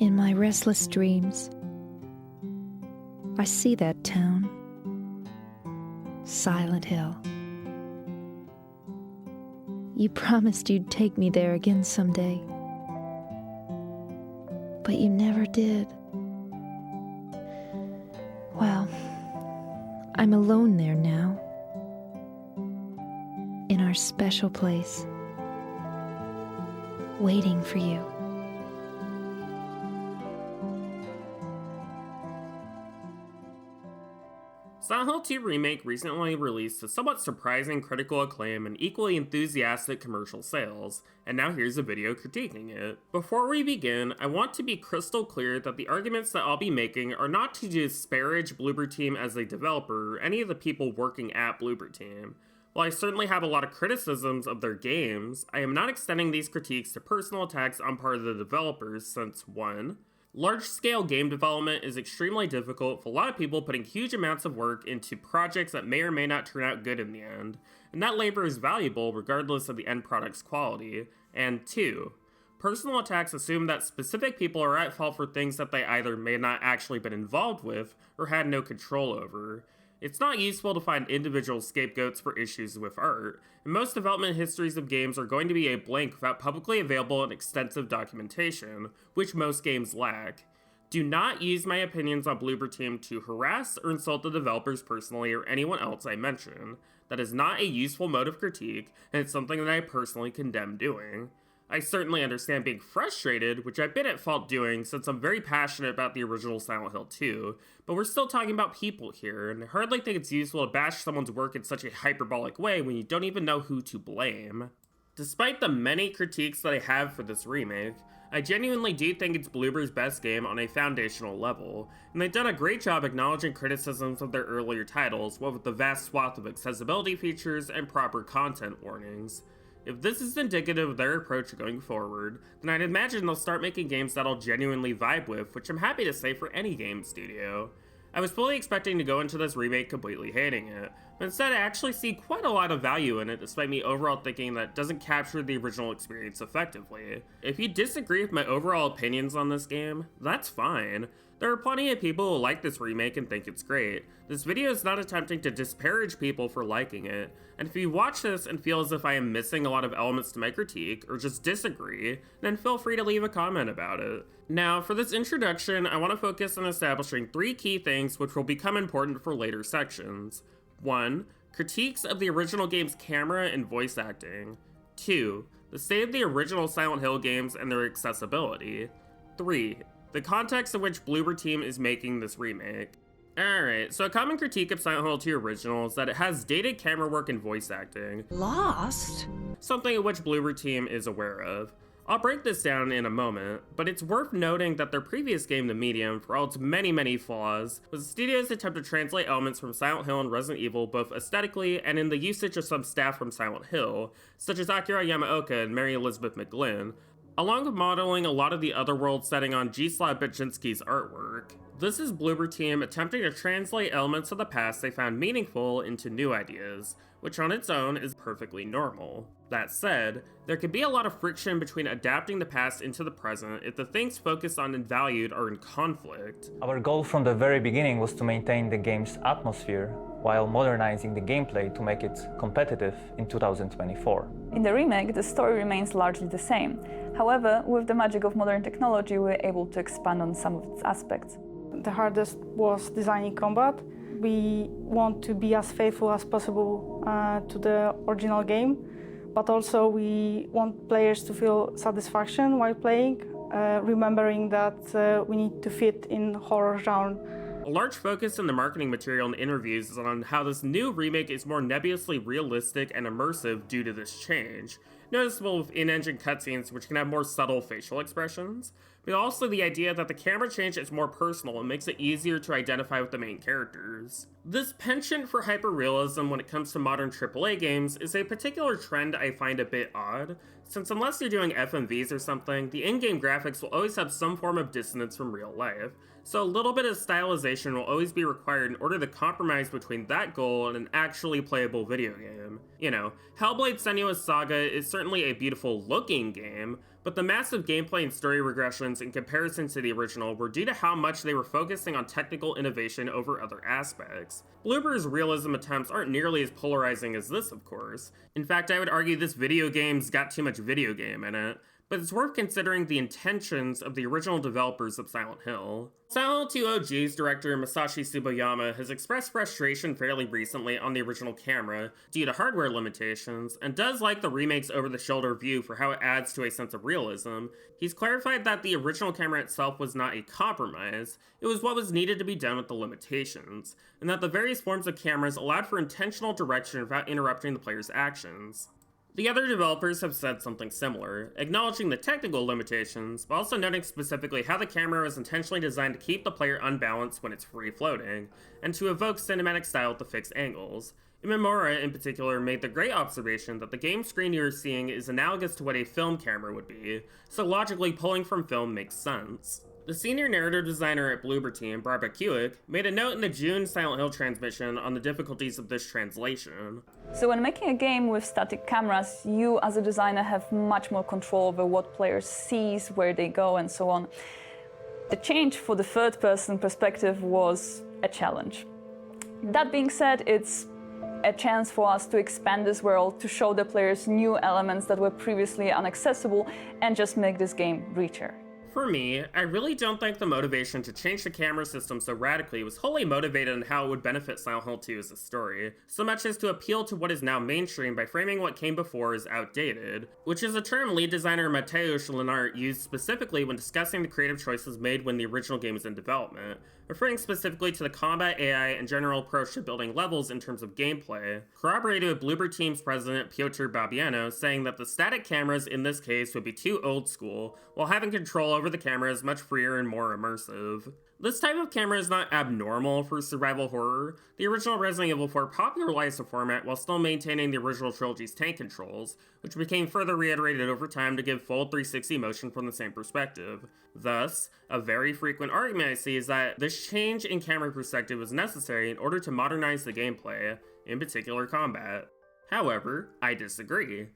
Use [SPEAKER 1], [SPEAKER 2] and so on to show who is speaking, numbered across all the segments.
[SPEAKER 1] In my restless dreams, I see that town, Silent Hill. You promised you'd take me there again someday, but you never did. Well, I'm alone there now, in our special place, waiting for you.
[SPEAKER 2] Silent Hill 2 Remake recently released to somewhat surprising critical acclaim and equally enthusiastic commercial sales, and now here's a video critiquing it. Before we begin, I want to be crystal clear that the arguments that I'll be making are not to disparage Bloober Team as a developer or any of the people working at Bloober Team. While I certainly have a lot of criticisms of their games, I am not extending these critiques to personal attacks on part of the developers since 1. Large-scale game development is extremely difficult for a lot of people putting huge amounts of work into projects that may or may not turn out good in the end, and that labor is valuable regardless of the end product's quality. And 2, personal attacks assume that specific people are at fault for things that they either may not actually been involved with or had no control over. It's not useful to find individual scapegoats for issues with art, and most development histories of games are going to be a blank without publicly available and extensive documentation, which most games lack. Do not use my opinions on Bloober Team to harass or insult the developers personally or anyone else I mention. That is not a useful mode of critique, and it's something that I personally condemn doing. I certainly understand being frustrated, which I've been at fault doing since I'm very passionate about the original Silent Hill 2, but we're still talking about people here, and I hardly think it's useful to bash someone's work in such a hyperbolic way when you don't even know who to blame. Despite the many critiques that I have for this remake, I genuinely do think it's Bloober's best game on a foundational level, and they've done a great job acknowledging criticisms of their earlier titles, what with the vast swath of accessibility features and proper content warnings. If this is indicative of their approach going forward, then I'd imagine they'll start making games that I'll genuinely vibe with, which I'm happy to say for any game studio. I was fully expecting to go into this remake completely hating it, but instead I actually see quite a lot of value in it despite me overall thinking that it doesn't capture the original experience effectively. If you disagree with my overall opinions on this game, that's fine. There are plenty of people who like this remake and think it's great. This video is not attempting to disparage people for liking it, and if you watch this and feel as if I am missing a lot of elements to my critique, or just disagree, then feel free to leave a comment about it. Now, for this introduction, I want to focus on establishing 3 key things which will become important for later sections. 1. Critiques of the original game's camera and voice acting. 2. The state of the original Silent Hill games and their accessibility. 3. The context in which Bloober Team is making this remake. Alright, so a common critique of Silent Hill 2 Original is that it has dated camera work and voice acting.
[SPEAKER 1] Lost?
[SPEAKER 2] Something of which Bloober Team is aware of. I'll break this down in a moment, but it's worth noting that their previous game, The Medium, for all its many flaws, was the studio's attempt to translate elements from Silent Hill and Resident Evil both aesthetically and in the usage of some staff from Silent Hill, such as Akira Yamaoka and Mary Elizabeth McGlynn, along with modeling a lot of the otherworld setting on Gisela Baczynski's artwork. This is Bloober Team attempting to translate elements of the past they found meaningful into new ideas, which on its own is perfectly normal. That said, there can be a lot of friction between adapting the past into the present if the things focused on and valued are in conflict.
[SPEAKER 3] Our goal from the very beginning was to maintain the game's atmosphere while modernizing the gameplay to make it competitive in 2024.
[SPEAKER 4] In the remake, the story remains largely the same. However, with the magic of modern technology, we were able to expand on some of its aspects.
[SPEAKER 5] The hardest was designing combat. We want to be as faithful as possible to the original game, but also we want players to feel satisfaction while playing, remembering that we need to fit in horror genre.
[SPEAKER 2] A large focus in the marketing material and interviews is on how this new remake is more nebulously realistic and immersive due to this change, noticeable with in-engine cutscenes which can have more subtle facial expressions, but also the idea that the camera change is more personal and makes it easier to identify with the main characters. This penchant for hyperrealism when it comes to modern AAA games is a particular trend I find a bit odd, since unless you're doing FMVs or something, the in-game graphics will always have some form of dissonance from real life, so a little bit of stylization will always be required in order to compromise between that goal and an actually playable video game. You know, Hellblade: Senua's Saga is certainly certainly a beautiful looking game, but the massive gameplay and story regressions in comparison to the original were due to how much they were focusing on technical innovation over other aspects. Bloober's realism attempts aren't nearly as polarizing as this, of course. In fact, I would argue this video game's got too much video game in it, but it's worth considering the intentions of the original developers of Silent Hill. Silent Hill 2 OG's director Masashi Tsuboyama has expressed frustration fairly recently on the original camera due to hardware limitations, and does like the remake's over-the-shoulder view for how it adds to a sense of realism. He's clarified that the original camera itself was not a compromise, it was what was needed to be done with the limitations, and that the various forms of cameras allowed for intentional direction without interrupting the player's actions. The other developers have said something similar, acknowledging the technical limitations, but also noting specifically how the camera was intentionally designed to keep the player unbalanced when it's free-floating, and to evoke cinematic style with the fixed angles. Imamura, in particular, made the great observation that the game screen you're seeing is analogous to what a film camera would be, so logically pulling from film makes sense. The senior narrative designer at Bloober Team, Barbara Kuick, made a note in the June Silent Hill transmission on the difficulties of this translation.
[SPEAKER 4] So when making a game with static cameras, you as a designer have much more control over what players sees, where they go, and so on. The change for the third-person perspective was a challenge. That being said, it's a chance for us to expand this world, to show the players new elements that were previously inaccessible, and just make this game richer.
[SPEAKER 2] For me, I really don't think the motivation to change the camera system so radically was wholly motivated on how it would benefit Silent Hill 2 as a story, so much as to appeal to what is now mainstream by framing what came before as outdated, which is a term lead designer Mateusz Lenart used specifically when discussing the creative choices made when the original game was in development, referring specifically to the combat AI and general approach to building levels in terms of gameplay, corroborated with Bloober Team's president Piotr Babiano saying that the static cameras in this case would be too old school, while having control over the camera is much freer and more immersive. This type of camera is not abnormal for survival horror. The original Resident Evil 4 popularized the format while still maintaining the original trilogy's tank controls, which became further reiterated over time to give full 360 motion from the same perspective. Thus, a very frequent argument I see is that this change in camera perspective was necessary in order to modernize the gameplay, in particular combat. However, I disagree.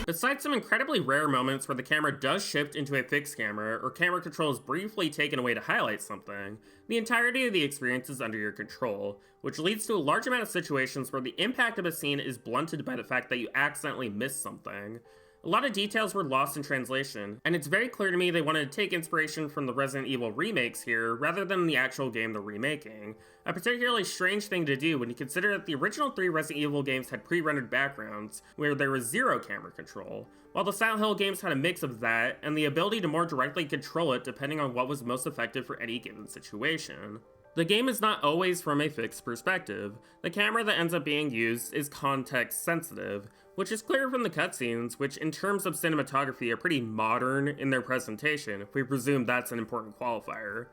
[SPEAKER 2] Besides some incredibly rare moments where the camera does shift into a fixed camera, or camera control is briefly taken away to highlight something, the entirety of the experience is under your control, which leads to a large amount of situations where the impact of a scene is blunted by the fact that you accidentally missed something. A lot of details were lost in translation, and it's very clear to me they wanted to take inspiration from the Resident Evil remakes here rather than the actual game they're remaking. A particularly strange thing to do when you consider that the original 3 Resident Evil games had pre-rendered backgrounds, where there was zero camera control, while the Silent Hill games had a mix of that and the ability to more directly control it depending on what was most effective for any given situation. The game is not always from a fixed perspective. The camera that ends up being used is context sensitive, which is clear from the cutscenes, which in terms of cinematography are pretty modern in their presentation, if we presume that's an important qualifier.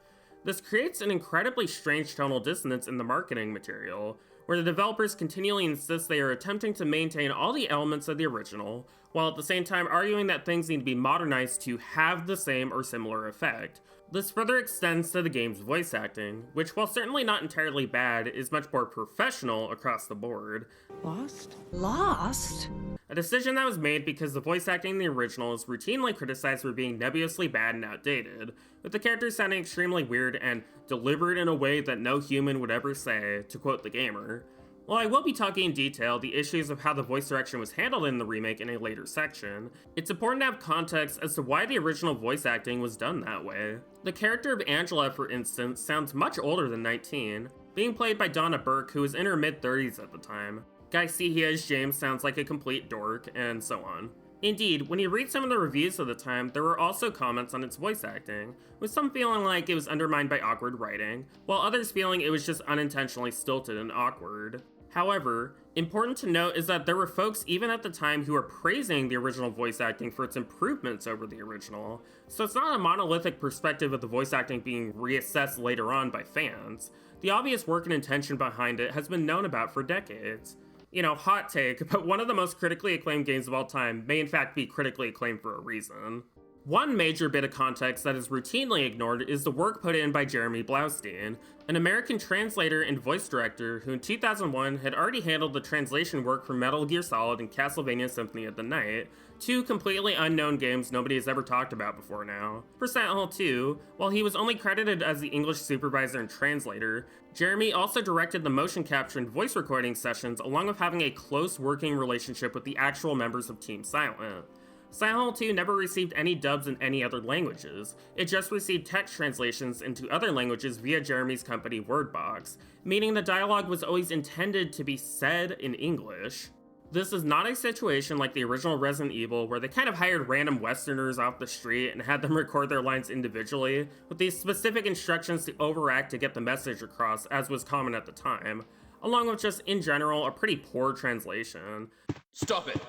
[SPEAKER 2] This creates an incredibly strange tonal dissonance in the marketing material, where the developers continually insist they are attempting to maintain all the elements of the original, while at the same time arguing that things need to be modernized to have the same or similar effect. This further extends to the game's voice acting, which while certainly not entirely bad, is much more professional across the board.
[SPEAKER 6] Lost?
[SPEAKER 2] A decision that was made because the voice acting in the original is routinely criticized for being nebulously bad and outdated, with the characters sounding extremely weird and delivered in a way that no human would ever say, to quote the gamer. While I will be talking in detail the issues of how the voice direction was handled in the remake in a later section, it's important to have context as to why the original voice acting was done that way. The character of Angela, for instance, sounds much older than 19, being played by Donna Burke, who was in her mid-30s at the time. Guy Seehia as James sounds like a complete dork, and so on. Indeed, when you read some of the reviews of the time, there were also comments on its voice acting, with some feeling like it was undermined by awkward writing, while others feeling it was just unintentionally stilted and awkward. However, important to note is that there were folks even at the time who were praising the original voice acting for its improvements over the original, so it's not a monolithic perspective of the voice acting being reassessed later on by fans. The obvious work and intention behind it has been known about for decades. You know, hot take, but one of the most critically acclaimed games of all time may in fact be critically acclaimed for a reason. One major bit of context that is routinely ignored is the work put in by Jeremy Blaustein, an American translator and voice director who in 2001 had already handled the translation work for Metal Gear Solid and Castlevania Symphony of the Night, two completely unknown games nobody has ever talked about before now. For Silent Hill 2, while he was only credited as the English supervisor and translator, Jeremy also directed the motion capture and voice recording sessions along with having a close working relationship with the actual members of Team Silent. Silent Hill 2 never received any dubs in any other languages, it just received text translations into other languages via Jeremy's company Wordbox, meaning the dialogue was always intended to be said in English. This is not a situation like the original Resident Evil where they kind of hired random Westerners off the street and had them record their lines individually, with these specific instructions to overact to get the message across as was common at the time, along with just in general a pretty poor translation.
[SPEAKER 7] Stop it!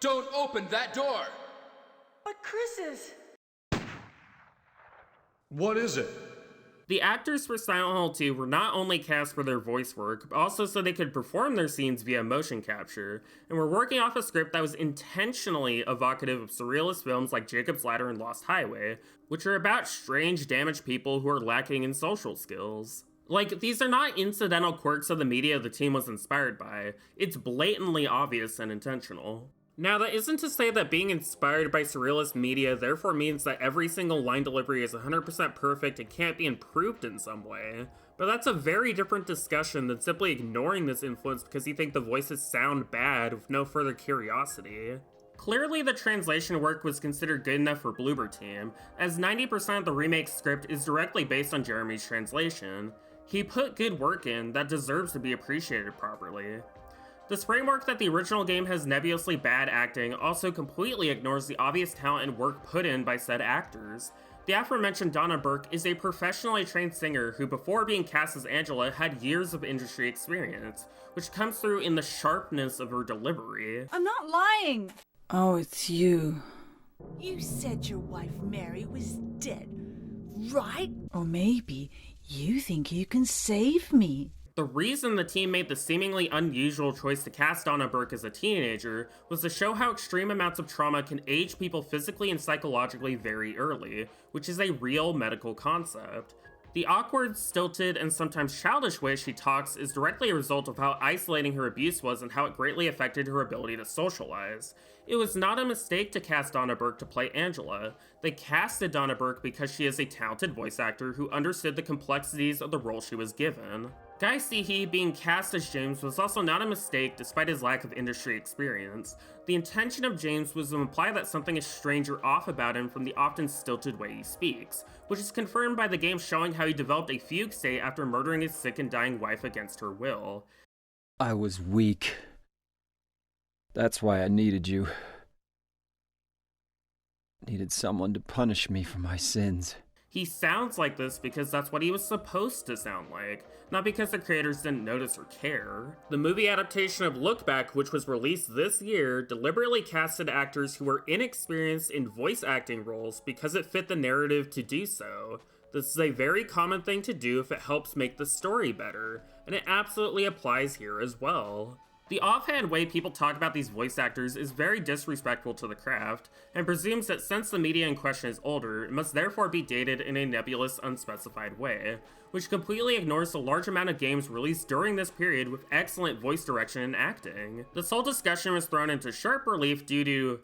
[SPEAKER 7] Don't open that door!
[SPEAKER 6] But Chris is...
[SPEAKER 7] What is it?
[SPEAKER 2] The actors for Silent Hill 2 were not only cast for their voice work, but also so they could perform their scenes via motion capture, and were working off a script that was intentionally evocative of surrealist films like Jacob's Ladder and Lost Highway, which are about strange, damaged people who are lacking in social skills. Like, these are not incidental quirks of the media the team was inspired by, it's blatantly obvious and intentional. Now, that isn't to say that being inspired by surrealist media therefore means that every single line delivery is 100% perfect and can't be improved in some way, but that's a very different discussion than simply ignoring this influence because you think the voices sound bad with no further curiosity. Clearly, the translation work was considered good enough for Bloober Team, as 90% of the remake script is directly based on Jeremy's translation. He put good work in that deserves to be appreciated properly. This framework that the original game has nebulously bad acting also completely ignores the obvious talent and work put in by said actors. The aforementioned Donna Burke is a professionally trained singer who before being cast as Angela had years of industry experience, which comes through in the sharpness of her delivery.
[SPEAKER 6] I'm not lying!
[SPEAKER 8] Oh, it's you.
[SPEAKER 6] You said your wife Mary was dead, right?
[SPEAKER 8] Or maybe you think you can save me.
[SPEAKER 2] The reason the team made the seemingly unusual choice to cast Donna Burke as a teenager was to show how extreme amounts of trauma can age people physically and psychologically very early, which is a real medical concept. The awkward, stilted, and sometimes childish way she talks is directly a result of how isolating her abuse was and how it greatly affected her ability to socialize. It was not a mistake to cast Donna Burke to play Angela. They casted Donna Burke because she is a talented voice actor who understood the complexities of the role she was given. Guy Seehee being cast as James was also not a mistake despite his lack of industry experience. The intention of James was to imply that something is strange or off about him from the often stilted way he speaks, which is confirmed by the game showing how he developed a fugue state after murdering his sick and dying wife against her will.
[SPEAKER 9] I was weak. That's why I needed you. Needed someone to punish me for my sins.
[SPEAKER 2] He sounds like this because that's what he was supposed to sound like, not because the creators didn't notice or care. The movie adaptation of Look Back, which was released this year, deliberately casted actors who were inexperienced in voice acting roles because it fit the narrative to do so. This is a very common thing to do if it helps make the story better, and it absolutely applies here as well. The offhand way people talk about these voice actors is very disrespectful to the craft, and presumes that since the media in question is older, it must therefore be dated in a nebulous, unspecified way, which completely ignores the large amount of games released during this period with excellent voice direction and acting. This whole discussion was thrown into sharp relief due to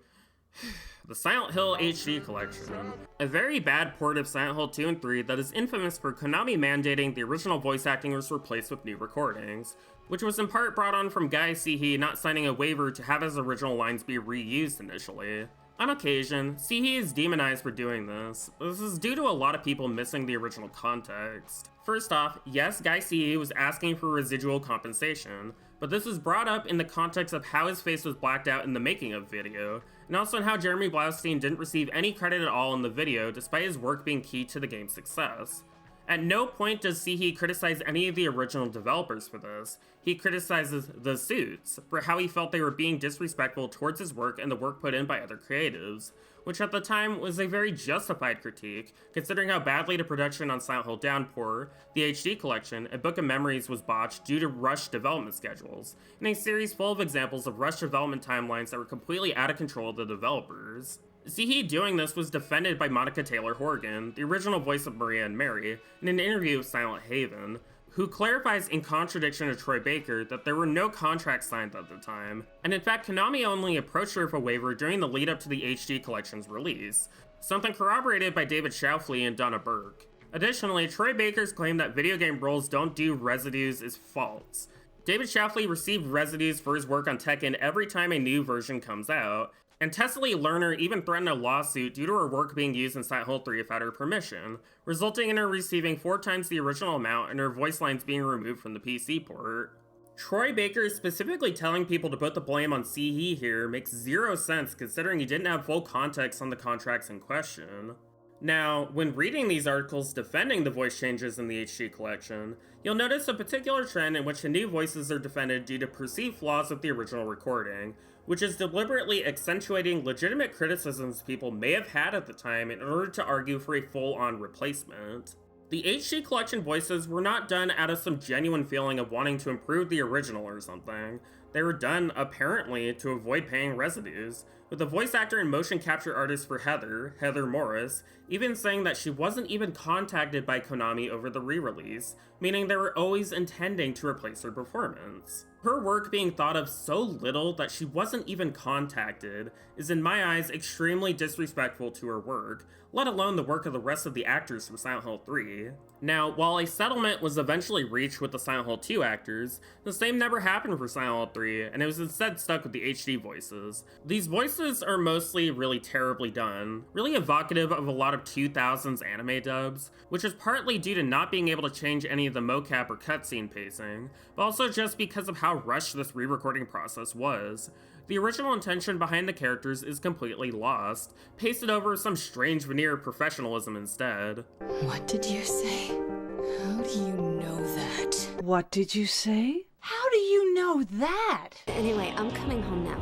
[SPEAKER 2] the Silent Hill HD collection, a very bad port of Silent Hill 2 and 3 that is infamous for Konami mandating the original voice acting was replaced with new recordings, which was in part brought on from Guy Seehee not signing a waiver to have his original lines be reused initially. On occasion, Seehee is demonized for doing this, but this is due to a lot of people missing the original context. First off, yes, Guy Seehee was asking for residual compensation, but this was brought up in the context of how his face was blacked out in the making of video, and also in how Jeremy Blaustein didn't receive any credit at all in the video despite his work being key to the game's success. At no point does Seehee criticize any of the original developers for this. He criticizes the suits for how he felt they were being disrespectful towards his work and the work put in by other creatives, which at the time was a very justified critique, considering how badly the production on Silent Hill Downpour, the HD collection, and Book of Memories was botched due to rushed development schedules, in a series full of examples of rushed development timelines that were completely out of control of the developers. Zihi doing this was defended by Monica Taylor Horgan, the original voice of Maria and Mary, in an interview with Silent Haven, who clarifies in contradiction to Troy Baker that there were no contracts signed at the time, and in fact Konami only approached her for a waiver during the lead up to the HD Collection's release, something corroborated by David Shoufley and Donna Burke. Additionally, Troy Baker's claim that video game roles don't do residues is false. David Shoufley received residues for his work on Tekken every time a new version comes out, and Tessa Lee Lerner even threatened a lawsuit due to her work being used in Silent Hill 3 without her permission, resulting in her receiving 4 times the original amount and her voice lines being removed from the PC port. Troy Baker specifically telling people to put the blame on Zihi here makes zero sense considering he didn't have full context on the contracts in question. Now, when reading these articles defending the voice changes in the HD collection, you'll notice a particular trend in which the new voices are defended due to perceived flaws with the original recording, which is deliberately accentuating legitimate criticisms people may have had at the time in order to argue for a full-on replacement. The HD collection voices were not done out of some genuine feeling of wanting to improve the original or something. They were done, apparently, to avoid paying residues, with the voice actor and motion capture artist for Heather Morris, even saying that she wasn't even contacted by Konami over the re-release, meaning they were always intending to replace her performance. Her work being thought of so little that she wasn't even contacted is in my eyes extremely disrespectful to her work, let alone the work of the rest of the actors from Silent Hill 3. Now, while a settlement was eventually reached with the Silent Hill 2 actors, the same never happened for Silent Hill 3, and it was instead stuck with the HD voices. These voices are mostly really terribly done, really evocative of a lot of 2000s anime dubs, which is partly due to not being able to change any of the mocap or cutscene pacing, but also just because of how rushed this re-recording process was. The original intention behind the characters is completely lost, pasted over some strange veneer of professionalism instead.
[SPEAKER 10] What did you say? How do you know that?
[SPEAKER 8] What did you say?
[SPEAKER 10] How do you know that?
[SPEAKER 11] Anyway, I'm coming home now.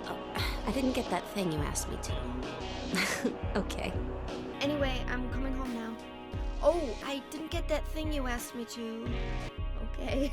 [SPEAKER 11] Oh, I didn't get that thing you asked me to. Okay. Anyway, I'm coming home now. Oh, I didn't get that thing you asked me to. Okay.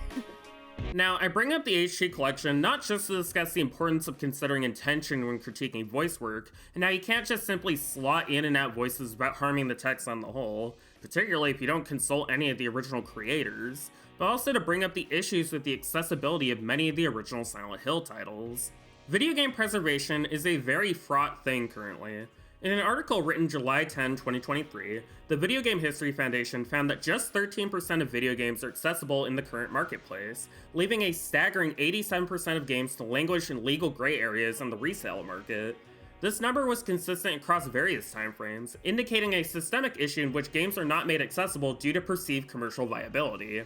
[SPEAKER 2] Now, I bring up the HD collection not just to discuss the importance of considering intention when critiquing voice work, and how you can't just simply slot in and out voices without harming the text on the whole, particularly if you don't consult any of the original creators, but also to bring up the issues with the accessibility of many of the original Silent Hill titles. Video game preservation is a very fraught thing currently. In an article written July 10, 2023, the Video Game History Foundation found that just 13% of video games are accessible in the current marketplace, leaving a staggering 87% of games to languish in legal gray areas on the resale market. This number was consistent across various timeframes, indicating a systemic issue in which games are not made accessible due to perceived commercial viability.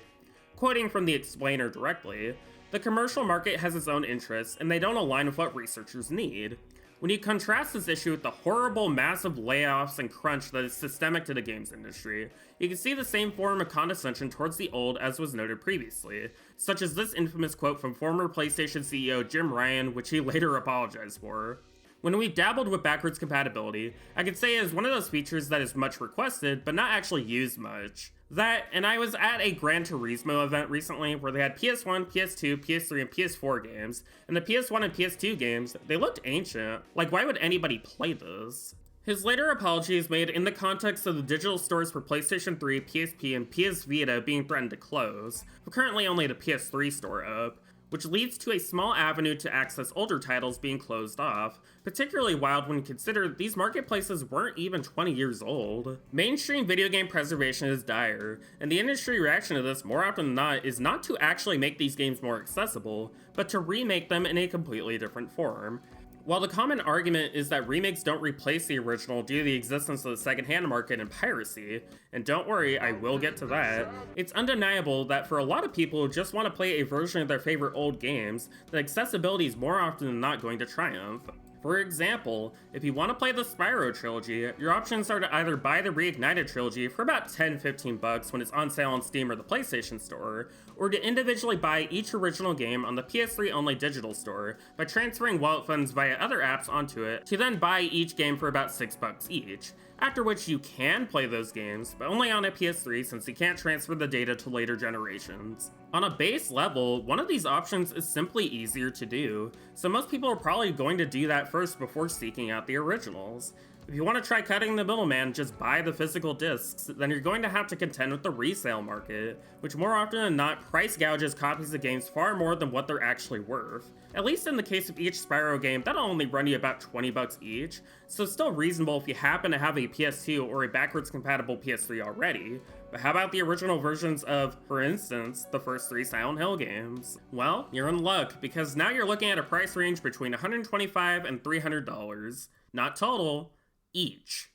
[SPEAKER 2] Quoting from the explainer directly, "The commercial market has its own interests, and they don't align with what researchers need." When you contrast this issue with the horrible massive layoffs and crunch that is systemic to the games industry, you can see the same form of condescension towards the old as was noted previously, such as this infamous quote from former PlayStation CEO Jim Ryan, which he later apologized for. When we've dabbled with backwards compatibility, I could say it is one of those features that is much requested, but not actually used much. That, and I was at a Gran Turismo event recently where they had PS1, PS2, PS3, and PS4 games, and the PS1 and PS2 games, they looked ancient. Like, why would anybody play this? His later apology is made in the context of the digital stores for PlayStation 3, PSP, and PS Vita being threatened to close, but currently only the PS3 store up, which leads to a small avenue to access older titles being closed off, particularly wild when considered these marketplaces weren't even 20 years old. Mainstream video game preservation is dire, and the industry reaction to this more often than not is not to actually make these games more accessible, but to remake them in a completely different form. While the common argument is that remakes don't replace the original due to the existence of the secondhand market and piracy, and don't worry, I will get to that, it's undeniable that for a lot of people who just want to play a version of their favorite old games, that accessibility is more often than not going to triumph. For example, if you want to play the Spyro trilogy, your options are to either buy the Reignited trilogy for about $10-15 when it's on sale on Steam or the PlayStation Store, or to individually buy each original game on the PS3 only digital store by transferring wallet funds via other apps onto it, to then buy each game for about $6 each. after which you can play those games, but only on a PS3 since you can't transfer the data to later generations. On a base level, one of these options is simply easier to do, so most people are probably going to do that first before seeking out the originals. If you want to try cutting the middleman, just buy the physical discs, then you're going to have to contend with the resale market, which more often than not price gouges copies of games far more than what they're actually worth. At least in the case of each Spyro game, that'll only run you about $20 each, so still reasonable if you happen to have a PS2 or a backwards compatible PS3 already. But how about the original versions of, for instance, the first 3 Silent Hill games? Well, you're in luck, because now you're looking at a price range between $125 and $300. Not total, each.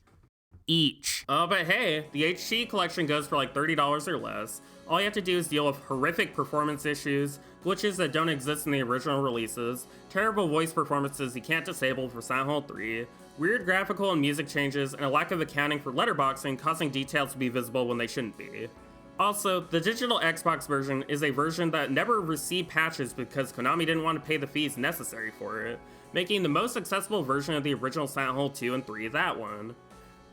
[SPEAKER 2] But hey, the HD collection goes for like $30 or less. All you have to do is deal with horrific performance issues, glitches that don't exist in the original releases, terrible voice performances you can't disable for Silent Hill 3, weird graphical and music changes, and a lack of accounting for letterboxing causing details to be visible when they shouldn't be. Also, the digital Xbox version is a version that never received patches because Konami didn't want to pay the fees necessary for it, making the most accessible version of the original Silent Hill 2 and 3 that one.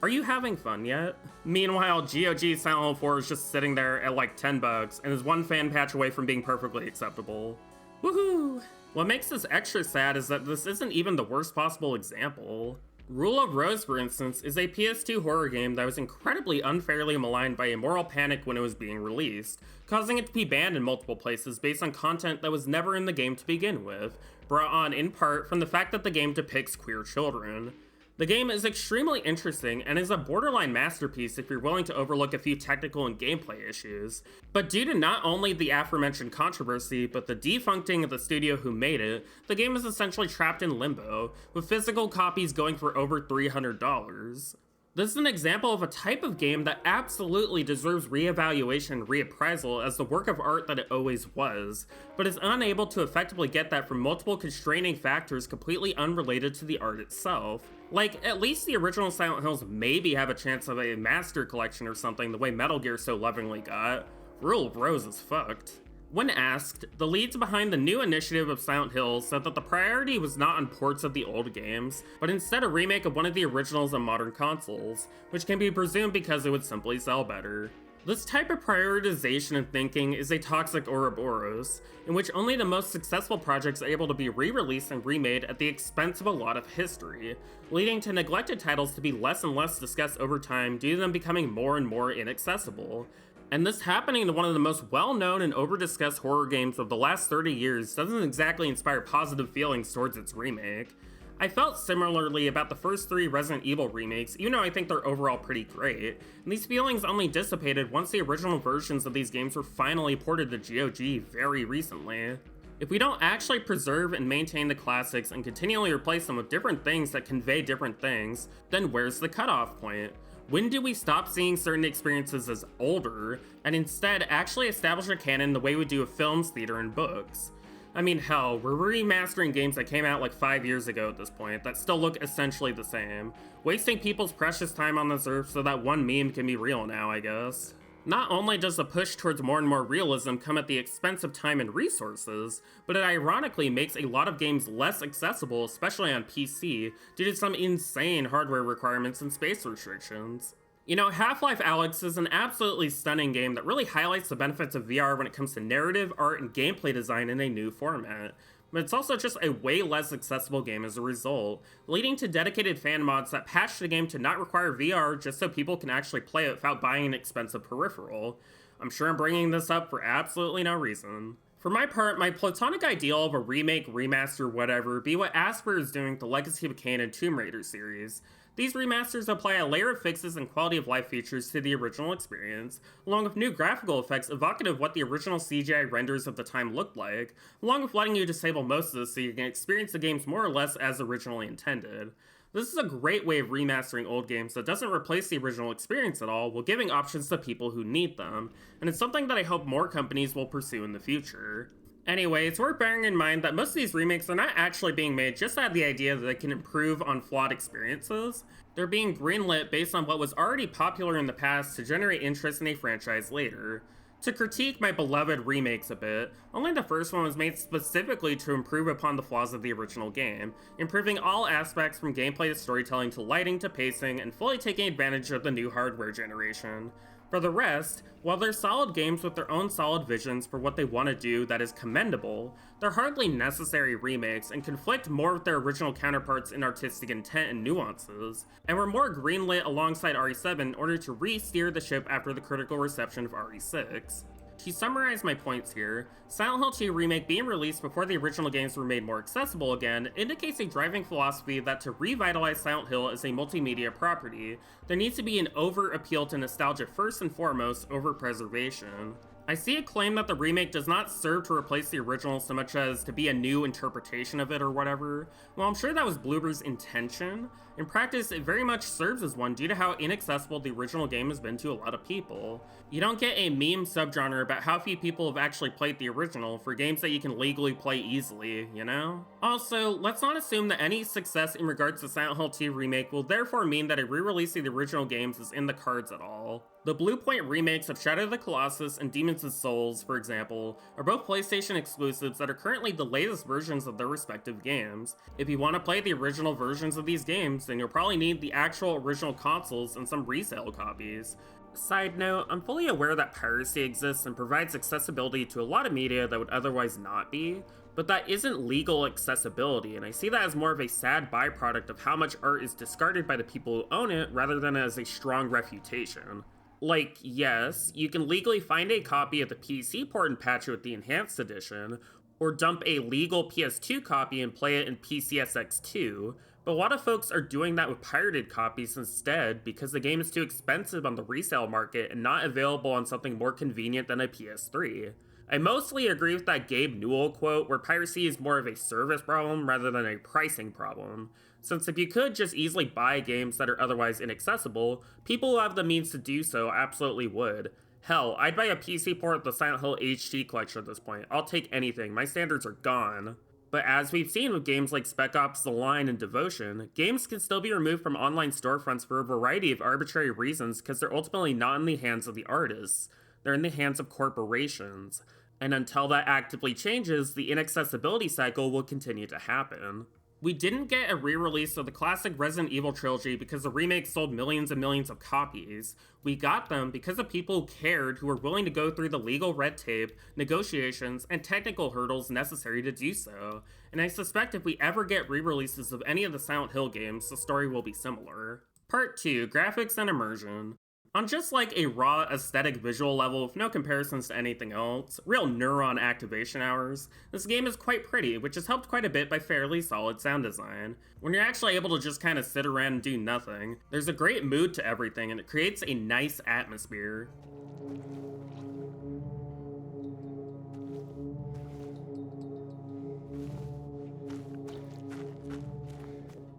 [SPEAKER 2] Are you having fun yet? Meanwhile, GOG Silent Hill 4 is just sitting there at like $10 and is one fan patch away from being perfectly acceptable. Woohoo! What makes this extra sad is that this isn't even the worst possible example. Rule of Rose, for instance, is a PS2 horror game that was incredibly unfairly maligned by a moral panic when it was being released, causing it to be banned in multiple places based on content that was never in the game to begin with, brought on in part from the fact that the game depicts queer children. The game is extremely interesting and is a borderline masterpiece if you're willing to overlook a few technical and gameplay issues, but due to not only the aforementioned controversy, but the defuncting of the studio who made it, the game is essentially trapped in limbo, with physical copies going for over $300. This is an example of a type of game that absolutely deserves reevaluation and reappraisal as the work of art that it always was, but is unable to effectively get that from multiple constraining factors completely unrelated to the art itself. Like, at least the original Silent Hills maybe have a chance of a master collection or something the way Metal Gear so lovingly got. Rule of Rose is fucked. When asked, the leads behind the new initiative of Silent Hill said that the priority was not on ports of the old games, but instead a remake of one of the originals on modern consoles, which can be presumed because it would simply sell better. This type of prioritization and thinking is a toxic Ouroboros, in which only the most successful projects are able to be re-released and remade at the expense of a lot of history, leading to neglected titles to be less and less discussed over time due to them becoming more and more inaccessible. And this happening to one of the most well-known and over-discussed horror games of the last 30 years doesn't exactly inspire positive feelings towards its remake. I felt similarly about the first 3 Resident Evil remakes, even though I think they're overall pretty great, and these feelings only dissipated once the original versions of these games were finally ported to GOG very recently. If we don't actually preserve and maintain the classics and continually replace them with different things that convey different things, then where's the cutoff point? When do we stop seeing certain experiences as older, and instead actually establish a canon the way we do with films, theater, and books? I mean, hell, we're remastering games that came out like 5 years ago at this point that still look essentially the same, wasting people's precious time on this earth so that one meme can be real now, I guess. Not only does the push towards more and more realism come at the expense of time and resources, but it ironically makes a lot of games less accessible, especially on PC, due to some insane hardware requirements and space restrictions. You know, Half-Life Alyx is an absolutely stunning game that really highlights the benefits of VR when it comes to narrative, art, and gameplay design in a new format. But it's also just a way less accessible game as a result, leading to dedicated fan mods that patch the game to not require VR just so people can actually play it without buying an expensive peripheral. I'm sure I'm bringing this up for absolutely no reason. For my part, my platonic ideal of a remake, remaster, whatever, be what Asper is doing with the Legacy of Kain and Tomb Raider series. These remasters apply a layer of fixes and quality of life features to the original experience, along with new graphical effects evocative of what the original CGI renders of the time looked like, along with letting you disable most of this so you can experience the games more or less as originally intended. This is a great way of remastering old games that doesn't replace the original experience at all while giving options to people who need them, and it's something that I hope more companies will pursue in the future. Anyway, it's worth bearing in mind that most of these remakes are not actually being made just out of the idea that they can improve on flawed experiences. They're being greenlit based on what was already popular in the past to generate interest in a franchise later. To critique my beloved remakes a bit, only the first one was made specifically to improve upon the flaws of the original game, improving all aspects from gameplay to storytelling to lighting to pacing, and fully taking advantage of the new hardware generation. For the rest, while they're solid games with their own solid visions for what they want to do that is commendable, they're hardly necessary remakes and conflict more with their original counterparts in artistic intent and nuances, and were more greenlit alongside RE7 in order to re-steer the ship after the critical reception of RE6. To summarize my points here, Silent Hill 2 Remake being released before the original games were made more accessible again indicates a driving philosophy that to revitalize Silent Hill as a multimedia property, there needs to be an over-appeal to nostalgia first and foremost over preservation. I see a claim that the remake does not serve to replace the original so much as to be a new interpretation of it or whatever. While I'm sure that was Bloober's intention, in practice it very much serves as one due to how inaccessible the original game has been to a lot of people. You don't get a meme subgenre about how few people have actually played the original for games that you can legally play easily, you know? Also, let's not assume that any success in regards to Silent Hill 2 Remake will therefore mean that a re-release of the original games is in the cards at all. The Bluepoint remakes of Shadow of the Colossus and Demon's Souls, for example, are both PlayStation exclusives that are currently the latest versions of their respective games. If you want to play the original versions of these games, then you'll probably need the actual original consoles and some resale copies. Side note, I'm fully aware that piracy exists and provides accessibility to a lot of media that would otherwise not be, but that isn't legal accessibility, and I see that as more of a sad byproduct of how much art is discarded by the people who own it rather than as a strong refutation. Like, yes, you can legally find a copy of the PC port and patch it with the Enhanced Edition, or dump a legal PS2 copy and play it in PCSX2, but a lot of folks are doing that with pirated copies instead because the game is too expensive on the resale market and not available on something more convenient than a PS3. I mostly agree with that Gabe Newell quote where piracy is more of a service problem rather than a pricing problem, since if you could just easily buy games that are otherwise inaccessible, people who have the means to do so absolutely would. Hell, I'd buy a PC port of the Silent Hill HD collection at this point. I'll take anything, my standards are gone. But as we've seen with games like Spec Ops: The Line and Devotion, games can still be removed from online storefronts for a variety of arbitrary reasons because they're ultimately not in the hands of the artists. They're in the hands of corporations. And until that actively changes, the inaccessibility cycle will continue to happen. We didn't get a re-release of the classic Resident Evil trilogy because the remake sold millions and millions of copies. We got them because of people who cared, who were willing to go through the legal red tape, negotiations, and technical hurdles necessary to do so. And I suspect if we ever get re-releases of any of the Silent Hill games, the story will be similar. Part 2, Graphics and Immersion. On just like a raw aesthetic visual level with no comparisons to anything else, real neuron activation hours, this game is quite pretty, which is helped quite a bit by fairly solid sound design. When you're actually able to just kind of sit around and do nothing, there's a great mood to everything and it creates a nice atmosphere.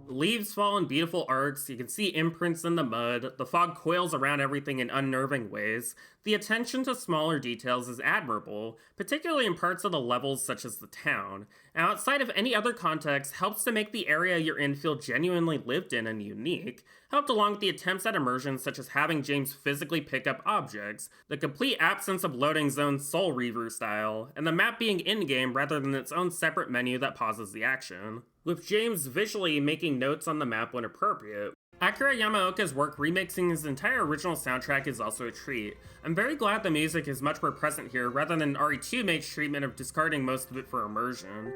[SPEAKER 2] Leaves fall in beautiful arcs, you can see imprints in the mud, the fog coils around everything in unnerving ways. The attention to smaller details is admirable, particularly in parts of the levels such as the town, and outside of any other context helps to make the area you're in feel genuinely lived in and unique, helped along with the attempts at immersion such as having James physically pick up objects, the complete absence of loading zone Soul Reaver style, and the map being in-game rather than its own separate menu that pauses the action, with James visually making notes on the map when appropriate. Akira Yamaoka's work remixing his entire original soundtrack is also a treat. I'm very glad the music is much more present here rather than RE2 makes treatment of discarding most of it for immersion.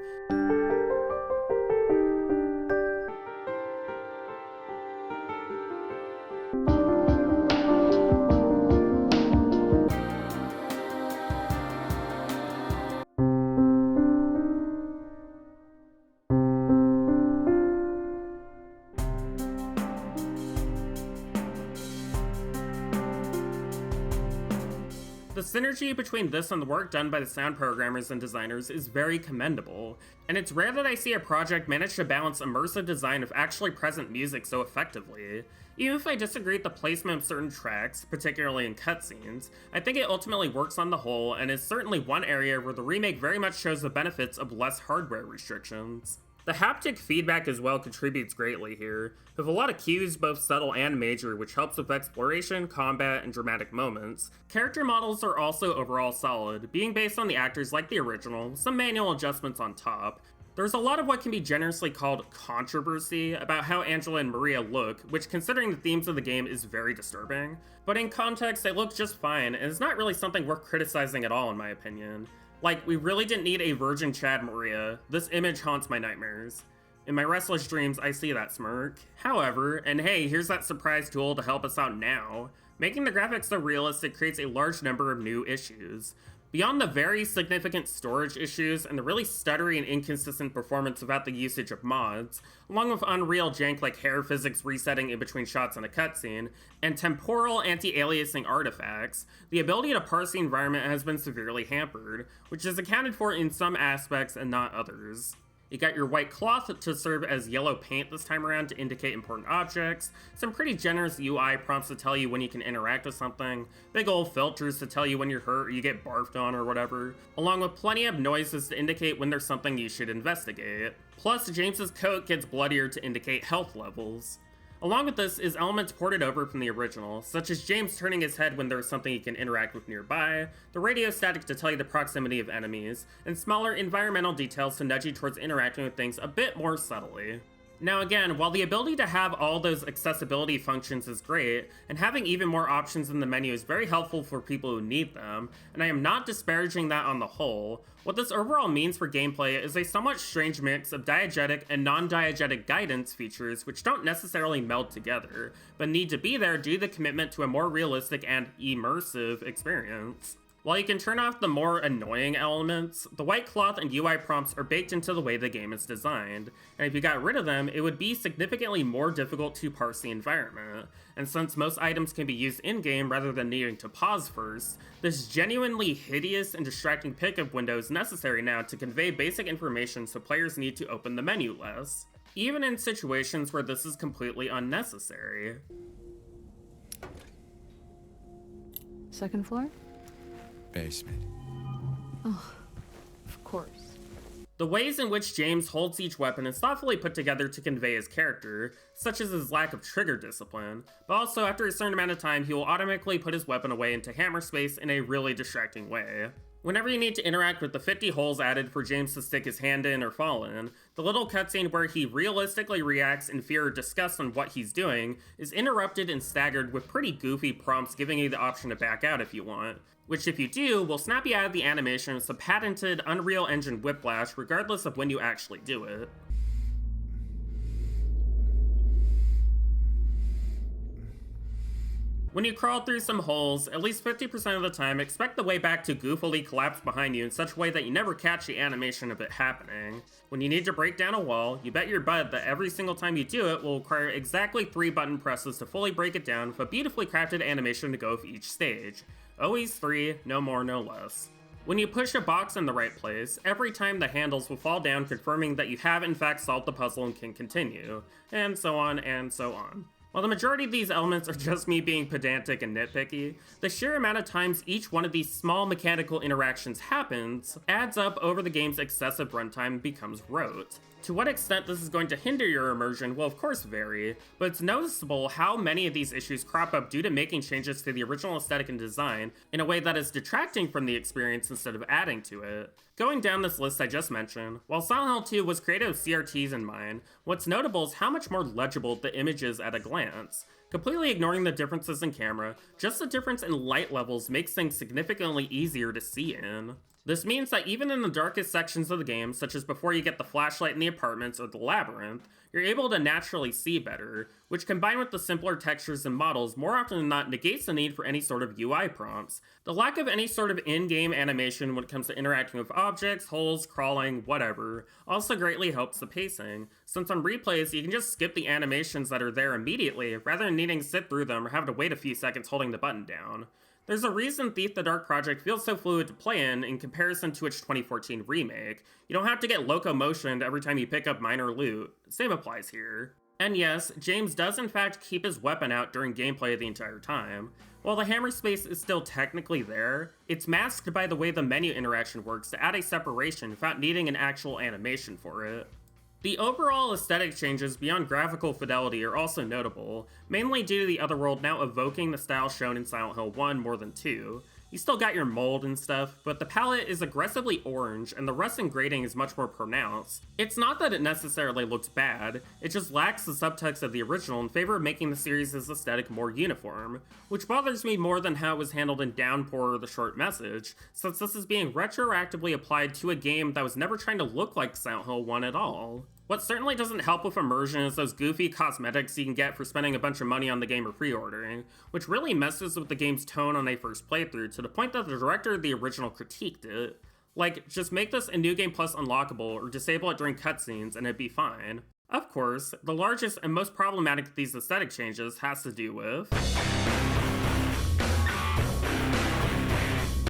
[SPEAKER 2] The synergy between this and the work done by the sound programmers and designers is very commendable, and it's rare that I see a project manage to balance immersive design with actually present music so effectively. Even if I disagree with the placement of certain tracks, particularly in cutscenes, I think it ultimately works on the whole and is certainly one area where the remake very much shows the benefits of less hardware restrictions. The haptic feedback as well contributes greatly here, with a lot of cues both subtle and major, which helps with exploration, combat, and dramatic moments. Character models are also overall solid, being based on the actors like the original, with some manual adjustments on top. There's a lot of what can be generously called controversy about how Angela and Maria look, which considering the themes of the game is very disturbing, but in context they look just fine, and it's not really something worth criticizing at all in my opinion. Like, we really didn't need a virgin Chad Maria. This image haunts my nightmares. In my restless dreams, I see that smirk. However, and hey, here's that surprise tool to help us out now, making the graphics so realistic creates a large number of new issues. Beyond the very significant storage issues and the really stuttery and inconsistent performance without the usage of mods, along with unreal jank like hair physics resetting in between shots in a cutscene, and temporal anti-aliasing artifacts, the ability to parse the environment has been severely hampered, which is accounted for in some aspects and not others. You got your white cloth to serve as yellow paint this time around to indicate important objects, some pretty generous UI prompts to tell you when you can interact with something, big old filters to tell you when you're hurt or you get barfed on or whatever, along with plenty of noises to indicate when there's something you should investigate. Plus, James's coat gets bloodier to indicate health levels. Along with this is elements ported over from the original, such as James turning his head when there's something he can interact with nearby, the radio static to tell you the proximity of enemies, and smaller environmental details to nudge you towards interacting with things a bit more subtly. Now again, while the ability to have all those accessibility functions is great, and having even more options in the menu is very helpful for people who need them, and I am not disparaging that on the whole, what this overall means for gameplay is a somewhat strange mix of diegetic and non-diegetic guidance features which don't necessarily meld together, but need to be there due to the commitment to a more realistic and immersive experience. While you can turn off the more annoying elements, the white cloth and UI prompts are baked into the way the game is designed, and if you got rid of them, it would be significantly more difficult to parse the environment. And since most items can be used in-game rather than needing to pause first, this genuinely hideous and distracting pickup window is necessary now to convey basic information so players need to open the menu less, even in situations where this is completely unnecessary.
[SPEAKER 10] Second floor?
[SPEAKER 12] Basement.
[SPEAKER 10] Oh, of course.
[SPEAKER 2] The ways in which James holds each weapon is thoughtfully put together to convey his character, such as his lack of trigger discipline, but also after a certain amount of time he will automatically put his weapon away into hammer space in a really distracting way. Whenever you need to interact with the 50 holes added for James to stick his hand in or fall in, the little cutscene where he realistically reacts in fear or disgust on what he's doing is interrupted and staggered with pretty goofy prompts giving you the option to back out if you want, which if you do, will snap you out of the animation with some patented Unreal Engine whiplash regardless of when you actually do it. When you crawl through some holes, at least 50% of the time, expect the way back to goofily collapse behind you in such a way that you never catch the animation of it happening. When you need to break down a wall, you bet your butt that every single time you do it will require exactly 3 button presses to fully break it down with a beautifully crafted animation to go with each stage. Always 3, no more, no less. When you push a box in the right place, every time the handles will fall down confirming that you have in fact solved the puzzle and can continue, and so on and so on. While the majority of these elements are just me being pedantic and nitpicky, the sheer amount of times each one of these small mechanical interactions happens adds up over the game's excessive runtime and becomes rote. To what extent this is going to hinder your immersion will of course vary, but it's noticeable how many of these issues crop up due to making changes to the original aesthetic and design in a way that is detracting from the experience instead of adding to it. Going down this list I just mentioned, while Silent Hill 2 was created with CRTs in mind, what's notable is how much more legible the image is at a glance. Completely ignoring the differences in camera, just the difference in light levels makes things significantly easier to see in. This means that even in the darkest sections of the game, such as before you get the flashlight in the apartments or the labyrinth, you're able to naturally see better, which combined with the simpler textures and models more often than not negates the need for any sort of UI prompts. The lack of any sort of in-game animation when it comes to interacting with objects, holes, crawling, whatever, also greatly helps the pacing, since on replays you can just skip the animations that are there immediately rather than needing to sit through them or having to wait a few seconds holding the button down. There's a reason Thief the Dark Project feels so fluid to play in comparison to its 2014 remake. You don't have to get locomotioned every time you pick up minor loot. Same applies here. And yes, James does in fact keep his weapon out during gameplay the entire time. While the hammer space is still technically there, it's masked by the way the menu interaction works to add a separation without needing an actual animation for it. The overall aesthetic changes beyond graphical fidelity are also notable, mainly due to the Otherworld now evoking the style shown in Silent Hill 1 more than 2. You still got your mold and stuff, but the palette is aggressively orange and the rust and grading is much more pronounced. It's not that it necessarily looks bad, it just lacks the subtext of the original in favor of making the series' aesthetic more uniform, which bothers me more than how it was handled in Downpour or The Short Message, since this is being retroactively applied to a game that was never trying to look like Silent Hill 1 at all. What certainly doesn't help with Immersion is those goofy cosmetics you can get for spending a bunch of money on the game or pre-ordering, which really messes with the game's tone on a first playthrough to the point that the director of the original critiqued it. Like, just make this a New Game Plus unlockable or disable it during cutscenes and it'd be fine. Of course, the largest and most problematic of these aesthetic changes has to do with...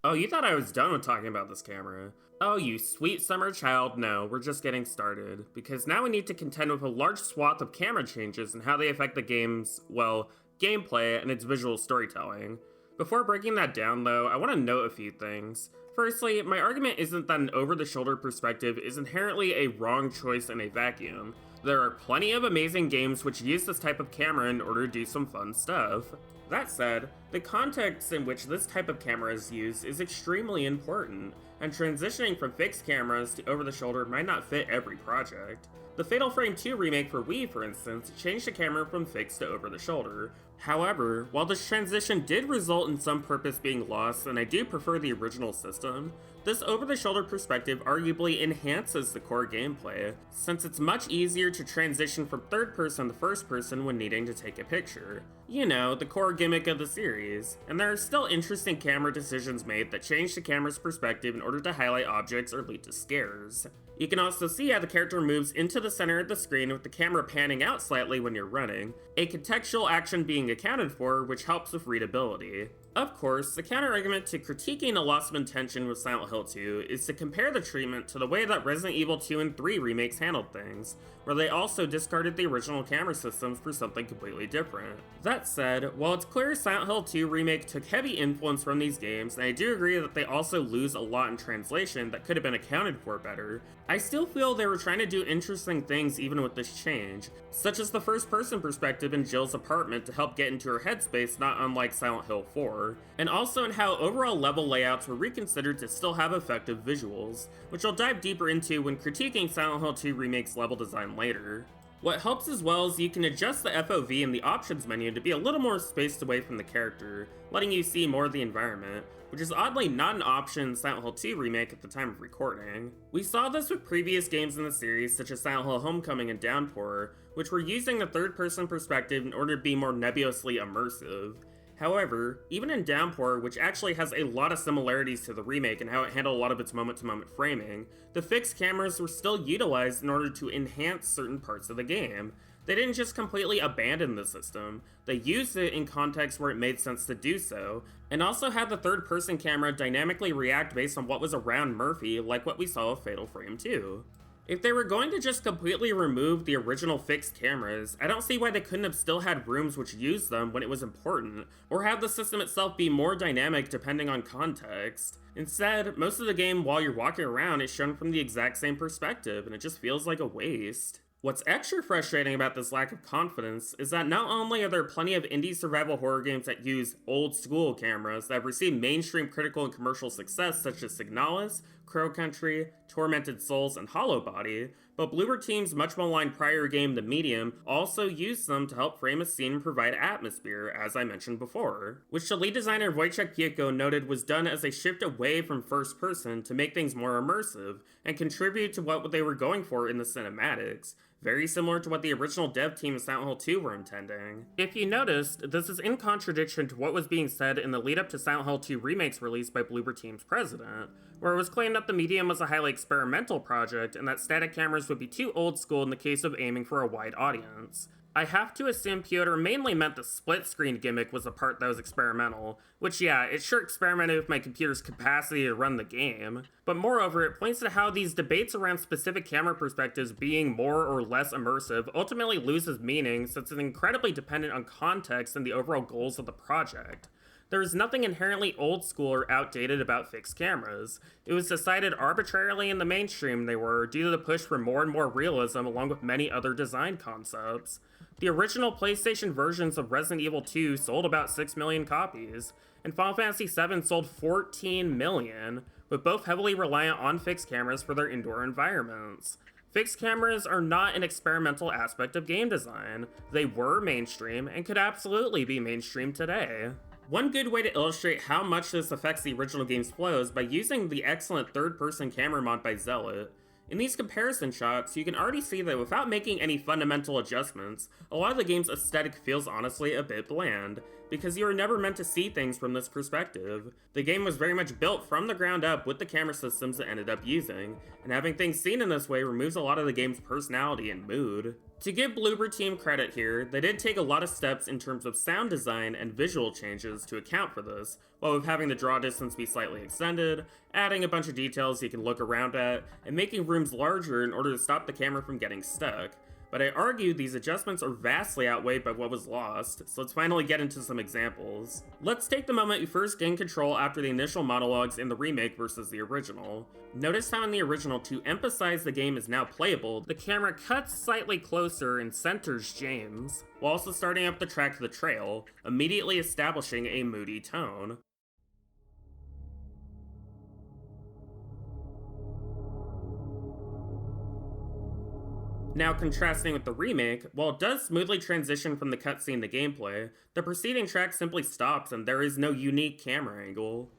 [SPEAKER 2] Oh, you thought I was done with talking about this camera. Oh, you sweet summer child, no, we're just getting started. Because now we need to contend with a large swath of camera changes and how they affect the game's, well, gameplay and its visual storytelling. Before breaking that down though, I want to note a few things. Firstly, my argument isn't that an over-the-shoulder perspective is inherently a wrong choice in a vacuum. There are plenty of amazing games which use this type of camera in order to do some fun stuff. That said, the context in which this type of camera is used is extremely important, and transitioning from fixed cameras to over-the-shoulder might not fit every project. The Fatal Frame 2 remake for Wii, for instance, changed the camera from fixed to over-the-shoulder. However, while this transition did result in some purpose being lost, and I do prefer the original system, this over-the-shoulder perspective arguably enhances the core gameplay, since it's much easier to transition from third person to first person when needing to take a picture. You know, the core gimmick of the series. And there are still interesting camera decisions made that change the camera's perspective in order to highlight objects or lead to scares. You can also see how the character moves into the center of the screen with the camera panning out slightly when you're running, a contextual action being accounted for which helps with readability. Of course, the counter-argument to critiquing a loss of intention with Silent Hill 2 is to compare the treatment to the way that Resident Evil 2 and 3 remakes handled things, where they also discarded the original camera systems for something completely different. That said, while it's clear Silent Hill 2 Remake took heavy influence from these games, and I do agree that they also lose a lot in translation that could have been accounted for better, I still feel they were trying to do interesting things even with this change, such as the first-person perspective in Jill's apartment to help get into her headspace, not unlike Silent Hill 4, and also in how overall level layouts were reconsidered to still have effective visuals, which I'll dive deeper into when critiquing Silent Hill 2 Remake's level design later. What helps as well is you can adjust the FOV in the options menu to be a little more spaced away from the character, letting you see more of the environment, which is oddly not an option in Silent Hill 2 Remake at the time of recording. We saw this with previous games in the series such as Silent Hill Homecoming and Downpour, which were using the third-person perspective in order to be more nebulously immersive. However, even in Downpour, which actually has a lot of similarities to the remake and how it handled a lot of its moment-to-moment framing, the fixed cameras were still utilized in order to enhance certain parts of the game. They didn't just completely abandon the system, they used it in contexts where it made sense to do so, and also had the third-person camera dynamically react based on what was around Murphy, like what we saw with Fatal Frame 2. If they were going to just completely remove the original fixed cameras, I don't see why they couldn't have still had rooms which used them when it was important, or have the system itself be more dynamic depending on context. Instead, most of the game while you're walking around is shown from the exact same perspective, and it just feels like a waste. What's extra frustrating about this lack of confidence is that not only are there plenty of indie survival horror games that use old school cameras that have received mainstream critical and commercial success such as Signalis, Crow Country, Tormented Souls, and Hollow Body, but Bloober Team's much maligned prior game The Medium also used them to help frame a scene and provide atmosphere, as I mentioned before, which the lead designer Wojciech Pieko noted was done as a shift away from first person to make things more immersive and contribute to what they were going for in the cinematics, very similar to what the original dev team of Silent Hill 2 were intending. If you noticed, this is in contradiction to what was being said in the lead up to Silent Hill 2 Remake's release by Bloober Team's president, where it was claimed that the Medium was a highly experimental project and that static cameras would be too old school in the case of aiming for a wide audience. I have to assume Piotr mainly meant the split-screen gimmick was the part that was experimental, which yeah, it sure experimented with my computer's capacity to run the game, but moreover, it points to how these debates around specific camera perspectives being more or less immersive ultimately loses meaning since it's incredibly dependent on context and the overall goals of the project. There is nothing inherently old school or outdated about fixed cameras. It was decided arbitrarily in the mainstream they were due to the push for more and more realism along with many other design concepts. The original PlayStation versions of Resident Evil 2 sold about 6 million copies, and Final Fantasy VII sold 14 million, with both heavily reliant on fixed cameras for their indoor environments. Fixed cameras are not an experimental aspect of game design. They were mainstream and could absolutely be mainstream today. One good way to illustrate how much this affects the original game's flow is by using the excellent third-person camera mod by Zealot. In these comparison shots, you can already see that without making any fundamental adjustments, a lot of the game's aesthetic feels honestly a bit bland, because you are never meant to see things from this perspective. The game was very much built from the ground up with the camera systems it ended up using, and having things seen in this way removes a lot of the game's personality and mood. To give Bloober Team credit here, they did take a lot of steps in terms of sound design and visual changes to account for this, while with having the draw distance be slightly extended, adding a bunch of details you can look around at, and making rooms larger in order to stop the camera from getting stuck. But I argue these adjustments are vastly outweighed by what was lost, so let's finally get into some examples. Let's take the moment you first gain control after the initial monologues in the remake versus the original. Notice how in the original, to emphasize the game is now playable, the camera cuts slightly closer and centers James, while also starting up the track to the trail, immediately establishing a moody tone. Now, contrasting with the remake, while it does smoothly transition from the cutscene to gameplay, the preceding track simply stops and there is no unique camera angle.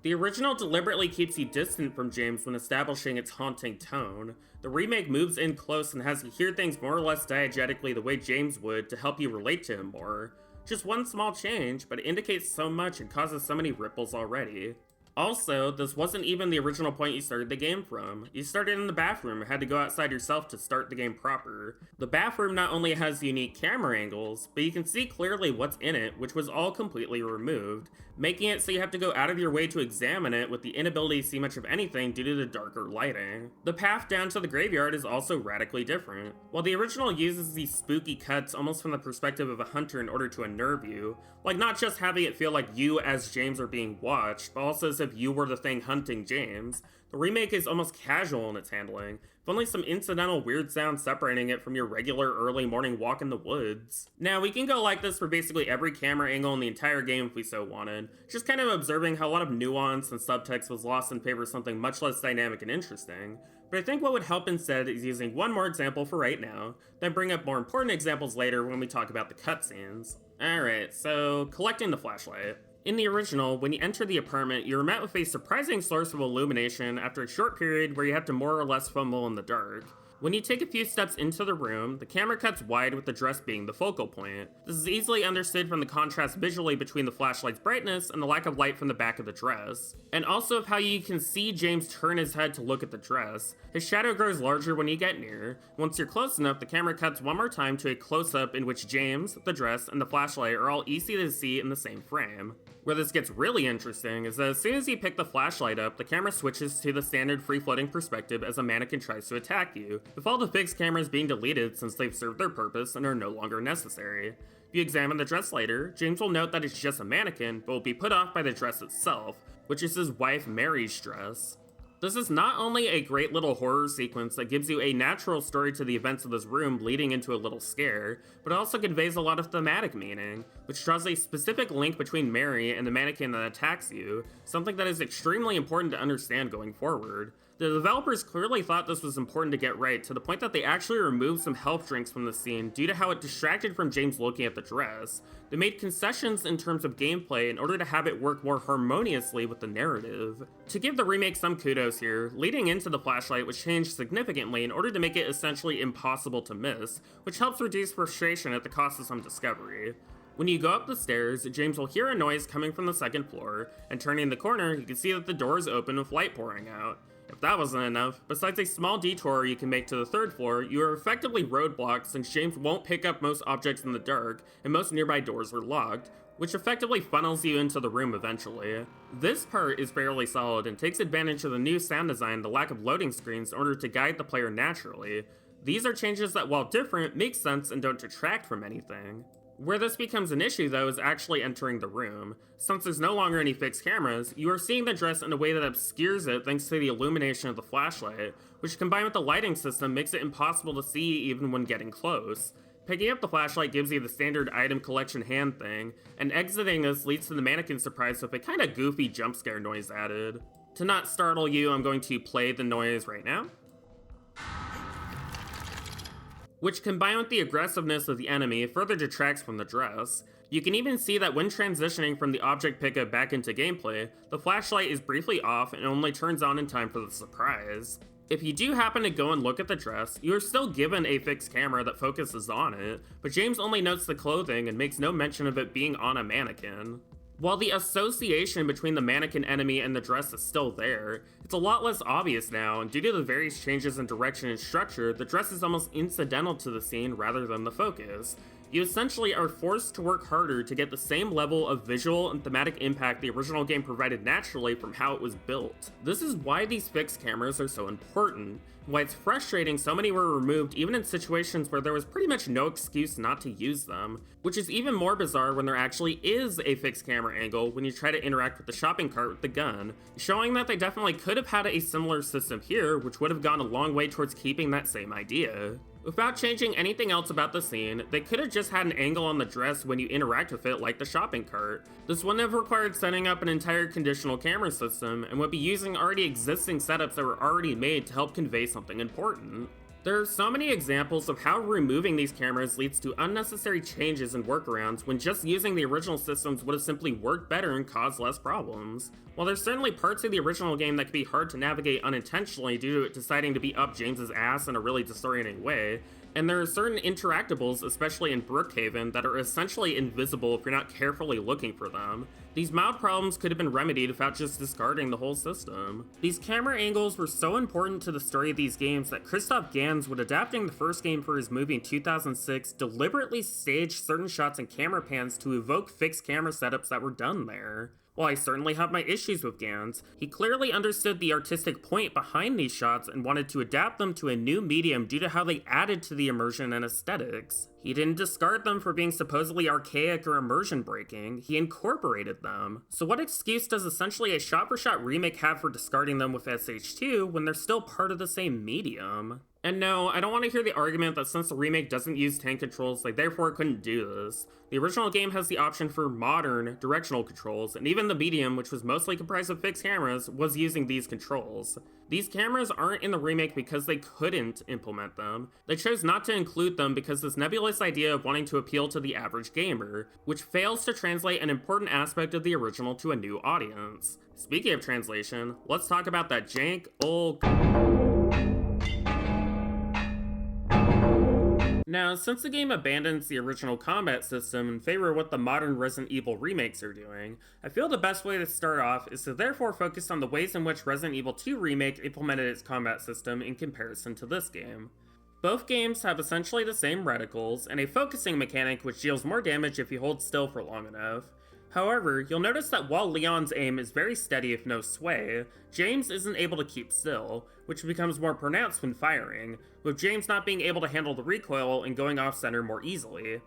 [SPEAKER 2] The original deliberately keeps you distant from James when establishing its haunting tone. The remake moves in close and has you hear things more or less diegetically the way James would to help you relate to him more. Just one small change, but it indicates so much and causes so many ripples already. Also, this wasn't even the original point you started the game from. You started in the bathroom and had to go outside yourself to start the game proper. The bathroom not only has unique camera angles, but you can see clearly what's in it, which was all completely removed, making it so you have to go out of your way to examine it with the inability to see much of anything due to the darker lighting. The path down to the graveyard is also radically different. While the original uses these spooky cuts almost from the perspective of a hunter in order to unnerve you, like not just having it feel like you as James are being watched, but also as if you were the thing hunting James, the remake is almost casual in its handling, with only some incidental weird sounds separating it from your regular early morning walk in the woods. Now, we can go like this for basically every camera angle in the entire game if we so wanted, just kind of observing how a lot of nuance and subtext was lost in favor of something much less dynamic and interesting. But I think what would help instead is using one more example for right now, then bring up more important examples later when we talk about the cutscenes. Alright, so collecting the flashlight. In the original, when you enter the apartment, you're met with a surprising source of illumination after a short period where you have to more or less fumble in the dark. When you take a few steps into the room, the camera cuts wide with the dress being the focal point. This is easily understood from the contrast visually between the flashlight's brightness and the lack of light from the back of the dress, and also of how you can see James turn his head to look at the dress. His shadow grows larger when you get near. Once you're close enough, the camera cuts one more time to a close-up in which James, the dress, and the flashlight are all easy to see in the same frame. Where this gets really interesting is that as soon as you pick the flashlight up, the camera switches to the standard free-floating perspective as a mannequin tries to attack you, with all the fixed cameras being deleted since they've served their purpose and are no longer necessary. If you examine the dress later, James will note that it's just a mannequin, but will be put off by the dress itself, which is his wife Mary's dress. This is not only a great little horror sequence that gives you a natural story to the events of this room leading into a little scare, but it also conveys a lot of thematic meaning, which draws a specific link between Mary and the mannequin that attacks you, something that is extremely important to understand going forward. The developers clearly thought this was important to get right, to the point that they actually removed some health drinks from the scene due to how it distracted from James looking at the dress. They made concessions in terms of gameplay in order to have it work more harmoniously with the narrative. To give the remake some kudos here, leading into the flashlight was changed significantly in order to make it essentially impossible to miss, which helps reduce frustration at the cost of some discovery. When you go up the stairs, James will hear a noise coming from the second floor, and turning the corner, you can see that the door is open with light pouring out. If that wasn't enough, besides a small detour you can make to the third floor, you are effectively roadblocked since James won't pick up most objects in the dark, and most nearby doors are locked, which effectively funnels you into the room eventually. This part is fairly solid and takes advantage of the new sound design and the lack of loading screens in order to guide the player naturally. These are changes that, while different, make sense and don't detract from anything. Where this becomes an issue, though, is actually entering the room. Since there's no longer any fixed cameras, you are seeing the dress in a way that obscures it thanks to the illumination of the flashlight, which combined with the lighting system makes it impossible to see even when getting close. Picking up the flashlight gives you the standard item collection hand thing, and exiting this leads to the mannequin surprise with a kinda goofy jump scare noise added. To not startle you, I'm going to play the noise right now, which combined with the aggressiveness of the enemy further detracts from the dress. You can even see that when transitioning from the object pickup back into gameplay, the flashlight is briefly off and only turns on in time for the surprise. If you do happen to go and look at the dress, you are still given a fixed camera that focuses on it, but James only notes the clothing and makes no mention of it being on a mannequin. While the association between the mannequin enemy and the dress is still there, it's a lot less obvious now, and due to the various changes in direction and structure, the dress is almost incidental to the scene rather than the focus. You essentially are forced to work harder to get the same level of visual and thematic impact the original game provided naturally from how it was built. This is why these fixed cameras are so important, and why it's frustrating so many were removed even in situations where there was pretty much no excuse not to use them, which is even more bizarre when there actually is a fixed camera angle when you try to interact with the shopping cart with the gun, showing that they definitely could have had a similar system here, which would have gone a long way towards keeping that same idea. Without changing anything else about the scene, they could have just had an angle on the dress when you interact with it like the shopping cart. This wouldn't have required setting up an entire conditional camera system and would be using already existing setups that were already made to help convey something important. There are so many examples of how removing these cameras leads to unnecessary changes and workarounds when just using the original systems would have simply worked better and caused less problems. While there's certainly parts of the original game that can be hard to navigate unintentionally due to it deciding to be up James's ass in a really disorienting way, and there are certain interactables, especially in Brookhaven, that are essentially invisible if you're not carefully looking for them, these mild problems could have been remedied without just discarding the whole system. These camera angles were so important to the story of these games that Christoph Gans, when adapting the first game for his movie in 2006, deliberately staged certain shots and camera pans to evoke fixed camera setups that were done there. While I certainly have my issues with Gans, he clearly understood the artistic point behind these shots and wanted to adapt them to a new medium due to how they added to the immersion and aesthetics. He didn't discard them for being supposedly archaic or immersion breaking, he incorporated them. So what excuse does essentially a shot-for-shot remake have for discarding them with SH2 when they're still part of the same medium? And no, I don't want to hear the argument that since the remake doesn't use tank controls, they therefore couldn't do this. The original game has the option for modern directional controls, and even the medium, which was mostly comprised of fixed cameras, was using these controls. These cameras aren't in the remake because they couldn't implement them. They chose not to include them because this nebulous idea of wanting to appeal to the average gamer, which fails to translate an important aspect of the original to a new audience. Speaking of translation, let's talk about that jank old... Now, since the game abandons the original combat system in favor of what the modern Resident Evil remakes are doing, I feel the best way to start off is to therefore focus on the ways in which Resident Evil 2 Remake implemented its combat system in comparison to this game. Both games have essentially the same reticles, and a focusing mechanic which deals more damage if you hold still for long enough. However, you'll notice that while Leon's aim is very steady if no sway, James isn't able to keep still, which becomes more pronounced when firing, with James not being able to handle the recoil and going off-center more easily.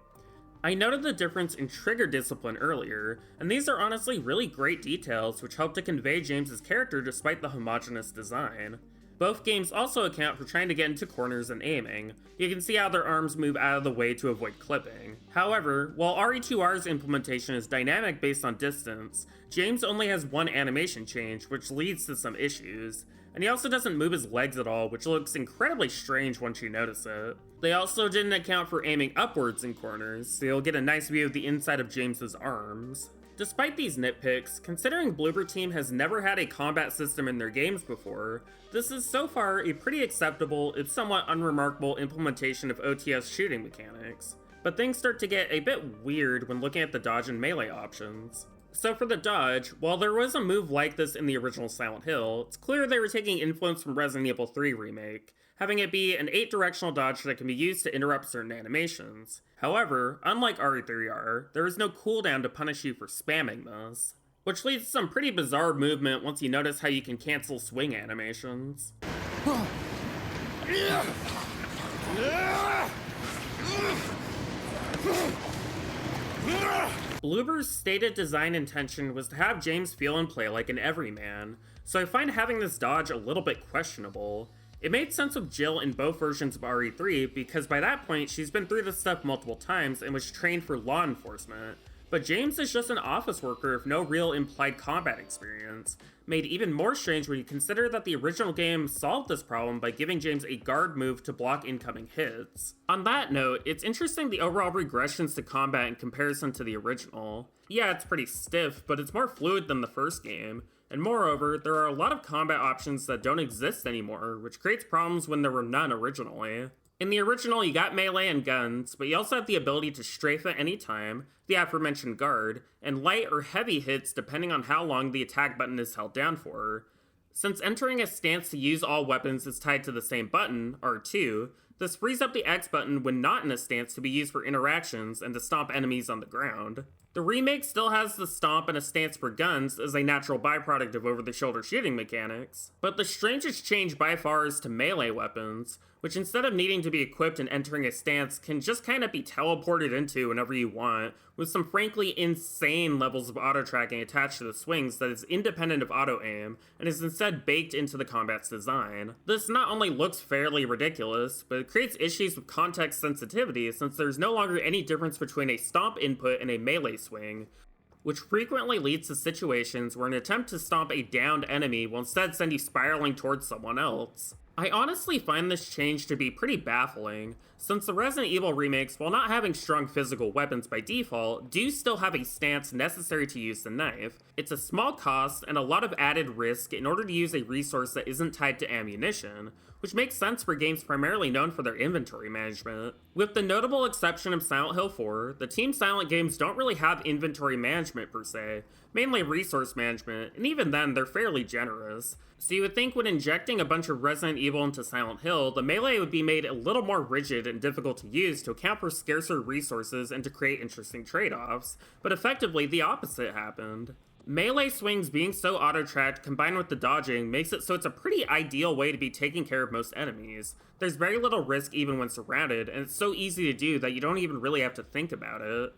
[SPEAKER 2] I noted the difference in trigger discipline earlier, and these are honestly really great details which help to convey James's character despite the homogeneous design. Both games also account for trying to get into corners and aiming. You can see how their arms move out of the way to avoid clipping. However, while RE2R's implementation is dynamic based on distance, James only has one animation change, which leads to some issues. And he also doesn't move his legs at all, which looks incredibly strange once you notice it. They also didn't account for aiming upwards in corners, so you'll get a nice view of the inside of James's arms. Despite these nitpicks, considering Bloober Team has never had a combat system in their games before, this is so far a pretty acceptable, if somewhat unremarkable implementation of OTS shooting mechanics. But things start to get a bit weird when looking at the dodge and melee options. So for the dodge, while there was a move like this in the original Silent Hill, it's clear they were taking influence from Resident Evil 3 Remake, having it be an 8-directional dodge that can be used to interrupt certain animations. However, unlike RE3R, there is no cooldown to punish you for spamming this, which leads to some pretty bizarre movement once you notice how you can cancel swing animations. Bloober's stated design intention was to have James feel and play like an everyman, so I find having this dodge a little bit questionable. It made sense with Jill in both versions of RE3 because by that point she's been through this stuff multiple times and was trained for law enforcement, but James is just an office worker with no real implied combat experience, made even more strange when you consider that the original game solved this problem by giving James a guard move to block incoming hits. On that note, it's interesting the overall regressions to combat in comparison to the original. Yeah, it's pretty stiff, but it's more fluid than the first game, and moreover, there are a lot of combat options that don't exist anymore, which creates problems when there were none originally. In the original, you got melee and guns, but you also have the ability to strafe at any time, the aforementioned guard, and light or heavy hits depending on how long the attack button is held down for. Since entering a stance to use all weapons is tied to the same button, R2, this frees up the X button when not in a stance to be used for interactions and to stomp enemies on the ground. The remake still has the stomp and a stance for guns as a natural byproduct of over-the-shoulder shooting mechanics, but the strangest change by far is to melee weapons, which instead of needing to be equipped and entering a stance can just kind of be teleported into whenever you want, with some frankly insane levels of auto-tracking attached to the swings that is independent of auto-aim, and is instead baked into the combat's design. This not only looks fairly ridiculous, but it creates issues with context sensitivity since there's no longer any difference between a stomp input and a melee swing, which frequently leads to situations where an attempt to stomp a downed enemy will instead send you spiraling towards someone else. I honestly find this change to be pretty baffling, since the Resident Evil remakes, while not having strong physical weapons by default, do still have a stance necessary to use the knife. It's a small cost and a lot of added risk in order to use a resource that isn't tied to ammunition, which makes sense for games primarily known for their inventory management. With the notable exception of Silent Hill 4, the Team Silent games don't really have inventory management per se, mainly resource management, and even then they're fairly generous. So you would think when injecting a bunch of Resident Evil into Silent Hill, the melee would be made a little more rigid and difficult to use to account for scarcer resources and to create interesting trade-offs, but effectively the opposite happened. Melee swings being so auto-tracked combined with the dodging makes it so it's a pretty ideal way to be taking care of most enemies. There's very little risk even when surrounded, and it's so easy to do that you don't even really have to think about it.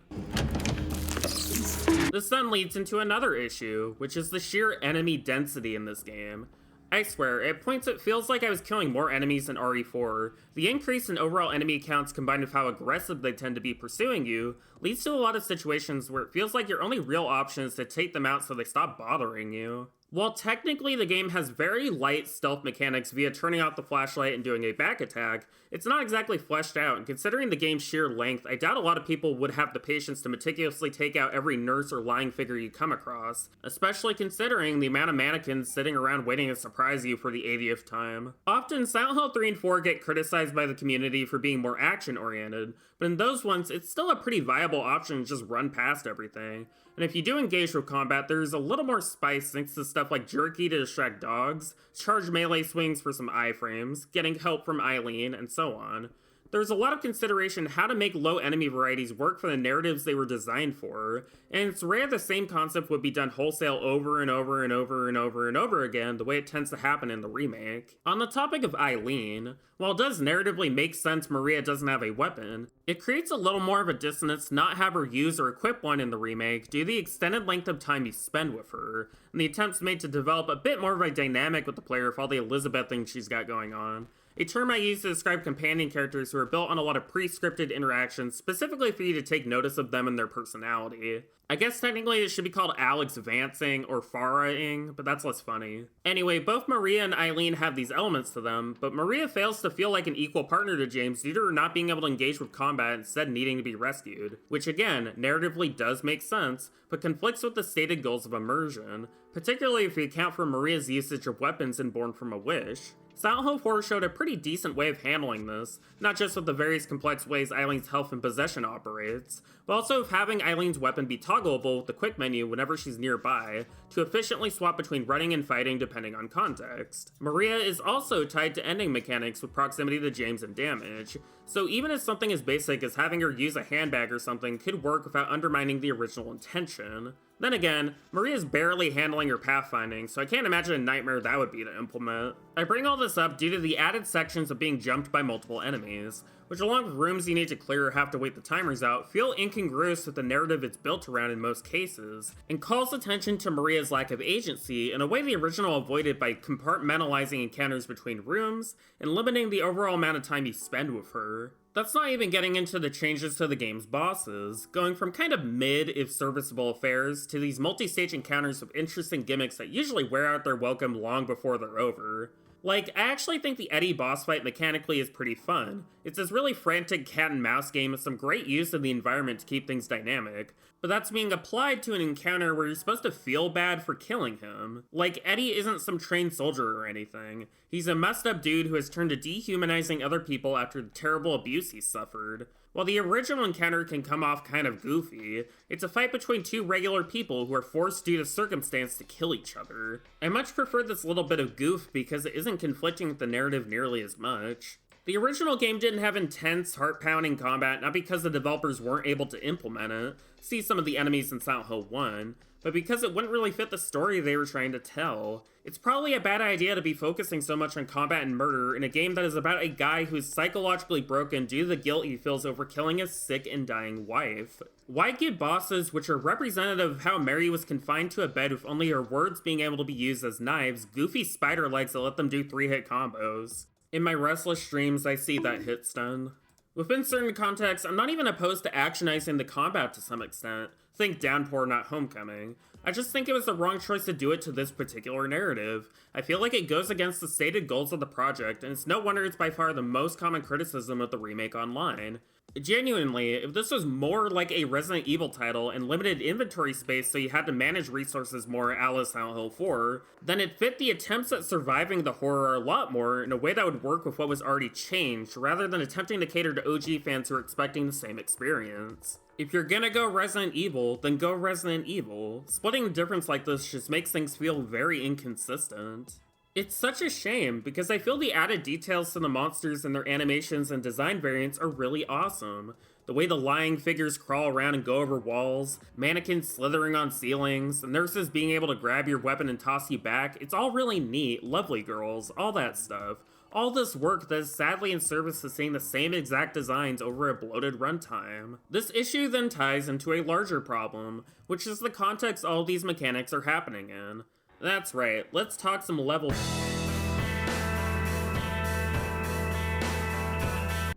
[SPEAKER 2] This then leads into another issue, which is the sheer enemy density in this game. I swear, at points it feels like I was killing more enemies than RE4. The increase in overall enemy counts combined with how aggressive they tend to be pursuing you leads to a lot of situations where it feels like your only real option is to take them out so they stop bothering you. While technically the game has very light stealth mechanics via turning off the flashlight and doing a back attack, it's not exactly fleshed out, and considering the game's sheer length, I doubt a lot of people would have the patience to meticulously take out every nurse or lying figure you come across, especially considering the amount of mannequins sitting around waiting to surprise you for the 80th time. Often, Silent Hill 3 and 4 get criticized by the community for being more action-oriented, but in those ones, it's still a pretty viable option to just run past everything. And if you do engage with combat, there's a little more spice thanks to stuff like jerky to distract dogs, charged melee swings for some iframes, getting help from Eileen, and so on. There's a lot of consideration how to make low enemy varieties work for the narratives they were designed for, and it's rare the same concept would be done wholesale over and over and over and over and over again the way it tends to happen in the remake. On the topic of Eileen, while it does narratively make sense Maria doesn't have a weapon, it creates a little more of a dissonance to not have her use or equip one in the remake due to the extended length of time you spend with her, and the attempts made to develop a bit more of a dynamic with the player with all the Elizabeth things she's got going on. A term I use to describe companion characters who are built on a lot of pre-scripted interactions, specifically for you to take notice of them and their personality. I guess technically it should be called Alex Vancing or Farah-ing, but that's less funny. Anyway, both Maria and Eileen have these elements to them, but Maria fails to feel like an equal partner to James due to her not being able to engage with combat and instead needing to be rescued, which again, narratively does make sense, but conflicts with the stated goals of Immersion, particularly if you account for Maria's usage of weapons and Born from a Wish. Silent Hill 4 showed a pretty decent way of handling this, not just with the various complex ways Eileen's health and possession operates, but also of having Eileen's weapon be toggleable with the quick menu whenever she's nearby, to efficiently swap between running and fighting depending on context. Maria is also tied to ending mechanics with proximity to James and damage, so even if something as basic as having her use a handbag or something could work without undermining the original intention. Then again, Maria's barely handling her pathfinding, so I can't imagine a nightmare that would be to implement. I bring all this up due to the added sections of being jumped by multiple enemies, which along with rooms you need to clear or have to wait the timers out, feel incongruous with the narrative it's built around in most cases, and calls attention to Maria's lack of agency in a way the original avoided by compartmentalizing encounters between rooms and limiting the overall amount of time you spend with her. That's not even getting into the changes to the game's bosses, going from kind of mid, if serviceable affairs, to these multi-stage encounters with interesting gimmicks that usually wear out their welcome long before they're over. Like, I actually think the Eddie boss fight mechanically is pretty fun. It's this really frantic cat and mouse game with some great use of the environment to keep things dynamic, but that's being applied to an encounter where you're supposed to feel bad for killing him. Like, Eddie isn't some trained soldier or anything. He's a messed up dude who has turned to dehumanizing other people after the terrible abuse he suffered. While the original encounter can come off kind of goofy, it's a fight between two regular people who are forced due to circumstance to kill each other. I much prefer this little bit of goof because it isn't conflicting with the narrative nearly as much. The original game didn't have intense, heart-pounding combat, not because the developers weren't able to implement it, see some of the enemies in Silent Hill 1, but because it wouldn't really fit the story they were trying to tell. It's probably a bad idea to be focusing so much on combat and murder in a game that is about a guy who's psychologically broken due to the guilt he feels over killing his sick and dying wife. Why give bosses, which are representative of how Mary was confined to a bed with only her words being able to be used as knives, goofy spider legs that let them do 3-hit combos? In my restless dreams, I see that hit stun. Within certain contexts, I'm not even opposed to actionizing the combat to some extent. Think Downpour, not Homecoming. I just think it was the wrong choice to do it to this particular narrative. I feel like it goes against the stated goals of the project, and it's no wonder it's by far the most common criticism of the remake online. Genuinely, if this was more like a Resident Evil title and limited inventory space so you had to manage resources more a la Silent Hill 4, then it fit the attempts at surviving the horror a lot more in a way that would work with what was already changed, rather than attempting to cater to OG fans who are expecting the same experience. If you're gonna go Resident Evil, then go Resident Evil. Splitting a difference like this just makes things feel very inconsistent. It's such a shame, because I feel the added details to the monsters and their animations and design variants are really awesome. The way the lying figures crawl around and go over walls, mannequins slithering on ceilings, nurses being able to grab your weapon and toss you back, it's all really neat, lovely girls, all that stuff. All this work that is sadly in service to seeing the same exact designs over a bloated runtime. This issue then ties into a larger problem, which is the context all these mechanics are happening in. That's right, let's talk some level.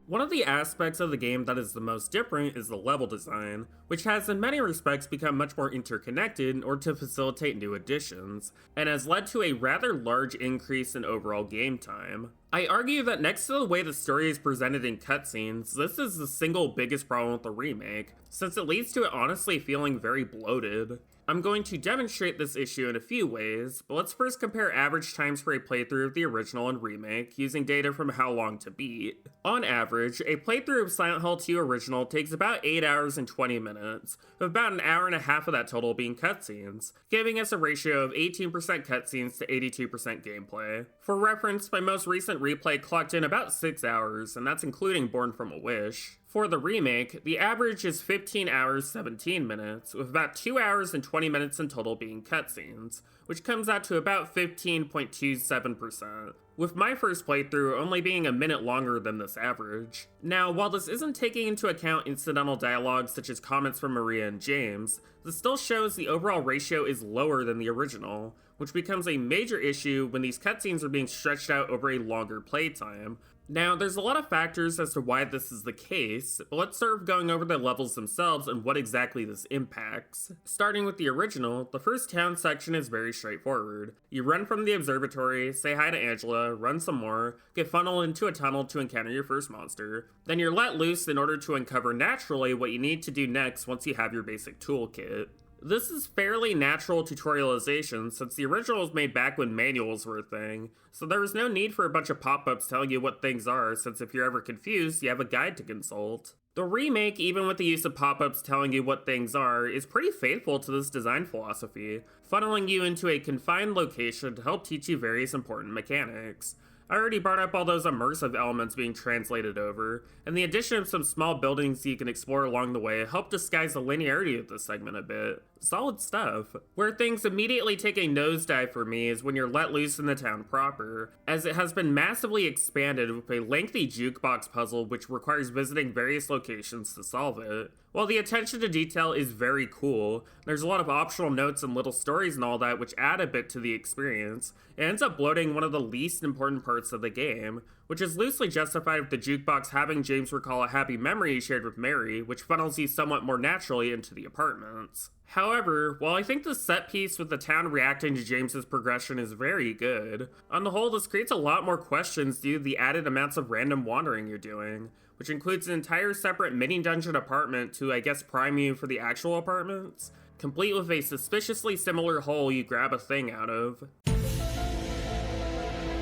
[SPEAKER 2] One of the aspects of the game that is the most different is the level design, which has in many respects become much more interconnected in order to facilitate new additions, and has led to a rather large increase in overall game time. I argue that next to the way the story is presented in cutscenes, this is the single biggest problem with the remake, since it leads to it honestly feeling very bloated. I'm going to demonstrate this issue in a few ways, but let's first compare average times for a playthrough of the original and remake, using data from How Long to Beat. On average, a playthrough of Silent Hill 2 original takes about 8 hours and 20 minutes, with about an hour and a half of that total being cutscenes, giving us a ratio of 18% cutscenes to 82% gameplay. For reference, my most recent replay clocked in about 6 hours, and that's including Born from a Wish. For the remake, the average is 15 hours 17 minutes, with about 2 hours and 20 minutes in total being cutscenes, which comes out to about 15.27%, with my first playthrough only being a minute longer than this average. Now, while this isn't taking into account incidental dialogue such as comments from Maria and James, this still shows the overall ratio is lower than the original, which becomes a major issue when these cutscenes are being stretched out over a longer playtime. Now, there's a lot of factors as to why this is the case, but let's start going over the levels themselves and what exactly this impacts. Starting with the original, the first town section is very straightforward. You run from the observatory, say hi to Angela, run some more, get funneled into a tunnel to encounter your first monster, then you're let loose in order to uncover naturally what you need to do next once you have your basic toolkit. This is fairly natural tutorialization since the original was made back when manuals were a thing, so there was no need for a bunch of pop-ups telling you what things are, since if you're ever confused, you have a guide to consult. The remake, even with the use of pop-ups telling you what things are, is pretty faithful to this design philosophy, funneling you into a confined location to help teach you various important mechanics. I already brought up all those immersive elements being translated over, and the addition of some small buildings you can explore along the way helped disguise the linearity of this segment a bit. Solid stuff. Where things immediately take a nosedive for me is when you're let loose in the town proper, as it has been massively expanded with a lengthy jukebox puzzle which requires visiting various locations to solve it. While the attention to detail is very cool, there's a lot of optional notes and little stories and all that which add a bit to the experience. It ends up bloating one of the least important parts of the game, which is loosely justified with the jukebox having James recall a happy memory he shared with Mary, which funnels you somewhat more naturally into the apartments. However, while I think the set piece with the town reacting to James's progression is very good, on the whole this creates a lot more questions due to the added amounts of random wandering you're doing, which includes an entire separate mini-dungeon apartment to, I guess, prime you for the actual apartments, complete with a suspiciously similar hole you grab a thing out of.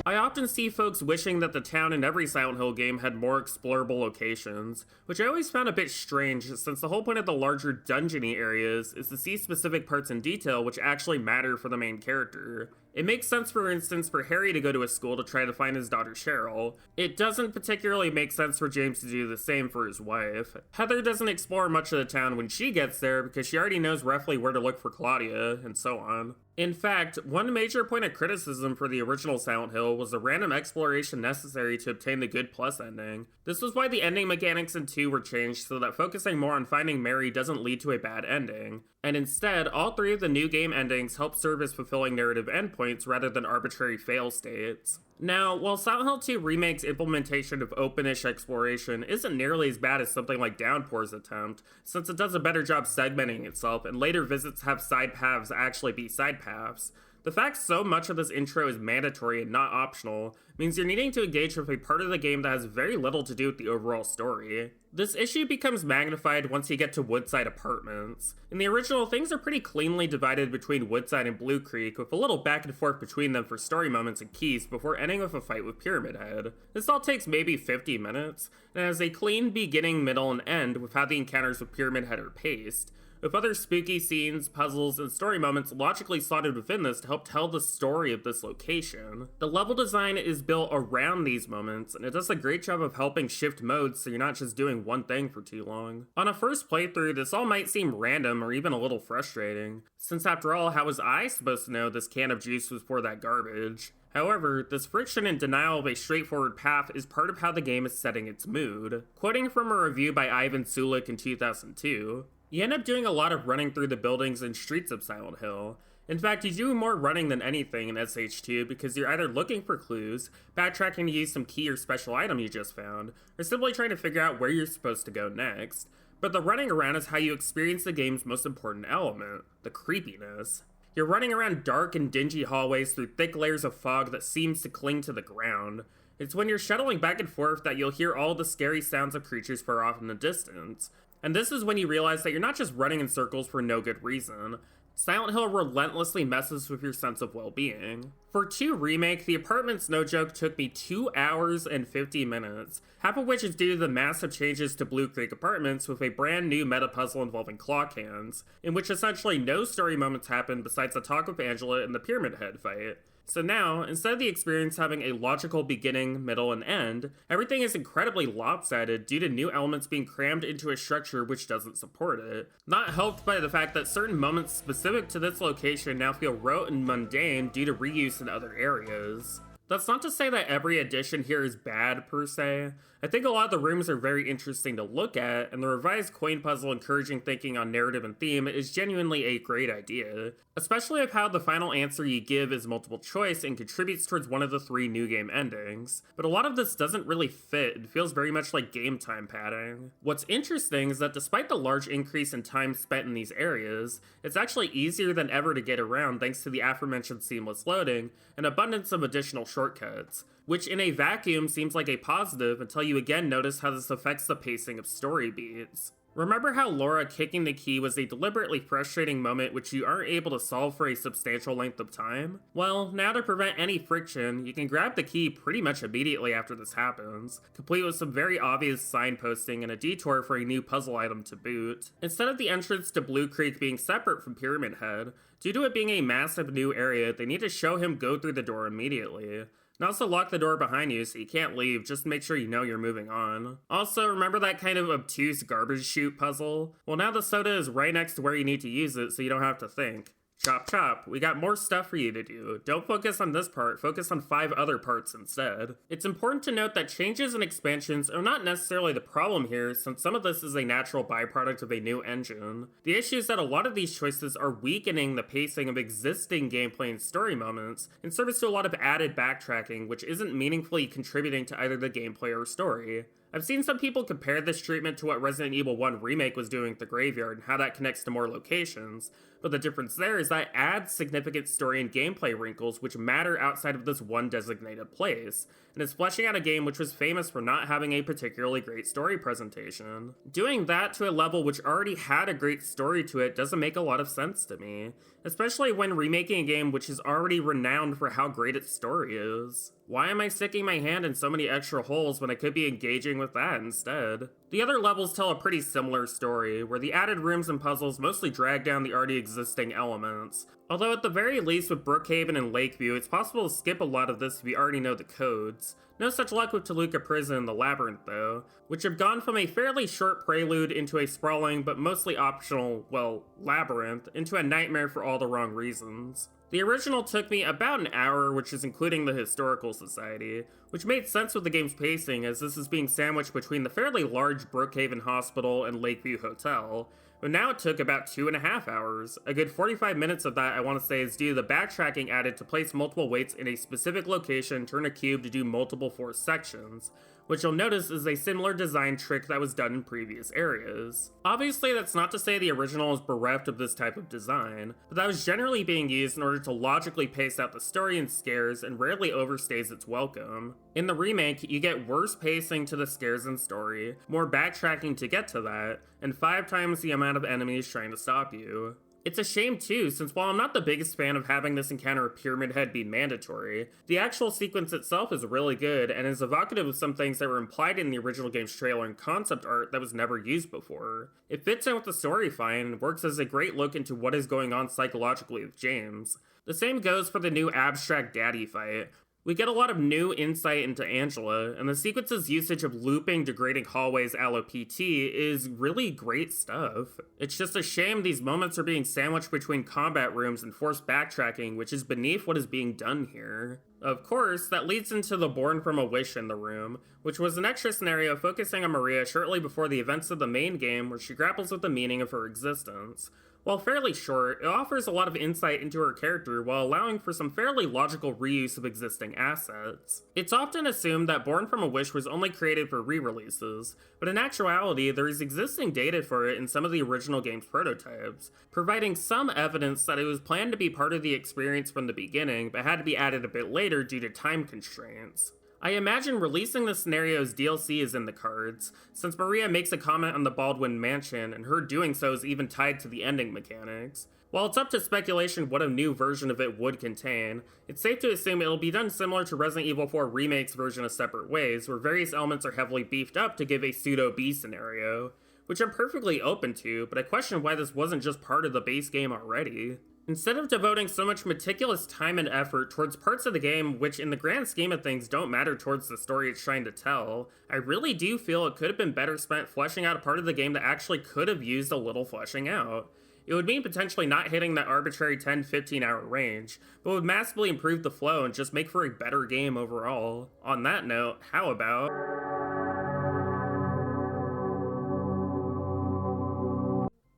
[SPEAKER 2] I often see folks wishing that the town in every Silent Hill game had more explorable locations, which I always found a bit strange since the whole point of the larger dungeony areas is to see specific parts in detail which actually matter for the main character. It makes sense, for instance, for Harry to go to a school to try to find his daughter Cheryl. It doesn't particularly make sense for James to do the same for his wife. Heather doesn't explore much of the town when she gets there because she already knows roughly where to look for Claudia, and so on. In fact, one major point of criticism for the original Silent Hill was the random exploration necessary to obtain the good Bliss ending. This was why the ending mechanics in 2 were changed so that focusing more on finding Mary doesn't lead to a bad ending. And instead, all 3 of the new game endings help serve as fulfilling narrative endpoints rather than arbitrary fail states. Now, while Silent Hill 2 Remake's implementation of open-ish exploration isn't nearly as bad as something like Downpour's attempt, since it does a better job segmenting itself and later visits have side paths actually be side paths, the fact so much of this intro is mandatory and not optional means you're needing to engage with a part of the game that has very little to do with the overall story. This issue becomes magnified once you get to Woodside Apartments. In the original, things are pretty cleanly divided between Woodside and Blue Creek, with a little back and forth between them for story moments and keys before ending with a fight with Pyramid Head. This all takes maybe 50 minutes, and has a clean beginning, middle, and end with how the encounters with Pyramid Head are paced, with other spooky scenes, puzzles, and story moments logically slotted within this to help tell the story of this location. The level design is built around these moments, and it does a great job of helping shift modes so you're not just doing one thing for too long. On a first playthrough, this all might seem random or even a little frustrating, since after all, how was I supposed to know this can of juice was for that garbage? However, this friction and denial of a straightforward path is part of how the game is setting its mood. Quoting from a review by Ivan Sulik in 2002, "You end up doing a lot of running through the buildings and streets of Silent Hill. In fact, you do more running than anything in SH2 because you're either looking for clues, backtracking to use some key or special item you just found, or simply trying to figure out where you're supposed to go next. But the running around is how you experience the game's most important element, the creepiness. You're running around dark and dingy hallways through thick layers of fog that seems to cling to the ground. It's when you're shuttling back and forth that you'll hear all the scary sounds of creatures far off in the distance. And this is when you realize that you're not just running in circles for no good reason. Silent Hill relentlessly messes with your sense of well-being. For 2 Remake, the apartments, no joke, took me 2 hours and 50 minutes, half of which is due to the massive changes to Blue Creek Apartments with a brand new meta puzzle involving claw cans, in which essentially no story moments happen besides the talk with Angela and the Pyramid Head fight. So now, instead of the experience having a logical beginning, middle, and end, everything is incredibly lopsided due to new elements being crammed into a structure which doesn't support it. Not helped by the fact that certain moments specific to this location now feel rote and mundane due to reuse in other areas. That's not to say that every addition here is bad, per se. I think a lot of the rooms are very interesting to look at, and the revised coin puzzle encouraging thinking on narrative and theme is genuinely a great idea, especially of how the final answer you give is multiple choice and contributes towards one of the 3 new game endings. But a lot of this doesn't really fit and feels very much like game time padding. What's interesting is that despite the large increase in time spent in these areas, it's actually easier than ever to get around thanks to the aforementioned seamless loading and abundance of additional shortcuts, which in a vacuum seems like a positive until you again notice how this affects the pacing of story beats. Remember how Laura kicking the key was a deliberately frustrating moment which you aren't able to solve for a substantial length of time? Well, now to prevent any friction, you can grab the key pretty much immediately after this happens, complete with some very obvious signposting and a detour for a new puzzle item to boot. Instead of the entrance to Blue Creek being separate from Pyramid Head, due to it being a massive new area, they need to show him go through the door immediately. And also lock the door behind you so you can't leave, just to make sure you know you're moving on. Also, remember that kind of obtuse garbage chute puzzle? Well, now the soda is right next to where you need to use it so you don't have to think. Chop chop, we got more stuff for you to do. Don't focus on this part, focus on 5 other parts instead. It's important to note that changes and expansions are not necessarily the problem here, since some of this is a natural byproduct of a new engine. The issue is that a lot of these choices are weakening the pacing of existing gameplay and story moments, in service to a lot of added backtracking, which isn't meaningfully contributing to either the gameplay or story. I've seen some people compare this treatment to what Resident Evil 1 Remake was doing with the graveyard and how that connects to more locations, but the difference there is that it adds significant story and gameplay wrinkles which matter outside of this one designated place, and it's fleshing out a game which was famous for not having a particularly great story presentation. Doing that to a level which already had a great story to it doesn't make a lot of sense to me, especially when remaking a game which is already renowned for how great its story is. Why am I sticking my hand in so many extra holes when I could be engaging with that instead? The other levels tell a pretty similar story, where the added rooms and puzzles mostly drag down the already existing elements. Although at the very least with Brookhaven and Lakeview, it's possible to skip a lot of this if you already know the codes. No such luck with Toluca Prison and the Labyrinth though, which have gone from a fairly short prelude into a sprawling but mostly optional, well, labyrinth, into a nightmare for all the wrong reasons. The original took me about an hour, which is including the Historical Society, which made sense with the game's pacing as this is being sandwiched between the fairly large Brookhaven Hospital and Lakeview Hotel, but now it took about 2.5 hours. A good 45 minutes of that I want to say is due to the backtracking added to place multiple weights in a specific location, turn a cube to do multiple force sections, which you'll notice is a similar design trick that was done in previous areas. Obviously, that's not to say the original is bereft of this type of design, but that was generally being used in order to logically pace out the story and scares and rarely overstays its welcome. In the remake, you get worse pacing to the scares and story, more backtracking to get to that, and 5 times the amount of enemies trying to stop you. It's a shame too, since while I'm not the biggest fan of having this encounter of Pyramid Head be mandatory, the actual sequence itself is really good and is evocative of some things that were implied in the original game's trailer and concept art that was never used before. It fits in with the story fine and works as a great look into what is going on psychologically with James. The same goes for the new abstract daddy fight. We get a lot of new insight into Angela, and the sequence's usage of looping, degrading hallways a la PT is really great stuff. It's just a shame these moments are being sandwiched between combat rooms and forced backtracking, which is beneath what is being done here. Of course, that leads into the Born from a Wish in the room, which was an extra scenario focusing on Maria shortly before the events of the main game where she grapples with the meaning of her existence. While fairly short, it offers a lot of insight into her character while allowing for some fairly logical reuse of existing assets. It's often assumed that Born from a Wish was only created for re-releases, but in actuality, there is existing data for it in some of the original game's prototypes, providing some evidence that it was planned to be part of the experience from the beginning, but had to be added a bit later due to time constraints. I imagine releasing the scenario's DLC is in the cards, since Maria makes a comment on the Baldwin Mansion, and her doing so is even tied to the ending mechanics. While it's up to speculation what a new version of it would contain, it's safe to assume it'll be done similar to Resident Evil 4 Remake's version of Separate Ways, where various elements are heavily beefed up to give a pseudo-B scenario, which I'm perfectly open to, but I question why this wasn't just part of the base game already. Instead of devoting so much meticulous time and effort towards parts of the game which in the grand scheme of things don't matter towards the story it's trying to tell, I really do feel it could have been better spent fleshing out a part of the game that actually could have used a little fleshing out. It would mean potentially not hitting that arbitrary 10-15 hour range, but would massively improve the flow and just make for a better game overall. On that note, how about...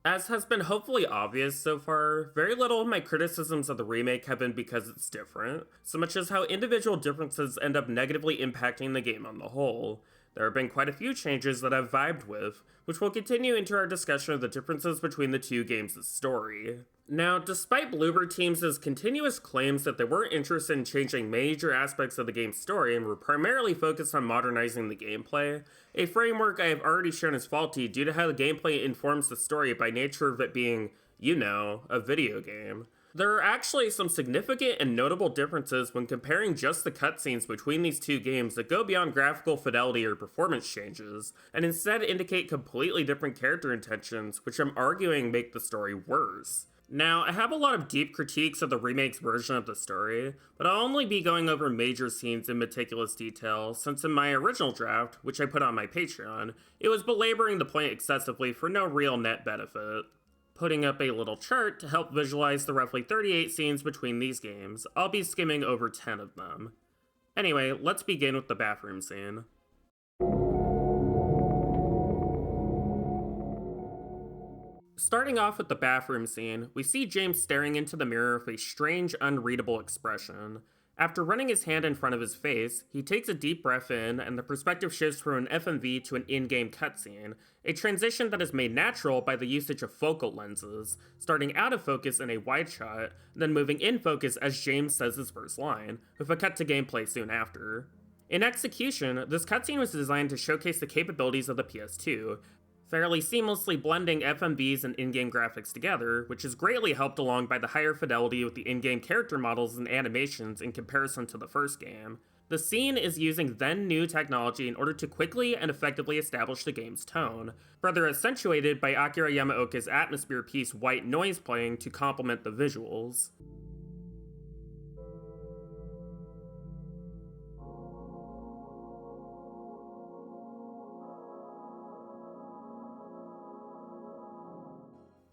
[SPEAKER 2] As has been hopefully obvious so far, very little of my criticisms of the remake have been because it's different, so much as how individual differences end up negatively impacting the game on the whole. There have been quite a few changes that I've vibed with, which will continue into our discussion of the differences between the two games' story. Now, despite Bloober Teams' continuous claims that they weren't interested in changing major aspects of the game's story and were primarily focused on modernizing the gameplay, a framework I have already shown is faulty due to how the gameplay informs the story by nature of it being, you know, a video game. There are actually some significant and notable differences when comparing just the cutscenes between these two games that go beyond graphical fidelity or performance changes, and instead indicate completely different character intentions, which I'm arguing make the story worse. Now, I have a lot of deep critiques of the remake's version of the story, but I'll only be going over major scenes in meticulous detail, since in my original draft, which I put on my Patreon, it was belaboring the point excessively for no real net benefit. Putting up a little chart to help visualize the roughly 38 scenes between these games, I'll be skimming over 10 of them. Anyway, let's begin with the bathroom scene. Starting off with the bathroom scene, we see James staring into the mirror with a strange, unreadable expression. After running his hand in front of his face, he takes a deep breath in, and the perspective shifts from an FMV to an in-game cutscene, a transition that is made natural by the usage of focal lenses, starting out of focus in a wide shot, then moving in focus as James says his first line, with a cut to gameplay soon after. In execution, this cutscene was designed to showcase the capabilities of the PS2, fairly seamlessly blending FMVs and in-game graphics together, which is greatly helped along by the higher fidelity with the in-game character models and animations in comparison to the first game. The scene is using then-new technology in order to quickly and effectively establish the game's tone, further accentuated by Akira Yamaoka's atmosphere piece White Noise playing to complement the visuals.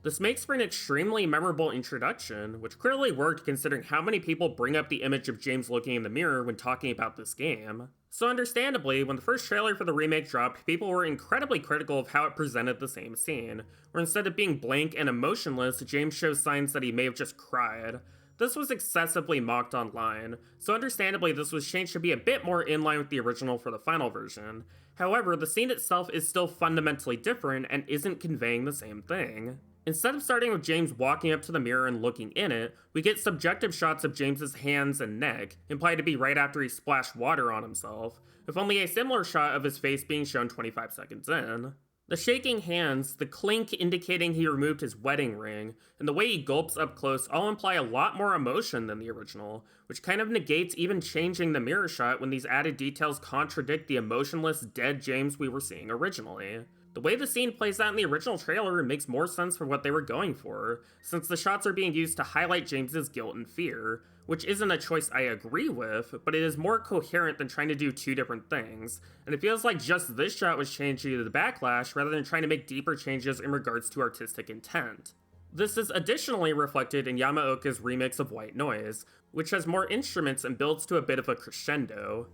[SPEAKER 2] This makes for an extremely memorable introduction, which clearly worked considering how many people bring up the image of James looking in the mirror when talking about this game. So understandably, when the first trailer for the remake dropped, people were incredibly critical of how it presented the same scene, where instead of being blank and emotionless, James shows signs that he may have just cried. This was excessively mocked online, so understandably this was changed to be a bit more in line with the original for the final version. However, the scene itself is still fundamentally different and isn't conveying the same thing. Instead of starting with James walking up to the mirror and looking in it, we get subjective shots of James's hands and neck, implied to be right after he splashed water on himself, with only a similar shot of his face being shown 25 seconds in. The shaking hands, the clink indicating he removed his wedding ring, and the way he gulps up close all imply a lot more emotion than the original, which kind of negates even changing the mirror shot when these added details contradict the emotionless, dead James we were seeing originally. The way the scene plays out in the original trailer makes more sense for what they were going for, since the shots are being used to highlight James's guilt and fear, which isn't a choice I agree with, but it is more coherent than trying to do two different things, and it feels like just this shot was changed due to the backlash rather than trying to make deeper changes in regards to artistic intent. This is additionally reflected in Yamaoka's remix of White Noise, which has more instruments and builds to a bit of a crescendo.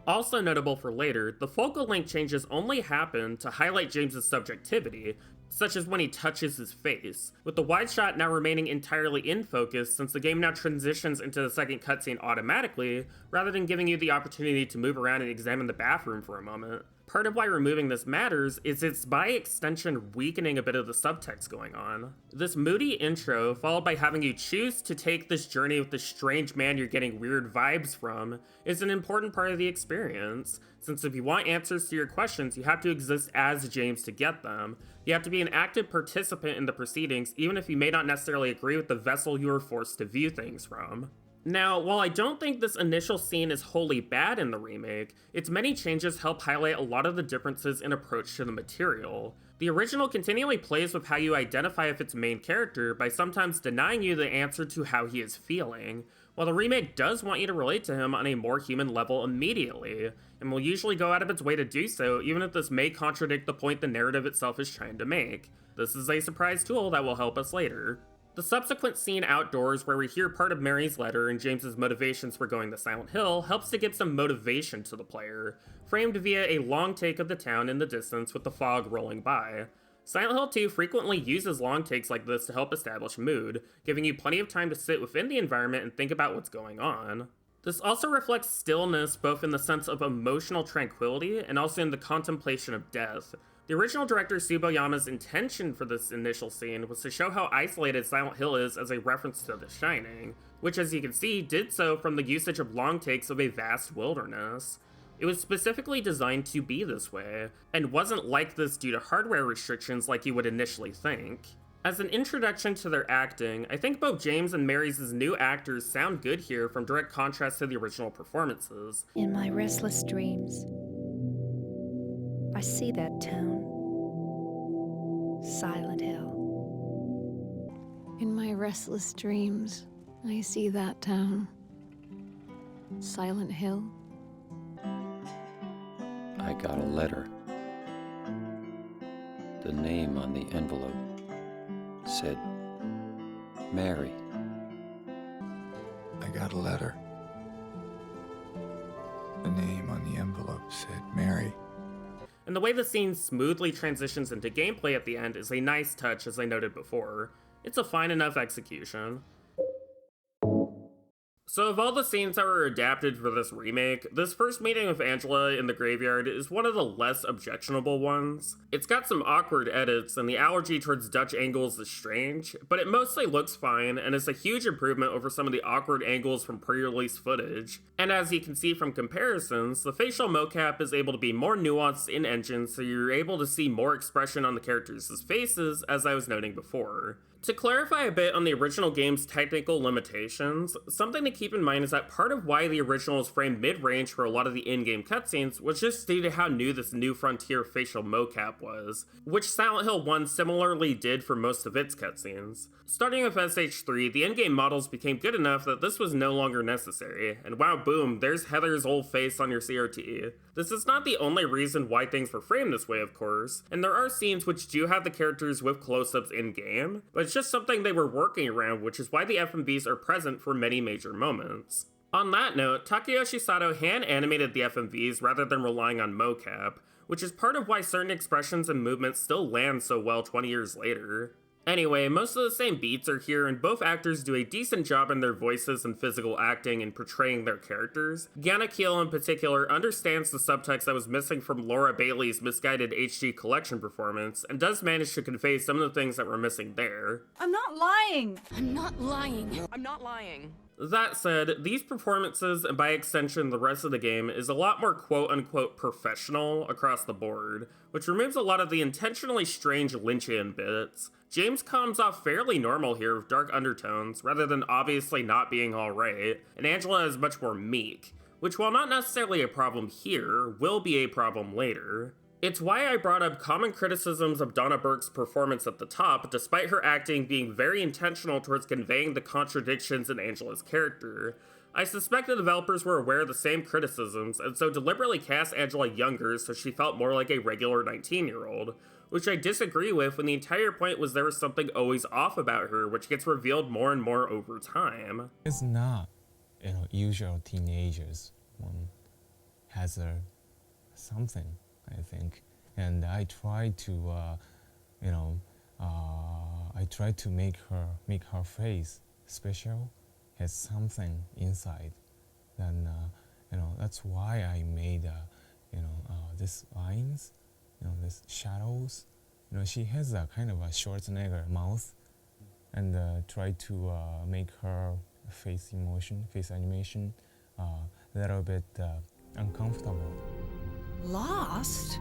[SPEAKER 2] Also notable for later, the focal length changes only happen to highlight James's subjectivity, such as when he touches his face, with the wide shot now remaining entirely in focus since the game now transitions into the second cutscene automatically, rather than giving you the opportunity to move around and examine the bathroom for a moment. Part of why removing this matters is it's by extension weakening a bit of the subtext going on. This moody intro, followed by having you choose to take this journey with the strange man you're getting weird vibes from, is an important part of the experience, since if you want answers to your questions, you have to exist as James to get them. You have to be an active participant in the proceedings, even if you may not necessarily agree with the vessel you were forced to view things from. Now, while I don't think this initial scene is wholly bad in the remake, its many changes help highlight a lot of the differences in approach to the material. The original continually plays with how you identify with its main character by sometimes denying you the answer to how he is feeling, while the remake does want you to relate to him on a more human level immediately, and will usually go out of its way to do so even if this may contradict the point the narrative itself is trying to make. This is a surprise tool that will help us later. The subsequent scene outdoors where we hear part of Mary's letter and James's motivations for going to Silent Hill helps to give some motivation to the player, framed via a long take of the town in the distance with the fog rolling by. Silent Hill 2 frequently uses long takes like this to help establish mood, giving you plenty of time to sit within the environment and think about what's going on. This also reflects stillness both in the sense of emotional tranquility and also in the contemplation of death. The original director Tsuboyama's intention for this initial scene was to show how isolated Silent Hill is as a reference to The Shining, which as you can see did so from the usage of long takes of a vast wilderness. It was specifically designed to be this way, and wasn't like this due to hardware restrictions like you would initially think. As an introduction to their acting, I think both James and Mary's new actors sound good here from direct contrast to the original performances.
[SPEAKER 1] In my restless dreams, I see that town. Silent Hill.
[SPEAKER 10] In my restless dreams, I see that town. Silent Hill.
[SPEAKER 9] I got a letter. The name on the envelope said Mary.
[SPEAKER 12] I got a letter. The name on the envelope said Mary.
[SPEAKER 2] And the way the scene smoothly transitions into gameplay at the end is a nice touch, as I noted before. It's a fine enough execution. So of all the scenes that were adapted for this remake, this first meeting with Angela in the graveyard is one of the less objectionable ones. It's got some awkward edits, and the allergy towards Dutch angles is strange, but it mostly looks fine, and is a huge improvement over some of the awkward angles from pre-release footage. And as you can see from comparisons, the facial mocap is able to be more nuanced in engine, so you're able to see more expression on the characters' faces, as I was noting before. To clarify a bit on the original game's technical limitations, something to keep in mind is that part of why the original is framed mid-range for a lot of the in-game cutscenes was just due to how new this new frontier facial mocap was, which Silent Hill 1 similarly did for most of its cutscenes. Starting with SH3, the in-game models became good enough that this was no longer necessary, and wow boom, there's Heather's old face on your CRT. This is not the only reason why things were framed this way, of course, and there are scenes which do have the characters with close-ups in-game, but it's just something they were working around, which is why the FMVs are present for many major moments. On that note, Takayoshi Sato hand-animated the FMVs rather than relying on mocap, which is part of why certain expressions and movements still land so well 20 years later. Anyway, most of the same beats are here, and both actors do a decent job in their voices and physical acting in portraying their characters. Gianna Keel in particular understands the subtext that was missing from Laura Bailey's misguided HD collection performance, and does manage to convey some of the things that were missing there.
[SPEAKER 8] I'm not lying!
[SPEAKER 10] I'm not lying.
[SPEAKER 6] I'm not lying.
[SPEAKER 2] That said, these performances, and by extension the rest of the game, is a lot more quote-unquote professional across the board, which removes a lot of the intentionally strange Lynchian bits. James comes off fairly normal here with dark undertones, rather than obviously not being alright, and Angela is much more meek, which while not necessarily a problem here, will be a problem later. It's why I brought up common criticisms of Donna Burke's performance at the top, despite her acting being very intentional towards conveying the contradictions in Angela's character. I suspect the developers were aware of the same criticisms, and so deliberately cast Angela younger so she felt more like a regular 19-year-old, which I disagree with when the entire point was there was something always off about her, which gets revealed more and more over time.
[SPEAKER 13] It's not, usual teenagers. One has something, I think, and I try to, I try to make her face special, has something inside. Then, that's why I made, these lines, these shadows. She has a kind of a Schwarzenegger mouth, and try to make her face animation, a little bit uncomfortable.
[SPEAKER 8] Lost?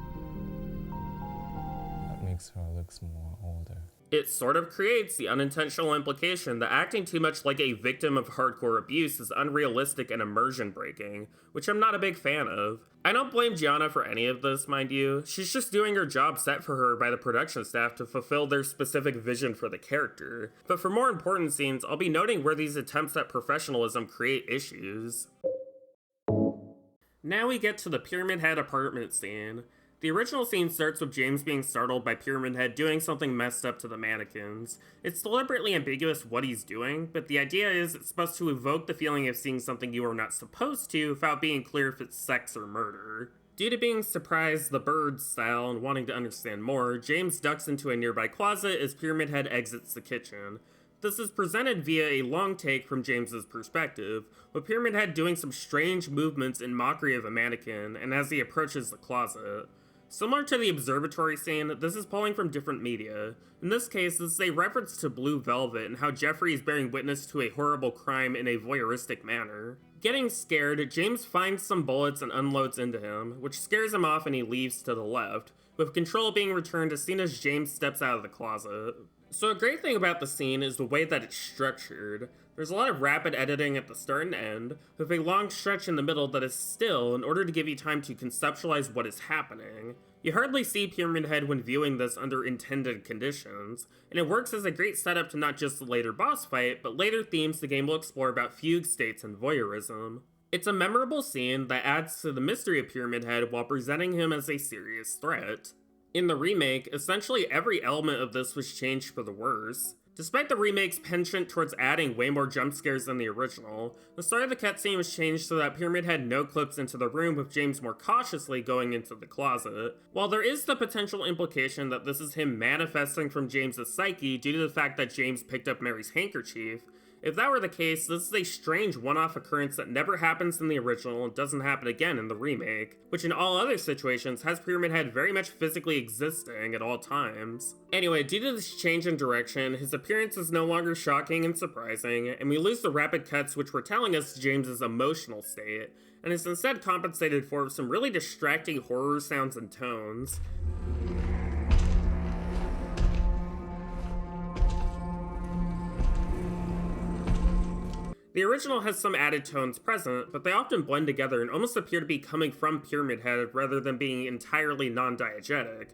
[SPEAKER 13] That makes her look more older.
[SPEAKER 2] It sort of creates the unintentional implication that acting too much like a victim of hardcore abuse is unrealistic and immersion breaking, which I'm not a big fan of. I don't blame Gianna for any of this, mind you. She's just doing her job set for her by the production staff to fulfill their specific vision for the character. But for more important scenes, I'll be noting where these attempts at professionalism create issues. Now we get to the Pyramid Head apartment scene. The original scene starts with James being startled by Pyramid Head doing something messed up to the mannequins. It's deliberately ambiguous what he's doing, but the idea is it's supposed to evoke the feeling of seeing something you are not supposed to without being clear if it's sex or murder. Due to being surprised the bird style and wanting to understand more, James ducks into a nearby closet as Pyramid Head exits the kitchen. This is presented via a long take from James's perspective, with Pyramid Head doing some strange movements in mockery of a mannequin, and as he approaches the closet. Similar to the observatory scene, this is pulling from different media. In this case, this is a reference to Blue Velvet and how Jeffrey is bearing witness to a horrible crime in a voyeuristic manner. Getting scared, James finds some bullets and unloads into him, which scares him off and he leaves to the left, with control being returned as soon as James steps out of the closet. So a great thing about the scene is the way that it's structured. There's a lot of rapid editing at the start and end, with a long stretch in the middle that is still in order to give you time to conceptualize what is happening. You hardly see Pyramid Head when viewing this under intended conditions, and it works as a great setup to not just the later boss fight, but later themes the game will explore about fugue states and voyeurism. It's a memorable scene that adds to the mystery of Pyramid Head while presenting him as a serious threat. In the remake, essentially every element of this was changed for the worse. Despite the remake's penchant towards adding way more jump scares than the original, the start of the cutscene was changed so that Pyramid Head no-clips into the room with James more cautiously going into the closet. While there is the potential implication that this is him manifesting from James's psyche due to the fact that James picked up Mary's handkerchief, if that were the case, this is a strange one-off occurrence that never happens in the original and doesn't happen again in the remake, which in all other situations has Pyramid Head very much physically existing at all times. Anyway, due to this change in direction, his appearance is no longer shocking and surprising, and we lose the rapid cuts which were telling us James's emotional state, and is instead compensated for with some really distracting horror sounds and tones. The original has some added tones present, but they often blend together and almost appear to be coming from Pyramid Head rather than being entirely non-diegetic.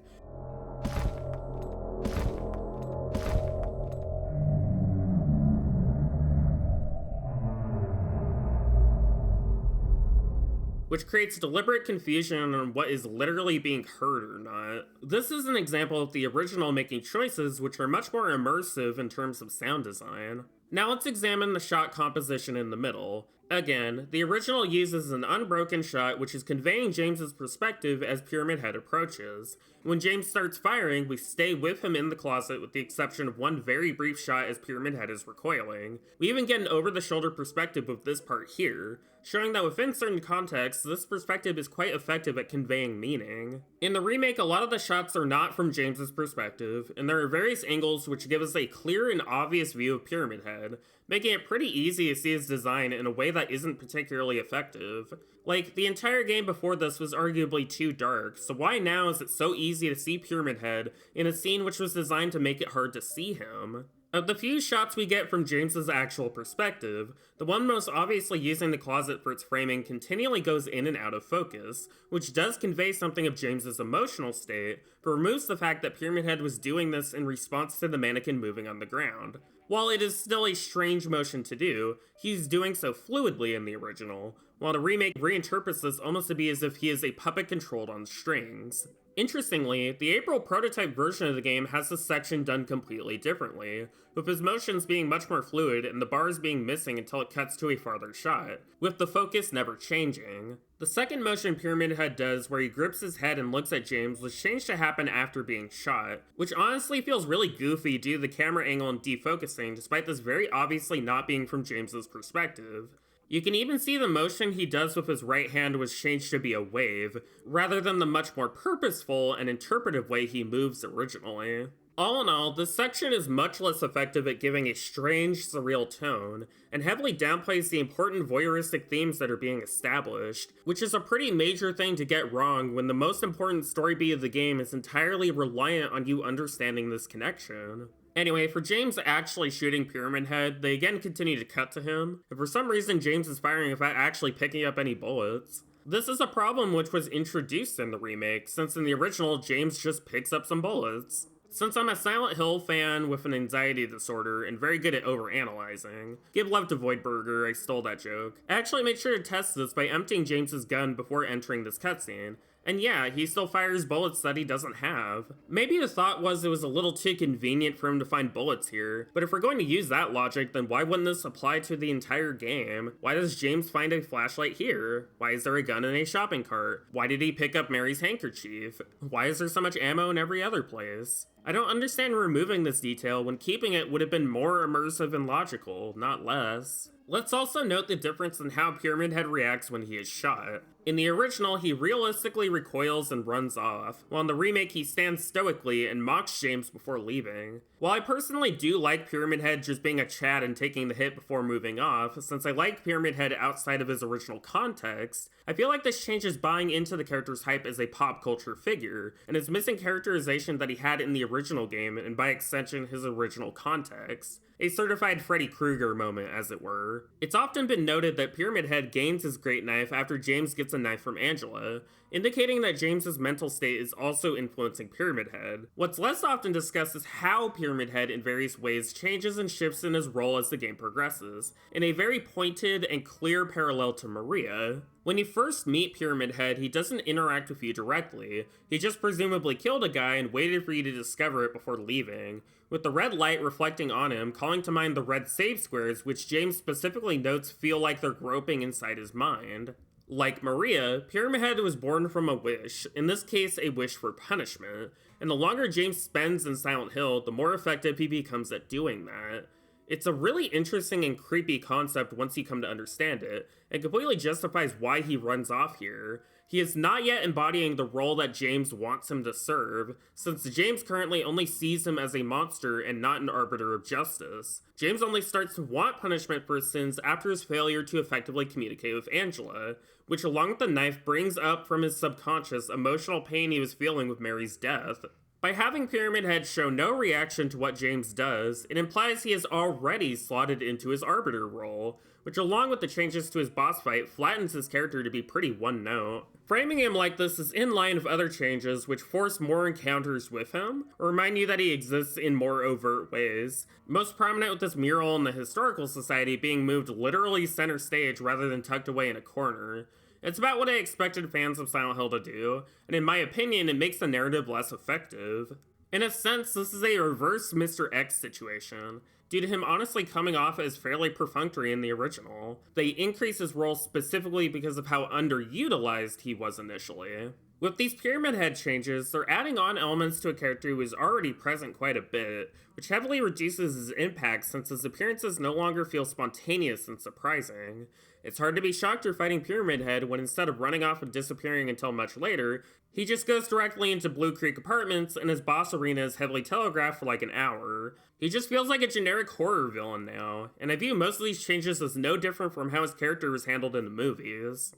[SPEAKER 2] Which creates deliberate confusion on what is literally being heard or not. This is an example of the original making choices which are much more immersive in terms of sound design. Now let's examine the shot composition in the middle. Again, the original uses an unbroken shot which is conveying James's perspective as Pyramid Head approaches. When James starts firing, we stay with him in the closet with the exception of one very brief shot as Pyramid Head is recoiling. We even get an over-the-shoulder perspective with this part here, showing that within certain contexts, this perspective is quite effective at conveying meaning. In the remake, a lot of the shots are not from James's perspective, and there are various angles which give us a clear and obvious view of Pyramid Head, making it pretty easy to see his design in a way that isn't particularly effective. Like, the entire game before this was arguably too dark, so why now is it so easy to see Pyramid Head in a scene which was designed to make it hard to see him? Of the few shots we get from James's actual perspective, the one most obviously using the closet for its framing continually goes in and out of focus, which does convey something of James's emotional state, but removes the fact that Pyramid Head was doing this in response to the mannequin moving on the ground. While it is still a strange motion to do, he's doing so fluidly in the original, while the remake reinterprets this almost to be as if he is a puppet controlled on strings. Interestingly, the April prototype version of the game has this section done completely differently, with his motions being much more fluid and the bars being missing until it cuts to a farther shot, with the focus never changing. The second motion Pyramid Head does where he grips his head and looks at James was changed to happen after being shot, which honestly feels really goofy due to the camera angle and defocusing despite this very obviously not being from James's perspective. You can even see the motion he does with his right hand was changed to be a wave, rather than the much more purposeful and interpretive way he moves originally. All in all, this section is much less effective at giving a strange, surreal tone, and heavily downplays the important voyeuristic themes that are being established, which is a pretty major thing to get wrong when the most important story beat of the game is entirely reliant on you understanding this connection. Anyway, for James actually shooting Pyramid Head, they again continue to cut to him, and for some reason James is firing without actually picking up any bullets. This is a problem which was introduced in the remake, since in the original James just picks up some bullets. Since I'm a Silent Hill fan with an anxiety disorder and very good at overanalyzing, give love to Voidburger, I stole that joke, I actually made sure to test this by emptying James's gun before entering this cutscene. And yeah, he still fires bullets that he doesn't have. Maybe the thought was it was a little too convenient for him to find bullets here, but if we're going to use that logic, then why wouldn't this apply to the entire game? Why does James find a flashlight here? Why is there a gun in a shopping cart? Why did he pick up Mary's handkerchief? Why is there so much ammo in every other place? I don't understand removing this detail when keeping it would have been more immersive and logical, not less. Let's also note the difference in how Pyramid Head reacts when he is shot. In the original, he realistically recoils and runs off, while in the remake he stands stoically and mocks James before leaving. While I personally do like Pyramid Head just being a Chad and taking the hit before moving off, since I like Pyramid Head outside of his original context, I feel like this change is buying into the character's hype as a pop culture figure, and is missing characterization that he had in the original game and by extension his original context. A certified Freddy Krueger moment, as it were. It's often been noted that Pyramid Head gains his great knife after James gets a knife from Angela, indicating that James's mental state is also influencing Pyramid Head. What's less often discussed is how Pyramid Head in various ways changes and shifts in his role as the game progresses, in a very pointed and clear parallel to Maria. When you first meet Pyramid Head, he doesn't interact with you directly. He just presumably killed a guy and waited for you to discover it before leaving, with the red light reflecting on him, calling to mind the red save squares, which James specifically notes feel like they're groping inside his mind. Like Maria, Pyramid Head was born from a wish, in this case a wish for punishment, and the longer James spends in Silent Hill, the more effective he becomes at doing that. It's a really interesting and creepy concept once you come to understand it, and completely justifies why he runs off here. He is not yet embodying the role that James wants him to serve, since James currently only sees him as a monster and not an arbiter of justice. James only starts to want punishment for his sins after his failure to effectively communicate with Angela, which along with the knife brings up from his subconscious emotional pain he was feeling with Mary's death. By having Pyramid Head show no reaction to what James does, it implies he has already slotted into his arbiter role, which along with the changes to his boss fight flattens his character to be pretty one note. Framing him like this is in line with other changes which force more encounters with him, or remind you that he exists in more overt ways. Most prominent with this mural in the Historical Society being moved literally center stage rather than tucked away in a corner. It's about what I expected fans of Silent Hill to do, and in my opinion, it makes the narrative less effective. In a sense, this is a reverse Mr. X situation, due to him honestly coming off as fairly perfunctory in the original. They increase his role specifically because of how underutilized he was initially. With these Pyramid Head changes, they're adding on elements to a character who is already present quite a bit, which heavily reduces his impact since his appearances no longer feel spontaneous and surprising. It's hard to be shocked you're fighting Pyramid Head when instead of running off and disappearing until much later, he just goes directly into Blue Creek Apartments and his boss arena is heavily telegraphed for like an hour. He just feels like a generic horror villain now, and I view most of these changes as no different from how his character was handled in the movies.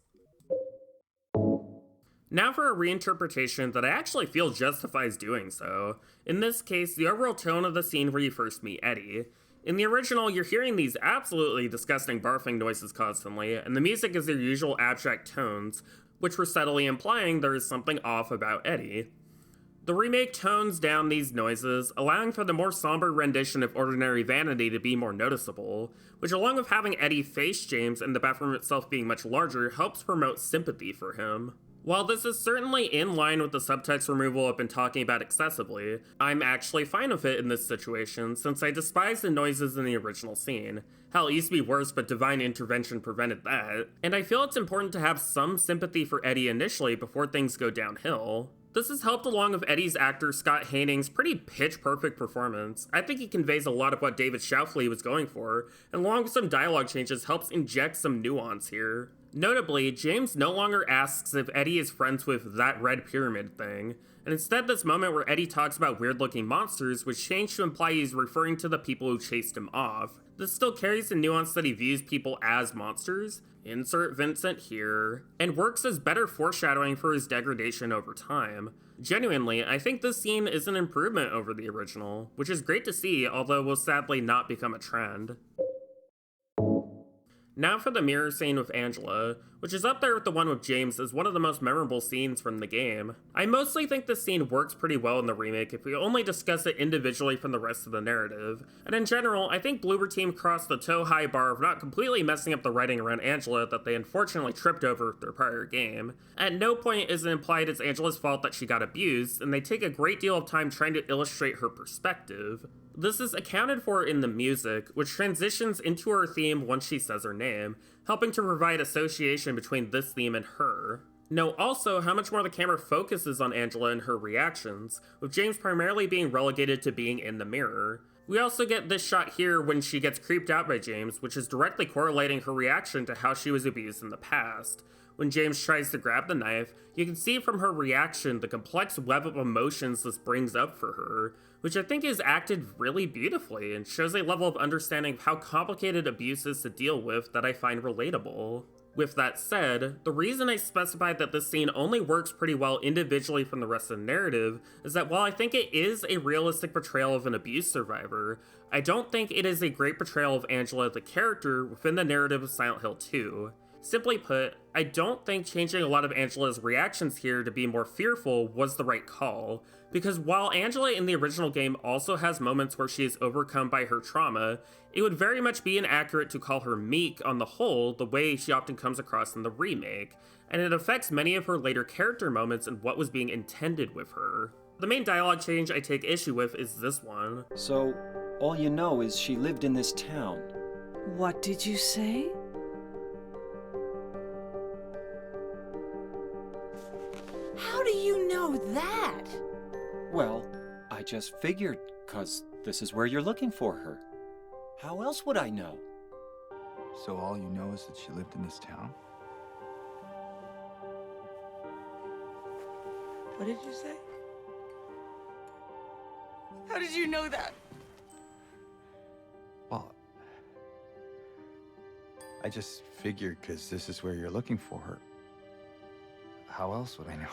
[SPEAKER 2] Now for a reinterpretation that I actually feel justifies doing so. In this case, the overall tone of the scene where you first meet Eddie. In the original, you're hearing these absolutely disgusting barfing noises constantly, and the music is their usual abstract tones, which were subtly implying there is something off about Eddie. The remake tones down these noises, allowing for the more somber rendition of Ordinary Vanity to be more noticeable, which along with having Eddie face James and the bathroom itself being much larger, helps promote sympathy for him. While this is certainly in line with the subtext removal I've been talking about excessively, I'm actually fine with it in this situation since I despise the noises in the original scene. Hell, it used to be worse, but divine intervention prevented that. And I feel it's important to have some sympathy for Eddie initially before things go downhill. This is helped along with Eddie's actor Scott Haning's pretty pitch-perfect performance. I think he conveys a lot of what David Shoufley was going for, and along with some dialogue changes helps inject some nuance here. Notably, James no longer asks if Eddie is friends with that red pyramid thing, and instead this moment where Eddie talks about weird-looking monsters was changed to imply he's referring to the people who chased him off. This still carries the nuance that he views people as monsters, insert Vincent here, and works as better foreshadowing for his degradation over time. Genuinely, I think this scene is an improvement over the original, which is great to see, although will sadly not become a trend. Now for the mirror scene with Angela, which is up there with the one with James as one of the most memorable scenes from the game. I mostly think this scene works pretty well in the remake if we only discuss it individually from the rest of the narrative, and in general, I think Bloober Team crossed the toe-high bar of not completely messing up the writing around Angela that they unfortunately tripped over with their prior game. At no point is it implied it's Angela's fault that she got abused, and they take a great deal of time trying to illustrate her perspective. This is accounted for in the music, which transitions into her theme once she says her name, helping to provide association between this theme and her. Note also how much more the camera focuses on Angela and her reactions, with James primarily being relegated to being in the mirror. We also get this shot here when she gets creeped out by James, which is directly correlating her reaction to how she was abused in the past. When James tries to grab the knife, you can see from her reaction the complex web of emotions this brings up for her, which I think is acted really beautifully and shows a level of understanding of how complicated abuse is to deal with that I find relatable. With that said, the reason I specified that this scene only works pretty well individually from the rest of the narrative is that while I think it is a realistic portrayal of an abuse survivor, I don't think it is a great portrayal of Angela the character within the narrative of Silent Hill 2. Simply put, I don't think changing a lot of Angela's reactions here to be more fearful was the right call, because while Angela in the original game also has moments where she is overcome by her trauma, it would very much be inaccurate to call her meek on the whole the way she often comes across in the remake, and it affects many of her later character moments and what was being intended with her. The main dialogue change I take issue with is this one.
[SPEAKER 9] So, all you know is she lived in this town.
[SPEAKER 8] What did you say?
[SPEAKER 6] How do you know that?
[SPEAKER 9] Well, I just figured, 'cause this is where you're looking for her. How else would I know?
[SPEAKER 12] So all you know is that she lived in this town?
[SPEAKER 6] What did you say? How did you know that?
[SPEAKER 12] Well, I just figured because this is where you're looking for her. How else would I know?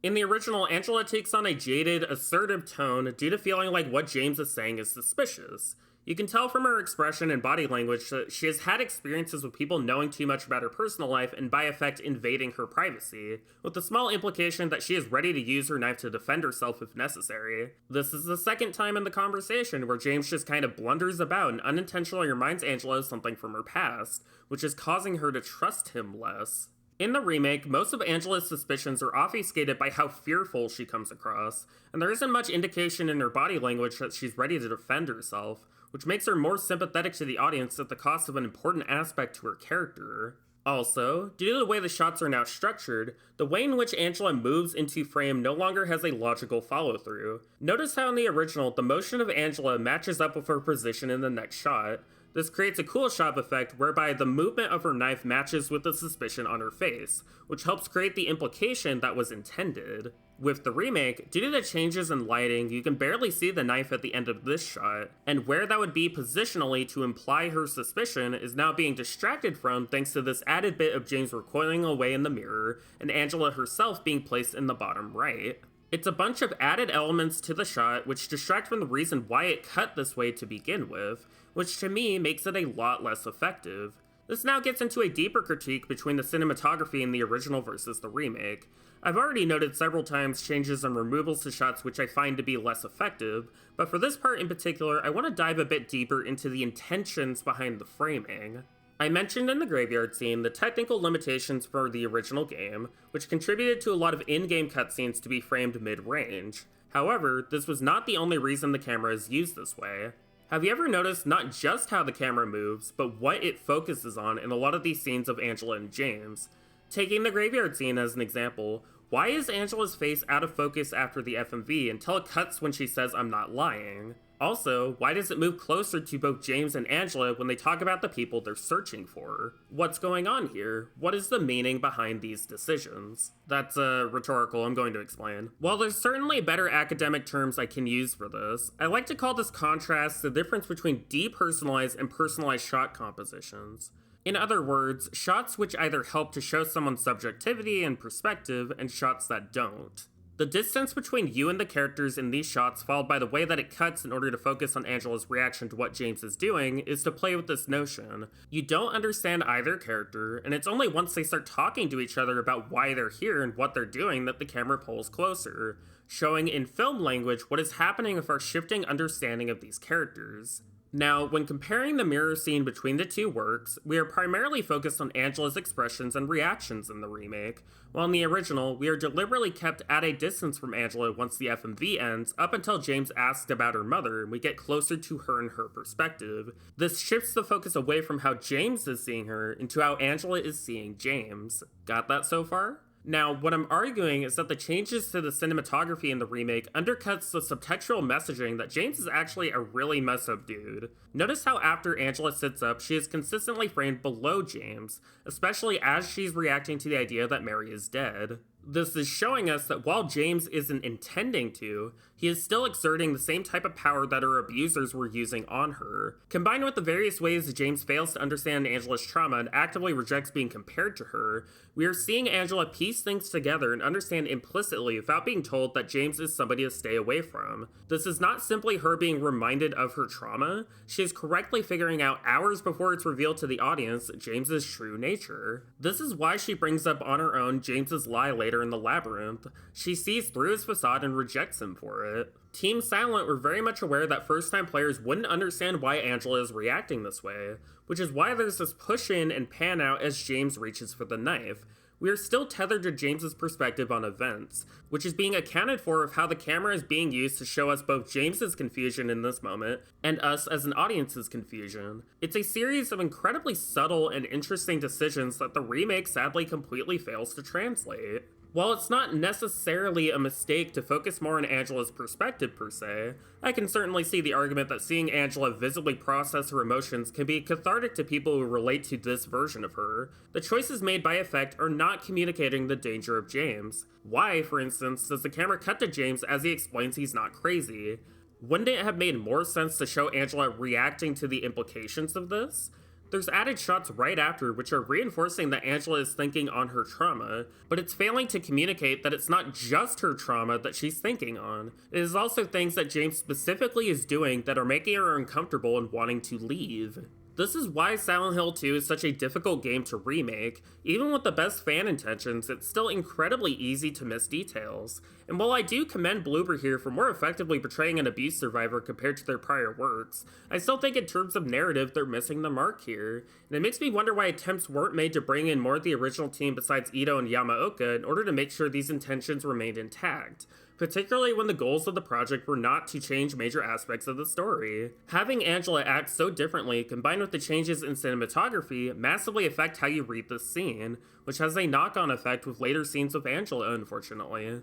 [SPEAKER 2] In the original, Angela takes on a jaded, assertive tone due to feeling like what James is saying is suspicious. You can tell from her expression and body language that she has had experiences with people knowing too much about her personal life and by effect invading her privacy, with the small implication that she is ready to use her knife to defend herself if necessary. This is the second time in the conversation where James just kind of blunders about and unintentionally reminds Angela of something from her past, which is causing her to trust him less. In the remake, most of Angela's suspicions are obfuscated by how fearful she comes across, and there isn't much indication in her body language that she's ready to defend herself, which makes her more sympathetic to the audience at the cost of an important aspect to her character. Also, due to the way the shots are now structured, the way in which Angela moves into frame no longer has a logical follow-through. Notice how in the original, the motion of Angela matches up with her position in the next shot. This creates a cool shot effect whereby the movement of her knife matches with the suspicion on her face, which helps create the implication that was intended. With the remake, due to the changes in lighting, you can barely see the knife at the end of this shot, and where that would be positionally to imply her suspicion is now being distracted from thanks to this added bit of James recoiling away in the mirror, and Angela herself being placed in the bottom right. It's a bunch of added elements to the shot which distract from the reason why it cut this way to begin with, which to me makes it a lot less effective. This now gets into a deeper critique between the cinematography in the original versus the remake. I've already noted several times changes and removals to shots which I find to be less effective, but for this part in particular, I want to dive a bit deeper into the intentions behind the framing. I mentioned in the graveyard scene the technical limitations for the original game, which contributed to a lot of in-game cutscenes to be framed mid-range. However, this was not the only reason the camera is used this way. Have you ever noticed not just how the camera moves, but what it focuses on in a lot of these scenes of Angela and James? Taking the graveyard scene as an example, why is Angela's face out of focus after the FMV until it cuts when she says "I'm not lying"? Also, why does it move closer to both James and Angela when they talk about the people they're searching for? What's going on here? What is the meaning behind these decisions? That's rhetorical, I'm going to explain. While there's certainly better academic terms I can use for this, I like to call this contrast the difference between depersonalized and personalized shot compositions. In other words, shots which either help to show someone's subjectivity and perspective, and shots that don't. The distance between you and the characters in these shots, followed by the way that it cuts in order to focus on Angela's reaction to what James is doing, is to play with this notion. You don't understand either character, and it's only once they start talking to each other about why they're here and what they're doing that the camera pulls closer, showing in film language what is happening with our shifting understanding of these characters. Now, when comparing the mirror scene between the two works, we are primarily focused on Angela's expressions and reactions in the remake, while in the original, we are deliberately kept at a distance from Angela once the FMV ends, up until James asks about her mother and we get closer to her and her perspective. This shifts the focus away from how James is seeing her into how Angela is seeing James. Got that so far? Now, what I'm arguing is that the changes to the cinematography in the remake undercuts the subtextual messaging that James is actually a really messed up dude. Notice how after Angela sits up, she is consistently framed below James, especially as she's reacting to the idea that Mary is dead. This is showing us that while James isn't intending to, He is still exerting the same type of power that her abusers were using on her. Combined with the various ways James fails to understand Angela's trauma and actively rejects being compared to her, we are seeing Angela piece things together and understand implicitly without being told that James is somebody to stay away from. This is not simply her being reminded of her trauma, she is correctly figuring out hours before it's revealed to the audience James's true nature. This is why she brings up on her own James's lie later in the labyrinth. She sees through his facade and rejects him for it. Team Silent were very much aware that first-time players wouldn't understand why Angela is reacting this way, which is why there's this push in and pan out as James reaches for the knife. We are still tethered to James's perspective on events, which is being accounted for of how the camera is being used to show us both James's confusion in this moment and us as an audience's confusion. It's a series of incredibly subtle and interesting decisions that the remake sadly completely fails to translate. While it's not necessarily a mistake to focus more on Angela's perspective per se, I can certainly see the argument that seeing Angela visibly process her emotions can be cathartic to people who relate to this version of her. The choices made by effect are not communicating the danger of James. Why, for instance, does the camera cut to James as he explains he's not crazy? Wouldn't it have made more sense to show Angela reacting to the implications of this? There's added shots right after which are reinforcing that Angela is thinking on her trauma, but it's failing to communicate that it's not just her trauma that she's thinking on. It is also things that James specifically is doing that are making her uncomfortable and wanting to leave. This is why Silent Hill 2 is such a difficult game to remake. Even with the best fan intentions, it's still incredibly easy to miss details. And while I do commend Bloober here for more effectively portraying an abuse survivor compared to their prior works, I still think in terms of narrative they're missing the mark here. And it makes me wonder why attempts weren't made to bring in more of the original team besides Ito and Yamaoka in order to make sure these intentions remained intact, particularly when the goals of the project were not to change major aspects of the story. Having Angela act so differently, combined with the changes in cinematography, massively affect how you read this scene, which has a knock-on effect with later scenes with Angela, unfortunately.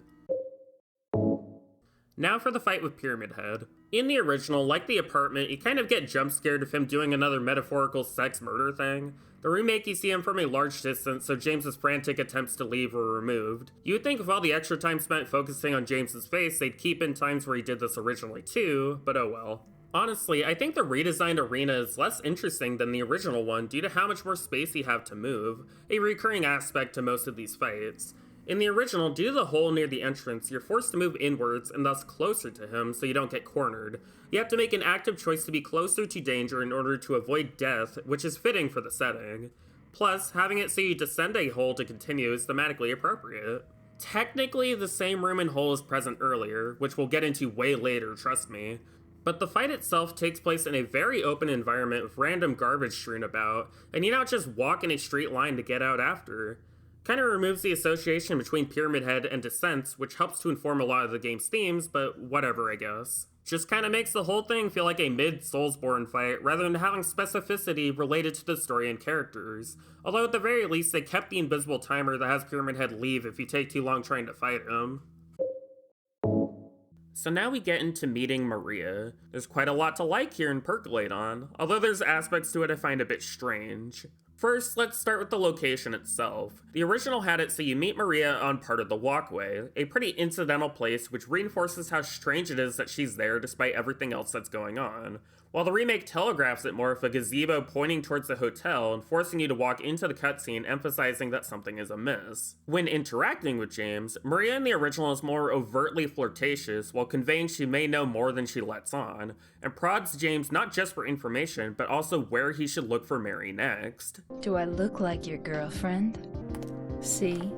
[SPEAKER 2] Now for the fight with Pyramid Head. In the original, like the apartment, you kind of get jump scared of him doing another metaphorical sex murder thing. The remake, you see him from a large distance, so James's frantic attempts to leave were removed. You would think with all the extra time spent focusing on James's face, they'd keep in times where he did this originally too, but oh well. Honestly, I think the redesigned arena is less interesting than the original one due to how much more space you have to move, a recurring aspect to most of these fights. In the original, due to the hole near the entrance, you're forced to move inwards and thus closer to him so you don't get cornered. You have to make an active choice to be closer to danger in order to avoid death, which is fitting for the setting. Plus, having it so you descend a hole to continue is thematically appropriate. Technically, the same room and hole is present earlier, which we'll get into way later, trust me. But the fight itself takes place in a very open environment with random garbage strewn about, and you don't just walk in a straight line to get out after. Kinda removes the association between Pyramid Head and Descents, which helps to inform a lot of the game's themes, but whatever, I guess. Just kinda makes the whole thing feel like a mid-Soulsborne fight, rather than having specificity related to the story and characters. Although at the very least, they kept the invisible timer that has Pyramid Head leave if you take too long trying to fight him. So now we get into meeting Maria. There's quite a lot to like here and percolate on, although there's aspects to it I find a bit strange. First, let's start with the location itself. The original had it so you meet Maria on part of the walkway, a pretty incidental place which reinforces how strange it is that she's there despite everything else that's going on, while the remake telegraphs it more with a gazebo pointing towards the hotel and forcing you to walk into the cutscene emphasizing that something is amiss. When interacting with James, Maria in the original is more overtly flirtatious while conveying she may know more than she lets on, and prods James not just for information, but also where he should look for Mary next.
[SPEAKER 1] Do I look like your girlfriend? See?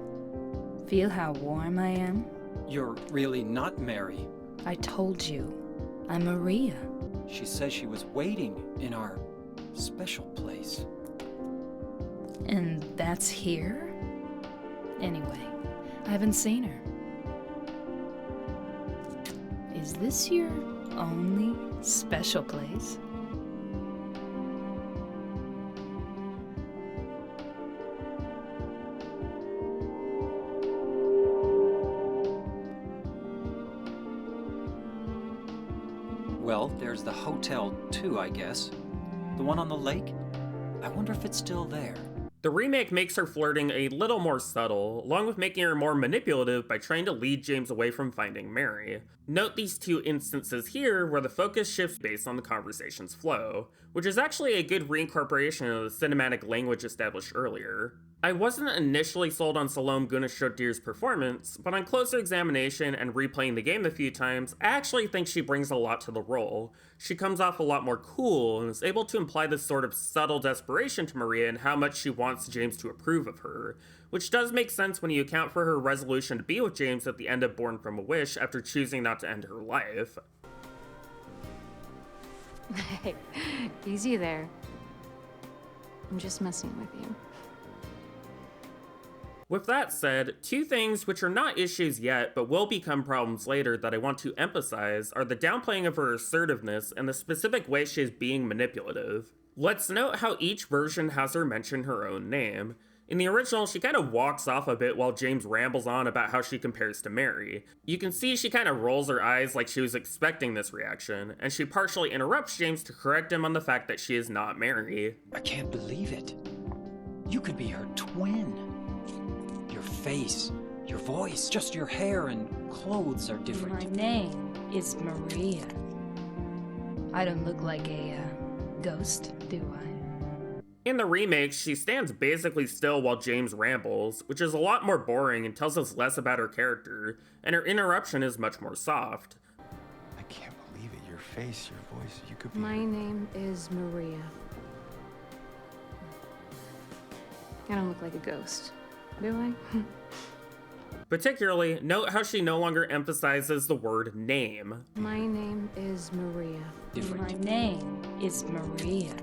[SPEAKER 1] Feel how warm I am?
[SPEAKER 9] You're really not Mary.
[SPEAKER 1] I told you. I'm Maria.
[SPEAKER 9] She says she was waiting in our special place.
[SPEAKER 1] And that's here? Anyway, I haven't seen her. Is this your only special place?
[SPEAKER 9] Well, there's the hotel too, I guess. The one on the lake? I wonder if it's still there.
[SPEAKER 2] The remake makes her flirting a little more subtle, along with making her more manipulative by trying to lead James away from finding Mary. Note these two instances here where the focus shifts based on the conversation's flow, which is actually a good reincorporation of the cinematic language established earlier. I wasn't initially sold on Salome Gunaşotir's performance, but on closer examination and replaying the game a few times, I actually think she brings a lot to the role. She comes off a lot more cool and is able to imply this sort of subtle desperation to Maria and how much she wants James to approve of her, which does make sense when you account for her resolution to be with James at the end of Born from a Wish after choosing not to end her life.
[SPEAKER 14] Hey, easy there. I'm just messing with you.
[SPEAKER 2] With that said, two things which are not issues yet but will become problems later that I want to emphasize are the downplaying of her assertiveness and the specific way she is being manipulative. Let's note how each version has her mention her own name. In the original, she kind of walks off a bit while James rambles on about how she compares to Mary. You can see she kind of rolls her eyes like she was expecting this reaction, and she partially interrupts James to correct him on the fact that she is not Mary.
[SPEAKER 9] I can't believe it. You could be her twin. Your face, your voice, just your hair and clothes are different.
[SPEAKER 1] My name is Maria. I don't look like a ghost, do I?
[SPEAKER 2] In the remake, she stands basically still while James rambles, which is a lot more boring and tells us less about her character, and her interruption is much more soft.
[SPEAKER 12] I can't believe it. Your face, your voice, you could be...
[SPEAKER 14] My name is Maria. I don't look like a ghost, do I?
[SPEAKER 2] Particularly, note how she no longer emphasizes the word name.
[SPEAKER 14] My name is Maria.
[SPEAKER 1] My name is Maria.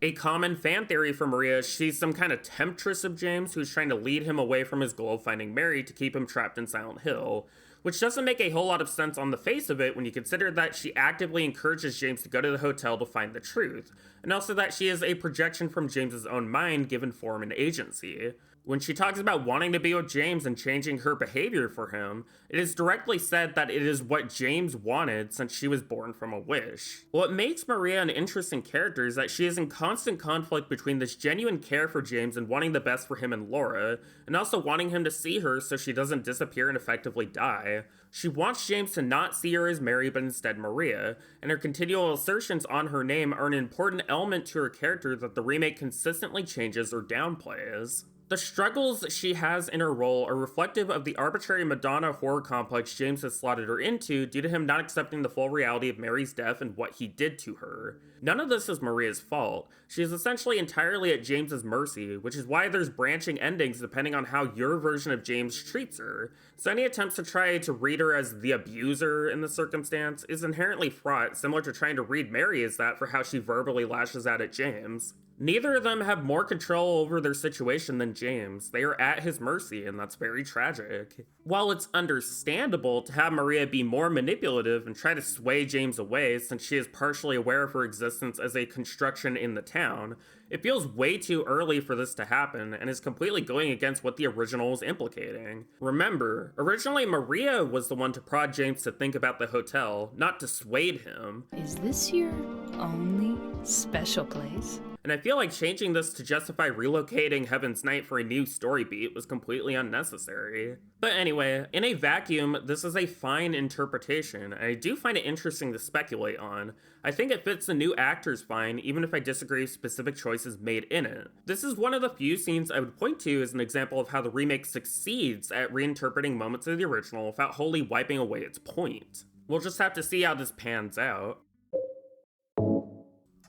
[SPEAKER 2] A common fan theory for Maria is she's some kind of temptress of James who's trying to lead him away from his goal of finding Mary to keep him trapped in Silent Hill, which doesn't make a whole lot of sense on the face of it when you consider that she actively encourages James to go to the hotel to find the truth, and also that she is a projection from James's own mind given form and agency. When she talks about wanting to be with James and changing her behavior for him, it is directly said that it is what James wanted since she was born from a wish. What makes Maria an interesting character is that she is in constant conflict between this genuine care for James and wanting the best for him and Laura, and also wanting him to see her so she doesn't disappear and effectively die. She wants James to not see her as Mary but instead Maria, and her continual assertions on her name are an important element to her character that the remake consistently changes or downplays. The struggles she has in her role are reflective of the arbitrary Madonna horror complex James has slotted her into due to him not accepting the full reality of Mary's death and what he did to her. None of this is Maria's fault. She is essentially entirely at James's mercy, which is why there's branching endings depending on how your version of James treats her. So any attempts to try to read her as the abuser in the circumstance is inherently fraught, similar to trying to read Mary as that for how she verbally lashes out at James. Neither of them have more control over their situation than James. They are at his mercy, and that's very tragic. While it's understandable to have Maria be more manipulative and try to sway James away since she is partially aware of her existence as a construction in the town, it feels way too early for this to happen and is completely going against what the original was implicating. Remember, originally Maria was the one to prod James to think about the hotel, not dissuade him.
[SPEAKER 1] Is this your only special place?
[SPEAKER 2] And I feel like changing this to justify relocating Heaven's Night for a new story beat was completely unnecessary. But anyway, in a vacuum, this is a fine interpretation, and I do find it interesting to speculate on. I think it fits the new actors fine, even if I disagree with specific choices made in it. This is one of the few scenes I would point to as an example of how the remake succeeds at reinterpreting moments of the original without wholly wiping away its point. We'll just have to see how this pans out.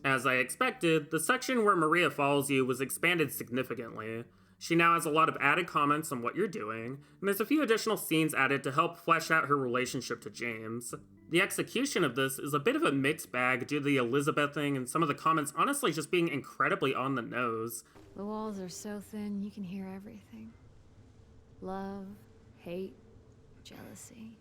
[SPEAKER 2] As I expected, the section where Maria follows you was expanded significantly. She now has a lot of added comments on what you're doing, and there's a few additional scenes added to help flesh out her relationship to James. The execution of this is a bit of a mixed bag due to the Elizabeth thing and some of the comments honestly just being incredibly on the nose.
[SPEAKER 14] The walls are so thin you can hear everything. Love, hate, jealousy.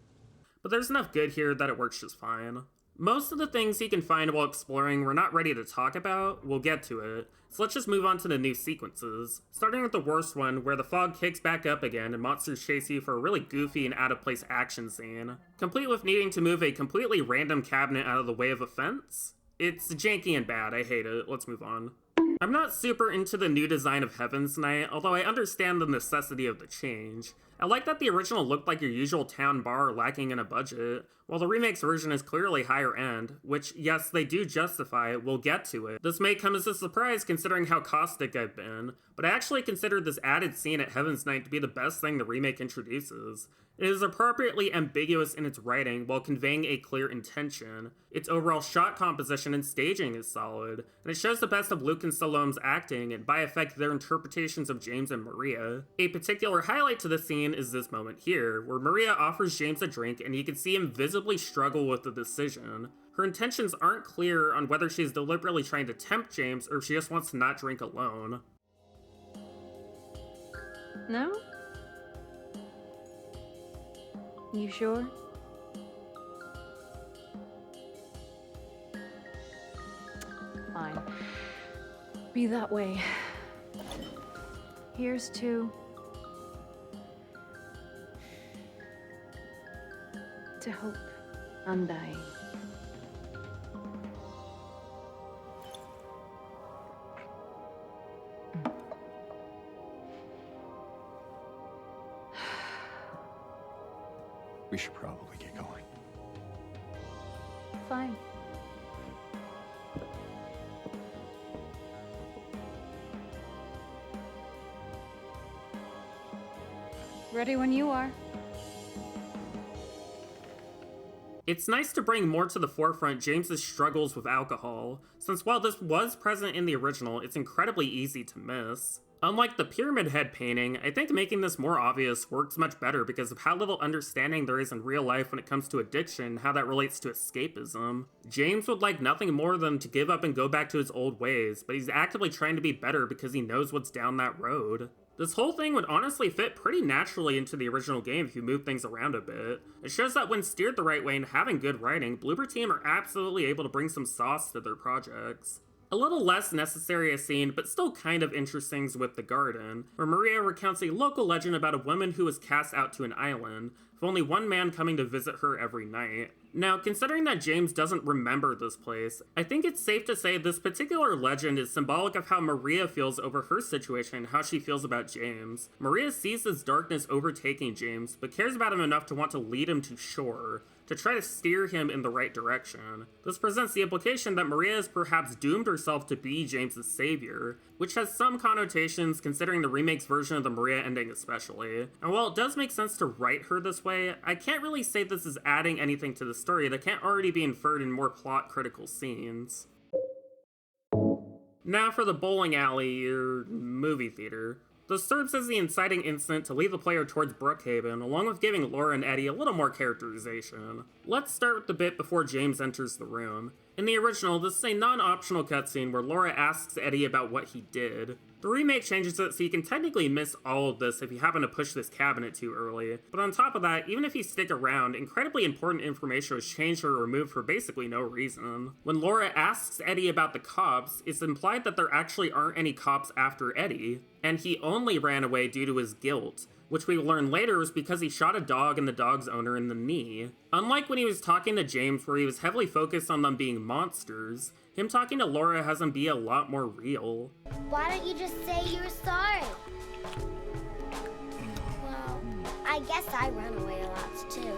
[SPEAKER 2] But there's enough good here that it works just fine. Most of the things you can find while exploring we're not ready to talk about, we'll get to it, so let's just move on to the new sequences. Starting with the worst one, where the fog kicks back up again and monsters chase you for a really goofy and out-of-place action scene, complete with needing to move a completely random cabinet out of the way of a fence. It's janky and bad, I hate it, let's move on. I'm not super into the new design of Heaven's Night, although I understand the necessity of the change. I like that the original looked like your usual town bar lacking in a budget, while the remake's version is clearly higher end, which, yes, they do justify, we'll get to it. This may come as a surprise considering how caustic I've been, but I actually considered this added scene at Heaven's Night to be the best thing the remake introduces. It is appropriately ambiguous in its writing while conveying a clear intention. Its overall shot composition and staging is solid, and it shows the best of Luke and Salome's acting and by effect their interpretations of James and Maria. A particular highlight to the scene is this moment here, where Maria offers James a drink and you can see him visibly struggle with the decision. Her intentions aren't clear on whether she's deliberately trying to tempt James or if she just wants to not drink alone.
[SPEAKER 14] No? You sure? Fine. Be that way. Here's to hope. Undying.
[SPEAKER 12] We should probably get going.
[SPEAKER 14] Fine. Ready when you are.
[SPEAKER 2] It's nice to bring more to the forefront James's struggles with alcohol, since while this was present in the original, it's incredibly easy to miss. Unlike the Pyramid Head painting, I think making this more obvious works much better because of how little understanding there is in real life when it comes to addiction and how that relates to escapism. James would like nothing more than to give up and go back to his old ways, but he's actively trying to be better because he knows what's down that road. This whole thing would honestly fit pretty naturally into the original game if you move things around a bit. It shows that when steered the right way and having good writing, Bloober Team are absolutely able to bring some sauce to their projects. A little less necessary a scene, but still kind of interesting, is with the garden, where Maria recounts a local legend about a woman who was cast out to an island, with only one man coming to visit her every night. Now, considering that James doesn't remember this place, I think it's safe to say this particular legend is symbolic of how Maria feels over her situation and how she feels about James. Maria sees this darkness overtaking James, but cares about him enough to want to lead him to shore, to try to steer him in the right direction. This presents the implication that Maria has perhaps doomed herself to be James's savior, which has some connotations considering the remake's version of the Maria ending especially. And while it does make sense to write her this way, I can't really say this is adding anything to the story that can't already be inferred in more plot-critical scenes. Now for the bowling alley, or movie theater. This serves as the inciting incident to lead the player towards Brookhaven, along with giving Laura and Eddie a little more characterization. Let's start with the bit before James enters the room. In the original, this is a non-optional cutscene where Laura asks Eddie about what he did. The remake changes it so you can technically miss all of this if you happen to push this cabinet too early, but on top of that, even if you stick around, incredibly important information was changed or removed for basically no reason. When Laura asks Eddie about the cops, it's implied that there actually aren't any cops after Eddie, and he only ran away due to his guilt, which we learn later was because he shot a dog and the dog's owner in the knee. Unlike when he was talking to James where he was heavily focused on them being monsters, him talking to Laura has him be a lot more real.
[SPEAKER 15] Why don't you just say you're sorry? Well, I guess I run away a lot too.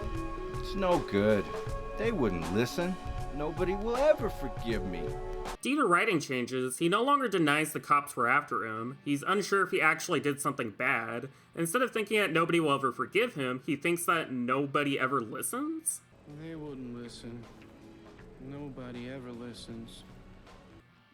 [SPEAKER 16] It's no good. They wouldn't listen. Nobody will ever forgive me.
[SPEAKER 2] Due to writing changes, he no longer denies the cops were after him. He's unsure if he actually did something bad. Instead of thinking that nobody will ever forgive him, he thinks that nobody ever listens?
[SPEAKER 17] They wouldn't listen. Nobody ever listens.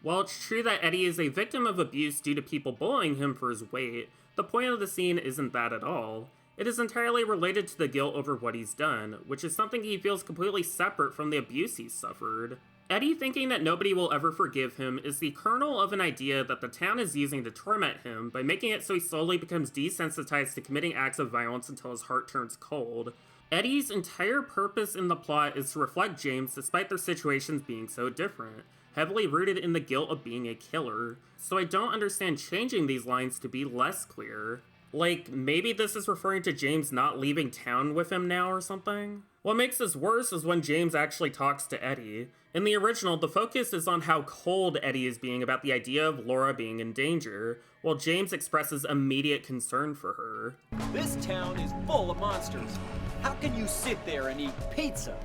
[SPEAKER 2] While it's true that Eddie is a victim of abuse due to people bullying him for his weight, the point of the scene isn't that at all. It is entirely related to the guilt over what he's done, which is something he feels completely separate from the abuse he's suffered. Eddie thinking that nobody will ever forgive him is the kernel of an idea that the town is using to torment him by making it so he slowly becomes desensitized to committing acts of violence until his heart turns cold. Eddie's entire purpose in the plot is to reflect James despite their situations being so different, heavily rooted in the guilt of being a killer, so I don't understand changing these lines to be less clear. Like, maybe this is referring to James not leaving town with him now or something? What makes this worse is when James actually talks to Eddie. In the original, the focus is on how cold Eddie is being about the idea of Laura being in danger, while James expresses immediate concern for her.
[SPEAKER 9] This town is full of monsters. How can you sit there and eat pizza?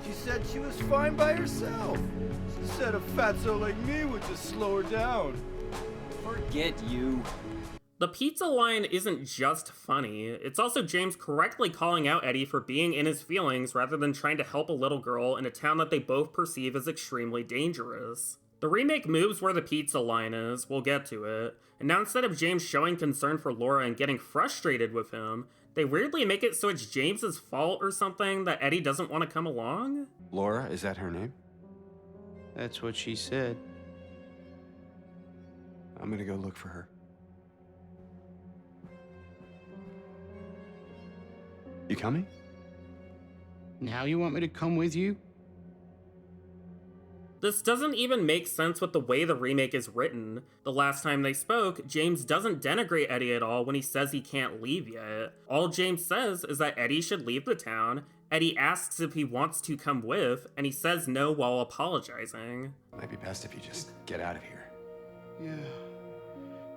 [SPEAKER 16] She said she was fine by herself. She said a fatso like me would just slow her down.
[SPEAKER 9] Forget you.
[SPEAKER 2] The pizza line isn't just funny, it's also James correctly calling out Eddie for being in his feelings rather than trying to help a little girl in a town that they both perceive as extremely dangerous. The remake moves where the pizza line is, we'll get to it, and now instead of James showing concern for Laura and getting frustrated with him, they weirdly make it so it's James's fault or something that Eddie doesn't want to come along?
[SPEAKER 12] Laura, is that her name?
[SPEAKER 17] That's what she said.
[SPEAKER 12] I'm gonna go look for her. You coming?
[SPEAKER 17] Now you want me to come with you?
[SPEAKER 2] This doesn't even make sense with the way the remake is written. The last time they spoke, James doesn't denigrate Eddie at all when he says he can't leave yet. All James says is that Eddie should leave the town. Eddie asks if he wants to come with, and he says no while apologizing.
[SPEAKER 12] Might be best if you just get out of here.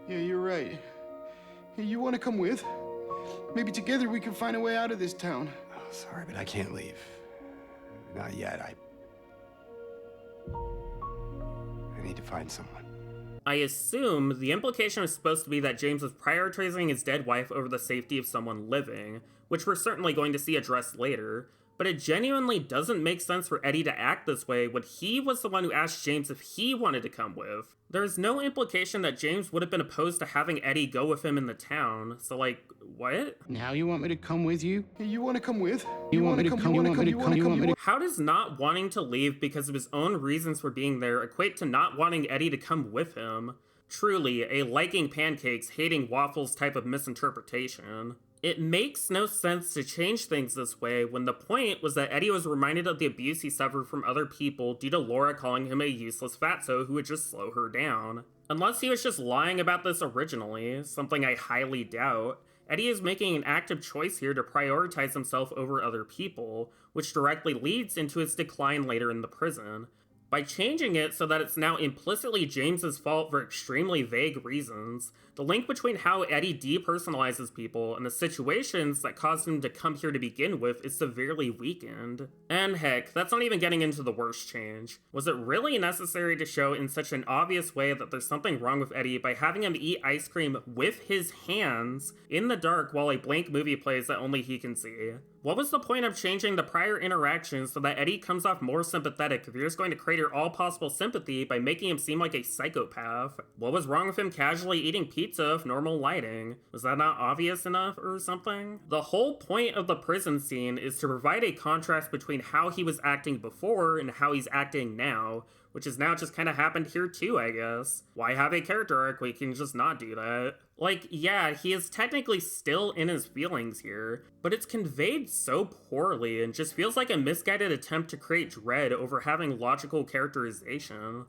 [SPEAKER 17] Yeah, you're right. Hey, you want to come with? Maybe together we can find a way out of this town.
[SPEAKER 12] Oh, sorry, but I can't leave. Not yet. I need to find someone.
[SPEAKER 2] I assume the implication is supposed to be that James was prioritizing his dead wife over the safety of someone living, which we're certainly going to see addressed later, but it genuinely doesn't make sense for Eddie to act this way when he was the one who asked James if he wanted to come with. There's no implication that James would have been opposed to having Eddie go with him in the town, so like, what?
[SPEAKER 17] Now you want me to come with you? Hey, you want to come with?
[SPEAKER 2] How does not wanting to leave because of his own reasons for being there equate to not wanting Eddie to come with him? Truly, a liking pancakes, hating waffles type of misinterpretation. It makes no sense to change things this way when the point was that Eddie was reminded of the abuse he suffered from other people due to Laura calling him a useless fatso who would just slow her down. Unless he was just lying about this originally, something I highly doubt, Eddie is making an active choice here to prioritize himself over other people, which directly leads into his decline later in the prison. By changing it so that it's now implicitly James's fault for extremely vague reasons, the link between how Eddie depersonalizes people and the situations that caused him to come here to begin with is severely weakened. And heck, that's not even getting into the worst change. Was it really necessary to show in such an obvious way that there's something wrong with Eddie by having him eat ice cream with his hands in the dark while a blank movie plays that only he can see? What was the point of changing the prior interactions so that Eddie comes off more sympathetic if you're just going to crater all possible sympathy by making him seem like a psychopath? What was wrong with him casually eating pizza with normal lighting? Was that not obvious enough or something? The whole point of the prison scene is to provide a contrast between how he was acting before and how he's acting now, which has now just kind of happened here too, I guess. Why have a character arc when you can just not do that? Like, yeah, he is technically still in his feelings here, but it's conveyed so poorly and just feels like a misguided attempt to create dread over having logical characterization.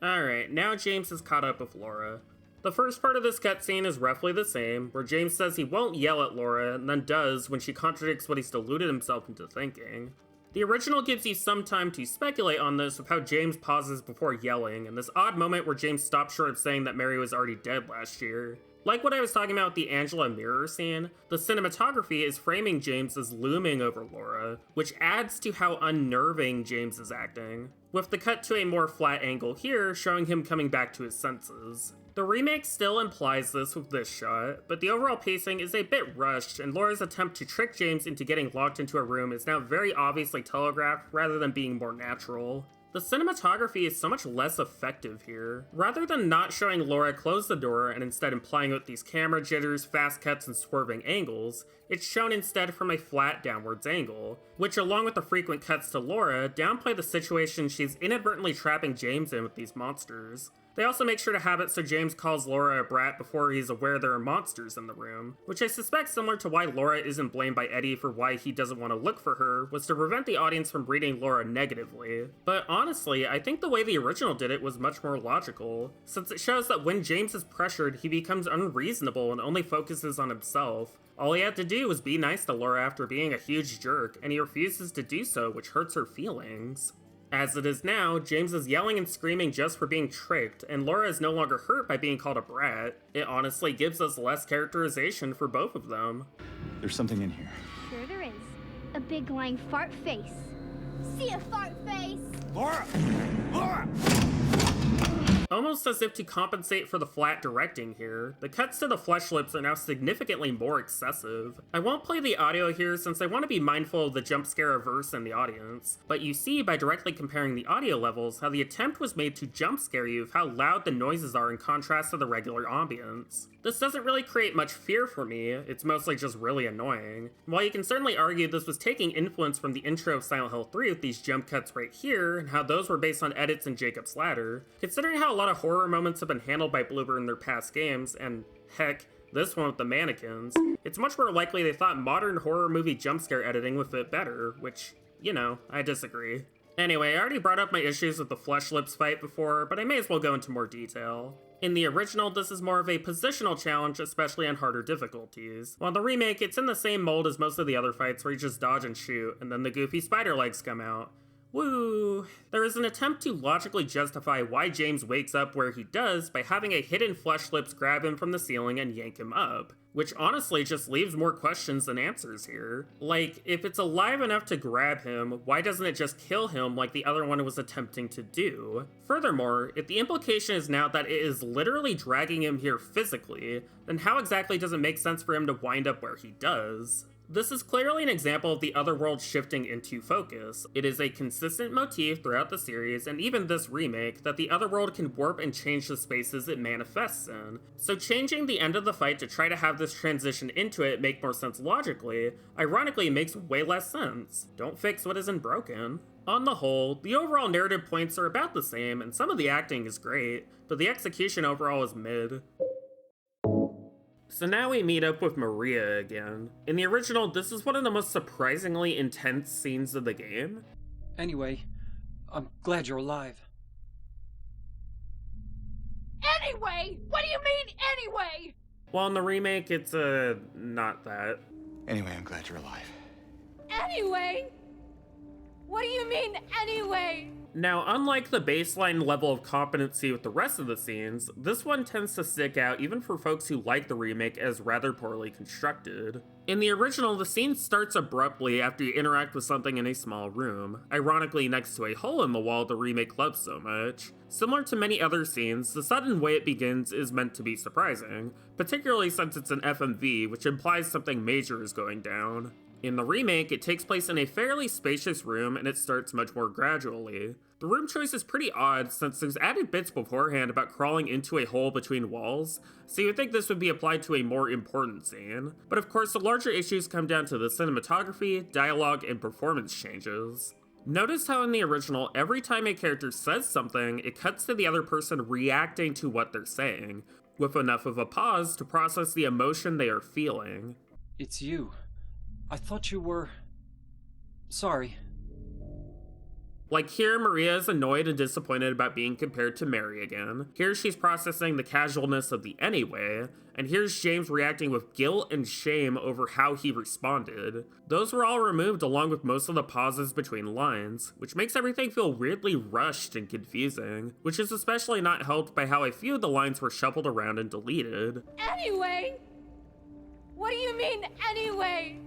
[SPEAKER 2] Alright, now James is caught up with Laura. The first part of this cutscene is roughly the same, where James says he won't yell at Laura and then does when she contradicts what he's deluded himself into thinking. The original gives you some time to speculate on this with how James pauses before yelling, and this odd moment where James stops short of saying that Mary was already dead last year. Like what I was talking about with the Angela mirror scene, the cinematography is framing James as looming over Laura, which adds to how unnerving James is acting, with the cut to a more flat angle here showing him coming back to his senses. The remake still implies this with this shot, but the overall pacing is a bit rushed, and Laura's attempt to trick James into getting locked into a room is now very obviously telegraphed rather than being more natural. The cinematography is so much less effective here. Rather than not showing Laura close the door and instead implying with these camera jitters, fast cuts, and swerving angles, it's shown instead from a flat downwards angle, which along with the frequent cuts to Laura, downplay the situation she's inadvertently trapping James in with these monsters. They also make sure to have it so James calls Laura a brat before he's aware there are monsters in the room, which I suspect, similar to why Laura isn't blamed by Eddie for why he doesn't want to look for her, was to prevent the audience from reading Laura negatively. But honestly, I think the way the original did it was much more logical, since it shows that when James is pressured, he becomes unreasonable and only focuses on himself. All he had to do was be nice to Laura after being a huge jerk, and he refuses to do so, which hurts her feelings. As it is now, James is yelling and screaming just for being tricked, and Laura is no longer hurt by being called a brat. It honestly gives us less characterization for both of them.
[SPEAKER 12] There's something in here.
[SPEAKER 15] Sure there is. A big lying fart face. See a fart face?
[SPEAKER 12] Laura! Laura!
[SPEAKER 2] Almost as if to compensate for the flat directing here, the cuts to the flesh lips are now significantly more excessive. I won't play the audio here since I want to be mindful of the jump scare averse in the audience, but you see by directly comparing the audio levels how the attempt was made to jump scare you of how loud the noises are in contrast to the regular ambience. This doesn't really create much fear for me, it's mostly just really annoying. While you can certainly argue this was taking influence from the intro of Silent Hill 3 with these jump cuts right here, and how those were based on edits in Jacob's Ladder, considering how a lot of horror moments have been handled by Bloober in their past games, and heck, this one with the mannequins, it's much more likely they thought modern horror movie jump scare editing would fit better, which, you know, I disagree. Anyway, I already brought up my issues with the flesh lips fight before, but I may as well go into more detail. In the original, this is more of a positional challenge, especially on harder difficulties. While the remake, it's in the same mold as most of the other fights where you just dodge and shoot, and then the goofy spider legs come out. Woo! There is an attempt to logically justify why James wakes up where he does by having a hidden flesh lips grab him from the ceiling and yank him up, which honestly just leaves more questions than answers here. Like, if it's alive enough to grab him, why doesn't it just kill him like the other one was attempting to do? Furthermore, if the implication is now that it is literally dragging him here physically, then how exactly does it make sense for him to wind up where he does? This is clearly an example of the other world shifting into focus. It is a consistent motif throughout the series, and even this remake, that the other world can warp and change the spaces it manifests in. So changing the end of the fight to try to have this transition into it make more sense logically, ironically makes way less sense. Don't fix what isn't broken. On the whole, the overall narrative points are about the same, and some of the acting is great, but the execution overall is mid. So now we meet up with Maria again. In the original, this is one of the most surprisingly intense scenes of the game.
[SPEAKER 9] Anyway, I'm glad you're alive.
[SPEAKER 18] Anyway? What do you mean, anyway?
[SPEAKER 2] While in the remake, it's, not that.
[SPEAKER 12] Anyway, I'm glad you're alive.
[SPEAKER 18] Anyway? What do you mean, anyway?
[SPEAKER 2] Now, unlike the baseline level of competency with the rest of the scenes, this one tends to stick out even for folks who like the remake as rather poorly constructed. In the original, the scene starts abruptly after you interact with something in a small room, ironically next to a hole in the wall the remake loves so much. Similar to many other scenes, the sudden way it begins is meant to be surprising, particularly since it's an FMV, which implies something major is going down. In the remake, it takes place in a fairly spacious room and it starts much more gradually. The room choice is pretty odd since there's added bits beforehand about crawling into a hole between walls, so you would think this would be applied to a more important scene. But of course, the larger issues come down to the cinematography, dialogue, and performance changes. Notice how in the original, every time a character says something, it cuts to the other person reacting to what they're saying, with enough of a pause to process the emotion they are feeling.
[SPEAKER 9] It's you. I thought you were... Sorry.
[SPEAKER 2] Like here, Maria is annoyed and disappointed about being compared to Mary again. Here she's processing the casualness of the anyway, and here's James reacting with guilt and shame over how he responded. Those were all removed along with most of the pauses between lines, which makes everything feel weirdly rushed and confusing, which is especially not helped by how a few of the lines were shuffled around and deleted.
[SPEAKER 18] Anyway? What do you mean, anyway?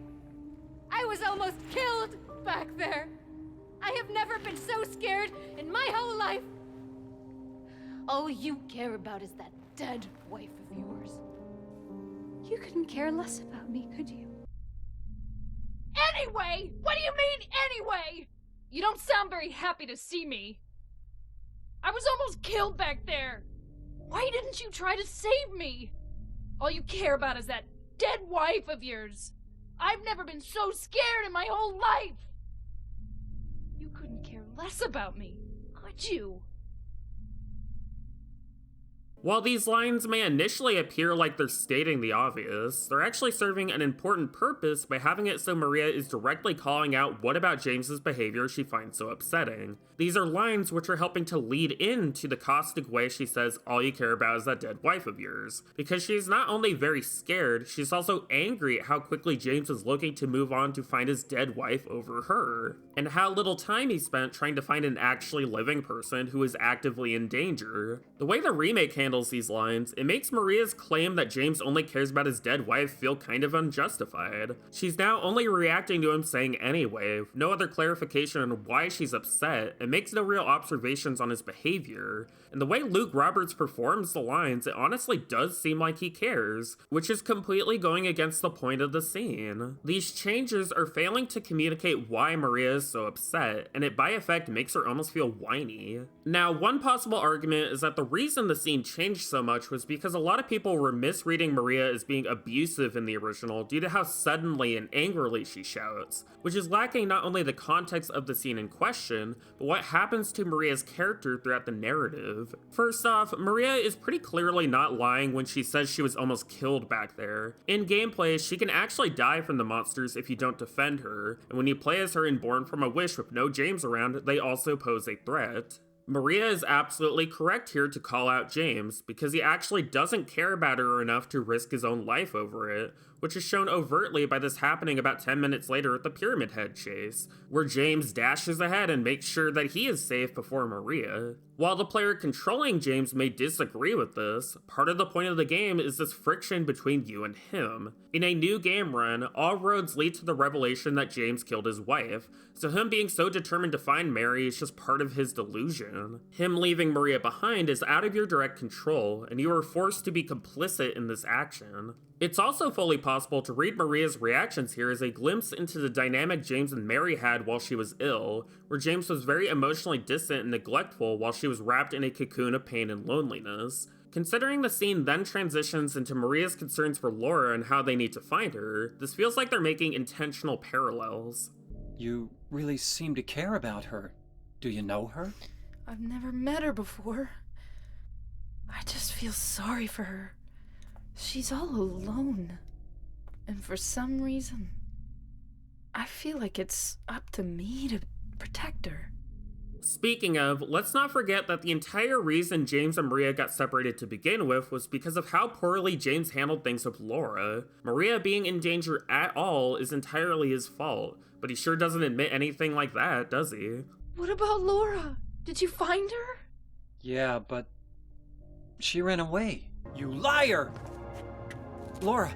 [SPEAKER 18] I was almost killed back there. I have never been so scared in my whole life. All you care about is that dead wife of yours.
[SPEAKER 14] You couldn't care less about me, could you?
[SPEAKER 18] Anyway! What do you mean, anyway? You don't sound very happy to see me. I was almost killed back there. Why didn't you try to save me? All you care about is that dead wife of yours. I've never been so scared in my whole life! You couldn't care less about me, could you?
[SPEAKER 2] While these lines may initially appear like they're stating the obvious, they're actually serving an important purpose by having it so Maria is directly calling out what about James's behavior she finds so upsetting. These are lines which are helping to lead into the caustic way she says all you care about is that dead wife of yours, because she's not only very scared, she's also angry at how quickly James is looking to move on to find his dead wife over her, and how little time he spent trying to find an actually living person who is actively in danger. The way the remake handles these lines, it makes Maria's claim that James only cares about his dead wife feel kind of unjustified. She's now only reacting to him saying anyway, with no other clarification on why she's upset, and makes no real observations on his behavior. And the way Luke Roberts performs the lines, it honestly does seem like he cares, which is completely going against the point of the scene. These changes are failing to communicate why Maria is so upset, and it by effect makes her almost feel whiny. Now, one possible argument is that the reason the scene changed so much was because a lot of people were misreading Maria as being abusive in the original due to how suddenly and angrily she shouts, which is lacking not only the context of the scene in question, but what happens to Maria's character throughout the narrative. First off, Maria is pretty clearly not lying when she says she was almost killed back there. In gameplay, she can actually die from the monsters if you don't defend her, and when you play as her in Born from a Wish with no James around, they also pose a threat. Maria is absolutely correct here to call out James, because he actually doesn't care about her enough to risk his own life over it, which is shown overtly by this happening about 10 minutes later at the Pyramid Head chase, where James dashes ahead and makes sure that he is safe before Maria. While the player controlling James may disagree with this, part of the point of the game is this friction between you and him. In a new game run, all roads lead to the revelation that James killed his wife, so him being so determined to find Mary is just part of his delusion. Him leaving Maria behind is out of your direct control, and you are forced to be complicit in this action. It's also fully possible to read Maria's reactions here as a glimpse into the dynamic James and Mary had while she was ill, where James was very emotionally distant and neglectful while she was wrapped in a cocoon of pain and loneliness. Considering the scene then transitions into Maria's concerns for Laura and how they need to find her, this feels like they're making intentional parallels.
[SPEAKER 9] You really seem to care about her. Do you know her?
[SPEAKER 18] I've never met her before. I just feel sorry for her. She's all alone. And for some reason, I feel like it's up to me to protect her.
[SPEAKER 2] Speaking of, let's not forget that the entire reason James and Maria got separated to begin with was because of how poorly James handled things with Laura. Maria being in danger at all is entirely his fault, but he sure doesn't admit anything like that, does he?
[SPEAKER 18] What about Laura? Did you find her?
[SPEAKER 9] Yeah, but she ran away. You liar! Laura,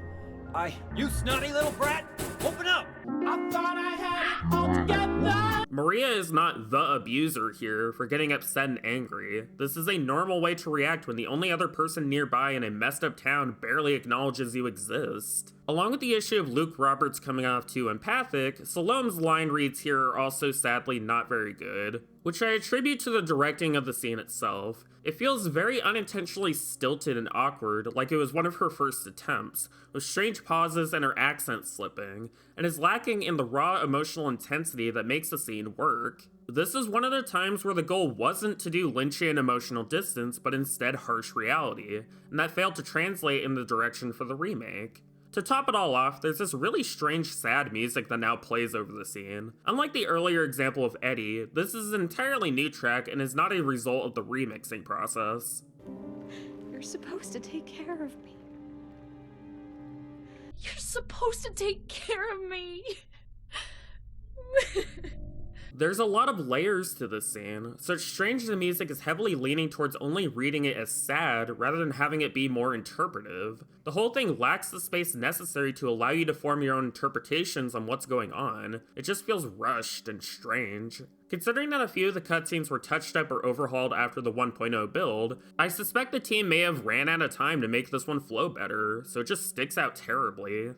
[SPEAKER 9] You snotty little brat! Open up! I thought I had it all together!
[SPEAKER 2] Maria is not the abuser here for getting upset and angry. This is a normal way to react when the only other person nearby in a messed up town barely acknowledges you exist. Along with the issue of Luke Roberts coming off too empathic, Salome's line reads here are also sadly not very good, which I attribute to the directing of the scene itself. It feels very unintentionally stilted and awkward, like it was one of her first attempts, with strange pauses and her accent slipping, and is lacking in the raw emotional intensity that makes the scene work. This is one of the times where the goal wasn't to do Lynchian emotional distance, but instead harsh reality, and that failed to translate in the direction for the remake. To top it all off, there's this really strange sad music that now plays over the scene. Unlike the earlier example of Eddie, this is an entirely new track and is not a result of the remixing process.
[SPEAKER 18] You're supposed to take care of me. You're supposed to take care of me.
[SPEAKER 2] There's a lot of layers to this scene. Such Strange the music is heavily leaning towards only reading it as sad rather than having it be more interpretive. The whole thing lacks the space necessary to allow you to form your own interpretations on what's going on. It just feels rushed and strange. Considering that a few of the cutscenes were touched up or overhauled after the 1.0 build, I suspect the team may have ran out of time to make this one flow better, so it just sticks out terribly.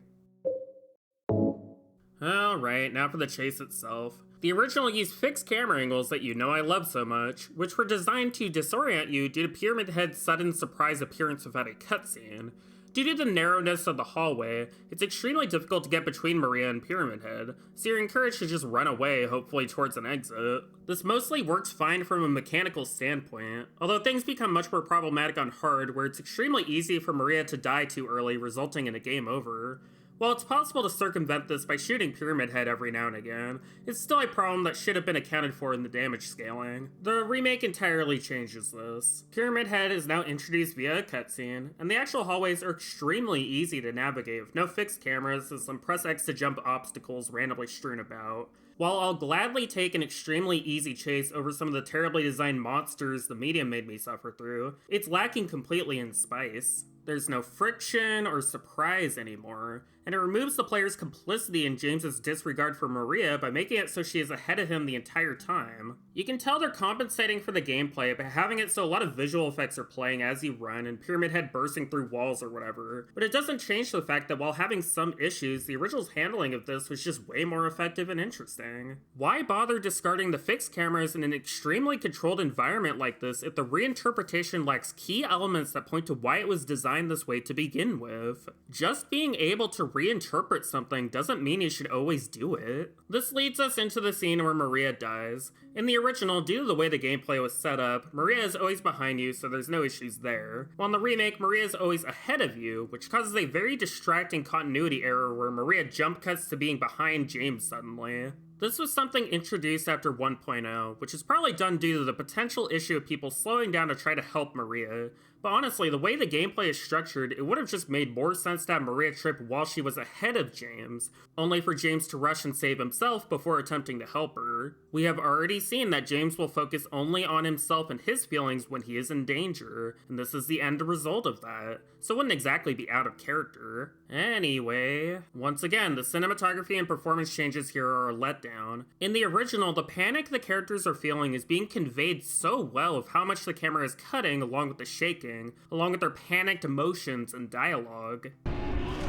[SPEAKER 2] Alright, now for the chase itself. The original used fixed camera angles that you know I love so much, which were designed to disorient you due to Pyramid Head's sudden surprise appearance without a cutscene. Due to the narrowness of the hallway, it's extremely difficult to get between Maria and Pyramid Head, so you're encouraged to just run away, hopefully towards an exit. This mostly works fine from a mechanical standpoint, although things become much more problematic on hard, where it's extremely easy for Maria to die too early, resulting in a game over. While it's possible to circumvent this by shooting Pyramid Head every now and again, it's still a problem that should have been accounted for in the damage scaling. The remake entirely changes this. Pyramid Head is now introduced via a cutscene, and the actual hallways are extremely easy to navigate with no fixed cameras and some press X to jump obstacles randomly strewn about. While I'll gladly take an extremely easy chase over some of the terribly designed monsters the medium made me suffer through, it's lacking completely in spice. There's no friction or surprise anymore, and it removes the player's complicity in James's disregard for Maria by making it so she is ahead of him the entire time. You can tell they're compensating for the gameplay by having it so a lot of visual effects are playing as you run and Pyramid Head bursting through walls or whatever, but it doesn't change the fact that while having some issues, the original's handling of this was just way more effective and interesting. Why bother discarding the fixed cameras in an extremely controlled environment like this if the reinterpretation lacks key elements that point to why it was designed this way to begin with? Just being able to reinterpret something doesn't mean you should always do it. This leads us into the scene where Maria dies. In the original, due to the way the gameplay was set up, Maria is always behind you, so there's no issues there. While in the remake, Maria is always ahead of you, which causes a very distracting continuity error where Maria jump cuts to being behind James suddenly. This was something introduced after 1.0, which is probably done due to the potential issue of people slowing down to try to help Maria. But honestly, the way the gameplay is structured, it would have just made more sense to have Maria trip while she was ahead of James, only for James to rush and save himself before attempting to help her. We have already seen that James will focus only on himself and his feelings when he is in danger, and this is the end result of that, so it wouldn't exactly be out of character. Anyway, once again, the cinematography and performance changes here are a letdown. In the original, the panic the characters are feeling is being conveyed so well with how much the camera is cutting along with the shaking, along with their panicked emotions and dialogue.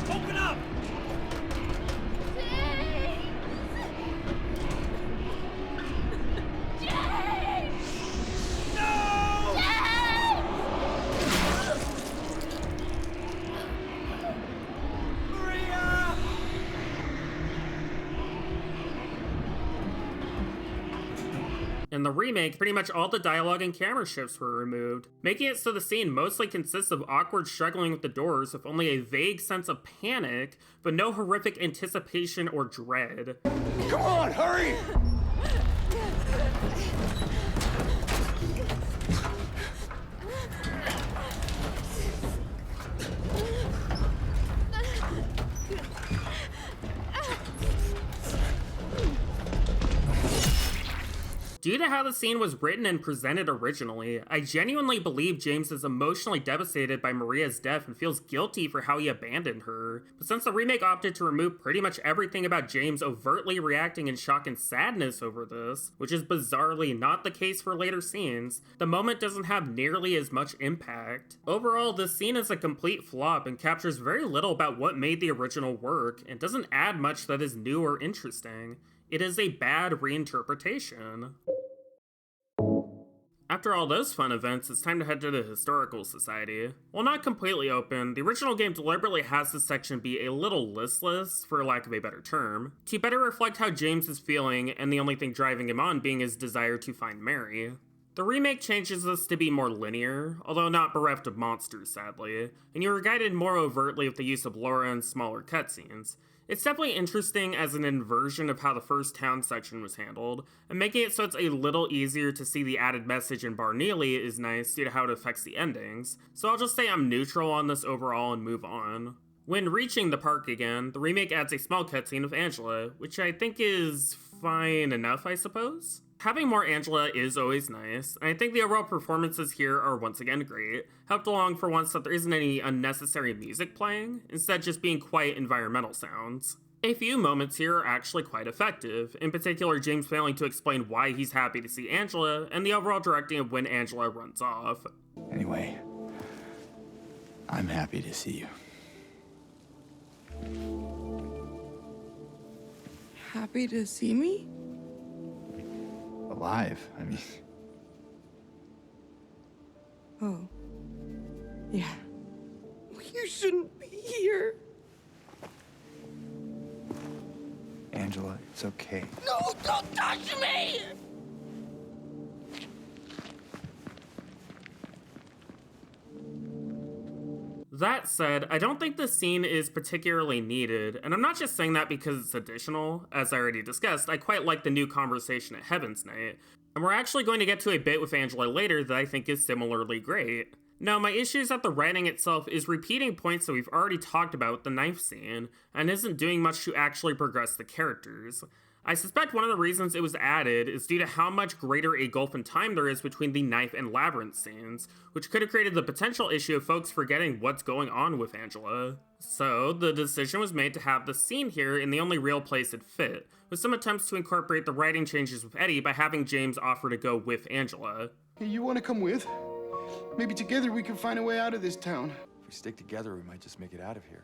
[SPEAKER 9] Open up!
[SPEAKER 2] In the remake, pretty much all the dialogue and camera shifts were removed, making it so the scene mostly consists of awkward struggling with the doors with only a vague sense of panic, but no horrific anticipation or dread.
[SPEAKER 7] Come on, hurry!
[SPEAKER 2] Due to how the scene was written and presented originally, I genuinely believe James is emotionally devastated by Maria's death and feels guilty for how he abandoned her. But since the remake opted to remove pretty much everything about James overtly reacting in shock and sadness over this, which is bizarrely not the case for later scenes, the moment doesn't have nearly as much impact. Overall, this scene is a complete flop and captures very little about what made the original work, and doesn't add much that is new or interesting. It is a bad reinterpretation. After all those fun events, it's time to head to the Historical Society. While not completely open, the original game deliberately has this section be a little listless, for lack of a better term, to better reflect how James is feeling and the only thing driving him on being his desire to find Mary. The remake changes this to be more linear, although not bereft of monsters, sadly, and you are guided more overtly with the use of Laura and smaller cutscenes. It's definitely interesting as an inversion of how the first town section was handled, and making it so it's a little easier to see the added message in Bar Neely is nice due to how it affects the endings, so I'll just say I'm neutral on this overall and move on. When reaching the park again, the remake adds a small cutscene of Angela, which I think is fine enough, I suppose. Having more Angela is always nice, and I think the overall performances here are once again great, helped along for once that there isn't any unnecessary music playing, instead just being quiet environmental sounds. A few moments here are actually quite effective, in particular James failing to explain why he's happy to see Angela, and the overall directing of when Angela runs off.
[SPEAKER 12] Anyway, I'm happy to see you.
[SPEAKER 10] Happy to see me?
[SPEAKER 12] Alive, I mean.
[SPEAKER 10] Oh. Yeah. Weird.
[SPEAKER 6] You shouldn't be here.
[SPEAKER 12] Angela, it's okay.
[SPEAKER 6] No, don't touch me!
[SPEAKER 2] That said, I don't think this scene is particularly needed, and I'm not just saying that because it's additional. As I already discussed, I quite like the new conversation at Heaven's Night, and we're actually going to get to a bit with Angela later that I think is similarly great. Now, my issue is that the writing itself is repeating points that we've already talked about with the knife scene, and isn't doing much to actually progress the characters. I suspect one of the reasons it was added is due to how much greater a gulf in time there is between the knife and labyrinth scenes, which could have created the potential issue of folks forgetting what's going on with Angela. So, the decision was made to have the scene here in the only real place it fit, with some attempts to incorporate the writing changes with Eddie by having James offer to go with Angela.
[SPEAKER 17] Hey, you want to come with? Maybe together we can find a way out of this town.
[SPEAKER 12] If we stick together, we might just make it out of here.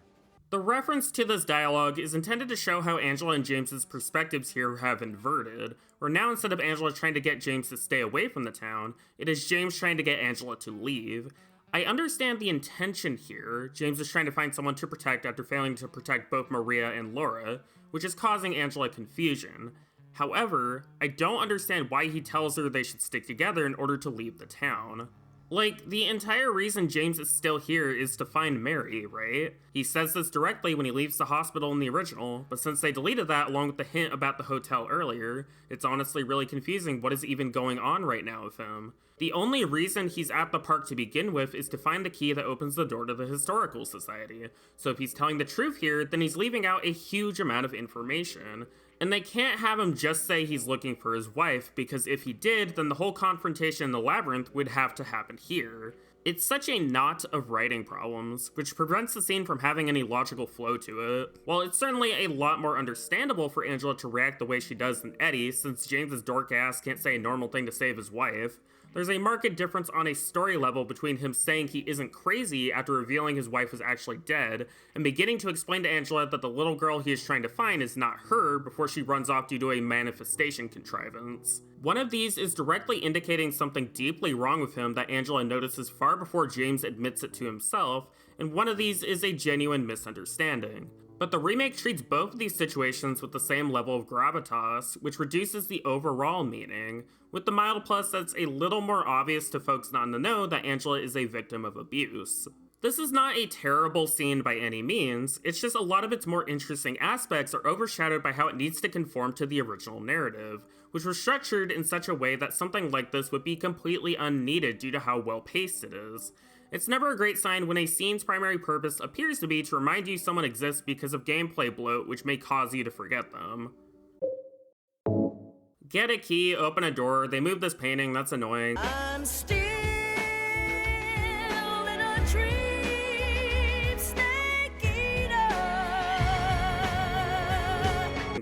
[SPEAKER 2] The reference to this dialogue is intended to show how Angela and James's perspectives here have inverted, where now instead of Angela trying to get James to stay away from the town, it is James trying to get Angela to leave. I understand the intention here. James is trying to find someone to protect after failing to protect both Maria and Laura, which is causing Angela confusion. However, I don't understand why he tells her they should stick together in order to leave the town. Like, the entire reason James is still here is to find Mary, right? He says this directly when he leaves the hospital in the original, but since they deleted that along with the hint about the hotel earlier, it's honestly really confusing what is even going on right now with him. The only reason he's at the park to begin with is to find the key that opens the door to the Historical Society. So if he's telling the truth here, then he's leaving out a huge amount of information. And they can't have him just say he's looking for his wife, because if he did, then the whole confrontation in the labyrinth would have to happen here. It's such a knot of writing problems, which prevents the scene from having any logical flow to it. While it's certainly a lot more understandable for Angela to react the way she does than Eddie, since James's dork ass can't say a normal thing to save his wife, there's a marked difference on a story level between him saying he isn't crazy after revealing his wife was actually dead, and beginning to explain to Angela that the little girl he is trying to find is not her before she runs off due to a manifestation contrivance. One of these is directly indicating something deeply wrong with him that Angela notices far before James admits it to himself, and one of these is a genuine misunderstanding. But the remake treats both of these situations with the same level of gravitas, which reduces the overall meaning, with the mild plus that's a little more obvious to folks not in the know that Angela is a victim of abuse. This is not a terrible scene by any means, it's just a lot of its more interesting aspects are overshadowed by how it needs to conform to the original narrative, which was structured in such a way that something like this would be completely unneeded due to how well paced it is. It's never a great sign when a scene's primary purpose appears to be to remind you someone exists because of gameplay bloat, which may cause you to forget them. Get a key, open a door, they move this painting, that's annoying.
[SPEAKER 6] I'm still in a dream, snake eater.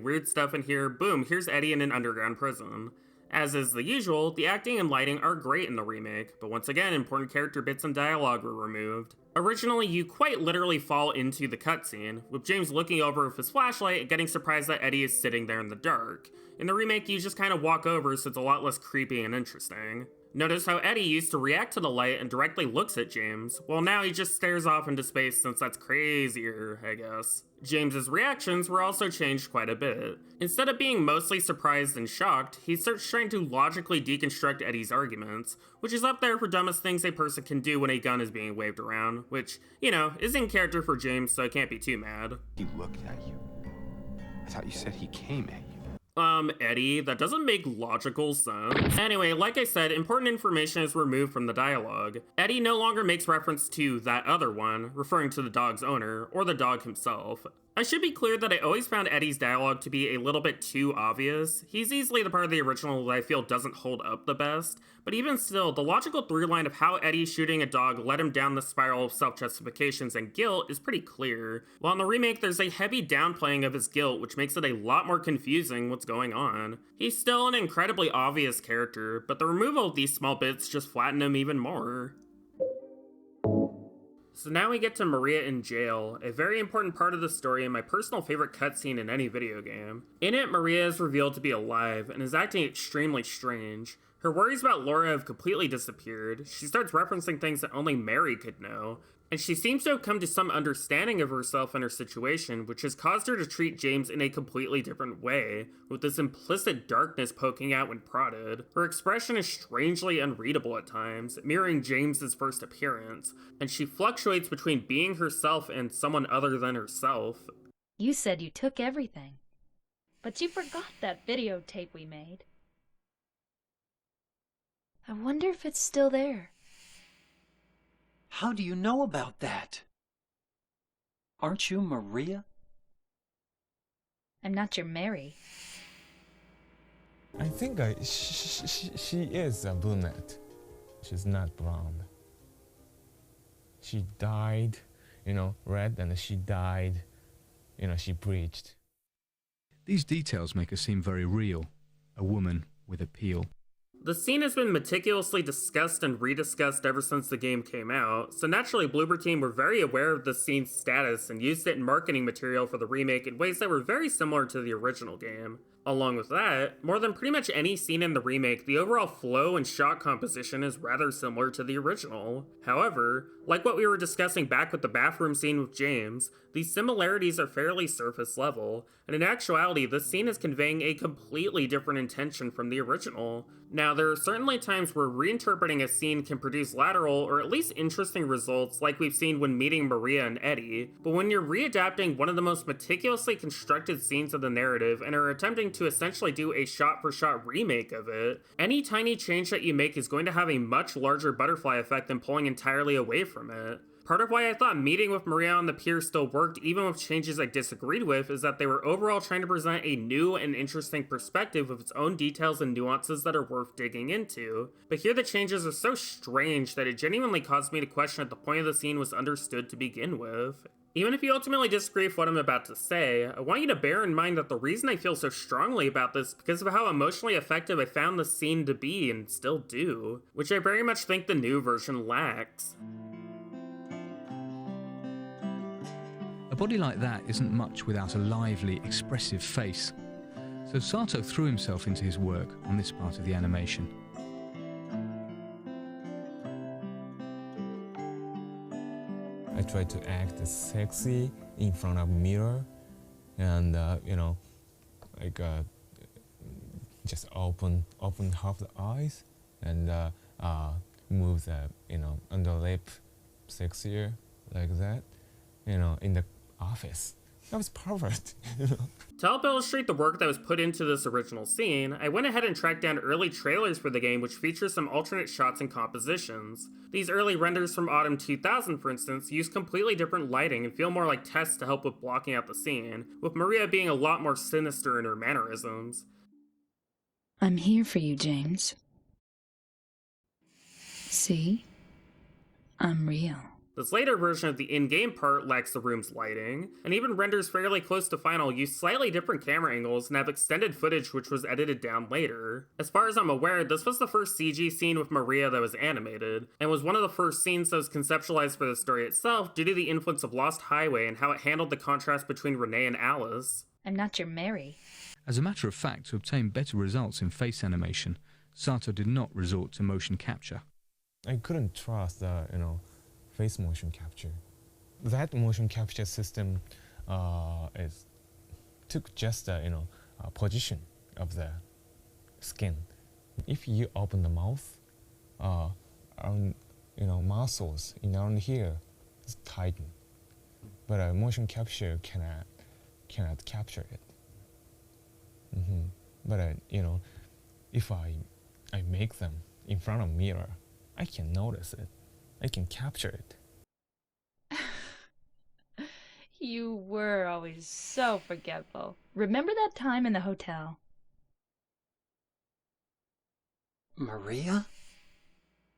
[SPEAKER 2] Weird stuff in here, boom, here's Eddie in an underground prison. As is the usual, the acting and lighting are great in the remake, but once again, important character bits and dialogue were removed. Originally, you quite literally fall into the cutscene, with James looking over with his flashlight and getting surprised that Eddie is sitting there in the dark. In the remake, you just kind of walk over, so it's a lot less creepy and interesting. Notice how Eddie used to react to the light and directly looks at James. Well, now he just stares off into space since that's crazier, I guess. James's reactions were also changed quite a bit. Instead of being mostly surprised and shocked, he starts trying to logically deconstruct Eddie's arguments, which is up there for dumbest things a person can do when a gun is being waved around, which, you know, is in character for James, so I can't be too mad.
[SPEAKER 12] He looked at you. I thought you said he came at you.
[SPEAKER 2] Eddie, that doesn't make logical sense. Anyway, like I said, important information is removed from the dialogue. Eddie no longer makes reference to that other one, referring to the dog's owner, or the dog himself. I should be clear that I always found Eddie's dialogue to be a little bit too obvious. He's easily the part of the original that I feel doesn't hold up the best, but even still, the logical through line of how Eddie shooting a dog led him down the spiral of self-justifications and guilt is pretty clear, while in the remake there's a heavy downplaying of his guilt which makes it a lot more confusing what's going on. He's still an incredibly obvious character, but the removal of these small bits just flatten him even more. So now we get to Maria in jail, a very important part of the story and my personal favorite cutscene in any video game. In it, Maria is revealed to be alive and is acting extremely strange. Her worries about Laura have completely disappeared. She starts referencing things that only Mary could know. And she seems to have come to some understanding of herself and her situation, which has caused her to treat James in a completely different way, with this implicit darkness poking out when prodded. Her expression is strangely unreadable at times, mirroring James's first appearance, and she fluctuates between being herself and someone other than herself.
[SPEAKER 1] You said you took everything, but you forgot that videotape we made. I wonder if it's still there.
[SPEAKER 9] How do you know about that? Aren't you Maria?
[SPEAKER 1] I'm not your Mary.
[SPEAKER 13] I think she is a brunette. She's not blonde. She dyed, red, and she dyed, she bleached.
[SPEAKER 19] These details make her seem very real, a woman with appeal.
[SPEAKER 2] The scene has been meticulously discussed and rediscussed ever since the game came out, so naturally Bloober Team were very aware of the scene's status and used it in marketing material for the remake in ways that were very similar to the original game. Along with that, more than pretty much any scene in the remake, the overall flow and shot composition is rather similar to the original. However, like what we were discussing back with the bathroom scene with James, these similarities are fairly surface level, and in actuality, this scene is conveying a completely different intention from the original. Now, there are certainly times where reinterpreting a scene can produce lateral or at least interesting results like we've seen when meeting Maria and Eddie, but when you're readapting one of the most meticulously constructed scenes of the narrative and are attempting to essentially do a shot-for-shot remake of it, any tiny change that you make is going to have a much larger butterfly effect than pulling entirely away from it. Part of why I thought meeting with Maria on the pier still worked even with changes I disagreed with is that they were overall trying to present a new and interesting perspective with its own details and nuances that are worth digging into. But here the changes are so strange that it genuinely caused me to question if the point of the scene was understood to begin with. Even if you ultimately disagree with what I'm about to say, I want you to bear in mind that the reason I feel so strongly about this is because of how emotionally effective I found the scene to be and still do, which I very much think the new version lacks.
[SPEAKER 19] A body like that isn't much without a lively, expressive face. So Sato threw himself into his work on this part of the animation.
[SPEAKER 13] I tried to act sexy in front of a mirror and, just open half the eyes and move the, under lip sexier like that, in the office. That was perfect.
[SPEAKER 2] To help illustrate the work that was put into this original scene, I went ahead and tracked down early trailers for the game which feature some alternate shots and compositions. These early renders from Autumn 2000, for instance, use completely different lighting and feel more like tests to help with blocking out the scene, with Maria being a lot more sinister in her mannerisms.
[SPEAKER 1] I'm here for you, James. See? I'm real.
[SPEAKER 2] This later version of the in-game part lacks the room's lighting, and even renders fairly close to final use slightly different camera angles and have extended footage which was edited down later. As far as I'm aware, this was the first CG scene with Maria that was animated, and was one of the first scenes that was conceptualized for the story itself due to the influence of Lost Highway and how it handled the contrast between Renee and Alice.
[SPEAKER 1] I'm not your Mary.
[SPEAKER 19] As a matter of fact, to obtain better results in face animation, Sato did not resort to motion capture.
[SPEAKER 13] I couldn't trust the, face motion capture. That motion capture system took just the position of the skin. If you open the mouth, muscles around here is tightened, but motion capture cannot capture it. But if I make them in front of a mirror, I can notice it. I can capture it.
[SPEAKER 1] You were always so forgetful. Remember that time in the hotel?
[SPEAKER 9] Maria?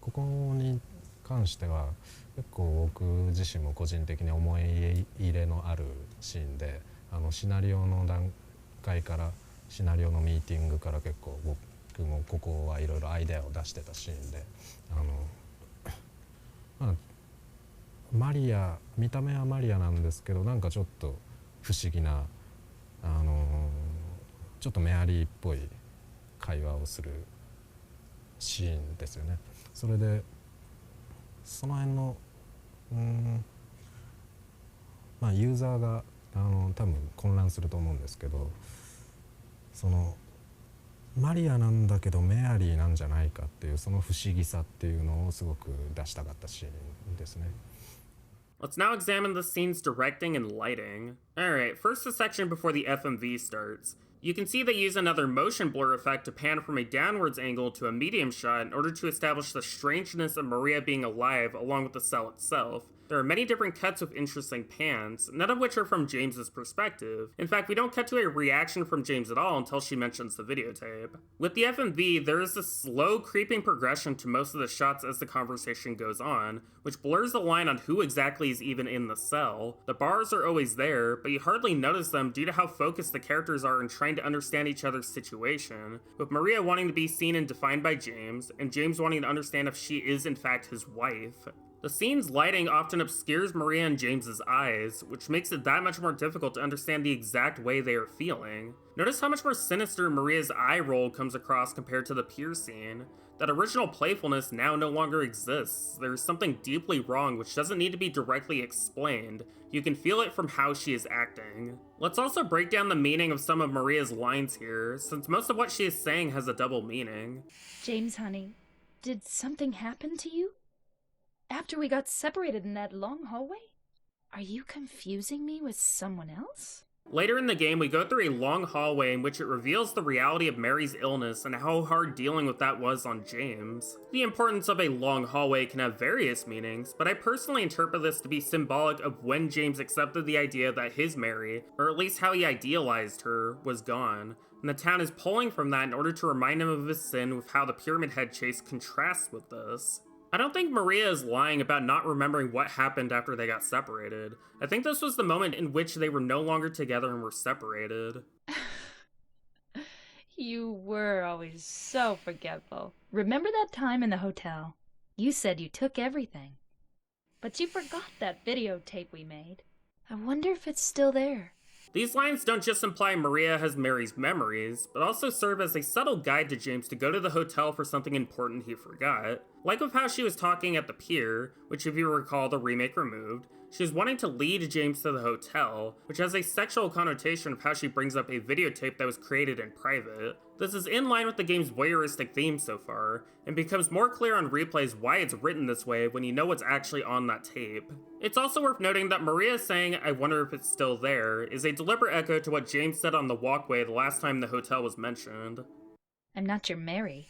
[SPEAKER 20] ここに関しては結構僕自身も個人的に思い入れのあるシーンで、シナリオの段階からシナリオのミーティングから結構僕もここはいろいろアイデアを出してたシーンで、マリア、見た目はマリアなんですけど、なんかちょっと不思議な、ちょっとメアリーっぽい会話をするシーンですよね。それでその辺のまあユーザーが多分混乱すると思うんですけど、そのマリアなんだけどメアリーなんじゃないかっていうその不思議さっていうのをすごく出したかったシーンですね。
[SPEAKER 2] Let's now examine the scene's directing and lighting. Alright, first the section before the FMV starts. You can see they use another motion blur effect to pan from a downwards angle to a medium shot in order to establish the strangeness of Maria being alive along with the cell itself. There are many different cuts with interesting pans, none of which are from James's perspective. In fact, we don't cut to a reaction from James at all until she mentions the videotape. With the FMV, there is this slow creeping progression to most of the shots as the conversation goes on, which blurs the line on who exactly is even in the cell. The bars are always there, but you hardly notice them due to how focused the characters are in trying to understand each other's situation, with Maria wanting to be seen and defined by James, and James wanting to understand if she is in fact his wife. The scene's lighting often obscures Maria and James's eyes, which makes it that much more difficult to understand the exact way they are feeling. Notice how much more sinister Maria's eye roll comes across compared to the pier scene. That original playfulness now no longer exists. There is something deeply wrong which doesn't need to be directly explained. You can feel it from how she is acting. Let's also break down the meaning of some of Maria's lines here, since most of what she is saying has a double meaning.
[SPEAKER 1] James, honey, did something happen to you? After we got separated in that long hallway? Are you confusing me with someone else?
[SPEAKER 2] Later in the game, we go through a long hallway in which it reveals the reality of Mary's illness and how hard dealing with that was on James. The importance of a long hallway can have various meanings, but I personally interpret this to be symbolic of when James accepted the idea that his Mary, or at least how he idealized her, was gone, and the town is pulling from that in order to remind him of his sin with how the Pyramid Head chase contrasts with this. I don't think Maria is lying about not remembering what happened after they got separated. I think this was the moment in which they were no longer together and were separated.
[SPEAKER 1] You were always so forgetful. Remember that time in the hotel? You said you took everything. But you forgot that videotape we made. I wonder if it's still there.
[SPEAKER 2] These lines don't just imply Maria has Mary's memories, but also serve as a subtle guide to James to go to the hotel for something important he forgot. Like with how she was talking at the pier, which if you recall the remake removed, she was wanting to lead James to the hotel, which has a sexual connotation of how she brings up a videotape that was created in private. This is in line with the game's voyeuristic theme so far, and becomes more clear on replays why it's written this way when you know what's actually on that tape. It's also worth noting that Maria saying, "I wonder if it's still there," is a deliberate echo to what James said on the walkway the last time the hotel was mentioned.
[SPEAKER 1] I'm not your Mary.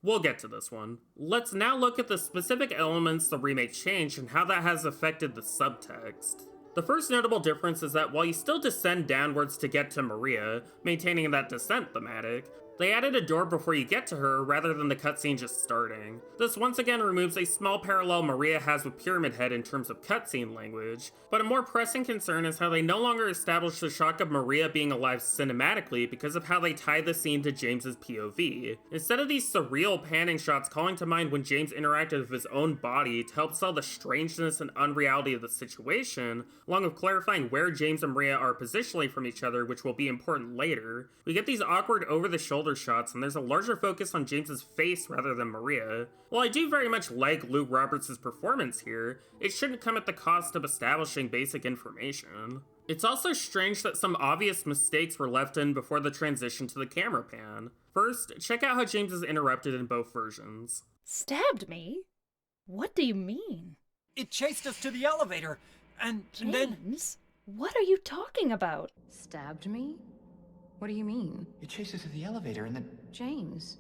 [SPEAKER 2] We'll get to this one. Let's now look at the specific elements the remake changed and how that has affected the subtext. The first notable difference is that while you still descend downwards to get to Maria, maintaining that descent thematic, they added a door before you get to her rather than the cutscene just starting. This once again removes a small parallel Maria has with Pyramid Head in terms of cutscene language, but a more pressing concern is how they no longer establish the shock of Maria being alive cinematically because of how they tie the scene to James's POV. Instead of these surreal panning shots calling to mind when James interacted with his own body to help sell the strangeness and unreality of the situation, along with clarifying where James and Maria are positionally from each other, which will be important later, we get these awkward over-the-shoulder shots, and there's a larger focus on James's face rather than Maria. While I do very much like Luke Roberts' performance here, it shouldn't come at the cost of establishing basic information. It's also strange that some obvious mistakes were left in before the transition to the camera pan. First, check out how James is interrupted in both versions.
[SPEAKER 1] Stabbed me? What do you mean?
[SPEAKER 9] It chased us to the elevator, and then...
[SPEAKER 1] James? What are you talking about?
[SPEAKER 10] Stabbed me? What do you mean?
[SPEAKER 12] It chased us to the elevator and then...
[SPEAKER 10] James,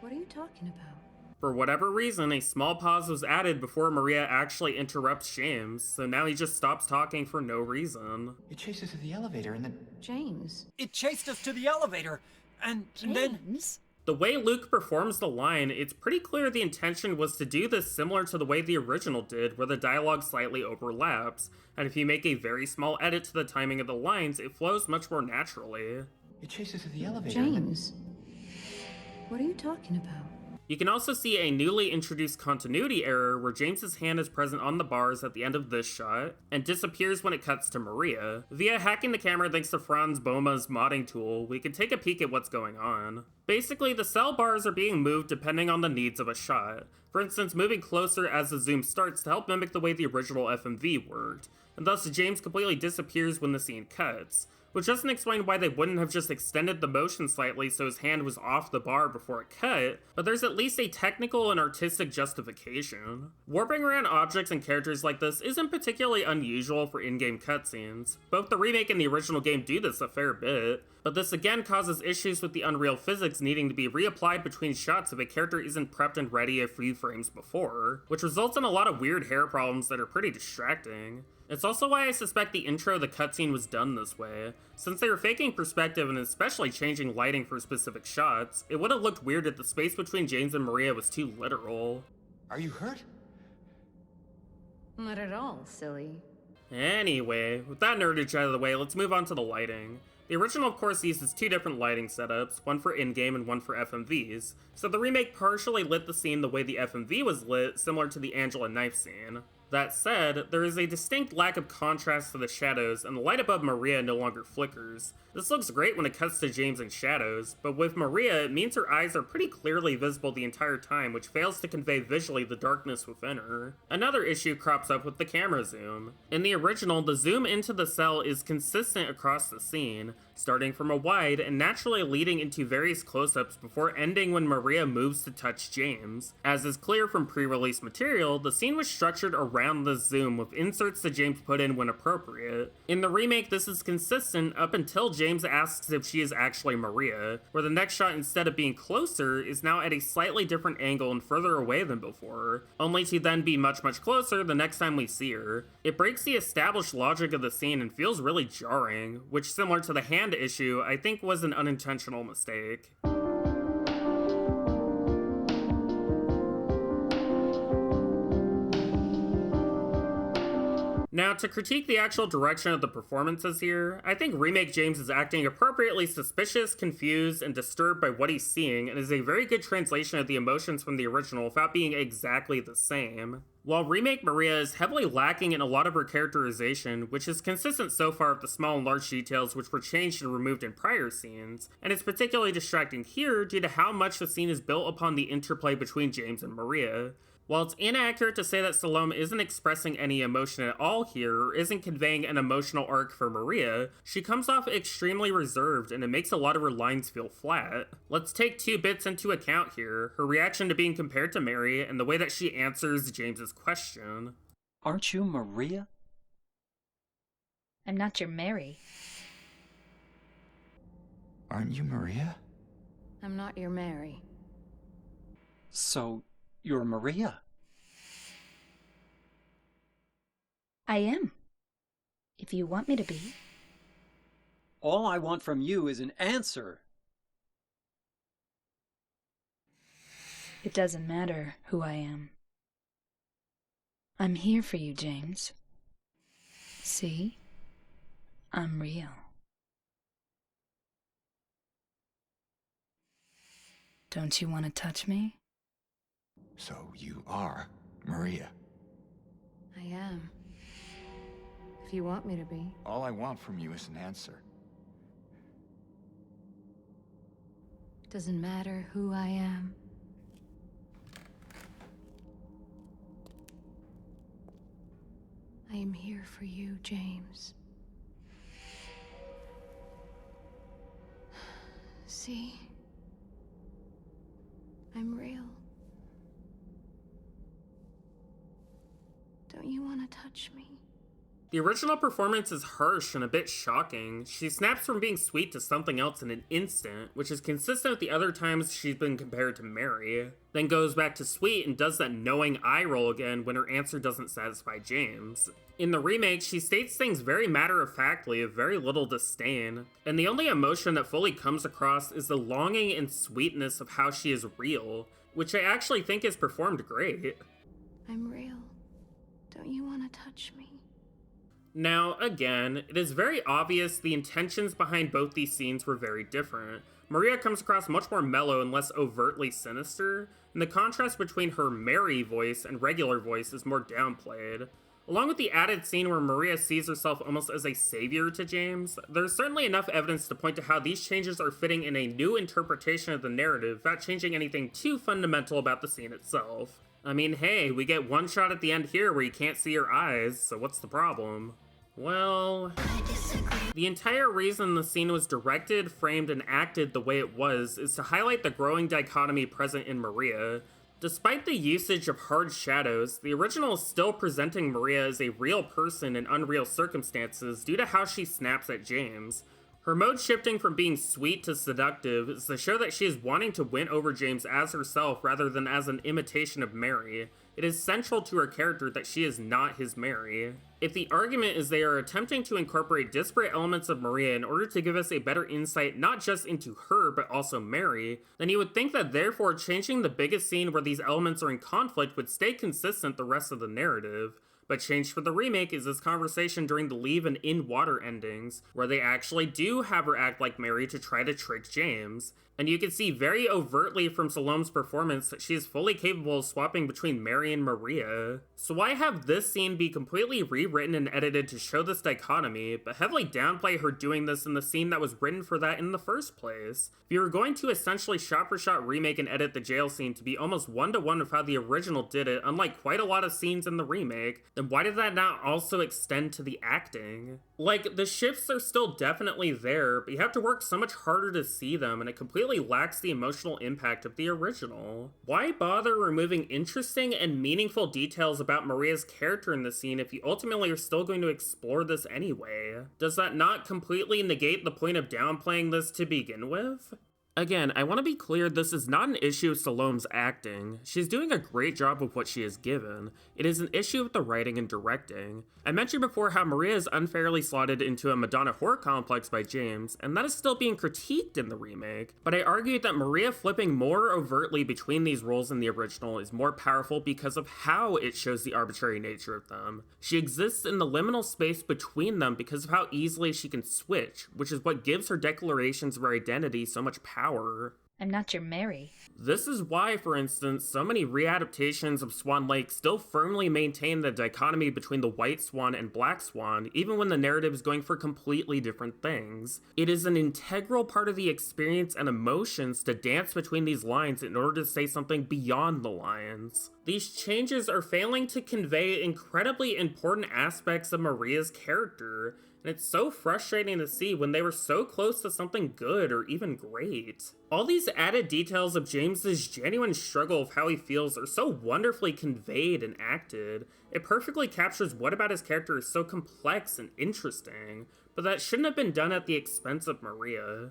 [SPEAKER 10] what are you talking about?
[SPEAKER 2] For whatever reason, a small pause was added before Maria actually interrupts James, so now he just stops talking for no reason.
[SPEAKER 12] It chased us to the elevator and then...
[SPEAKER 10] James.
[SPEAKER 9] It chased us to the elevator, and then...
[SPEAKER 1] James?
[SPEAKER 2] The way Luke performs the line, it's pretty clear the intention was to do this similar to the way the original did, where the dialogue slightly overlaps, and if you make a very small edit to the timing of the lines, it flows much more naturally.
[SPEAKER 12] It chased us to the elevator.
[SPEAKER 10] James, what are you talking about?
[SPEAKER 2] You can also see a newly introduced continuity error where James's hand is present on the bars at the end of this shot, and disappears when it cuts to Maria. Via hacking the camera thanks to Franz Bohma's modding tool, we can take a peek at what's going on. Basically, the cell bars are being moved depending on the needs of a shot. For instance, moving closer as the zoom starts to help mimic the way the original FMV worked, and thus James completely disappears when the scene cuts, which doesn't explain why they wouldn't have just extended the motion slightly so his hand was off the bar before it cut, but there's at least a technical and artistic justification. Warping around objects and characters like this isn't particularly unusual for in-game cutscenes. Both the remake and the original game do this a fair bit, but this again causes issues with the Unreal physics needing to be reapplied between shots if a character isn't prepped and ready a few frames before, which results in a lot of weird hair problems that are pretty distracting. It's also why I suspect the intro of the cutscene was done this way. Since they were faking perspective and especially changing lighting for specific shots, it would have looked weird if the space between James and Maria was too literal.
[SPEAKER 12] Are you hurt?
[SPEAKER 14] Not at all, silly.
[SPEAKER 2] Anyway, with that nerdage out of the way, let's move on to the lighting. The original, of course, uses two different lighting setups, one for in-game and one for FMVs, so the remake partially lit the scene the way the FMV was lit, similar to the Angela knife scene. That said, there is a distinct lack of contrast to the shadows, and the light above Maria no longer flickers. This looks great when it cuts to James in shadows, but with Maria, it means her eyes are pretty clearly visible the entire time, which fails to convey visually the darkness within her. Another issue crops up with the camera zoom. In the original, the zoom into the cell is consistent across the scene, starting from a wide and naturally leading into various close-ups before ending when Maria moves to touch James. As is clear from pre-release material, the scene was structured around the zoom with inserts that James put in when appropriate. In the remake, this is consistent up until James asks if she is actually Maria, where the next shot, instead of being closer, is now at a slightly different angle and further away than before, only to then be much closer the next time we see her. It breaks the established logic of the scene and feels really jarring, which, similar to the hand issue, I think was an unintentional mistake. Now, to critique the actual direction of the performances here, I think Remake James is acting appropriately suspicious, confused, and disturbed by what he's seeing, and is a very good translation of the emotions from the original without being exactly the same. While Remake Maria is heavily lacking in a lot of her characterization, which is consistent so far with the small and large details which were changed and removed in prior scenes, and it's particularly distracting here due to how much the scene is built upon the interplay between James and Maria. While it's inaccurate to say that Salome isn't expressing any emotion at all here, or isn't conveying an emotional arc for Maria, she comes off extremely reserved and it makes a lot of her lines feel flat. Let's take two bits into account here, her reaction to being compared to Mary and the way that she answers James's question.
[SPEAKER 9] Aren't you Maria?
[SPEAKER 1] I'm not your Mary.
[SPEAKER 12] Aren't you Maria?
[SPEAKER 14] I'm not your Mary.
[SPEAKER 9] So, you're Maria?
[SPEAKER 1] I am. If you want me to be.
[SPEAKER 9] All I want from you is an answer.
[SPEAKER 1] It doesn't matter who I am. I'm here for you, James. See? I'm real. Don't you want to touch me?
[SPEAKER 12] So you are Maria.
[SPEAKER 14] I am. If you want me to be.
[SPEAKER 12] All I want from you is an answer.
[SPEAKER 14] Doesn't matter who I am. I am here for you, James. See? I'm real. Don't you want to touch me?
[SPEAKER 2] The original performance is harsh and a bit shocking. She snaps from being sweet to something else in an instant, which is consistent with the other times she's been compared to Mary, then goes back to sweet and does that knowing eye roll again when her answer doesn't satisfy James. In the remake, she states things very matter-of-factly with very little disdain, and the only emotion that fully comes across is the longing and sweetness of how she is real, which I actually think is performed great.
[SPEAKER 14] I'm real. Don't you want to touch me?
[SPEAKER 2] Now, again, it is very obvious the intentions behind both these scenes were very different. Maria comes across much more mellow and less overtly sinister, and the contrast between her Mary voice and regular voice is more downplayed. Along with the added scene where Maria sees herself almost as a savior to James, there's certainly enough evidence to point to how these changes are fitting in a new interpretation of the narrative without changing anything too fundamental about the scene itself. I mean, hey, we get one shot at the end here where you can't see her eyes, so what's the problem? Well, the entire reason the scene was directed, framed, and acted the way it was is to highlight the growing dichotomy present in Maria. Despite the usage of hard shadows, the original is still presenting Maria as a real person in unreal circumstances due to how she snaps at James. Her mode shifting from being sweet to seductive is to show that she is wanting to win over James as herself rather than as an imitation of Mary. It is central to her character that she is not his Mary. If the argument is they are attempting to incorporate disparate elements of Maria in order to give us a better insight not just into her but also Mary, then you would think that therefore changing the biggest scene where these elements are in conflict would stay consistent the rest of the narrative. But changed for the remake is this conversation during the leave and in water endings, where they actually do have her act like Mary to try to trick James. And you can see very overtly from Salome's performance that she is fully capable of swapping between Mary and Maria. So why have this scene be completely rewritten and edited to show this dichotomy, but heavily downplay her doing this in the scene that was written for that in the first place? If you were going to essentially shot-for-shot remake and edit the jail scene to be almost one-to-one with how the original did it, unlike quite a lot of scenes in the remake, then why did that not also extend to the acting? Like, the shifts are still definitely there, but you have to work so much harder to see them, and it completely lacks the emotional impact of the original. Why bother removing interesting and meaningful details about Maria's character in the scene if you ultimately are still going to explore this anyway? Does that not completely negate the point of downplaying this to begin with? Again, I want to be clear, this is not an issue with Salome's acting. She's doing a great job with what she is given. It is an issue with the writing and directing. I mentioned before how Maria is unfairly slotted into a Madonna horror complex by James, and that is still being critiqued in the remake, but I argued that Maria flipping more overtly between these roles in the original is more powerful because of how it shows the arbitrary nature of them. She exists in the liminal space between them because of how easily she can switch, which is what gives her declarations of her identity so much power.
[SPEAKER 1] I'm not your Mary.
[SPEAKER 2] This is why, for instance, so many readaptations of Swan Lake still firmly maintain the dichotomy between the White Swan and Black Swan, even when the narrative is going for completely different things. It is an integral part of the experience and emotions to dance between these lines in order to say something beyond the lines. These changes are failing to convey incredibly important aspects of Maria's character, and it's so frustrating to see when they were so close to something good or even great. All these added details of James's genuine struggle of how he feels are so wonderfully conveyed and acted. It perfectly captures what about his character is so complex and interesting, but that shouldn't have been done at the expense of Maria.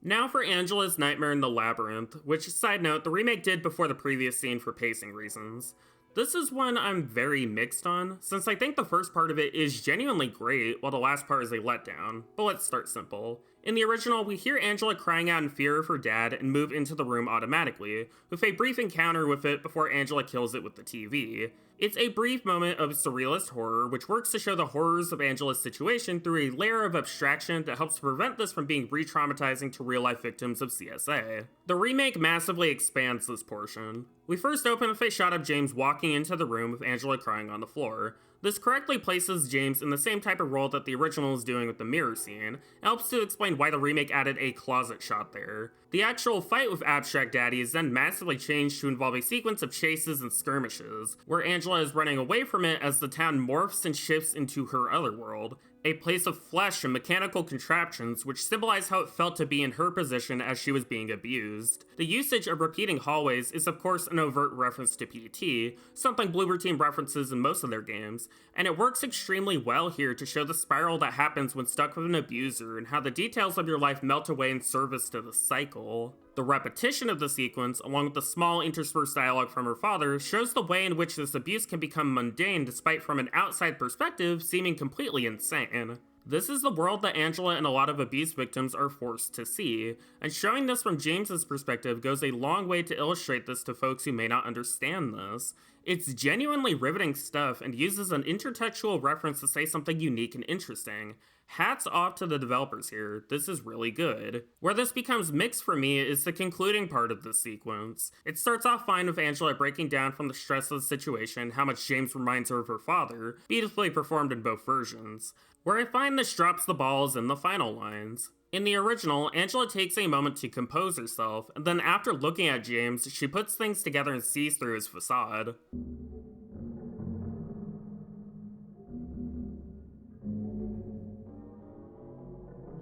[SPEAKER 2] Now for Angela's Nightmare in the Labyrinth, which, side note, the remake did before the previous scene for pacing reasons. This is one I'm very mixed on, since I think the first part of it is genuinely great, while the last part is a letdown. But let's start simple. In the original, we hear Angela crying out in fear of her dad and move into the room automatically, with a brief encounter with it before Angela kills it with the TV. It's a brief moment of surrealist horror, which works to show the horrors of Angela's situation through a layer of abstraction that helps to prevent this from being re-traumatizing to real-life victims of CSA. The remake massively expands this portion. We first open with a shot of James walking into the room with Angela crying on the floor. This correctly places James in the same type of role that the original is doing with the mirror scene, and helps to explain why the remake added a closet shot there. The actual fight with Abstract Daddy is then massively changed to involve a sequence of chases and skirmishes, where Angela is running away from it as the town morphs and shifts into her other world, a place of flesh and mechanical contraptions which symbolize how it felt to be in her position as she was being abused. The usage of repeating hallways is of course an overt reference to PT, something Bloober Team references in most of their games, and it works extremely well here to show the spiral that happens when stuck with an abuser and how the details of your life melt away in service to the cycle. The repetition of the sequence, along with the small interspersed dialogue from her father, shows the way in which this abuse can become mundane despite from an outside perspective seeming completely insane. This is the world that Angela and a lot of abuse victims are forced to see, and showing this from James's perspective goes a long way to illustrate this to folks who may not understand this. It's genuinely riveting stuff and uses an intertextual reference to say something unique and interesting. Hats off to the developers here, this is really good. Where this becomes mixed for me is the concluding part of this sequence. It starts off fine with Angela breaking down from the stress of the situation, how much James reminds her of her father, beautifully performed in both versions. Where I find this drops the ball is in the final lines. In the original, Angela takes a moment to compose herself, and then after looking at James, she puts things together and sees through his facade.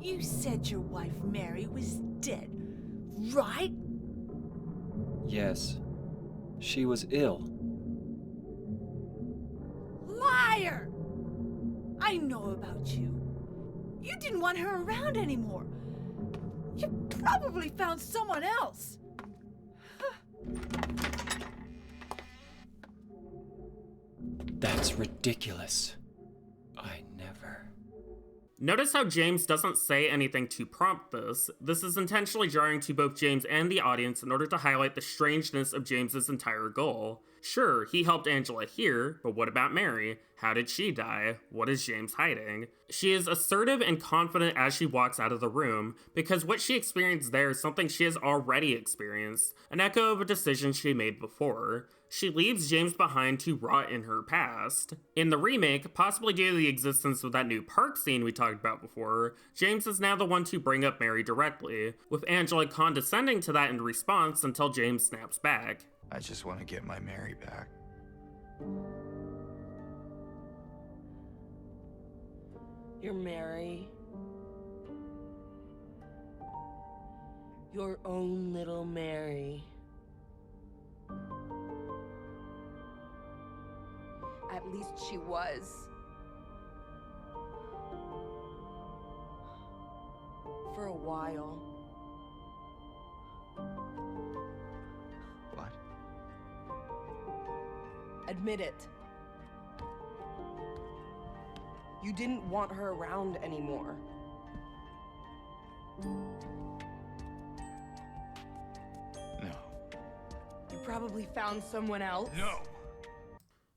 [SPEAKER 6] You said your wife Mary was dead, right?
[SPEAKER 9] Yes. She was ill.
[SPEAKER 6] Liar! I know about you. You didn't want her around anymore. You probably found someone else.
[SPEAKER 9] That's ridiculous. I never...
[SPEAKER 2] Notice how James doesn't say anything to prompt this. This is intentionally jarring to both James and the audience in order to highlight the strangeness of James's entire goal. Sure, he helped Angela here, but what about Mary? How did she die? What is James hiding? She is assertive and confident as she walks out of the room, because what she experienced there is something she has already experienced, an echo of a decision she made before. She leaves James behind to rot in her past. In the remake, possibly due to the existence of that new park scene we talked about before, James is now the one to bring up Mary directly, with Angela condescending to that in response until James snaps back.
[SPEAKER 12] I just want to get my Mary back.
[SPEAKER 21] Your Mary. Your own little Mary.
[SPEAKER 10] At least she was.
[SPEAKER 21] For a while.
[SPEAKER 12] What?
[SPEAKER 21] Admit it. You didn't want her around anymore.
[SPEAKER 12] No.
[SPEAKER 21] You probably found someone else.
[SPEAKER 7] No.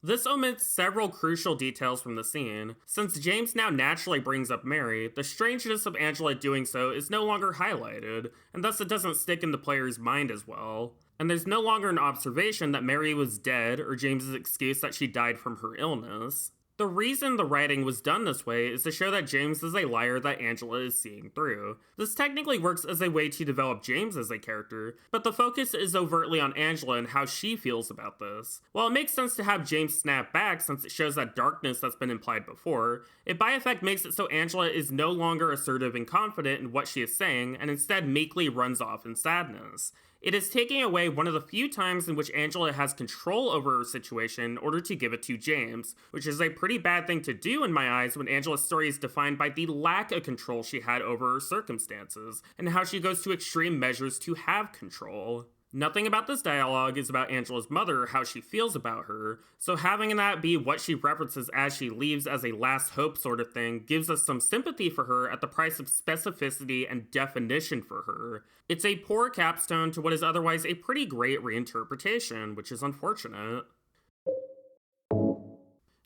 [SPEAKER 2] This omits several crucial details from the scene. Since James now naturally brings up Mary, the strangeness of Angela doing so is no longer highlighted, and thus it doesn't stick in the player's mind as well. And there's no longer an observation that Mary was dead or James's excuse that she died from her illness. The reason the writing was done this way is to show that James is a liar that Angela is seeing through. This technically works as a way to develop James as a character, but the focus is overtly on Angela and how she feels about this. While it makes sense to have James snap back since it shows that darkness that's been implied before, it by effect makes it so Angela is no longer assertive and confident in what she is saying and instead meekly runs off in sadness. It is taking away one of the few times in which Angela has control over her situation in order to give it to James, which is a pretty bad thing to do in my eyes when Angela's story is defined by the lack of control she had over her circumstances, and how she goes to extreme measures to have control. Nothing about this dialogue is about Angela's mother or how she feels about her, so having that be what she references as she leaves as a last hope sort of thing gives us some sympathy for her at the price of specificity and definition for her. It's a poor capstone to what is otherwise a pretty great reinterpretation, which is unfortunate.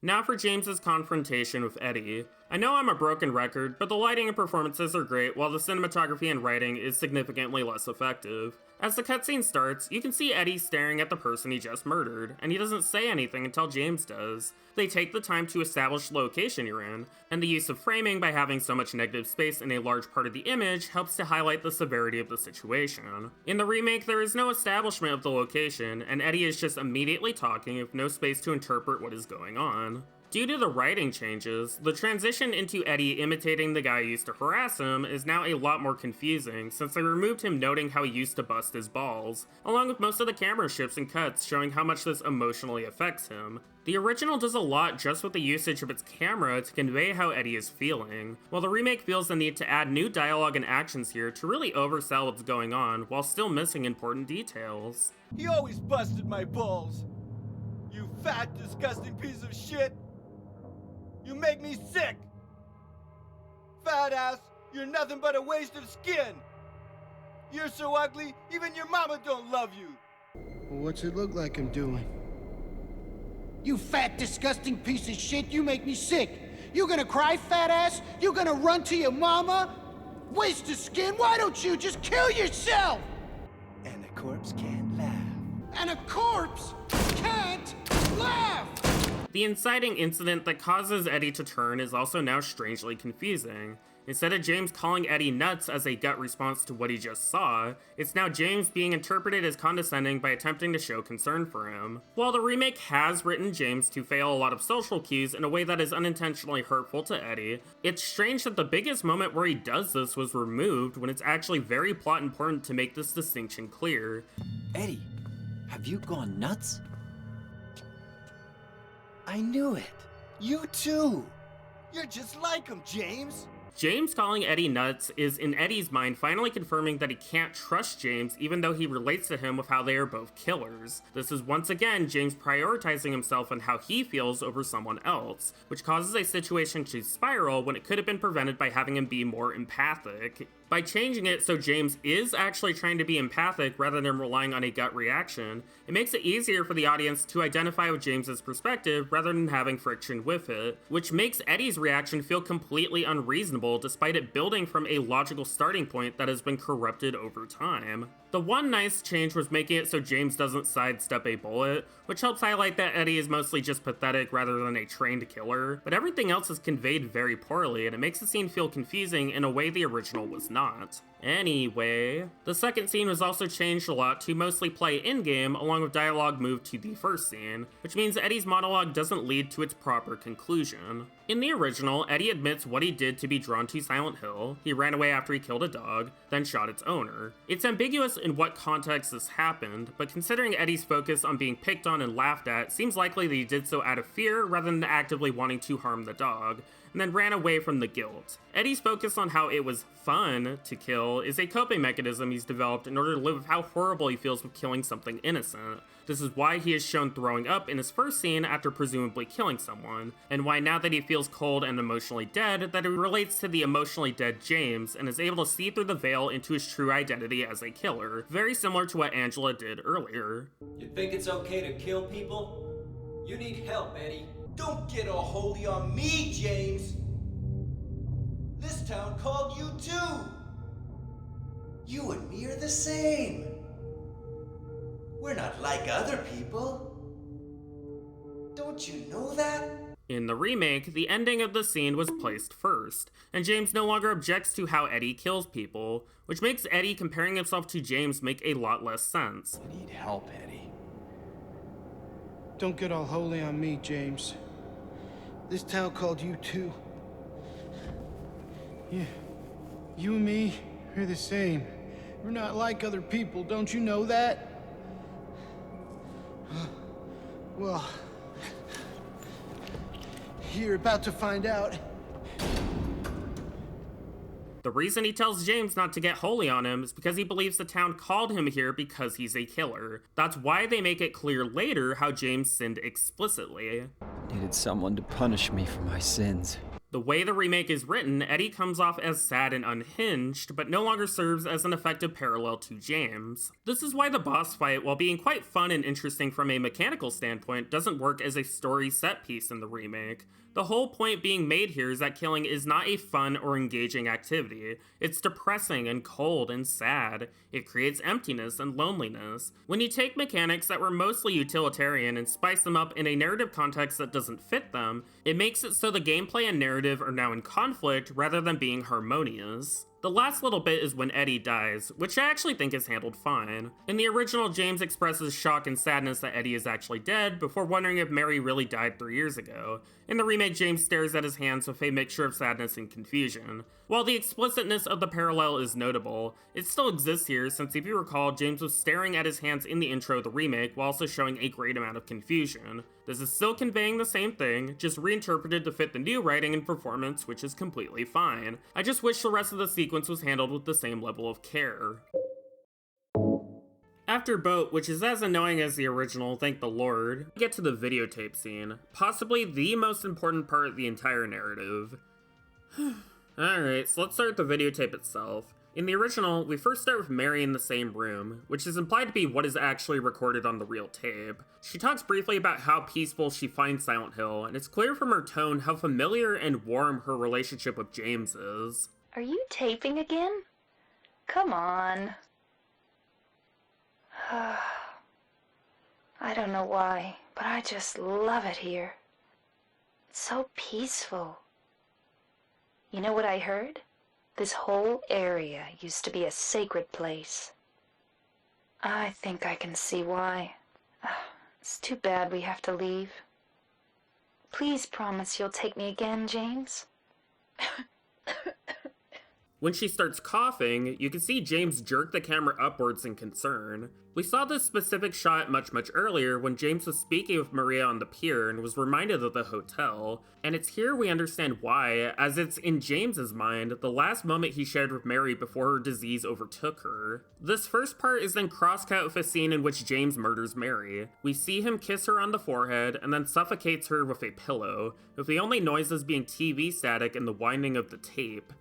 [SPEAKER 2] Now for James's confrontation with Eddie. I know I'm a broken record, but the lighting and performances are great while the cinematography and writing is significantly less effective. As the cutscene starts, you can see Eddie staring at the person he just murdered, and he doesn't say anything until James does. They take the time to establish the location you're in, and the use of framing by having so much negative space in a large part of the image helps to highlight the severity of the situation. In the remake, there is no establishment of the location, and Eddie is just immediately talking with no space to interpret what is going on. Due to the writing changes, the transition into Eddie imitating the guy who used to harass him is now a lot more confusing since they removed him noting how he used to bust his balls, along with most of the camera shifts and cuts showing how much this emotionally affects him. The original does a lot just with the usage of its camera to convey how Eddie is feeling, while the remake feels the need to add new dialogue and actions here to really oversell what's going on while still missing important details.
[SPEAKER 16] He always busted my balls. You fat, disgusting piece of shit. You make me sick! Fat ass, you're nothing but a waste of skin! You're so ugly, even your mama don't love you!
[SPEAKER 17] Well, what's it look like I'm doing? You fat, disgusting piece of shit, you make me sick. You gonna cry, fat ass? You gonna run to your mama? Waste of skin, why don't you just kill yourself?
[SPEAKER 16] And a corpse can't laugh.
[SPEAKER 17] And a corpse can't laugh!
[SPEAKER 2] The inciting incident that causes Eddie to turn is also now strangely confusing. Instead of James calling Eddie nuts as a gut response to what he just saw, it's now James being interpreted as condescending by attempting to show concern for him. While the remake has written James to fail a lot of social cues in a way that is unintentionally hurtful to Eddie, it's strange that the biggest moment where he does this was removed when it's actually very plot important to make this distinction clear.
[SPEAKER 9] Eddie, have you gone nuts? I knew it.
[SPEAKER 16] You too. You're just like him, James.
[SPEAKER 2] James calling Eddie nuts is, in Eddie's mind, finally confirming that he can't trust James even though he relates to him with how they are both killers. This is once again James prioritizing himself and how he feels over someone else, which causes a situation to spiral when it could have been prevented by having him be more empathic. By changing it so James is actually trying to be empathic rather than relying on a gut reaction, it makes it easier for the audience to identify with James's perspective rather than having friction with it, which makes Eddie's reaction feel completely unreasonable despite it building from a logical starting point that has been corrupted over time. The one nice change was making it so James doesn't sidestep a bullet, which helps highlight that Eddie is mostly just pathetic rather than a trained killer, but everything else is conveyed very poorly and it makes the scene feel confusing in a way the original was not. Anyway, the second scene was also changed a lot to mostly play in-game along with dialogue moved to the first scene, which means Eddie's monologue doesn't lead to its proper conclusion. In the original, Eddie admits what he did to be drawn to Silent Hill. He ran away after he killed a dog, then shot its owner. It's ambiguous in what context this happened, but considering Eddie's focus on being picked on and laughed at, seems likely that he did so out of fear rather than actively wanting to harm the dog, and then ran away from the guilt. Eddie's focus on how it was fun to kill is a coping mechanism he's developed in order to live with how horrible he feels with killing something innocent. This is why he is shown throwing up in his first scene after presumably killing someone, and why now that he feels cold and emotionally dead, that he relates to the emotionally dead James and is able to see through the veil into his true identity as a killer, very similar to what Angela did earlier.
[SPEAKER 9] You think it's okay to kill people? You need help, Eddie.
[SPEAKER 16] Don't get all holy on me, James. This town called you too. You and me are the same. We're not like other people. Don't you know that?
[SPEAKER 2] In the remake, the ending of the scene was placed first, and James no longer objects to how Eddie kills people, which makes Eddie comparing himself to James make a lot less sense.
[SPEAKER 12] I need help, Eddie.
[SPEAKER 17] Don't get all holy on me, James. This town called you too. Yeah, you and me are the same. We're not like other people, don't you know that? Well, you're about to find out.
[SPEAKER 2] The reason he tells James not to get holy on him is because he believes the town called him here because he's a killer. That's why they make it clear later how James sinned explicitly.
[SPEAKER 9] Needed someone to punish me for my sins.
[SPEAKER 2] The way the remake is written, Eddie comes off as sad and unhinged, but no longer serves as an effective parallel to James. This is why the boss fight, while being quite fun and interesting from a mechanical standpoint, doesn't work as a story set piece in the remake. The whole point being made here is that killing is not a fun or engaging activity. It's depressing and cold and sad. It creates emptiness and loneliness. When you take mechanics that were mostly utilitarian and spice them up in a narrative context that doesn't fit them, it makes it so the gameplay and narrative are now in conflict rather than being harmonious. The last little bit is when Eddie dies, which I actually think is handled fine. In the original, James expresses shock and sadness that Eddie is actually dead, before wondering if Mary really died 3 years ago. In the remake, James stares at his hands with a mixture of sadness and confusion. While the explicitness of the parallel is notable, it still exists here since if you recall, James was staring at his hands in the intro of the remake while also showing a great amount of confusion. This is still conveying the same thing, just reinterpreted to fit the new writing and performance, which is completely fine. I just wish the rest of the sequence was handled with the same level of care. After Boat, which is as annoying as the original, thank the Lord, we get to the videotape scene, possibly the most important part of the entire narrative. Alright, so let's start with the videotape itself. In the original, we first start with Mary in the same room, which is implied to be what is actually recorded on the real tape. She talks briefly about how peaceful she finds Silent Hill, and it's clear from her tone how familiar and warm her relationship with James is.
[SPEAKER 1] Are you taping again? Come on. I don't know why, but I just love it here. It's so peaceful. You know what I heard? This whole area used to be a sacred place. I think I can see why. It's too bad we have to leave. Please promise you'll take me again, James.
[SPEAKER 2] When she starts coughing, you can see James jerk the camera upwards in concern. We saw this specific shot much earlier when James was speaking with Maria on the pier and was reminded of the hotel, and it's here we understand why, as it's in James's mind, the last moment he shared with Mary before her disease overtook her. This first part is then cross-cut with a scene in which James murders Mary. We see him kiss her on the forehead and then suffocates her with a pillow, with the only noises being TV static and the winding of the tape.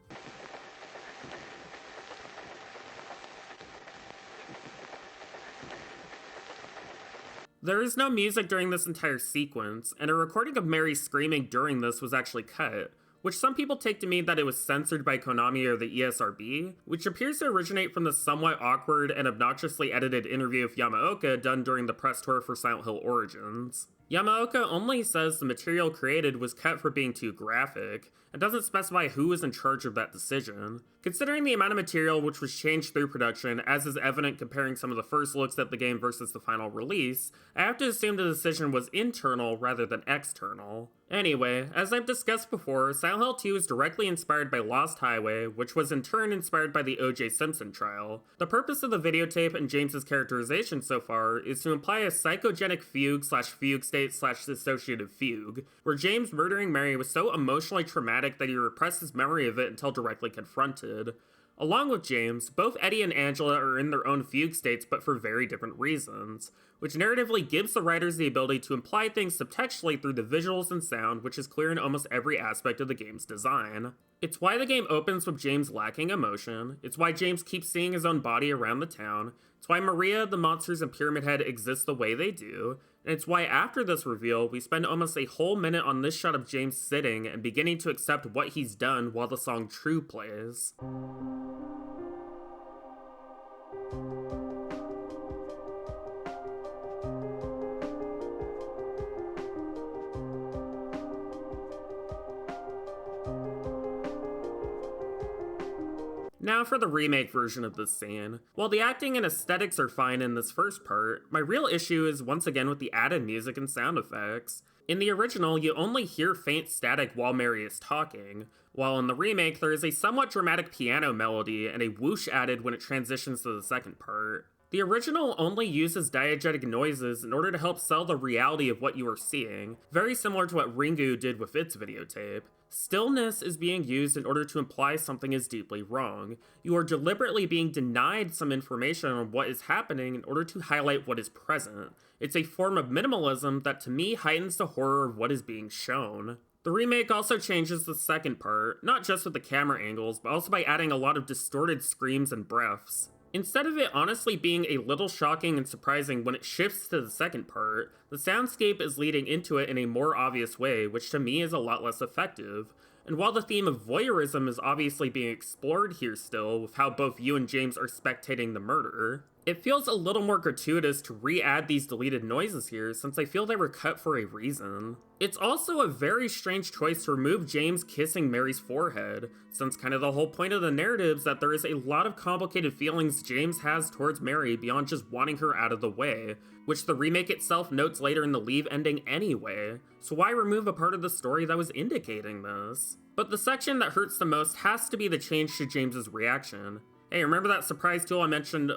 [SPEAKER 2] There is no music during this entire sequence, and a recording of Mary screaming during this was actually cut, which some people take to mean that it was censored by Konami or the ESRB, which appears to originate from the somewhat awkward and obnoxiously edited interview of Yamaoka done during the press tour for Silent Hill Origins. Yamaoka only says the material created was cut for being too graphic, and doesn't specify who was in charge of that decision. Considering the amount of material which was changed through production, as is evident comparing some of the first looks at the game versus the final release, I have to assume the decision was internal rather than external. Anyway, as I've discussed before, Silent Hill 2 is directly inspired by Lost Highway, which was in turn inspired by the O.J. Simpson trial. The purpose of the videotape and James's characterization so far is to imply a psychogenic fugue/fugue state/dissociative fugue, where James murdering Mary was so emotionally traumatic that he repressed his memory of it until directly confronted. Along with James, both Eddie and Angela are in their own fugue states but for very different reasons, which narratively gives the writers the ability to imply things subtextually through the visuals and sound, which is clear in almost every aspect of the game's design. It's why the game opens with James lacking emotion, it's why James keeps seeing his own body around the town, it's why Maria, the monsters, and Pyramid Head exist the way they do, and it's why after this reveal, we spend almost a whole minute on this shot of James sitting and beginning to accept what he's done while the song True plays. Now for the remake version of this scene. While the acting and aesthetics are fine in this first part, my real issue is once again with the added music and sound effects. In the original, you only hear faint static while Mary is talking, while in the remake there is a somewhat dramatic piano melody and a whoosh added when it transitions to the second part. The original only uses diegetic noises in order to help sell the reality of what you are seeing, very similar to what Ringu did with its videotape. Stillness is being used in order to imply something is deeply wrong. You are deliberately being denied some information on what is happening in order to highlight what is present. It's a form of minimalism that to me heightens the horror of what is being shown. The remake also changes the second part, not just with the camera angles, but also by adding a lot of distorted screams and breaths. Instead of it honestly being a little shocking and surprising when it shifts to the second part, the soundscape is leading into it in a more obvious way, which to me is a lot less effective. And while the theme of voyeurism is obviously being explored here still, with how both you and James are spectating the murder, it feels a little more gratuitous to re-add these deleted noises here since I feel they were cut for a reason. It's also a very strange choice to remove James kissing Mary's forehead, since kind of the whole point of the narrative is that there is a lot of complicated feelings James has towards Mary beyond just wanting her out of the way, which the remake itself notes later in the Leave ending anyway, so why remove a part of the story that was indicating this? But the section that hurts the most has to be the change to James's reaction. Hey, remember that surprise tool I mentioned,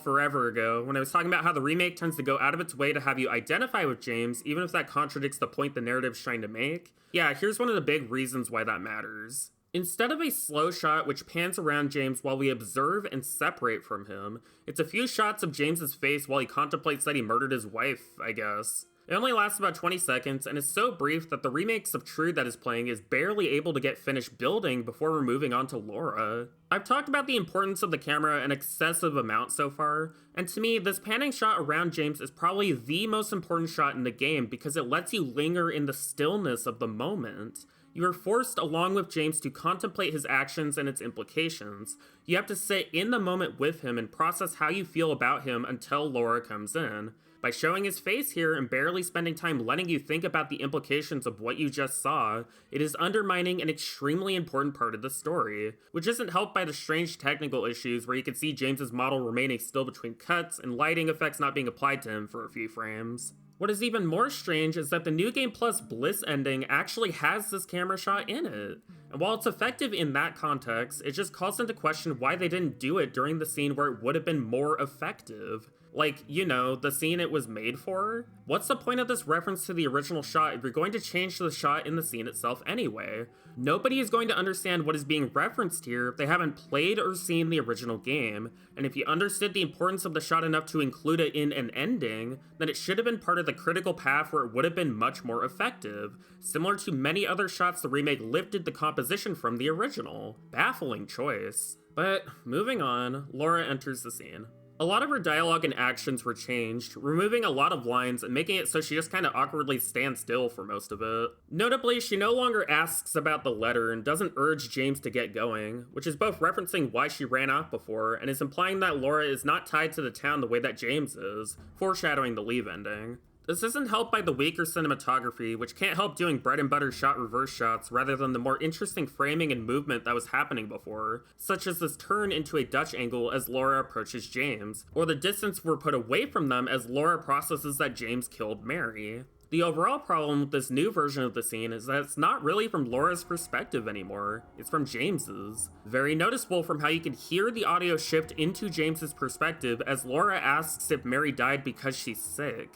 [SPEAKER 2] forever ago, when I was talking about how the remake tends to go out of its way to have you identify with James, even if that contradicts the point the narrative's trying to make? Yeah, here's one of the big reasons why that matters. Instead of a slow shot which pans around James while we observe and separate from him, it's a few shots of James's face while he contemplates that he murdered his wife, I guess. It only lasts about 20 seconds and is so brief that the remakes of True that is playing is barely able to get finished building before we're moving on to Laura. I've talked about the importance of the camera an excessive amount so far, and to me, this panning shot around James is probably the most important shot in the game because it lets you linger in the stillness of the moment. You are forced, along with James, to contemplate his actions and its implications. You have to sit in the moment with him and process how you feel about him until Laura comes in. By showing his face here and barely spending time letting you think about the implications of what you just saw, it is undermining an extremely important part of the story, which isn't helped by the strange technical issues where you can see James's model remaining still between cuts and lighting effects not being applied to him for a few frames. What is even more strange is that the New Game Plus Bliss Ending actually has this camera shot in it. And while it's effective in that context, it just calls into question why they didn't do it during the scene where it would have been more effective. Like, you know, the scene it was made for? What's the point of this reference to the original shot if you're going to change the shot in the scene itself anyway? Nobody is going to understand what is being referenced here if they haven't played or seen the original game, and if you understood the importance of the shot enough to include it in an ending, then it should have been part of the critical path where it would have been much more effective, similar to many other shots the remake lifted the composition from the original. Baffling choice. But moving on, Laura enters the scene. A lot of her dialogue and actions were changed, removing a lot of lines and making it so she just kind of awkwardly stands still for most of it. Notably, she no longer asks about the letter and doesn't urge James to get going, which is both referencing why she ran off before and is implying that Laura is not tied to the town the way that James is, foreshadowing the Leave ending. This isn't helped by the weaker cinematography, which can't help doing bread and butter shot reverse shots rather than the more interesting framing and movement that was happening before, such as this turn into a Dutch angle as Laura approaches James, or the distance we're put away from them as Laura processes that James killed Mary. The overall problem with this new version of the scene is that it's not really from Laura's perspective anymore, it's from James's. Very noticeable from how you can hear the audio shift into James's perspective as Laura asks if Mary died because she's sick.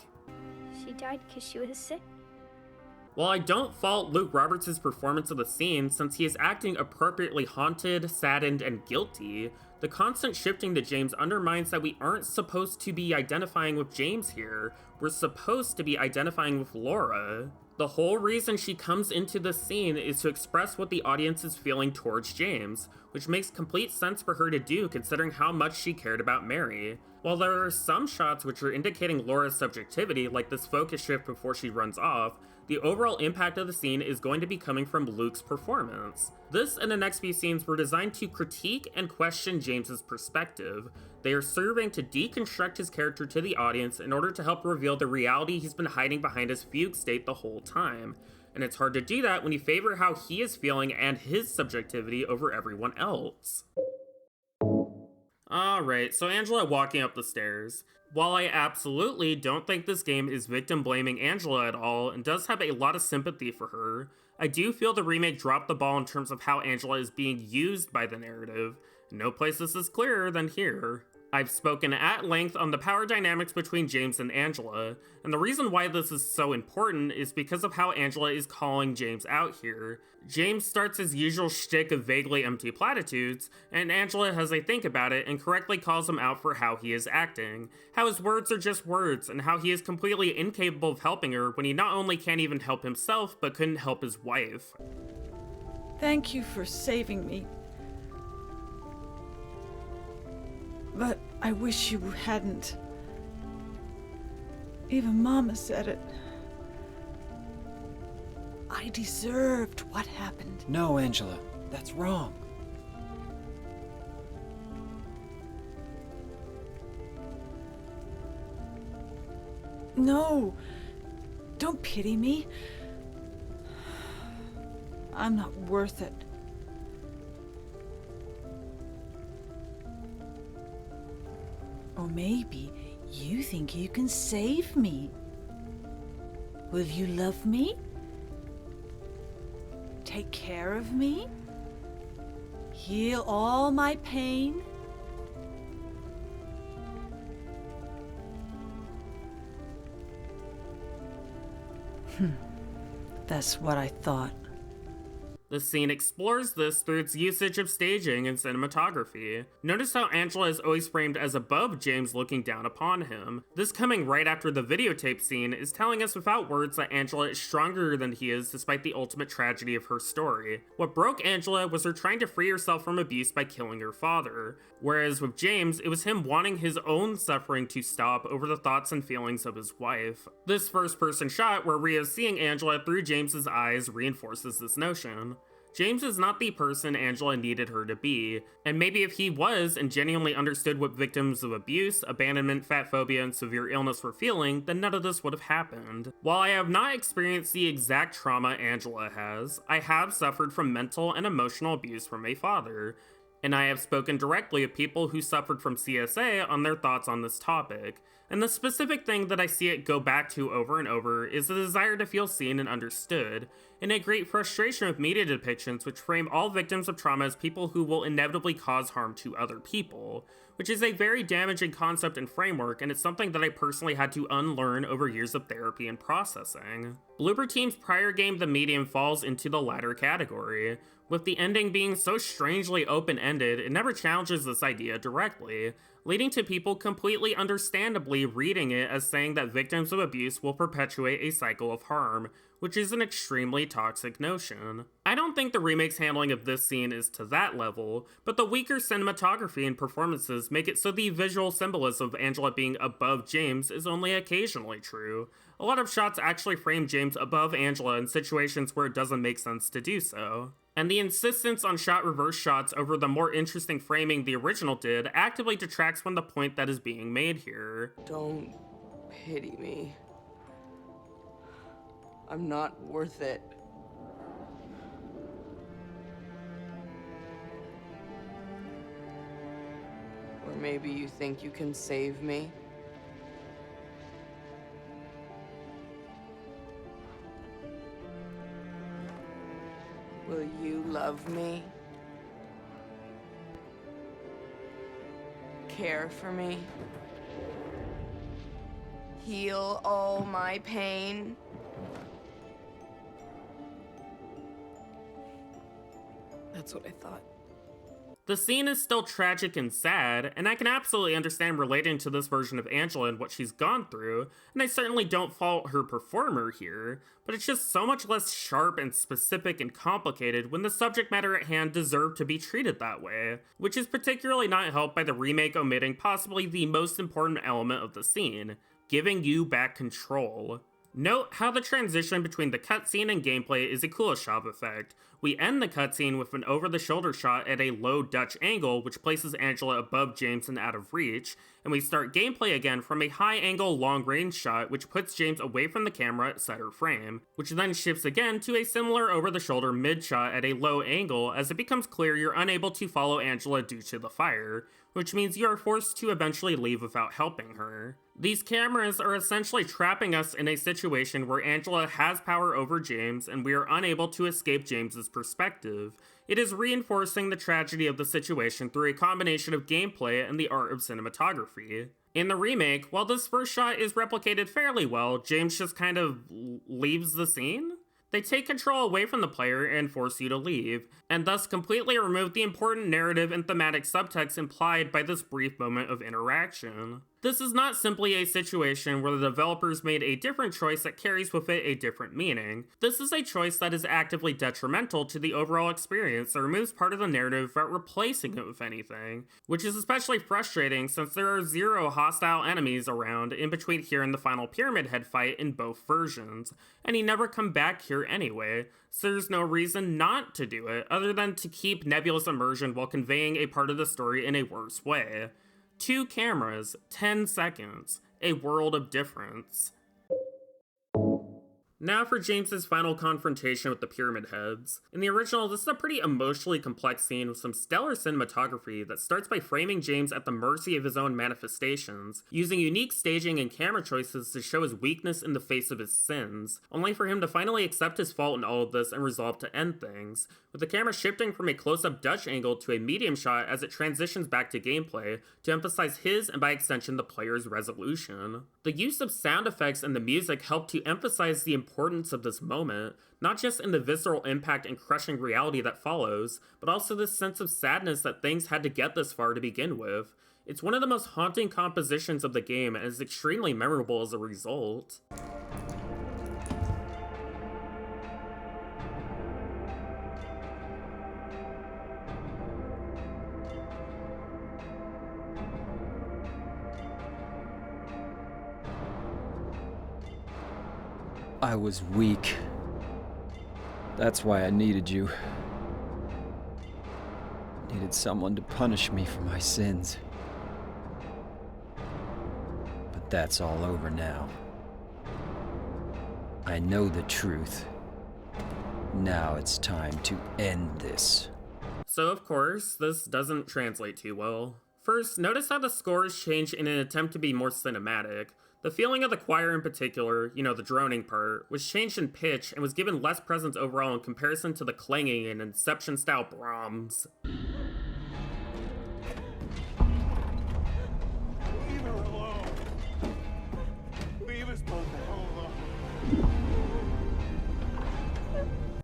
[SPEAKER 15] She died because she was sick.
[SPEAKER 2] While I don't fault Luke Roberts' performance of the scene since he is acting appropriately haunted, saddened, and guilty, the constant shifting to James undermines that we aren't supposed to be identifying with James here, we're supposed to be identifying with Laura. The whole reason she comes into the scene is to express what the audience is feeling towards James, which makes complete sense for her to do considering how much she cared about Mary. While there are some shots which are indicating Laura's subjectivity, like this focus shift before she runs off, the overall impact of the scene is going to be coming from Luke's performance. This and the next few scenes were designed to critique and question James's perspective. They are serving to deconstruct his character to the audience in order to help reveal the reality he's been hiding behind his fugue state the whole time. And it's hard to do that when you favor how he is feeling and his subjectivity over everyone else. Alright, so Angela walking up the stairs. While I absolutely don't think this game is victim blaming Angela at all and does have a lot of sympathy for her, I do feel the remake dropped the ball in terms of how Angela is being used by the narrative. No place this is clearer than here. I've spoken at length on the power dynamics between James and Angela, and the reason why this is so important is because of how Angela is calling James out here. James starts his usual shtick of vaguely empty platitudes, and Angela has a think about it and correctly calls him out for how he is acting, how his words are just words, and how he is completely incapable of helping her when he not only can't even help himself, but couldn't help his wife.
[SPEAKER 6] Thank you for saving me. But I wish you hadn't. Even Mama said it. I deserved what happened.
[SPEAKER 9] No, Angela, that's wrong.
[SPEAKER 6] No, don't pity me. I'm not worth it.
[SPEAKER 8] Or maybe you think you can save me. Will you love me? Take care of me? Heal all my pain? That's what I thought.
[SPEAKER 2] The scene explores this through its usage of staging and cinematography. Notice how Angela is always framed as above James looking down upon him. This coming right after the videotape scene is telling us without words that Angela is stronger than he is despite the ultimate tragedy of her story. What broke Angela was her trying to free herself from abuse by killing her father, whereas with James, it was him wanting his own suffering to stop over the thoughts and feelings of his wife. This first-person shot where Rio's seeing Angela through James's eyes reinforces this notion. James is not the person Angela needed her to be, and maybe if he was and genuinely understood what victims of abuse, abandonment, fat phobia, and severe illness were feeling, then none of this would have happened. While I have not experienced the exact trauma Angela has, I have suffered from mental and emotional abuse from a father, and I have spoken directly with people who suffered from CSA on their thoughts on this topic. And the specific thing that I see it go back to over and over is the desire to feel seen and understood, and a great frustration with media depictions which frame all victims of trauma as people who will inevitably cause harm to other people, which is a very damaging concept and framework, and it's something that I personally had to unlearn over years of therapy and processing. Bloober Team's prior game, The Medium, falls into the latter category. With the ending being so strangely open-ended, it never challenges this idea directly, leading to people completely understandably reading it as saying that victims of abuse will perpetuate a cycle of harm, which is an extremely toxic notion. I don't think the remake's handling of this scene is to that level, but the weaker cinematography and performances make it so the visual symbolism of Angela being above James is only occasionally true. A lot of shots actually frame James above Angela in situations where it doesn't make sense to do so. And the insistence on shot reverse shots over the more interesting framing the original did actively detracts from the point that is being made here.
[SPEAKER 21] Don't pity me. I'm not worth it. Or maybe you think you can save me? Will you love me? Care for me? Heal all my pain? That's what I thought.
[SPEAKER 2] The scene is still tragic and sad, and I can absolutely understand relating to this version of Angela and what she's gone through, and I certainly don't fault her performer here, but it's just so much less sharp and specific and complicated when the subject matter at hand deserved to be treated that way, which is particularly not helped by the remake omitting possibly the most important element of the scene, giving you back control. Note how the transition between the cutscene and gameplay is a Kuleshov effect. We end the cutscene with an over-the-shoulder shot at a low Dutch angle, which places Angela above James and out of reach, and we start gameplay again from a high-angle long-range shot, which puts James away from the camera at center frame, which then shifts again to a similar over-the-shoulder mid-shot at a low angle as it becomes clear you're unable to follow Angela due to the fire, which means you are forced to eventually leave without helping her. These cameras are essentially trapping us in a situation where Angela has power over James and we are unable to escape James's perspective. It is reinforcing the tragedy of the situation through a combination of gameplay and the art of cinematography. In the remake, while this first shot is replicated fairly well, James just kind of leaves the scene. They take control away from the player and force you to leave, and thus completely remove the important narrative and thematic subtext implied by this brief moment of interaction. This is not simply a situation where the developers made a different choice that carries with it a different meaning. This is a choice that is actively detrimental to the overall experience that removes part of the narrative without replacing it with anything, which is especially frustrating since there are 0 hostile enemies around in between here and the final Pyramid Head fight in both versions, and he never come back here anyway, so there's no reason not to do it other than to keep Nebula's immersion while conveying a part of the story in a worse way. 2 cameras, 10 seconds, a world of difference. Now for James's final confrontation with the Pyramid Heads. In the original, this is a pretty emotionally complex scene with some stellar cinematography that starts by framing James at the mercy of his own manifestations, using unique staging and camera choices to show his weakness in the face of his sins, only for him to finally accept his fault in all of this and resolve to end things, with the camera shifting from a close-up Dutch angle to a medium shot as it transitions back to gameplay to emphasize his and by extension the player's resolution. The use of sound effects and the music helped to emphasize the importance of this moment, not just in the visceral impact and crushing reality that follows, but also this sense of sadness that things had to get this far to begin with. It's one of the most haunting compositions of the game and is extremely memorable as a result.
[SPEAKER 3] I was weak. That's why I needed you. Needed someone to punish me for my sins. But that's all over now. I know the truth. Now it's time to end this.
[SPEAKER 2] So of course, this doesn't translate too well. First, notice how the scores change in an attempt to be more cinematic. The feeling of the choir in particular, you know, the droning part, was changed in pitch and was given less presence overall in comparison to the clanging and Inception-style Brahms.
[SPEAKER 16] Leave her alone. Leave us both the hell alone.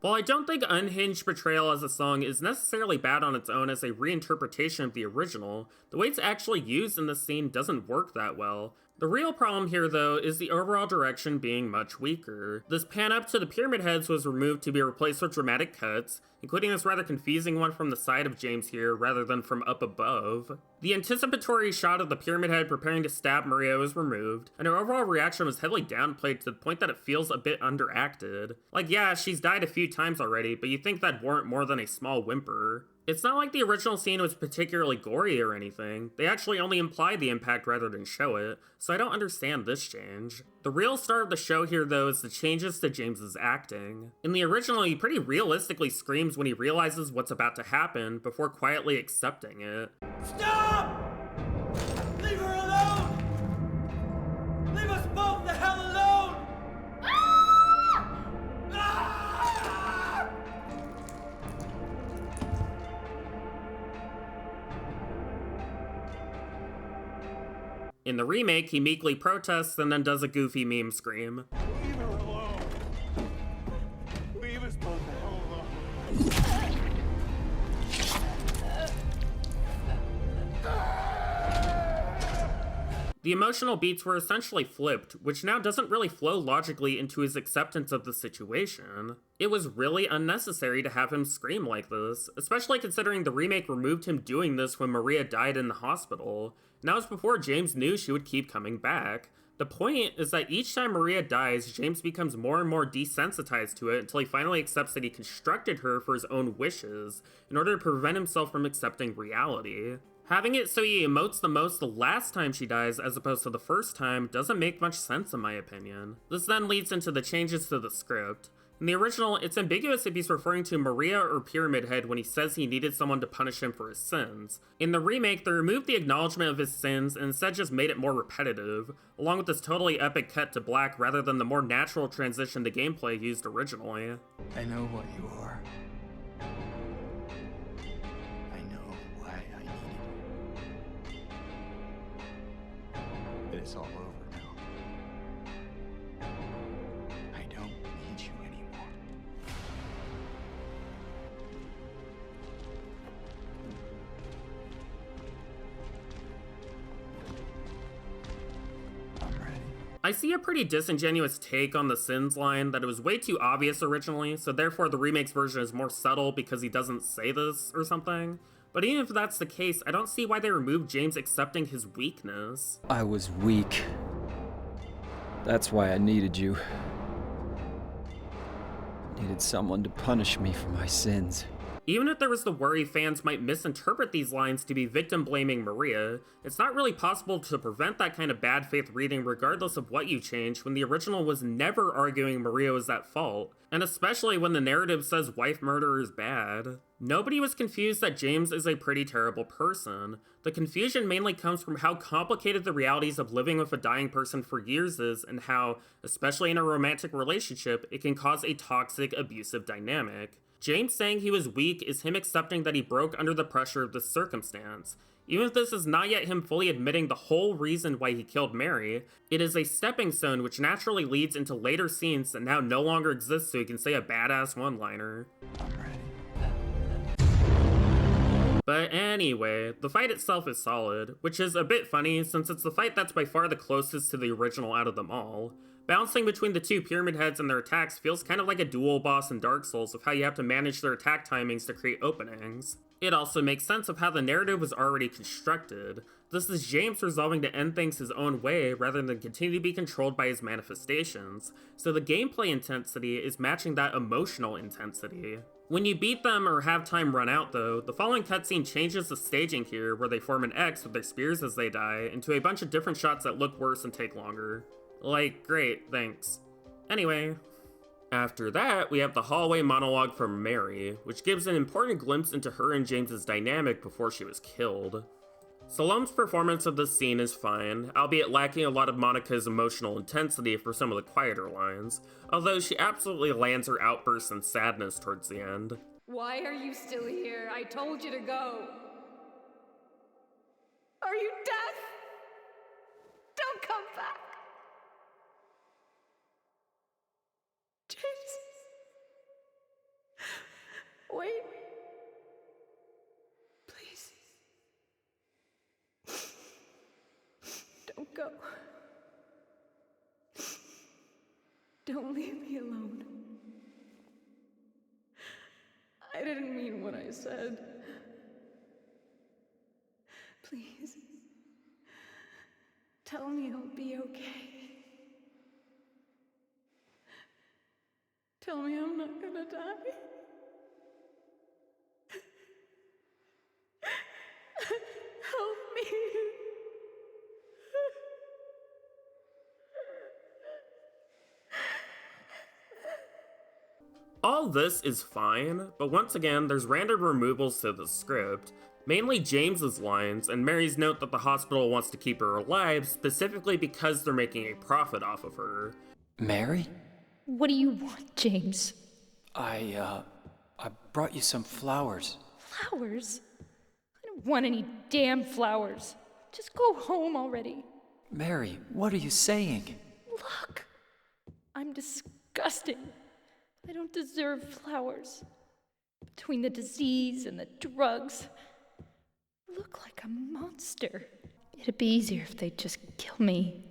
[SPEAKER 2] While I don't think Unhinged Betrayal as a song is necessarily bad on its own as a reinterpretation of the original, the way it's actually used in this scene doesn't work that well. The real problem here, though, is the overall direction being much weaker. This pan up to the pyramid heads was removed to be replaced with dramatic cuts, including this rather confusing one from the side of James here rather than from up above. The anticipatory shot of the pyramid head preparing to stab Maria was removed, and her overall reaction was heavily downplayed to the point that it feels a bit underacted. Like, yeah, she's died a few times already, but you'd think that'd warrant more than a small whimper. It's not like the original scene was particularly gory or anything. They actually only imply the impact rather than show it, so I don't understand this change. The real star of the show here, though, is the changes to James's acting. In the original, he pretty realistically screams when he realizes what's about to happen before quietly accepting it.
[SPEAKER 16] Stop! Leave her alone! Leave us both the hell alone!
[SPEAKER 2] In the remake, he meekly protests and then does a goofy meme scream.
[SPEAKER 16] Leave her alone! Leave us both the hell alone!
[SPEAKER 2] The emotional beats were essentially flipped, which now doesn't really flow logically into his acceptance of the situation. It was really unnecessary to have him scream like this, especially considering the remake removed him doing this when Maria died in the hospital. And that was before James knew she would keep coming back. The point is that each time Maria dies, James becomes more and more desensitized to it until he finally accepts that he constructed her for his own wishes in order to prevent himself from accepting reality. Having it so he emotes the most the last time she dies as opposed to the first time doesn't make much sense in my opinion. This then leads into the changes to the script. In the original, it's ambiguous if he's referring to Maria or Pyramid Head when he says he needed someone to punish him for his sins. In the remake, they removed the acknowledgement of his sins and instead just made it more repetitive, along with this totally epic cut to black rather than the more natural transition the gameplay used originally.
[SPEAKER 22] I know what you are. I know why I needed you. It is all over now. I don't need you anymore.
[SPEAKER 2] I see a pretty disingenuous take on the sins line that it was way too obvious originally, so therefore the remake's version is more subtle because he doesn't say this or something. But even if that's the case, I don't see why they removed James accepting his weakness.
[SPEAKER 3] I was weak. That's why I needed you. Needed someone to punish me for my sins.
[SPEAKER 2] Even if there was the worry fans might misinterpret these lines to be victim-blaming Maria, it's not really possible to prevent that kind of bad faith reading regardless of what you change when the original was never arguing Maria was at fault, and especially when the narrative says wife murder is bad. Nobody was confused that James is a pretty terrible person. The confusion mainly comes from how complicated the realities of living with a dying person for years is, and how, especially in a romantic relationship, it can cause a toxic, abusive dynamic. James saying he was weak is him accepting that he broke under the pressure of this circumstance. Even if this is not yet him fully admitting the whole reason why he killed Mary, it is a stepping stone which naturally leads into later scenes that now no longer exist so he can say a badass one-liner. But anyway, the fight itself is solid, which is a bit funny since it's the fight that's by far the closest to the original out of them all. Bouncing between the two pyramid heads and their attacks feels kind of like a dual boss in Dark Souls of how you have to manage their attack timings to create openings. It also makes sense of how the narrative was already constructed. This is James resolving to end things his own way rather than continue to be controlled by his manifestations, so the gameplay intensity is matching that emotional intensity. When you beat them or have time run out though, the following cutscene changes the staging here where they form an X with their spears as they die into a bunch of different shots that look worse and take longer. Like, great, thanks. Anyway. After that, we have the hallway monologue from Mary, which gives an important glimpse into her and James's dynamic before she was killed. Salome's performance of this scene is fine, albeit lacking a lot of Monica's emotional intensity for some of the quieter lines, although she absolutely lands her outbursts and sadness towards the end.
[SPEAKER 18] Why are you still here? I told you to go. Are you deaf? Don't come back. James. Wait. Please. Don't go. Don't leave me alone. I didn't mean what I said. Please. Tell me I'll be okay. Tell me I'm not gonna die. Help me.
[SPEAKER 2] All this is fine, but once again, there's random removals to the script, mainly James's lines and Mary's note that the hospital wants to keep her alive specifically because they're making a profit off of her.
[SPEAKER 3] Mary?
[SPEAKER 1] What do you want, James?
[SPEAKER 3] I brought you some flowers.
[SPEAKER 1] Flowers? I don't want any damn flowers. Just go home already.
[SPEAKER 3] Mary, what are you saying?
[SPEAKER 1] Look, I'm disgusting. I don't deserve flowers. Between the disease and the drugs, I look like a monster. It'd be easier if they'd just kill me.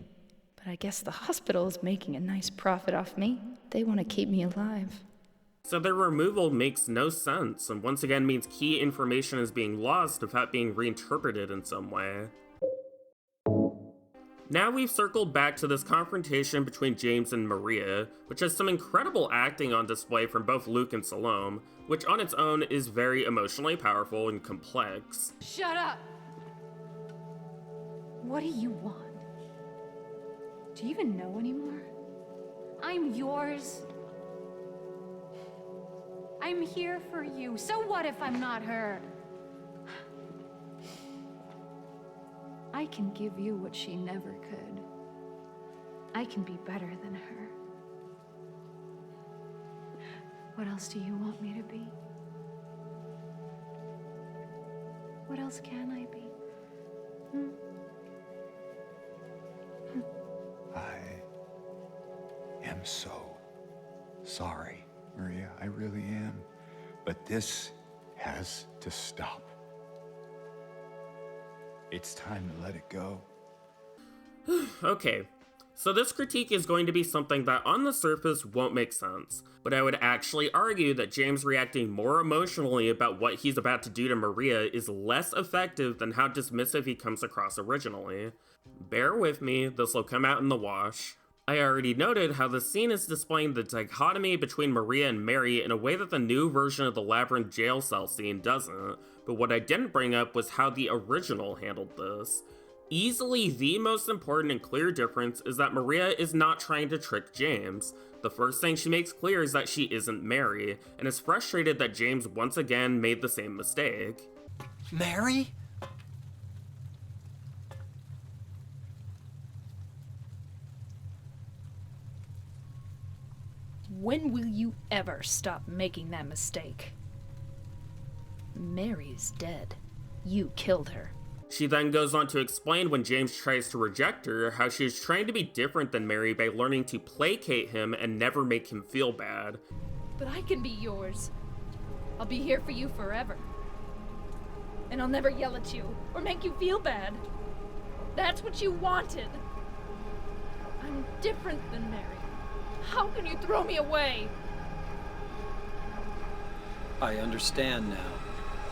[SPEAKER 1] But I guess the hospital is making a nice profit off me. They want to keep me alive.
[SPEAKER 2] So their removal makes no sense, and once again means key information is being lost without being reinterpreted in some way. Now we've circled back to this confrontation between James and Maria, which has some incredible acting on display from both Luke and Salome, which on its own is very emotionally powerful and complex.
[SPEAKER 18] Shut up!
[SPEAKER 14] What do you want? Do you even know anymore? I'm yours. I'm here for you. So what if I'm not her? I can give you what she never could. I can be better than her. What else do you want me to be? What else can I be?
[SPEAKER 12] I am so sorry, Maria. I really am. But this has to stop. It's time to let it go.
[SPEAKER 2] Okay, so this critique is going to be something that on the surface won't make sense, but I would actually argue that James reacting more emotionally about what he's about to do to Maria is less effective than how dismissive he comes across originally. Bear with me, this will come out in the wash. I already noted how the scene is displaying the dichotomy between Maria and Mary in a way that the new version of the labyrinth jail cell scene doesn't, but what I didn't bring up was how the original handled this. Easily the most important and clear difference is that Maria is not trying to trick James. The first thing she makes clear is that she isn't Mary, and is frustrated that James once again made the same mistake.
[SPEAKER 9] Mary?
[SPEAKER 1] When will you ever stop making that mistake? Mary's dead. You killed her.
[SPEAKER 2] She then goes on to explain when James tries to reject her, how she is trying to be different than Mary by learning to placate him and never make him feel bad.
[SPEAKER 18] But I can be yours. I'll be here for you forever. And I'll never yell at you or make you feel bad. That's what you wanted. I'm different than Mary. How can you throw me away?
[SPEAKER 9] I understand now.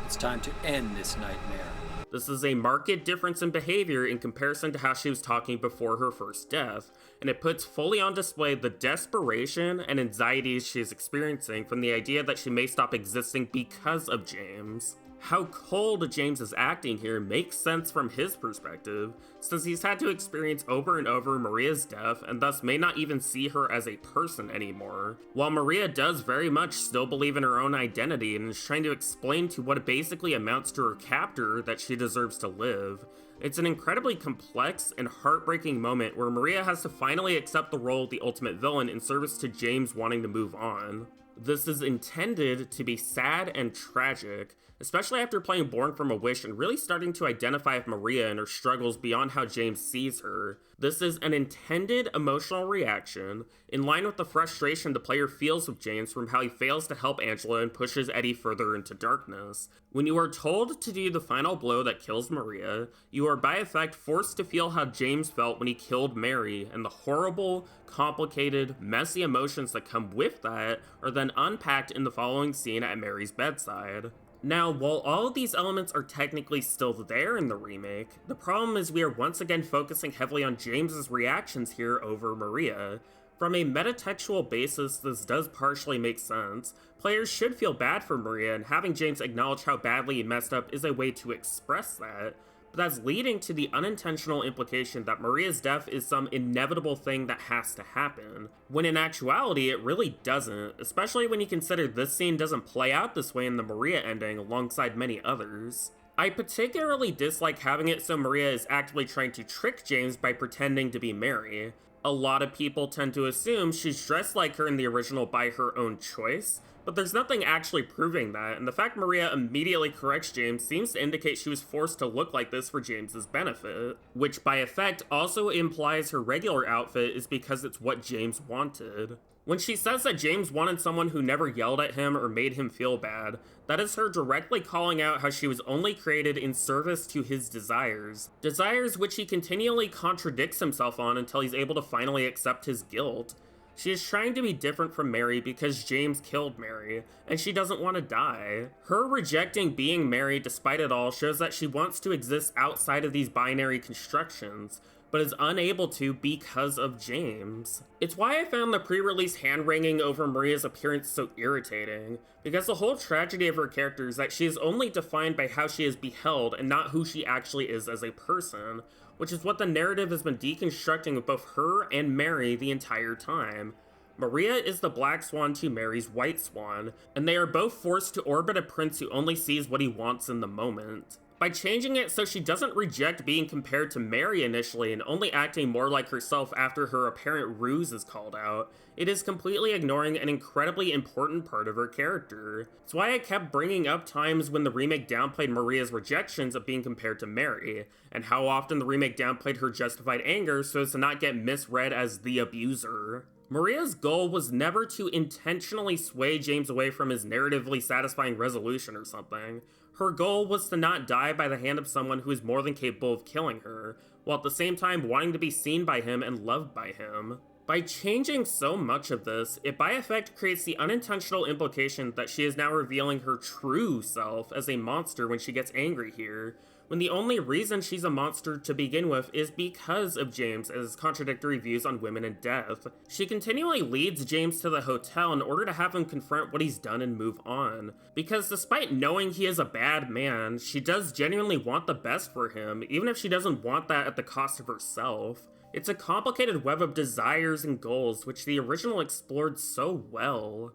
[SPEAKER 9] It's time to end this nightmare.
[SPEAKER 2] This is a marked difference in behavior in comparison to how she was talking before her first death, and it puts fully on display the desperation and anxieties she is experiencing from the idea that she may stop existing because of James. How cold James is acting here makes sense from his perspective, since he's had to experience over and over Maria's death and thus may not even see her as a person anymore. While Maria does very much still believe in her own identity and is trying to explain to what basically amounts to her captor that she deserves to live, it's an incredibly complex and heartbreaking moment where Maria has to finally accept the role of the ultimate villain in service to James wanting to move on. This is intended to be sad and tragic, especially after playing Born from a Wish and really starting to identify with Maria and her struggles beyond how James sees her. This is an intended emotional reaction, in line with the frustration the player feels with James from how he fails to help Angela and pushes Eddie further into darkness. When you are told to do the final blow that kills Maria, you are by effect forced to feel how James felt when he killed Mary, and the horrible, complicated, messy emotions that come with that are then unpacked in the following scene at Mary's bedside. Now, while all of these elements are technically still there in the remake, the problem is we are once again focusing heavily on James's reactions here over Maria. From a metatextual basis, this does partially make sense. Players should feel bad for Maria, and having James acknowledge how badly he messed up is a way to express that. But that's leading to the unintentional implication that Maria's death is some inevitable thing that has to happen, when in actuality it really doesn't, especially when you consider this scene doesn't play out this way in the Maria ending alongside many others. I particularly dislike having it so Maria is actively trying to trick James by pretending to be Mary. A lot of people tend to assume she's dressed like her in the original by her own choice, but there's nothing actually proving that, and the fact Maria immediately corrects James seems to indicate she was forced to look like this for James's benefit, which by effect also implies her regular outfit is because it's what James wanted. When she says that James wanted someone who never yelled at him or made him feel bad, that is her directly calling out how she was only created in service to his desires. Desires which he continually contradicts himself on until he's able to finally accept his guilt. She is trying to be different from Mary because James killed Mary, and she doesn't want to die. Her rejecting being Mary despite it all shows that she wants to exist outside of these binary constructions, but is unable to because of James. It's why I found the pre-release hand-wringing over Maria's appearance so irritating, because the whole tragedy of her character is that she is only defined by how she is beheld and not who she actually is as a person, which is what the narrative has been deconstructing with both her and Mary the entire time. Maria is the black swan to Mary's white swan, and they are both forced to orbit a prince who only sees what he wants in the moment. By changing it so she doesn't reject being compared to Mary initially and only acting more like herself after her apparent ruse is called out, it is completely ignoring an incredibly important part of her character. It's why I kept bringing up times when the remake downplayed Maria's rejections of being compared to Mary, and how often the remake downplayed her justified anger so as to not get misread as the abuser. Maria's goal was never to intentionally sway James away from his narratively satisfying resolution or something. Her goal was to not die by the hand of someone who is more than capable of killing her, while at the same time wanting to be seen by him and loved by him. By changing so much of this, it by effect creates the unintentional implication that she is now revealing her true self as a monster when she gets angry here, when the only reason she's a monster to begin with is because of James and his contradictory views on women and death. She continually leads James to the hotel in order to have him confront what he's done and move on, because despite knowing he is a bad man, she does genuinely want the best for him, even if she doesn't want that at the cost of herself. It's a complicated web of desires and goals, which the original explored so well.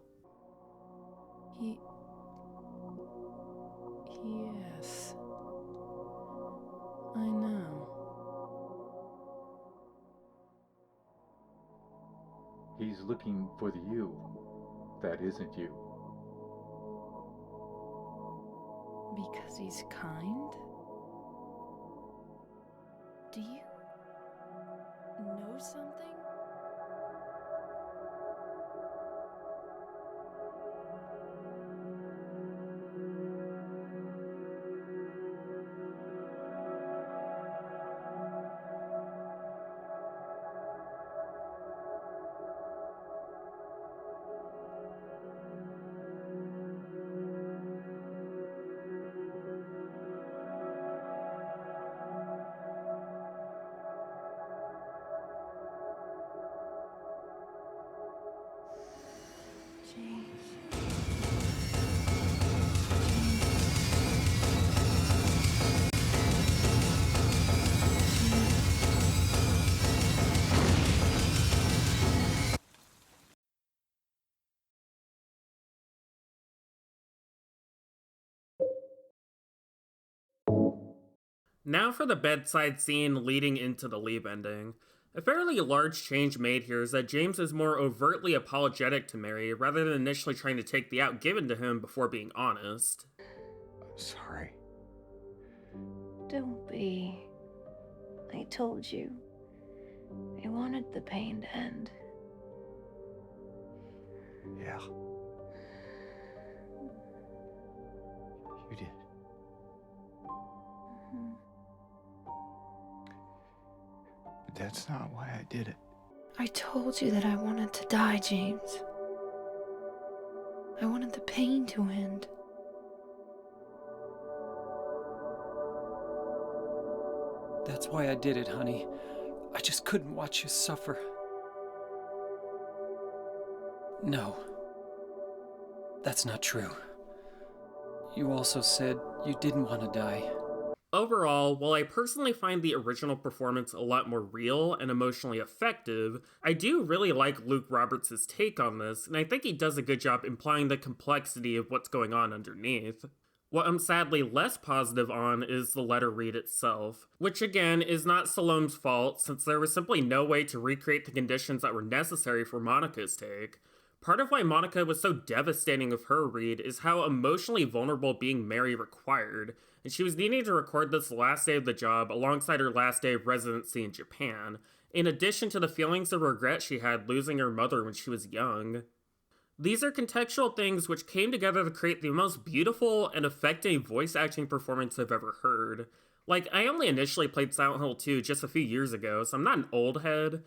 [SPEAKER 8] Yes. I know.
[SPEAKER 4] He's looking for the you that isn't you.
[SPEAKER 8] Because he's kind? Do you know something?
[SPEAKER 2] Now for the bedside scene leading into the Leap ending. A fairly large change made here is that James is more overtly apologetic to Mary rather than initially trying to take the out given to him before being honest.
[SPEAKER 12] I'm sorry.
[SPEAKER 5] Don't be. I told you. I wanted the pain to end.
[SPEAKER 12] Yeah. You did. But that's not why I did it.
[SPEAKER 5] I told you that I wanted to die, James. I wanted the pain to end.
[SPEAKER 9] That's why I did it, honey. I just couldn't watch you suffer. No. That's not true. You also said you didn't want to die.
[SPEAKER 2] Overall, while I personally find the original performance a lot more real and emotionally effective, I do really like Luke Roberts' take on this, and I think he does a good job implying the complexity of what's going on underneath. What I'm sadly less positive on is the letter read itself, which again is not Salome's fault since there was simply no way to recreate the conditions that were necessary for Monica's take. Part of why Monica was so devastating of her read is how emotionally vulnerable being Mary required, and she was needing to record this last day of the job alongside her last day of residency in Japan, in addition to the feelings of regret she had losing her mother when she was young. These are contextual things which came together to create the most beautiful and effective voice acting performance I've ever heard. Like, I only initially played Silent Hill 2 just a few years ago, so I'm not an old head,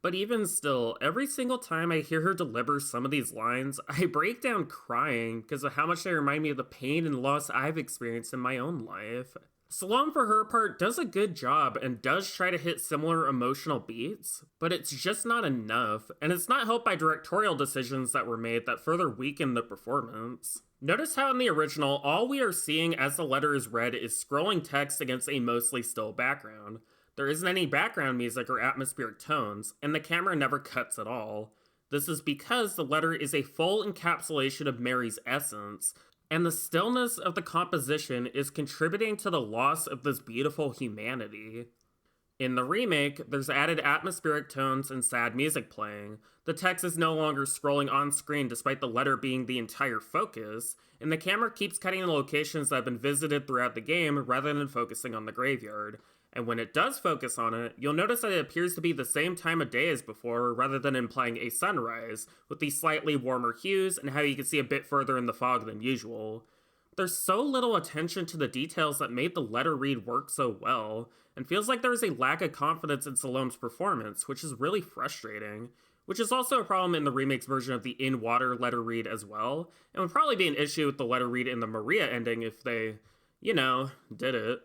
[SPEAKER 2] but even still, every single time I hear her deliver some of these lines, I break down crying because of how much they remind me of the pain and loss I've experienced in my own life. Salome, for her part, does a good job and does try to hit similar emotional beats, but it's just not enough, and it's not helped by directorial decisions that were made that further weaken the performance. Notice how in the original, all we are seeing as the letter is read is scrolling text against a mostly still background. There isn't any background music or atmospheric tones, and the camera never cuts at all. This is because the letter is a full encapsulation of Mary's essence, and the stillness of the composition is contributing to the loss of this beautiful humanity. In the remake, there's added atmospheric tones and sad music playing. The text is no longer scrolling on screen despite the letter being the entire focus, and the camera keeps cutting the locations that have been visited throughout the game rather than focusing on the graveyard. And when it does focus on it, you'll notice that it appears to be the same time of day as before, rather than implying a sunrise, with these slightly warmer hues and how you can see a bit further in the fog than usual. There's so little attention to the details that made the letter read work so well, and feels like there is a lack of confidence in Salome's performance, which is really frustrating. Which is also a problem in the remake's version of the in-water letter read as well, and would probably be an issue with the letter read in the Maria ending if they, did it.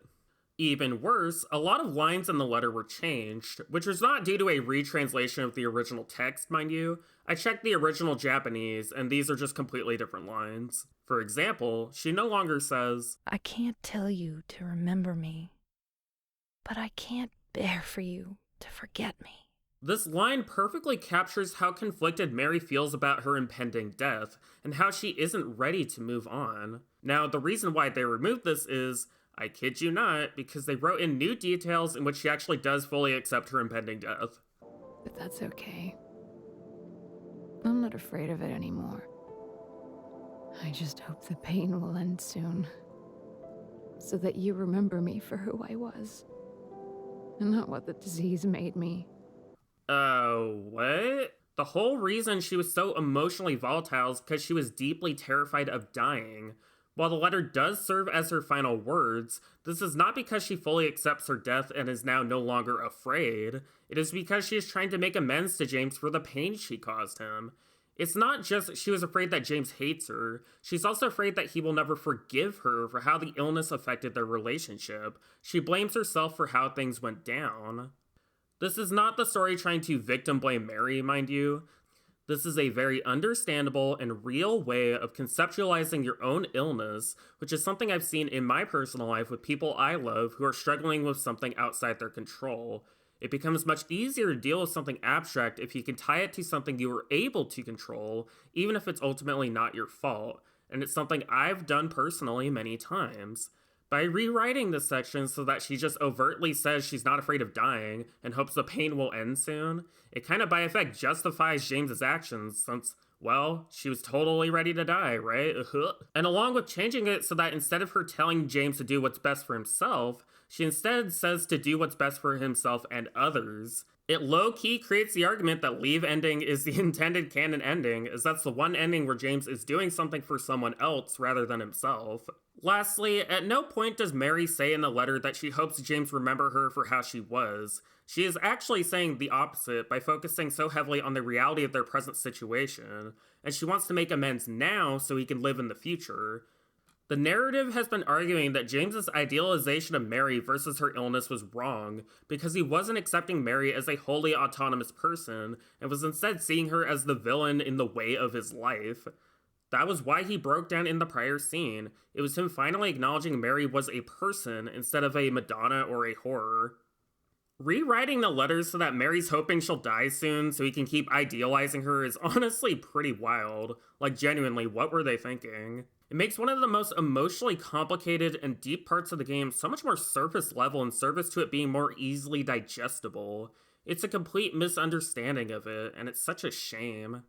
[SPEAKER 2] Even worse, a lot of lines in the letter were changed, which was not due to a retranslation of the original text, mind you. I checked the original Japanese, and these are just completely different lines. For example, she no longer says,
[SPEAKER 5] I can't tell you to remember me, but I can't bear for you to forget me.
[SPEAKER 2] This line perfectly captures how conflicted Mary feels about her impending death, and how she isn't ready to move on. Now, the reason why they removed this is, I kid you not, because they wrote in new details in which she actually does fully accept her impending death.
[SPEAKER 14] But that's okay. I'm not afraid of it anymore. I just hope the pain will end soon. So that you remember me for who I was. And not what the disease made me.
[SPEAKER 2] What? The whole reason she was so emotionally volatile is because she was deeply terrified of dying. While the letter does serve as her final words, this is not because she fully accepts her death and is now no longer afraid. It is because she is trying to make amends to James for the pain she caused him. It's not just that she was afraid that James hates her, she's also afraid that he will never forgive her for how the illness affected their relationship. She blames herself for how things went down. This is not the story trying to victim blame Mary, mind you. This is a very understandable and real way of conceptualizing your own illness, which is something I've seen in my personal life with people I love who are struggling with something outside their control. It becomes much easier to deal with something abstract if you can tie it to something you are able to control, even if it's ultimately not your fault, and it's something I've done personally many times. By rewriting this section so that she just overtly says she's not afraid of dying and hopes the pain will end soon, it kind of by effect justifies James's actions since, well, she was totally ready to die, right? And along with changing it so that instead of her telling James to do what's best for himself, she instead says to do what's best for himself and others. It low-key creates the argument that Leave Ending is the intended canon ending, as that's the one ending where James is doing something for someone else rather than himself. Lastly, at no point does Mary say in the letter that she hopes James remember her for how she was. She is actually saying the opposite by focusing so heavily on the reality of their present situation, and she wants to make amends now so he can live in the future. The narrative has been arguing that James's idealization of Mary versus her illness was wrong because he wasn't accepting Mary as a wholly autonomous person and was instead seeing her as the villain in the way of his life. That was why he broke down in the prior scene. It was him finally acknowledging Mary was a person instead of a Madonna or a horror. Rewriting the letters so that Mary's hoping she'll die soon so he can keep idealizing her is honestly pretty wild. Like, genuinely, what were they thinking? It makes one of the most emotionally complicated and deep parts of the game so much more surface level in service to it being more easily digestible. It's a complete misunderstanding of it, and it's such a shame.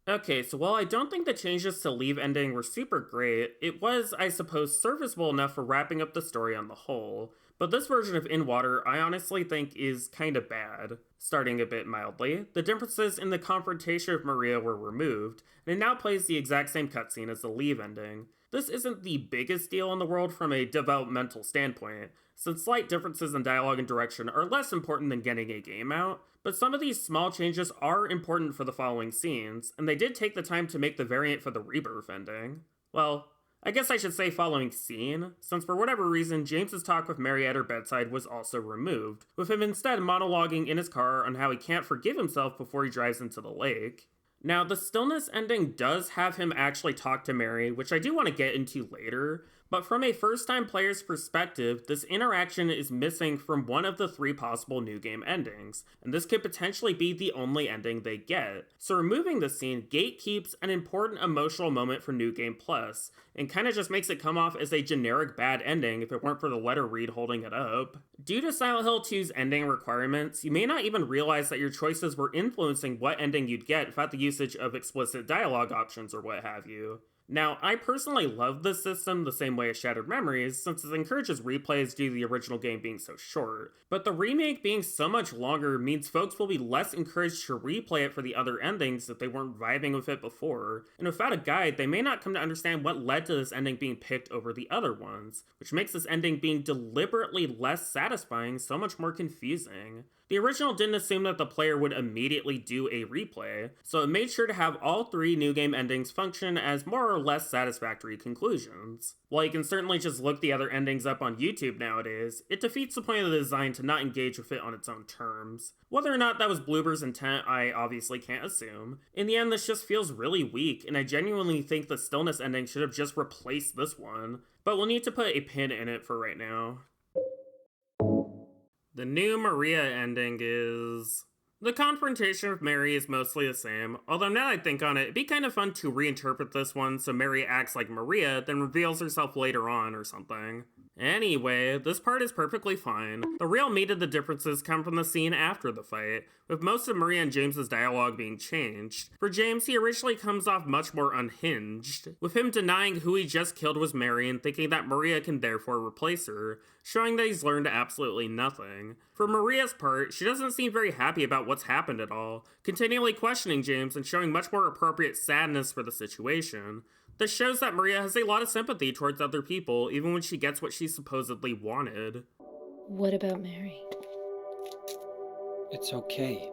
[SPEAKER 2] Okay, so while I don't think the changes to Leave Ending were super great, it was, I suppose, serviceable enough for wrapping up the story on the whole. But this version of In Water, I honestly think is kinda bad. Starting a bit mildly, the differences in the confrontation of Maria were removed, and it now plays the exact same cutscene as the Leave Ending. This isn't the biggest deal in the world from a developmental standpoint, since slight differences in dialogue and direction are less important than getting a game out, but some of these small changes are important for the following scenes, and they did take the time to make the variant for the Rebirth Ending. Well, I guess I should say following scene, since for whatever reason, James's talk with Mary at her bedside was also removed, with him instead monologuing in his car on how he can't forgive himself before he drives into the lake. Now, the Stillness Ending does have him actually talk to Mary, which I do want to get into later, but from a first-time player's perspective, this interaction is missing from one of the 3 possible new game endings, and this could potentially be the only ending they get. So removing this scene gatekeeps an important emotional moment for New Game Plus, and kinda just makes it come off as a generic bad ending if it weren't for the letter read holding it up. Due to Silent Hill 2's ending requirements, you may not even realize that your choices were influencing what ending you'd get without the usage of explicit dialogue options or what have you. Now, I personally love this system the same way as Shattered Memories, since it encourages replays due to the original game being so short, but the remake being so much longer means folks will be less encouraged to replay it for the other endings if they weren't vibing with it before, and without a guide, they may not come to understand what led to this ending being picked over the other ones, which makes this ending being deliberately less satisfying so much more confusing. The original didn't assume that the player would immediately do a replay, so it made sure to have all 3 new game endings function as more or less satisfactory conclusions. While you can certainly just look the other endings up on YouTube nowadays, it defeats the point of the design to not engage with it on its own terms. Whether or not that was Bloober's intent, I obviously can't assume. In the end, this just feels really weak, and I genuinely think the Stillness ending should have just replaced this one, but we'll need to put a pin in it for right now. The new Maria ending is... The confrontation with Mary is mostly the same, although now that I think on it, it'd be kind of fun to reinterpret this one so Mary acts like Maria, then reveals herself later on or something. Anyway, this part is perfectly fine. The real meat of the differences come from the scene after the fight, with most of Maria and James's dialogue being changed. For James, he originally comes off much more unhinged, with him denying who he just killed was Mary and thinking that Maria can therefore replace her, showing that he's learned absolutely nothing. For Maria's part, she doesn't seem very happy about what's happened at all, continually questioning James and showing much more appropriate sadness for the situation. This shows that Maria has a lot of sympathy towards other people, even when she gets what she supposedly wanted.
[SPEAKER 5] What about Mary?
[SPEAKER 3] It's okay.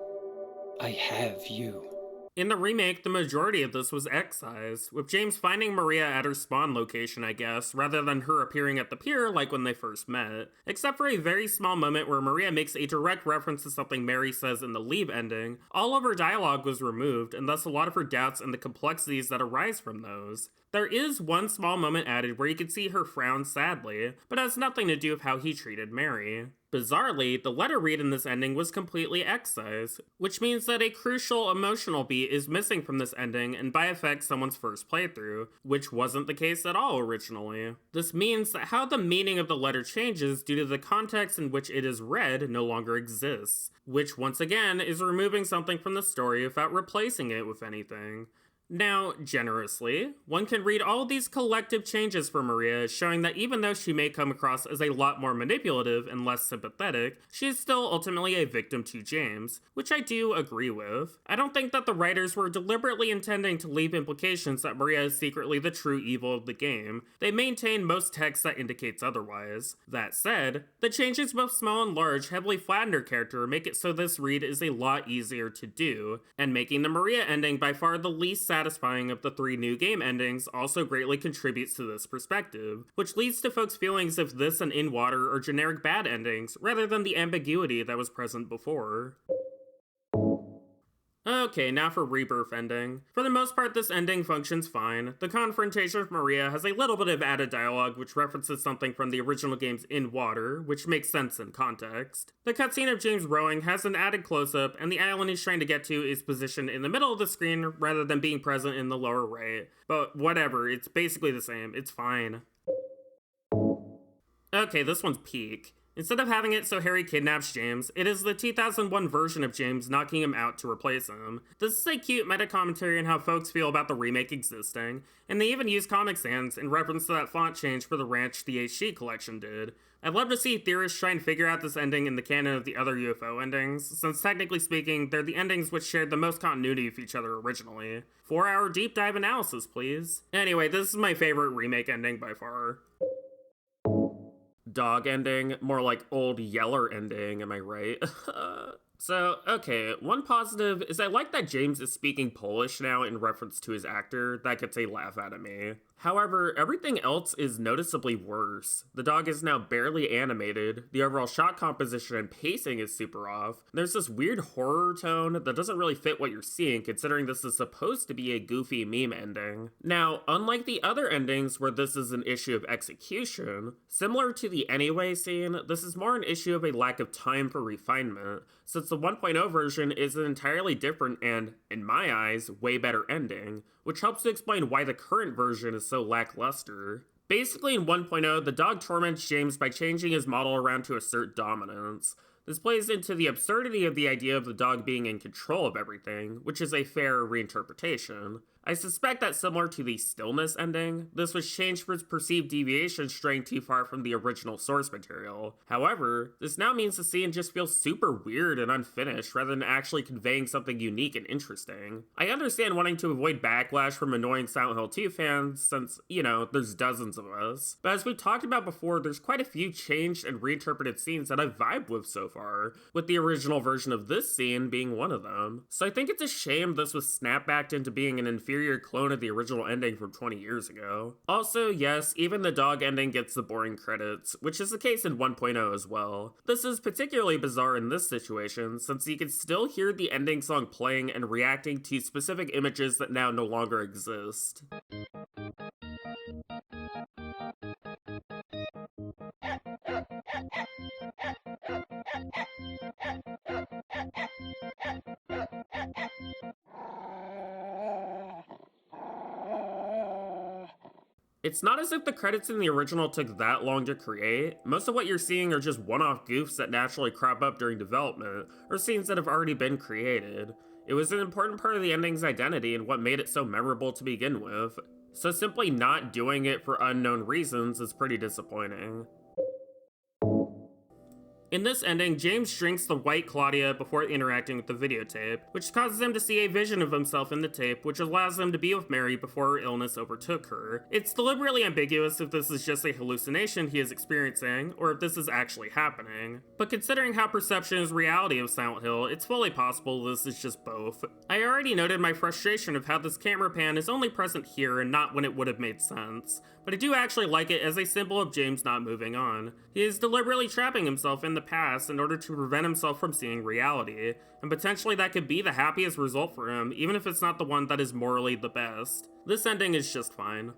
[SPEAKER 3] I have you.
[SPEAKER 2] In the remake, the majority of this was excised, with James finding Maria at her spawn location, I guess, rather than her appearing at the pier like when they first met. Except for a very small moment where Maria makes a direct reference to something Mary says in the Leave ending, all of her dialogue was removed, and thus a lot of her doubts and the complexities that arise from those. There is one small moment added where you can see her frown sadly, but it has nothing to do with how he treated Mary. Bizarrely, the letter read in this ending was completely excised, which means that a crucial emotional beat is missing from this ending and by effect someone's first playthrough, which wasn't the case at all originally. This means that how the meaning of the letter changes due to the context in which it is read no longer exists, which once again is removing something from the story without replacing it with anything. Now, generously, one can read all of these collective changes for Maria, showing that even though she may come across as a lot more manipulative and less sympathetic, she is still ultimately a victim to James, which I do agree with. I don't think that the writers were deliberately intending to leave implications that Maria is secretly the true evil of the game. They maintain most text that indicates otherwise. That said, the changes both small and large heavily flatten her character make it so this read is a lot easier to do, and making the Maria ending by far the least satisfying of the 3 new game endings also greatly contributes to this perspective, which leads to folks feeling as if this and In Water are generic bad endings, rather than the ambiguity that was present before. Okay, now for Rebirth Ending. For the most part, this ending functions fine. The confrontation with Maria has a little bit of added dialogue which references something from the original game's In Water, which makes sense in context. The cutscene of James rowing has an added close-up, and the island he's trying to get to is positioned in the middle of the screen rather than being present in the lower right. But whatever, it's basically the same, it's fine. Okay, this one's peak. Instead of having it so Harry kidnaps James, it is the 2001 version of James knocking him out to replace him. This is a cute meta-commentary on how folks feel about the remake existing, and they even use Comic Sans in reference to that font change for the ranch the HD collection did. I'd love to see theorists try and figure out this ending in the canon of the other UFO endings, since technically speaking, they're the endings which shared the most continuity with each other originally. 4-hour deep dive analysis, please. Anyway, this is my favorite remake ending by far. Dog ending, more like Old Yeller ending, am I right? So, okay, one positive is I like that James is speaking Polish now in reference to his actor. That gets a laugh out of me. However, everything else is noticeably worse. The dog is now barely animated, the overall shot composition and pacing is super off, there's this weird horror tone that doesn't really fit what you're seeing considering this is supposed to be a goofy meme ending. Now, unlike the other endings where this is an issue of execution, similar to the Anyway scene, this is more an issue of a lack of time for refinement, since the 1.0 version is an entirely different and, in my eyes, way better ending, which helps to explain why the current version is so lackluster. Basically in 1.0, the dog torments James by changing his model around to assert dominance. This plays into the absurdity of the idea of the dog being in control of everything, which is a fair reinterpretation. I suspect that similar to the Stillness Ending, this was changed for its perceived deviation straying too far from the original source material. However, this now means the scene just feels super weird and unfinished rather than actually conveying something unique and interesting. I understand wanting to avoid backlash from annoying Silent Hill 2 fans since, you know, there's dozens of us, but as we talked about before, there's quite a few changed and reinterpreted scenes that I've vibed with so far, with the original version of this scene being one of them. So I think it's a shame this was snapbacked into being an inferior clone of the original ending from 20 years ago. Also, yes, even the dog ending gets the boring credits, which is the case in 1.0 as well. This is particularly bizarre in this situation, since you can still hear the ending song playing and reacting to specific images that now no longer exist. It's not as if the credits in the original took that long to create. Most of what you're seeing are just one-off goofs that naturally crop up during development, or scenes that have already been created. It was an important part of the ending's identity and what made it so memorable to begin with, so simply not doing it for unknown reasons is pretty disappointing. In this ending, James drinks the white Claudia before interacting with the videotape, which causes him to see a vision of himself in the tape, which allows him to be with Mary before her illness overtook her. It's deliberately ambiguous if this is just a hallucination he is experiencing, or if this is actually happening. But considering how perception is reality of Silent Hill, it's fully possible this is just both. I already noted my frustration of how this camera pan is only present here and not when it would have made sense, but I do actually like it as a symbol of James not moving on. He is deliberately trapping himself in the past in order to prevent himself from seeing reality, and potentially that could be the happiest result for him, even if it's not the one that is morally the best. This ending is just fine.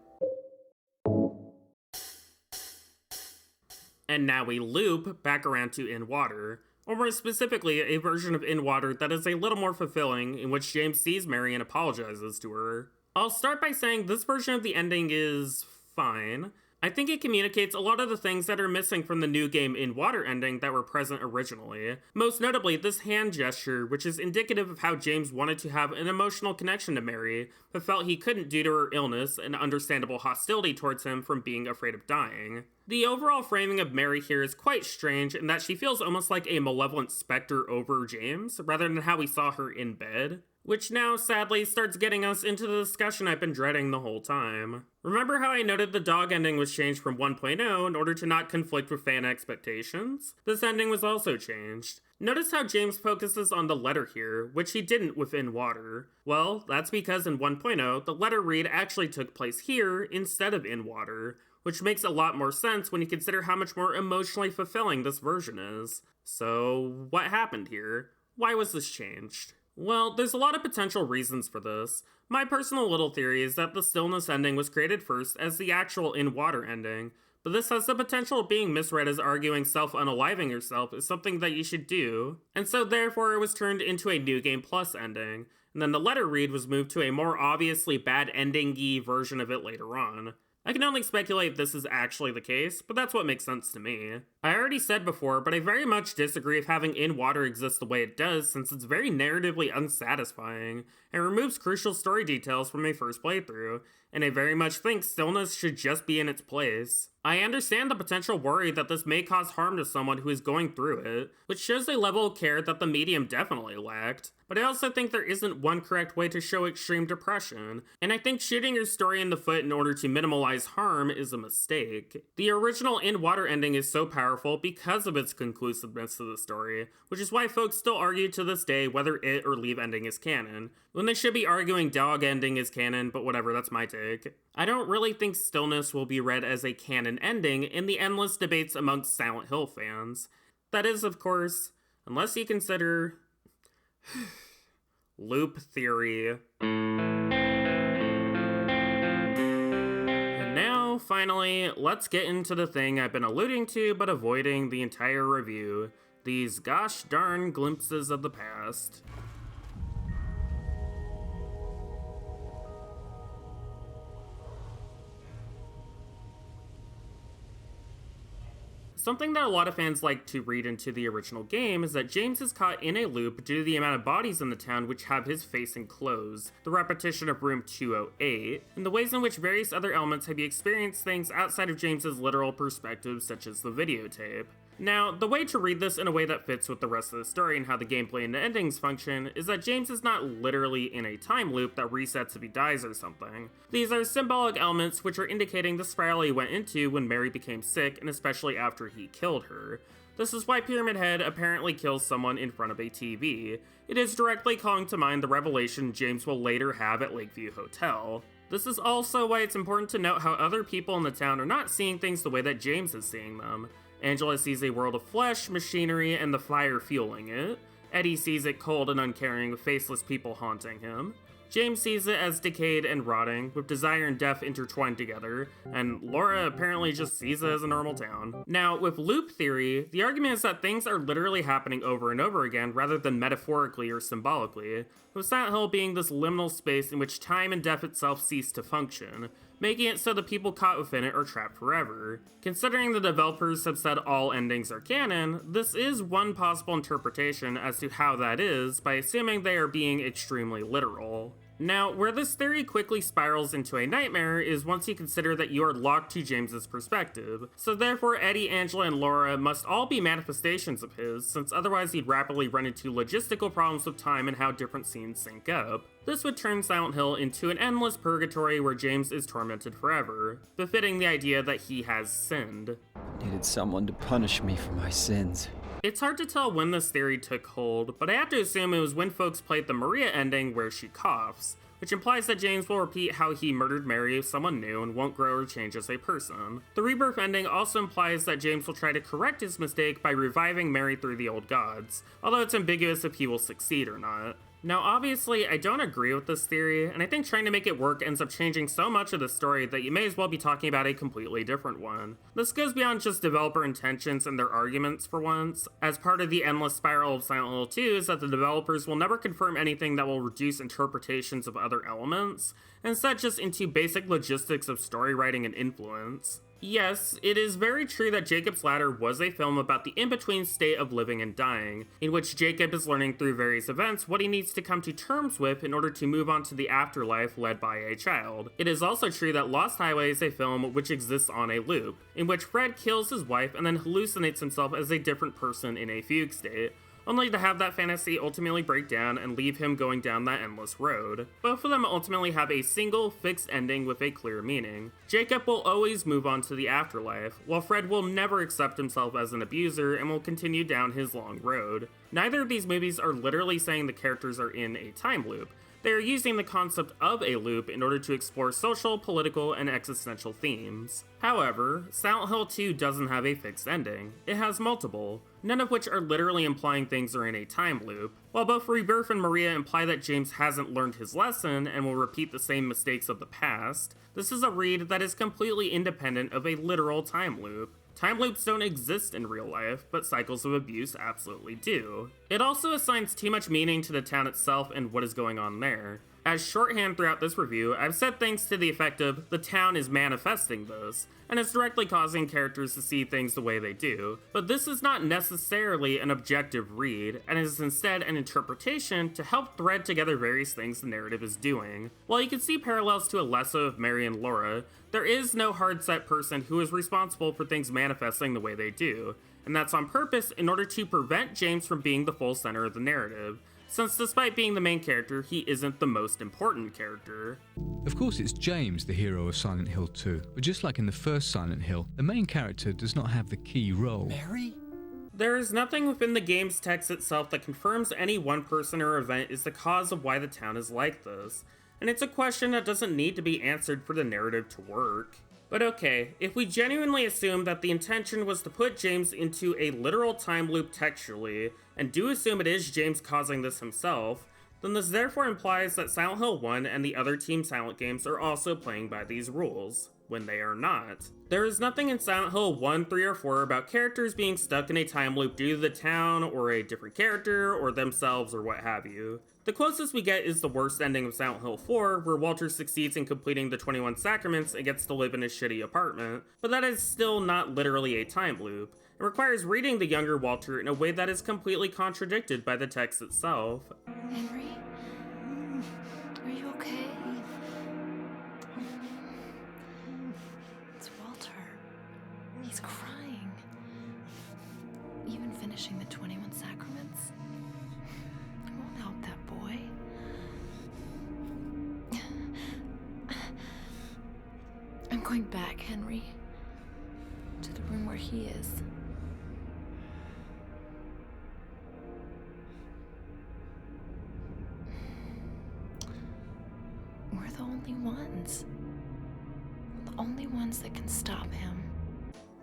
[SPEAKER 2] And now we loop back around to In Water, or more specifically, a version of In Water that is a little more fulfilling, in which James sees Mary and apologizes to her. I'll start by saying this version of the ending is fine. I think it communicates a lot of the things that are missing from the new game In Water ending that were present originally. Most notably, this hand gesture, which is indicative of how James wanted to have an emotional connection to Mary, but felt he couldn't due to her illness and understandable hostility towards him from being afraid of dying. The overall framing of Mary here is quite strange in that she feels almost like a malevolent specter over James, rather than how we saw her in bed. Which now, sadly, starts getting us into the discussion I've been dreading the whole time. Remember how I noted the dog ending was changed from 1.0 in order to not conflict with fan expectations? This ending was also changed. Notice how James focuses on the letter here, which he didn't with In Water. Well, that's because in 1.0, the letter read actually took place here instead of In Water, which makes a lot more sense when you consider how much more emotionally fulfilling this version is. So, what happened here? Why was this changed? Well, there's a lot of potential reasons for this. My personal little theory is that the Stillness ending was created first as the actual In Water ending, but this has the potential of being misread as arguing self-unaliving yourself is something that you should do, and so therefore it was turned into a New Game Plus ending, and then the letter read was moved to a more obviously bad ending-y version of it later on. I can only speculate if this is actually the case, but that's what makes sense to me. I already said before, but I very much disagree with having In Water exist the way it does since it's very narratively unsatisfying and removes crucial story details from a first playthrough, and I very much think Stillness should just be in its place. I understand the potential worry that this may cause harm to someone who is going through it, which shows a level of care that the medium definitely lacked. But I also think there isn't one correct way to show extreme depression, and I think shooting your story in the foot in order to minimize harm is a mistake. The original In Water ending is so powerful because of its conclusiveness to the story, which is why folks still argue to this day whether it or Leave ending is canon, when they should be arguing Dog ending is canon, but whatever, that's my take. I don't really think Stillness will be read as a canon ending in the endless debates amongst Silent Hill fans. That is, of course, unless you consider loop theory. And now, finally, let's get into the thing I've been alluding to but avoiding the entire review. These gosh darn glimpses of the past. Something that a lot of fans like to read into the original game is that James is caught in a loop due to the amount of bodies in the town which have his face enclosed, the repetition of room 208, and the ways in which various other elements have you experienced things outside of James's literal perspective, such as the videotape. Now, the way to read this in a way that fits with the rest of the story and how the gameplay and the endings function is that James is not literally in a time loop that resets if he dies or something. These are symbolic elements which are indicating the spiral he went into when Mary became sick, and especially after he killed her. This is why Pyramid Head apparently kills someone in front of a TV. It is directly calling to mind the revelation James will later have at Lakeview Hotel. This is also why it's important to note how other people in the town are not seeing things the way that James is seeing them. Angela sees a world of flesh, machinery, and the fire fueling it. Eddie sees it cold and uncaring with faceless people haunting him. James sees it as decayed and rotting, with desire and death intertwined together, and Laura apparently just sees it as a normal town. Now, with loop theory, the argument is that things are literally happening over and over again rather than metaphorically or symbolically, with Silent Hill being this liminal space in which time and death itself cease to function, making it so the people caught within it are trapped forever. Considering the developers have said all endings are canon, this is one possible interpretation as to how that is by assuming they are being extremely literal. Now, where this theory quickly spirals into a nightmare is once you consider that you are locked to James's perspective, so therefore Eddie, Angela, and Laura must all be manifestations of his, since otherwise he'd rapidly run into logistical problems with time and how different scenes sync up. This would turn Silent Hill into an endless purgatory where James is tormented forever, befitting the idea that he has sinned.
[SPEAKER 3] I needed someone to punish me for my sins.
[SPEAKER 2] It's hard to tell when this theory took hold, but I have to assume it was when folks played the Maria ending where she coughs, which implies that James will repeat how he murdered Mary as someone new and won't grow or change as a person. The Rebirth ending also implies that James will try to correct his mistake by reviving Mary through the old gods, although it's ambiguous if he will succeed or not. Now, obviously, I don't agree with this theory, and I think trying to make it work ends up changing so much of the story that you may as well be talking about a completely different one. This goes beyond just developer intentions and their arguments for once, as part of the endless spiral of Silent Hill 2 is that the developers will never confirm anything that will reduce interpretations of other elements, instead just into basic logistics of story writing and influence. Yes, it is very true that Jacob's Ladder was a film about the in-between state of living and dying, in which Jacob is learning through various events what he needs to come to terms with in order to move on to the afterlife led by a child. It is also true that Lost Highway is a film which exists on a loop, in which Fred kills his wife and then hallucinates himself as a different person in a fugue state, only to have that fantasy ultimately break down and leave him going down that endless road. Both of them ultimately have a single, fixed ending with a clear meaning. Jacob will always move on to the afterlife, while Fred will never accept himself as an abuser and will continue down his long road. Neither of these movies are literally saying the characters are in a time loop. They are using the concept of a loop in order to explore social, political, and existential themes. However, Silent Hill 2 doesn't have a fixed ending. It has multiple, none of which are literally implying things are in a time loop. While both Rebirth and Maria imply that James hasn't learned his lesson and will repeat the same mistakes of the past, this is a read that is completely independent of a literal time loop. Time loops don't exist in real life, but cycles of abuse absolutely do. It also assigns too much meaning to the town itself and what is going on there. As shorthand throughout this review, I've said things to the effect of, the town is manifesting this, and it's directly causing characters to see things the way they do. But this is not necessarily an objective read, and is instead an interpretation to help thread together various things the narrative is doing. While you can see parallels to Alessa of Mary and Laura, there is no hard-set person who is responsible for things manifesting the way they do, and that's on purpose in order to prevent James from being the full center of the narrative, since despite being the main character, he isn't the most important character.
[SPEAKER 11] Of course it's James, the hero of Silent Hill 2, but just like in the first Silent Hill, the main character does not have the key role.
[SPEAKER 9] Mary?
[SPEAKER 2] There is nothing within the game's text itself that confirms any one person or event is the cause of why the town is like this, and it's a question that doesn't need to be answered for the narrative to work. But okay, if we genuinely assume that the intention was to put James into a literal time loop textually, and do assume it is James causing this himself, then this therefore implies that Silent Hill 1 and the other Team Silent games are also playing by these rules, when they are not. There is nothing in Silent Hill 1, 3, or 4 about characters being stuck in a time loop due to the town, or a different character, or themselves, or what have you. The closest we get is the worst ending of Silent Hill 4, where Walter succeeds in completing the 21 Sacraments and gets to live in his shitty apartment, but that is still not literally a time loop. It requires reading the younger Walter in a way that is completely contradicted by the text itself.
[SPEAKER 5] Henry? Are you okay? It's Walter. He's crying. Even finishing the 21 Sacraments? It won't help that boy. I'm going back, Henry. To the room where he is. We're the only ones. The only ones that can stop him.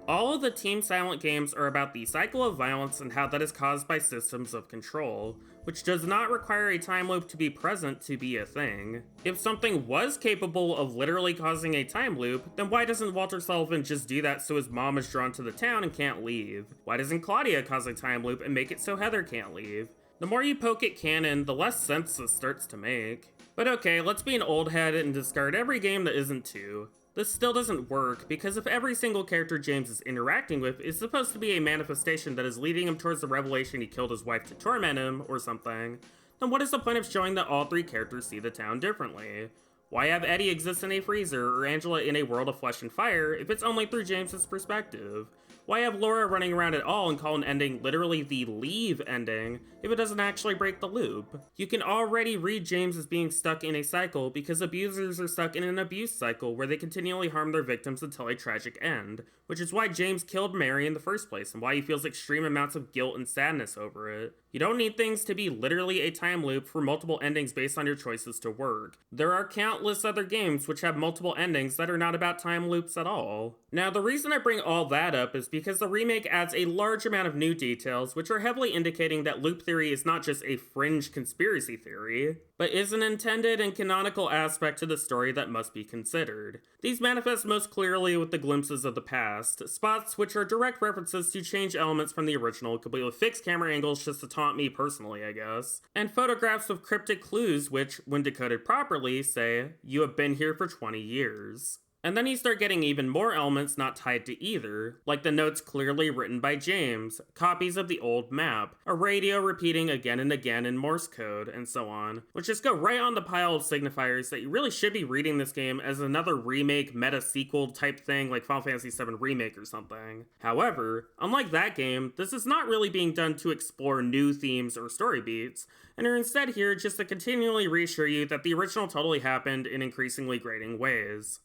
[SPEAKER 2] All of the Team Silent games are about the cycle of violence and how that is caused by systems of control, which does not require a time loop to be present to be a thing. If something was capable of literally causing a time loop, then why doesn't Walter Sullivan just do that so his mom is drawn to the town and can't leave? Why doesn't Claudia cause a time loop and make it so Heather can't leave? The more you poke at canon, the less sense this starts to make. But okay, let's be an old head and discard every game that isn't 2. This still doesn't work, because if every single character James is interacting with is supposed to be a manifestation that is leading him towards the revelation he killed his wife to torment him, or something, then what is the point of showing that all 3 characters see the town differently? Why have Eddie exist in a freezer, or Angela in a world of flesh and fire, if it's only through James's perspective? Why have Laura running around at all and call an ending literally the Leave Ending if it doesn't actually break the loop? You can already read James as being stuck in a cycle because abusers are stuck in an abuse cycle where they continually harm their victims until a tragic end, which is why James killed Mary in the first place and why he feels extreme amounts of guilt and sadness over it. You don't need things to be literally a time loop for multiple endings based on your choices to work. There are countless other games which have multiple endings that are not about time loops at all. Now, the reason I bring all that up is because the remake adds a large amount of new details which are heavily indicating that loop theory is not just a fringe conspiracy theory, but is an intended and canonical aspect to the story that must be considered. These manifest most clearly with the glimpses of the past, spots which are direct references to change elements from the original, complete with fixed camera angles just to taunt me personally, I guess, and photographs with cryptic clues which, when decoded properly, say, "You have been here for 20 years. And then you start getting even more elements not tied to either, like the notes clearly written by James, copies of the old map, a radio repeating again and again in Morse code, and so on, which just go right on the pile of signifiers that you really should be reading this game as another remake meta-sequel type thing like Final Fantasy VII Remake or something. However, unlike that game, this is not really being done to explore new themes or story beats, and are instead here just to continually reassure you that the original totally happened in increasingly grating ways.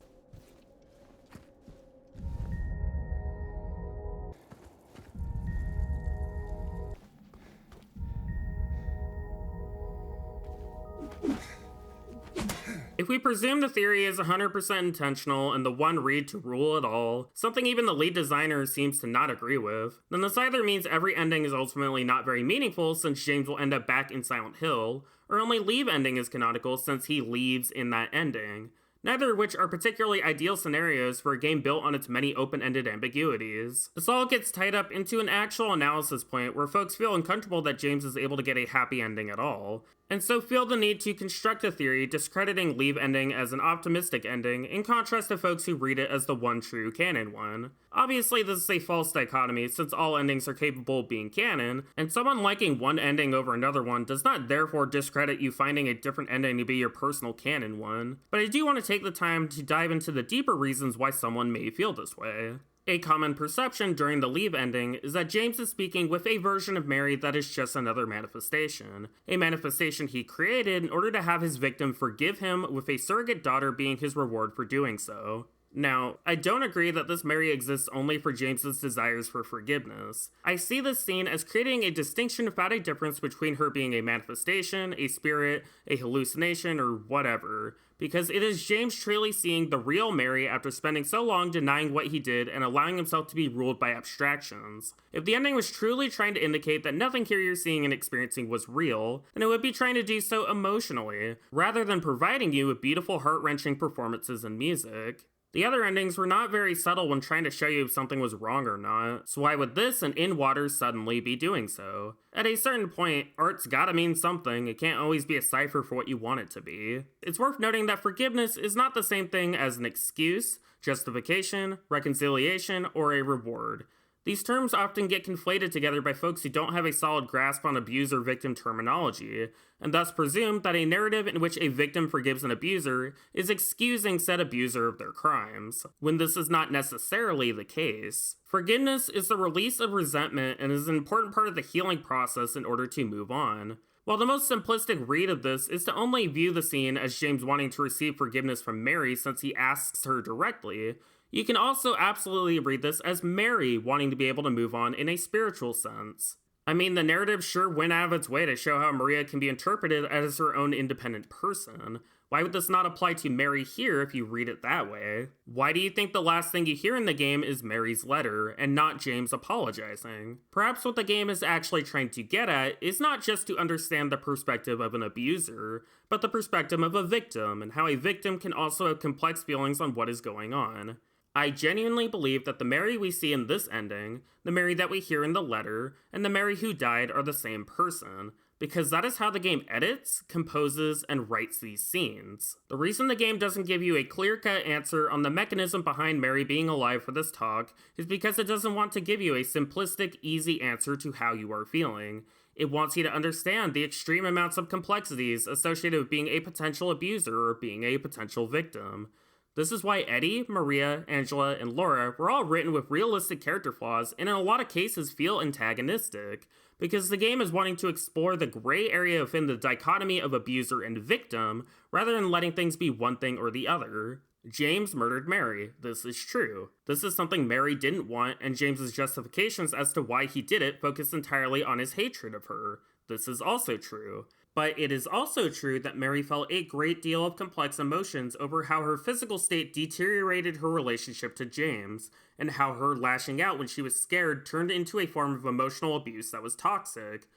[SPEAKER 2] If we presume the theory is 100% intentional and the one read to rule it all, something even the lead designer seems to not agree with, then this either means every ending is ultimately not very meaningful since James will end up back in Silent Hill, or only Leave Ending is canonical since he leaves in that ending. Neither of which are particularly ideal scenarios for a game built on its many open-ended ambiguities. This all gets tied up into an actual analysis point where folks feel uncomfortable that James is able to get a happy ending at all, and so feel the need to construct a theory discrediting Leave Ending as an optimistic ending, in contrast to folks who read it as the one true canon one. Obviously, this is a false dichotomy since all endings are capable of being canon, and someone liking one ending over another one does not therefore discredit you finding a different ending to be your personal canon one. But I do want to take the time to dive into the deeper reasons why someone may feel this way. A common perception during the Leave Ending is that James is speaking with a version of Mary that is just another manifestation. A manifestation he created in order to have his victim forgive him, with a surrogate daughter being his reward for doing so. Now, I don't agree that this Mary exists only for James's desires for forgiveness. I see this scene as creating a distinction about a difference between her being a manifestation, a spirit, a hallucination, or whatever, because it is James truly seeing the real Mary after spending so long denying what he did and allowing himself to be ruled by abstractions. If the ending was truly trying to indicate that nothing here you're seeing and experiencing was real, then it would be trying to do so emotionally, rather than providing you with beautiful heart-wrenching performances and music. The other endings were not very subtle when trying to show you if something was wrong or not, so why would this and In Waters suddenly be doing so? At a certain point, art's gotta mean something, it can't always be a cipher for what you want it to be. It's worth noting that forgiveness is not the same thing as an excuse, justification, reconciliation, or a reward. These terms often get conflated together by folks who don't have a solid grasp on abuser-victim terminology, and thus presume that a narrative in which a victim forgives an abuser is excusing said abuser of their crimes, when this is not necessarily the case. Forgiveness is the release of resentment and is an important part of the healing process in order to move on. While the most simplistic read of this is to only view the scene as James wanting to receive forgiveness from Mary since he asks her directly, you can also absolutely read this as Mary wanting to be able to move on in a spiritual sense. I mean, the narrative sure went out of its way to show how Maria can be interpreted as her own independent person. Why would this not apply to Mary here if you read it that way? Why do you think the last thing you hear in the game is Mary's letter, and not James apologizing? Perhaps what the game is actually trying to get at is not just to understand the perspective of an abuser, but the perspective of a victim, and how a victim can also have complex feelings on what is going on. I genuinely believe that the Mary we see in this ending, the Mary that we hear in the letter, and the Mary who died are the same person, because that is how the game edits, composes, and writes these scenes. The reason the game doesn't give you a clear-cut answer on the mechanism behind Mary being alive for this talk is because it doesn't want to give you a simplistic, easy answer to how you are feeling. It wants you to understand the extreme amounts of complexities associated with being a potential abuser or being a potential victim. This is why Eddie, Maria, Angela, and Laura were all written with realistic character flaws and in a lot of cases feel antagonistic, because the game is wanting to explore the gray area within the dichotomy of abuser and victim, rather than letting things be one thing or the other. James murdered Mary. This is true. This is something Mary didn't want, and James's justifications as to why he did it focus entirely on his hatred of her. This is also true. But it is also true that Mary felt a great deal of complex emotions over how her physical state deteriorated her relationship to James, and how her lashing out when she was scared turned into a form of emotional abuse that was toxic.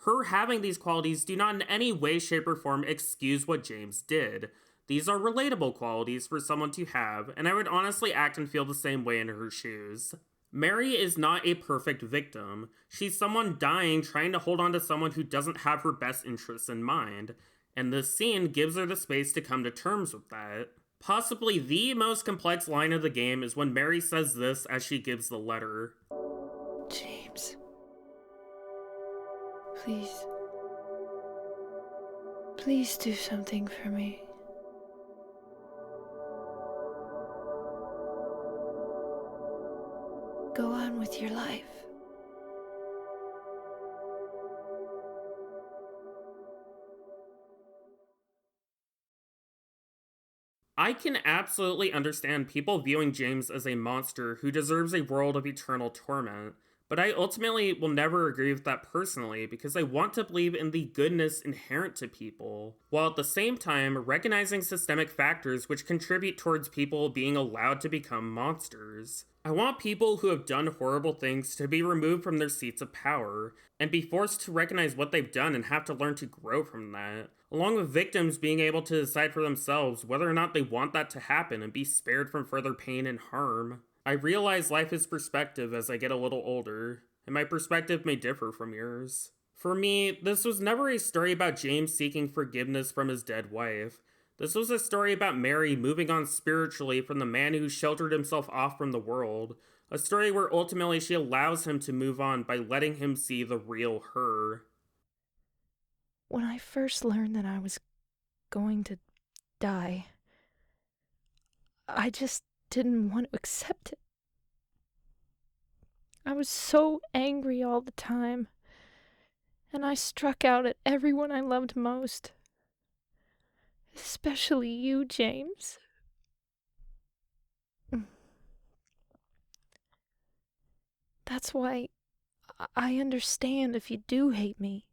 [SPEAKER 2] Her having these qualities do not in any way, shape, or form excuse what James did. These are relatable qualities for someone to have, and I would honestly act and feel the same way in her shoes. Mary is not a perfect victim. She's someone dying trying to hold on to someone who doesn't have her best interests in mind, and this scene gives her the space to come to terms with that. Possibly the most complex line of the game is when Mary says this as she gives the letter.
[SPEAKER 5] James. Please. Please do something for me. Go on with your life.
[SPEAKER 2] I can absolutely understand people viewing James as a monster who deserves a world of eternal torment, but I ultimately will never agree with that personally because I want to believe in the goodness inherent to people, while at the same time recognizing systemic factors which contribute towards people being allowed to become monsters. I want people who have done horrible things to be removed from their seats of power, and be forced to recognize what they've done and have to learn to grow from that, along with victims being able to decide for themselves whether or not they want that to happen and be spared from further pain and harm. I realize life is perspective as I get a little older, and my perspective may differ from yours. For me, this was never a story about James seeking forgiveness from his dead wife. This was a story about Mary moving on spiritually from the man who sheltered himself off from the world. A story where ultimately she allows him to move on by letting him see the real her.
[SPEAKER 5] When I first learned that I was going to die, I just didn't want to accept it. I was so angry all the time, and I struck out at everyone I loved most. Especially you, James.
[SPEAKER 14] That's why I understand if you do hate me.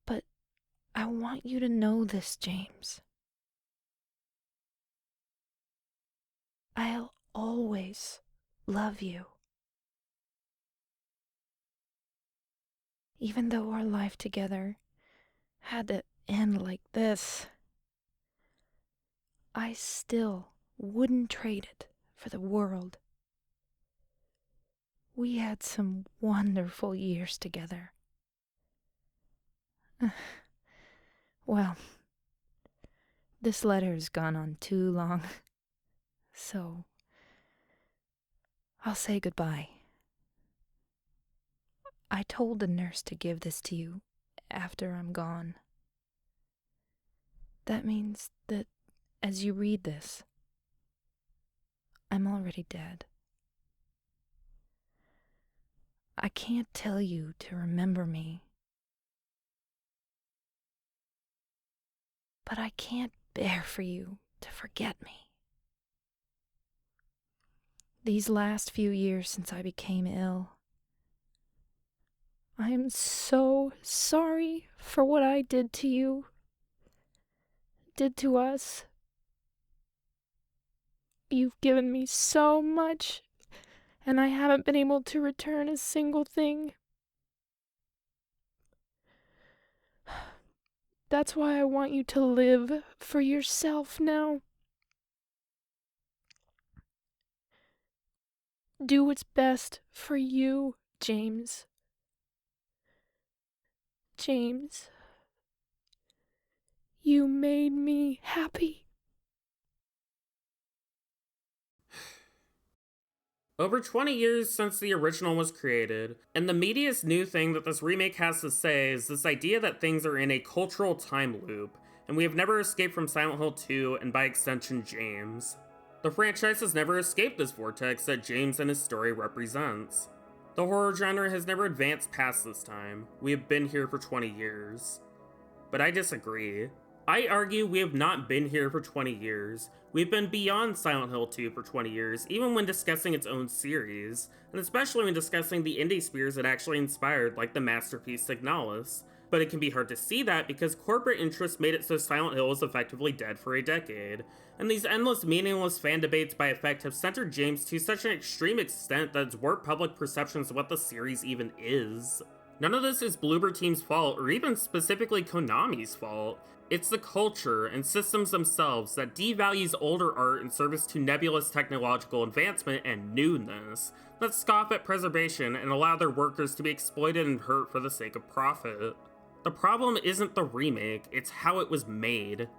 [SPEAKER 14] But I want you to know this, James. I'll always love you. Even though our life together had to end like this, I still wouldn't trade it for the world. We had some wonderful years together. Well, this letter has gone on too long, so I'll say goodbye. I told the nurse to give this to you after I'm gone. That means that as you read this, I'm already dead. I can't tell you to remember me, but I can't bear for you to forget me. These last few years since I became ill, I am so sorry for what I did to you, did to us. You've given me so much, and I haven't been able to return a single thing. That's why I want you to live for yourself now. Do what's best for you, James. James, you made me happy.
[SPEAKER 2] Over 20 years since the original was created, and the media's new thing that this remake has to say is this idea that things are in a cultural time loop, and we have never escaped from Silent Hill 2 and by extension James. The franchise has never escaped this vortex that James and his story represents. The horror genre has never advanced past this time. We have been here for 20 years. But I disagree. I argue we have not been here for 20 years. We've been beyond Silent Hill 2 for 20 years, even when discussing its own series, and especially when discussing the indie spheres it actually inspired, like the masterpiece Signalis. But it can be hard to see that because corporate interests made it so Silent Hill was effectively dead for a decade, and these endless meaningless fan debates by effect have centered James to such an extreme extent that it's warped public perceptions of what the series even is. None of this is Bloober Team's fault, or even specifically Konami's fault. It's the culture and systems themselves that devalues older art in service to nebulous technological advancement and newness, that scoff at preservation and allow their workers to be exploited and hurt for the sake of profit. The problem isn't the remake, it's how it was made.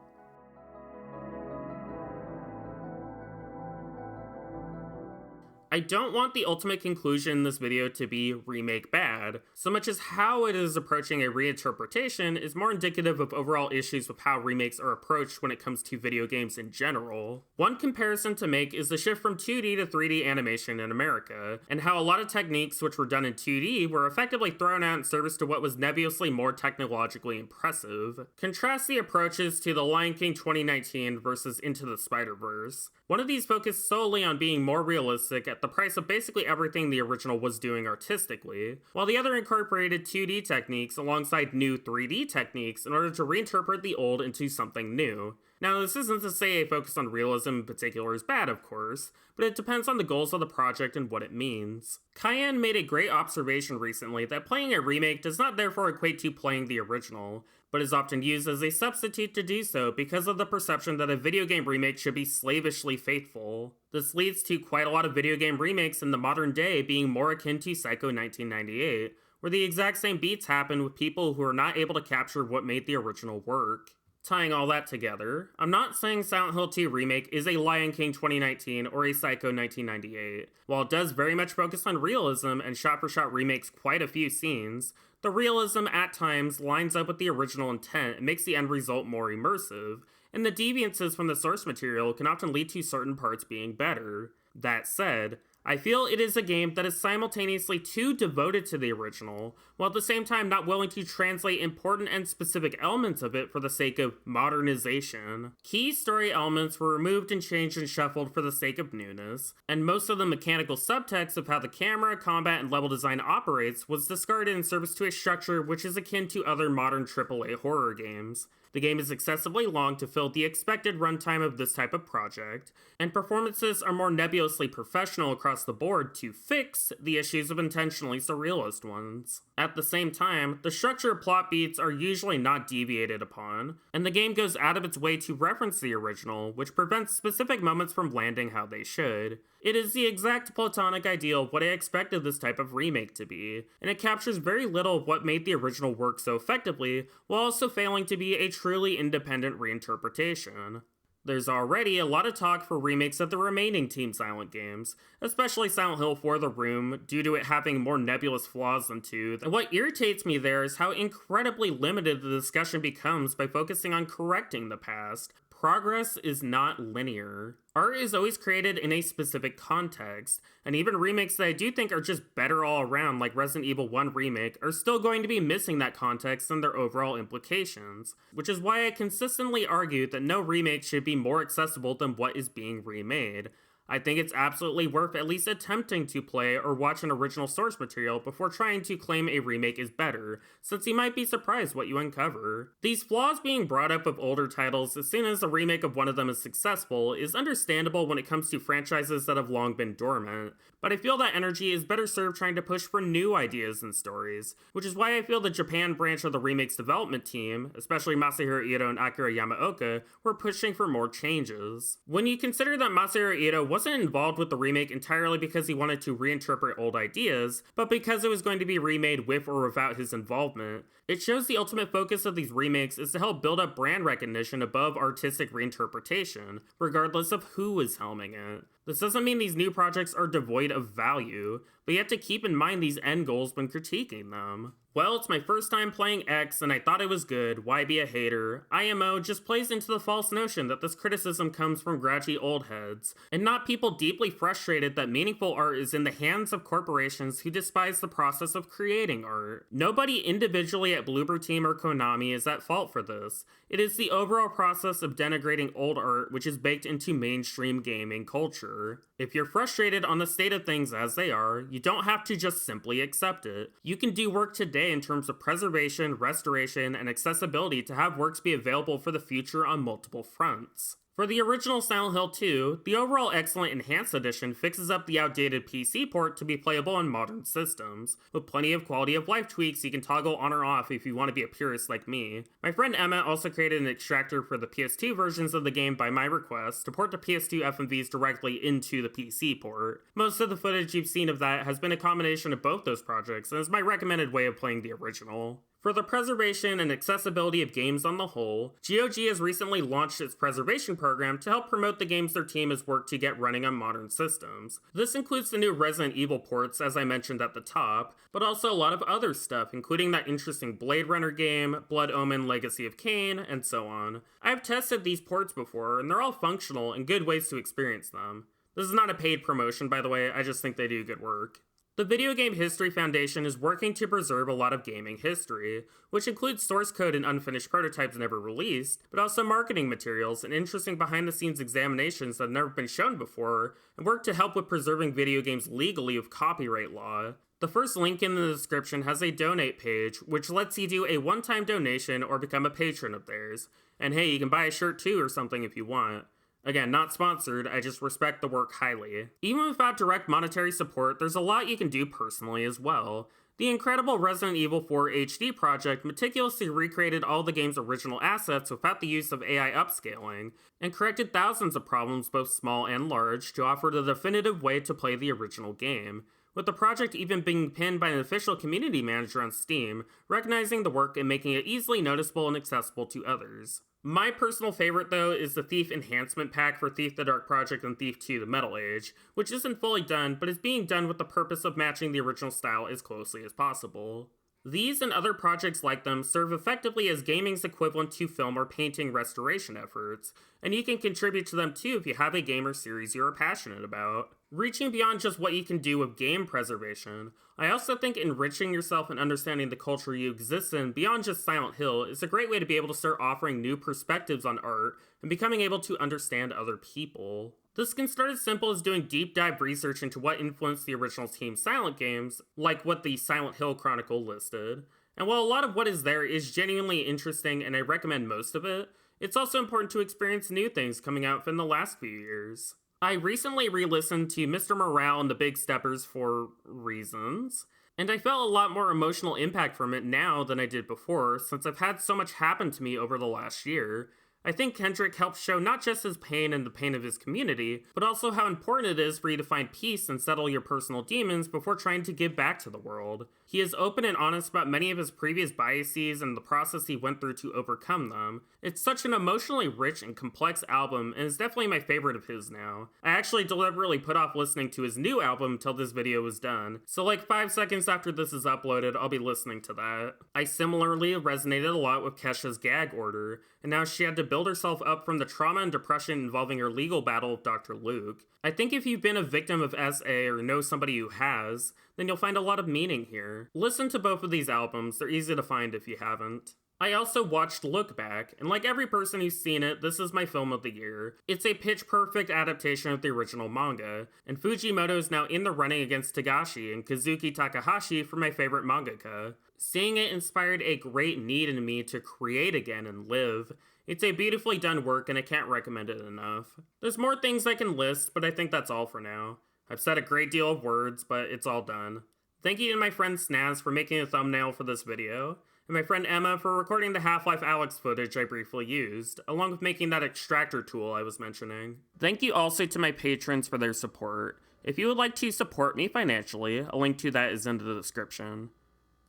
[SPEAKER 2] I don't want the ultimate conclusion in this video to be remake bad, so much as how it is approaching a reinterpretation is more indicative of overall issues with how remakes are approached when it comes to video games in general. One comparison to make is the shift from 2D to 3D animation in America, and how a lot of techniques which were done in 2D were effectively thrown out in service to what was nebulously more technologically impressive. Contrast the approaches to The Lion King 2019 versus Into the Spider-Verse. One of these focused solely on being more realistic at the price of basically everything the original was doing artistically, while the other incorporated 2D techniques alongside new 3D techniques in order to reinterpret the old into something new. Now, this isn't to say a focus on realism in particular is bad, of course, but it depends on the goals of the project and what it means. Cayenne made a great observation recently that playing a remake does not therefore equate to playing the original, but is often used as a substitute to do so because of the perception that a video game remake should be slavishly faithful. This leads to quite a lot of video game remakes in the modern day being more akin to Psycho 1998, where the exact same beats happen with people who are not able to capture what made the original work. Tying all that together, I'm not saying Silent Hill 2 Remake is a Lion King 2019 or a Psycho 1998. While it does very much focus on realism and shot-for-shot remakes quite a few scenes, the realism at times lines up with the original intent and makes the end result more immersive, and the deviances from the source material can often lead to certain parts being better. That said, I feel it is a game that is simultaneously too devoted to the original, while at the same time not willing to translate important and specific elements of it for the sake of modernization. Key story elements were removed and changed and shuffled for the sake of newness, and most of the mechanical subtext of how the camera, combat, and level design operates was discarded in service to a structure which is akin to other modern AAA horror games. The game is excessively long to fill the expected runtime of this type of project, and performances are more nebulously professional across the board to fix the issues of intentionally surrealist ones. At the same time, the structure of plot beats are usually not deviated upon, and the game goes out of its way to reference the original, which prevents specific moments from landing how they should. It is the exact platonic ideal of what I expected this type of remake to be, and it captures very little of what made the original work so effectively, while also failing to be a truly independent reinterpretation. There's already a lot of talk for remakes of the remaining Team Silent games, especially Silent Hill 4: The Room, due to it having more nebulous flaws than 2, and what irritates me there is how incredibly limited the discussion becomes by focusing on correcting the past. Progress is not linear. Art is always created in a specific context, and even remakes that I do think are just better all around, like Resident Evil 1 Remake, are still going to be missing that context and their overall implications, which is why I consistently argue that no remake should be more accessible than what is being remade. I think it's absolutely worth at least attempting to play or watch an original source material before trying to claim a remake is better, since you might be surprised what you uncover. These flaws being brought up of older titles as soon as a remake of one of them is successful is understandable when it comes to franchises that have long been dormant, but I feel that energy is better served trying to push for new ideas and stories, which is why I feel the Japan branch of the remake's development team, especially Masahiro Ito and Akira Yamaoka, were pushing for more changes. When you consider that Masahiro Ito wasn't involved with the remake entirely because he wanted to reinterpret old ideas, but because it was going to be remade with or without his involvement, it shows the ultimate focus of these remakes is to help build up brand recognition above artistic reinterpretation, regardless of who is helming it. This doesn't mean these new projects are devoid of value, but you have to keep in mind these end goals when critiquing them. Well, it's my first time playing X and I thought it was good, why be a hater? IMO just plays into the false notion that this criticism comes from grouchy old heads, and not people deeply frustrated that meaningful art is in the hands of corporations who despise the process of creating art. Nobody individually at Bloober Team or Konami is at fault for this. It is the overall process of denigrating old art which is baked into mainstream gaming culture. If you're frustrated on the state of things as they are, you don't have to just simply accept it. You can do work today in terms of preservation, restoration, and accessibility to have works be available for the future on multiple fronts. For the original Silent Hill 2, the overall excellent Enhanced Edition fixes up the outdated PC port to be playable on modern systems, with plenty of quality of life tweaks you can toggle on or off if you want to be a purist like me. My friend Emma also created an extractor for the PS2 versions of the game by my request to port the PS2 FMVs directly into the PC port. Most of the footage you've seen of that has been a combination of both those projects, and is my recommended way of playing the original. For the preservation and accessibility of games on the whole, GOG has recently launched its preservation program to help promote the games their team has worked to get running on modern systems. This includes the new Resident Evil ports, as I mentioned at the top, but also a lot of other stuff, including that interesting Blade Runner game, Blood Omen Legacy of Kain, and so on. I've tested these ports before, and they're all functional and good ways to experience them. This is not a paid promotion, by the way, I just think they do good work. The Video Game History Foundation is working to preserve a lot of gaming history, which includes source code and unfinished prototypes never released, but also marketing materials and interesting behind-the-scenes examinations that have never been shown before, and work to help with preserving video games legally with copyright law. The first link in the description has a donate page, which lets you do a one-time donation or become a patron of theirs. And hey, you can buy a shirt too or something if you want. Again, not sponsored, I just respect the work highly. Even without direct monetary support, there's a lot you can do personally as well. The incredible Resident Evil 4 HD project meticulously recreated all the game's original assets without the use of AI upscaling, and corrected thousands of problems both small and large to offer the definitive way to play the original game, with the project even being pinned by an official community manager on Steam, recognizing the work and making it easily noticeable and accessible to others. My personal favorite, though, is the Thief Enhancement Pack for Thief the Dark Project and Thief 2 The Metal Age, which isn't fully done, but is being done with the purpose of matching the original style as closely as possible. These and other projects like them serve effectively as gaming's equivalent to film or painting restoration efforts, and you can contribute to them too if you have a game or series you are passionate about. Reaching beyond just what you can do with game preservation, I also think enriching yourself and understanding the culture you exist in beyond just Silent Hill is a great way to be able to start offering new perspectives on art and becoming able to understand other people. This can start as simple as doing deep dive research into what influenced the original Team Silent games, like what the Silent Hill Chronicle listed. And while a lot of what is there is genuinely interesting and I recommend most of it, it's also important to experience new things coming out from the last few years. I recently re-listened to Mr. Morale and the Big Steppers for reasons, and I felt a lot more emotional impact from it now than I did before, since I've had so much happen to me over the last year. I think Kendrick helps show not just his pain and the pain of his community, but also how important it is for you to find peace and settle your personal demons before trying to give back to the world. He is open and honest about many of his previous biases and the process he went through to overcome them. It's such an emotionally rich and complex album, and is definitely my favorite of his now. I actually deliberately put off listening to his new album until this video was done, so like 5 seconds after this is uploaded, I'll be listening to that. I similarly resonated a lot with Kesha's gag order, and now she had to build herself up from the trauma and depression involving her legal battle with Dr. Luke. I think if you've been a victim of SA or know somebody who has, then you'll find a lot of meaning here. Listen to both of these albums, they're easy to find if you haven't. I also watched Look Back, and like every person who's seen it, this is my film of the year. It's a pitch-perfect adaptation of the original manga, and Fujimoto is now in the running against Togashi and Kazuki Takahashi for my favorite mangaka. Seeing it inspired a great need in me to create again and live. It's a beautifully done work and I can't recommend it enough. There's more things I can list, but I think that's all for now. I've said a great deal of words, but it's all done. Thank you to my friend Snaz for making a thumbnail for this video, and my friend Emma for recording the Half-Life Alyx footage I briefly used, along with making that extractor tool I was mentioning. Thank you also to my patrons for their support. If you would like to support me financially, a link to that is in the description.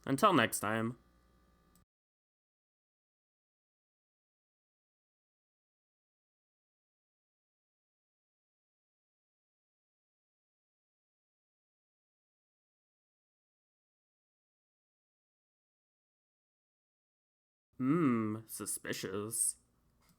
[SPEAKER 2] Until next time. Suspicious.